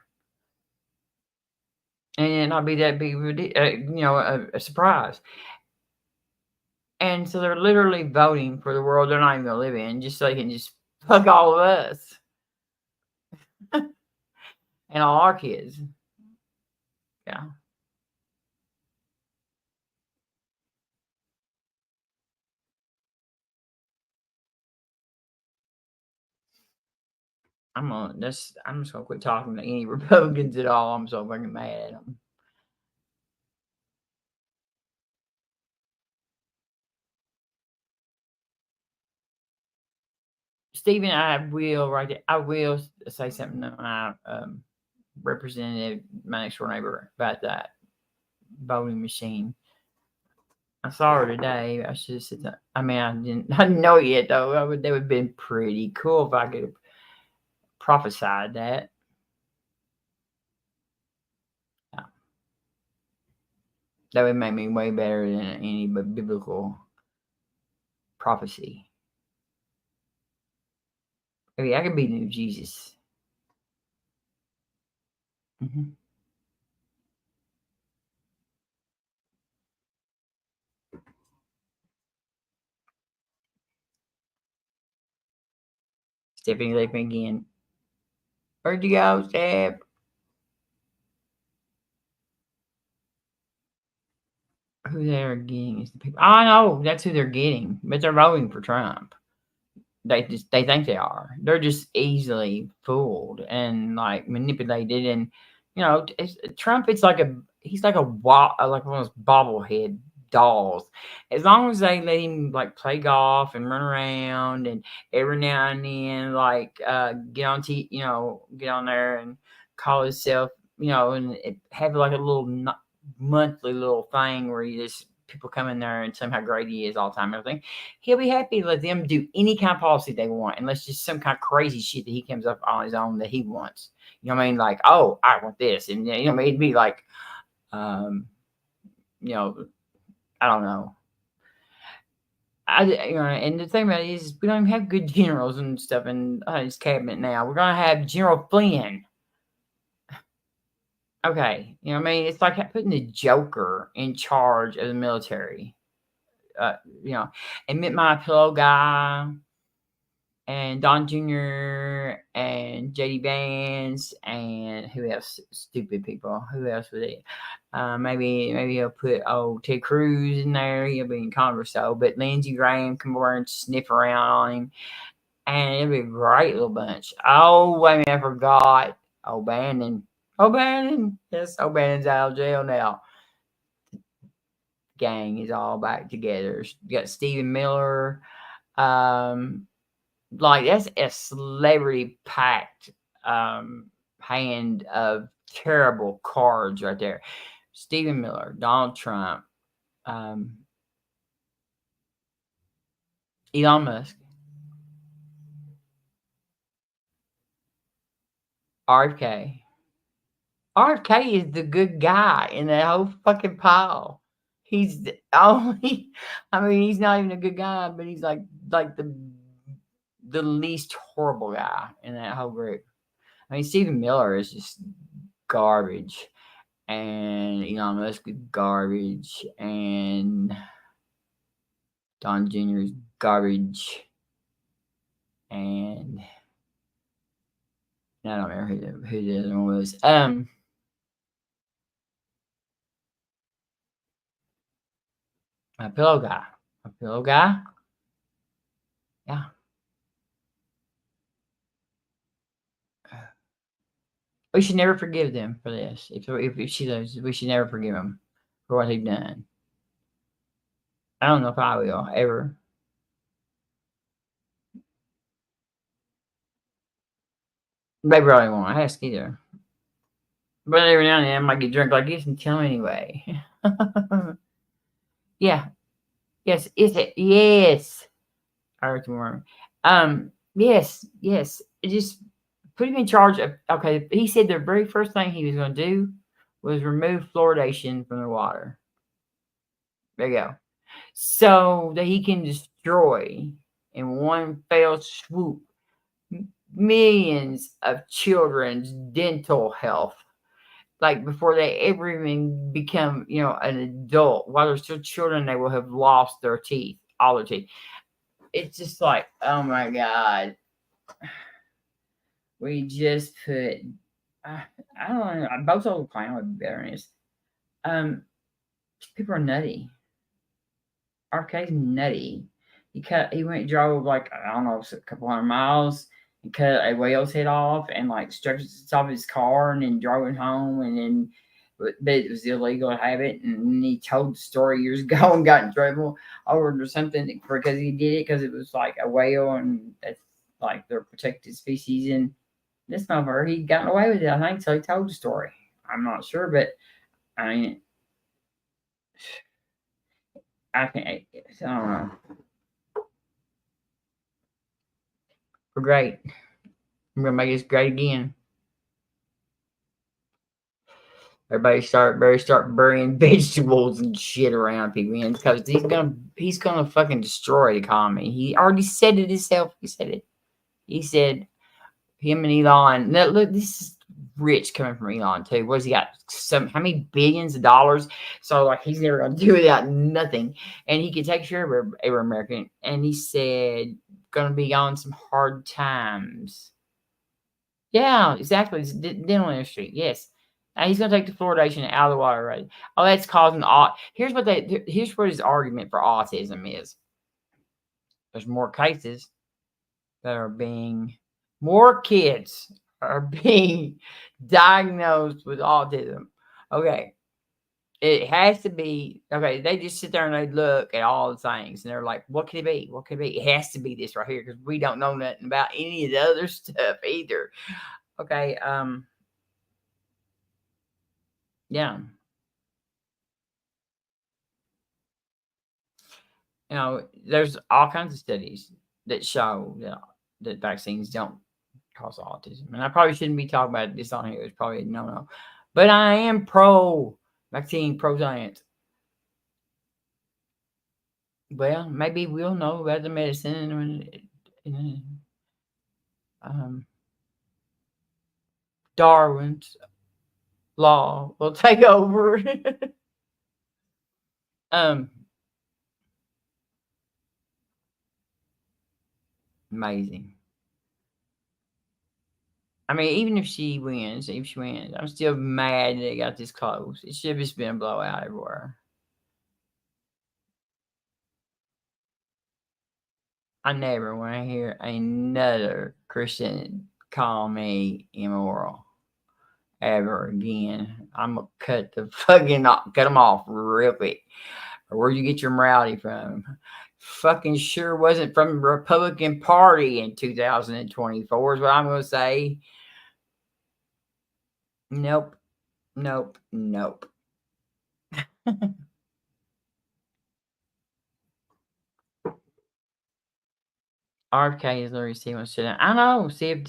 And not be that big, a surprise. And so they're literally voting for the world they're not even going to live in, just so they can just fuck all of us and all our kids. Yeah. I'm just gonna quit talking to any Republicans at all. I'm so fucking mad at them. Stephen, I will say something to my representative, my next door neighbor, about that voting machine. I saw her today. I should have said that. I mean, I didn't know it yet though. That would have been pretty cool if I could have prophesied that. Yeah. That would make me way better than any biblical prophecy. Maybe I could be the new Jesus. Mm-hmm. Stephanie left me again. Where'd you go, Steph? Who they're getting is the people. I know that's who they're getting, but they're voting for Trump. They think they are. They're just easily fooled and like manipulated, and Trump. He's like one of those bobblehead dolls. As long as they let him like play golf and run around, and every now and then like get on there and call himself, and have like a little monthly little thing where he just people come in there and somehow great he is all the time and everything. He'll be happy to let them do any kind of policy they want, unless just some kind of crazy shit that he comes up on his own that he wants. You know what I mean? Like, oh, I want this, and it'd be like, I don't know. And the thing about it is, we don't even have good generals and stuff in his cabinet now. We're gonna have General Flynn. Okay, you know what I mean? It's like putting the Joker in charge of the military. And My Pillow guy, and Don Jr. and JD Vance, and who else? Stupid people. Who else would it? Maybe he'll put Ted Cruz in there. He'll be in Congress though, but Lindsey Graham come over and sniff around on him, and it'll be a great little bunch. Oh wait a minute, I forgot. O'Bannon. Yes, O'Bannon's out of jail now. gang is all back together. You got Stephen Miller. Like that's a celebrity packed hand of terrible cards right there. Stephen Miller, Donald Trump, Elon Musk, RFK. RFK is the good guy in that whole fucking pile. He's the only. I mean, he's not even a good guy, but he's like the least horrible guy in that whole group. I mean, Stephen Miller is just garbage, and Elon Musk is garbage, and Don Jr. is garbage, and I don't remember who the other one was. A pillow guy. Yeah. We should never forgive them for this. If she does, we should never forgive them for what they've done. I don't know if I will ever. They probably won't ask either. But every now and then I might get drunk like this and tell them anyway. Yeah. Yes. Is it? Yes. I heard tomorrow. Yes. Just put him in charge of. Okay. He said the very first thing he was going to do was remove fluoridation from the water. There you go. So that he can destroy in one fell swoop millions of children's dental health. Like before they ever even become, an adult, while they're still children, they will have lost their teeth, all their teeth. It's just like, oh my God. We just put, I don't know, both of them playing with bitterness. People are nutty. RK's nutty. He went drove like, I don't know, a couple hundred miles and cut a whale's head off and like stripped it off his car and then drove it home and then, but it was illegal to have it. And then he told the story years ago and got in trouble over or something because he did it because it was like a whale and that's like their protected species. And this motherfucker, he'd gotten away with it, I think, so he told the story. I'm not sure, but I mean, I don't know. We're great. We're gonna make this great again. Everybody start burying vegetables and shit around people because he's gonna fucking destroy the economy. He already said it himself. He said it. He said him and Elon. Now, look, this is rich coming from Elon too. What has he got? How many billions of dollars? So like he's never gonna do without nothing, and he can take care of every American. And he said gonna be on some hard times. Yeah, exactly. It's dental industry. Yes. Now he's going to take the fluoridation out of the water, right? Oh, that's causing here's what his argument for autism is. There's more cases that are more kids are being diagnosed with autism. Okay. It has to be, okay, they just sit there and they look at all the things and they're like, what could it be? What could it be? It has to be this right here because we don't know nothing about any of the other stuff either. Okay, yeah. There's all kinds of studies that show that vaccines don't cause autism. And I probably shouldn't be talking about this on here. It's probably a no-no. But I am pro-vaccine, pro-science. Well, maybe we'll know about the medicine when Darwin's law will take over. Amazing. I mean, even if she wins, I'm still mad that it got this close. It should have just been a blowout everywhere. I never want to hear another Christian call me immoral ever again. I'm gonna cut them off real quick. Or where'd you get your morality from? Fucking sure wasn't from the Republican Party in 2024 is what I'm going to say. Nope. Nope. Nope. RFK is literally saying shit. I know. See if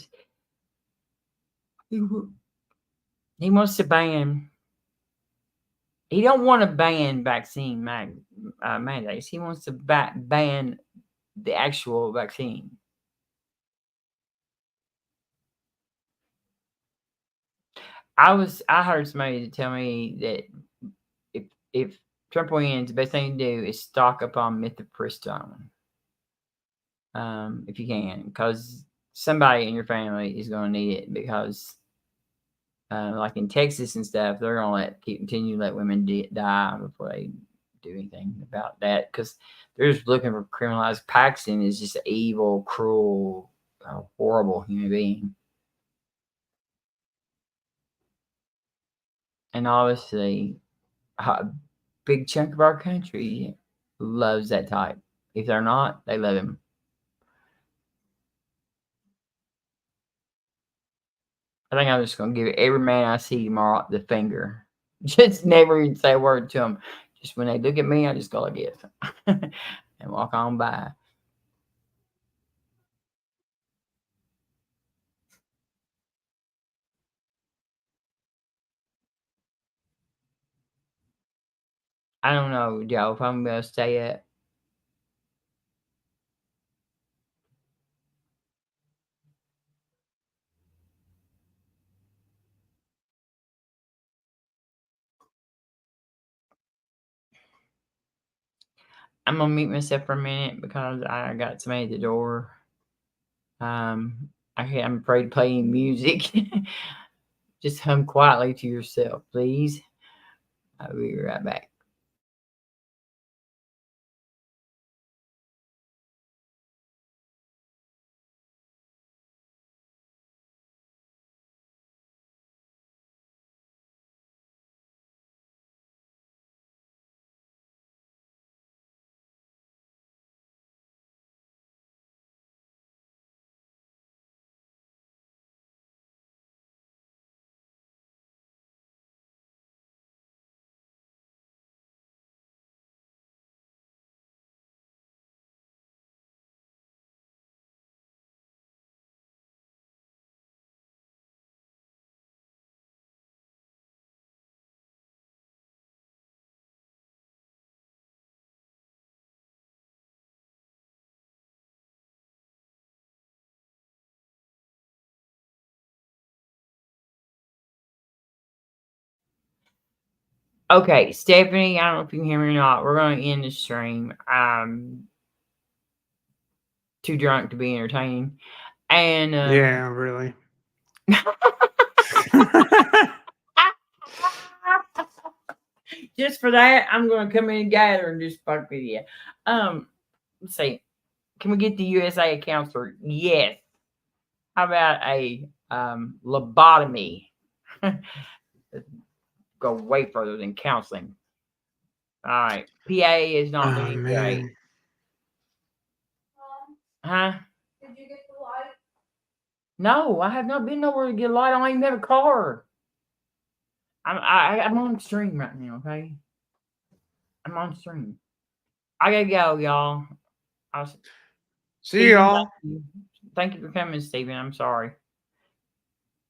he wants to ban. He don't want to ban vaccine mandates. He wants to ban the actual vaccine. I heard somebody tell me that if Trump wins, the best thing to do is stock up on mifepristone. If you can, because somebody in your family is going to need it, because like in Texas and stuff, they're going to continue to let women die before they do anything about that, because they're just looking for criminalized. Paxton is just an evil, cruel, horrible human being. And obviously, a big chunk of our country loves that type. If they're not, they love him. I think I'm just going to give every man I see tomorrow the finger. Just never even say a word to them. Just when they look at me, I just go like this and walk on by. I don't know, Joe, if I'm going to stay up. I'm going to mute myself for a minute because I got somebody at the door. I'm afraid to play any music. Just hum quietly to yourself, please. I'll be right back. Okay, Stephanie, I don't know if you can hear me or not. We're going to end the stream. Too drunk to be entertaining. And yeah, really. Just for that, I'm going to come in and gather and just fuck with you. Let's see. Can we get the USA a counselor? Yes. How about a lobotomy? Go way further than counseling. All right. PA is not looking great. Huh? Did you get the light? No, I have not been nowhere to get a light. I don't even have a car. I'm on stream right now, okay? I'm on stream. I gotta go, y'all. See y'all. Thank you for coming, Stephen. I'm sorry.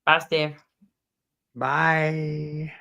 Bye, Steph. Bye.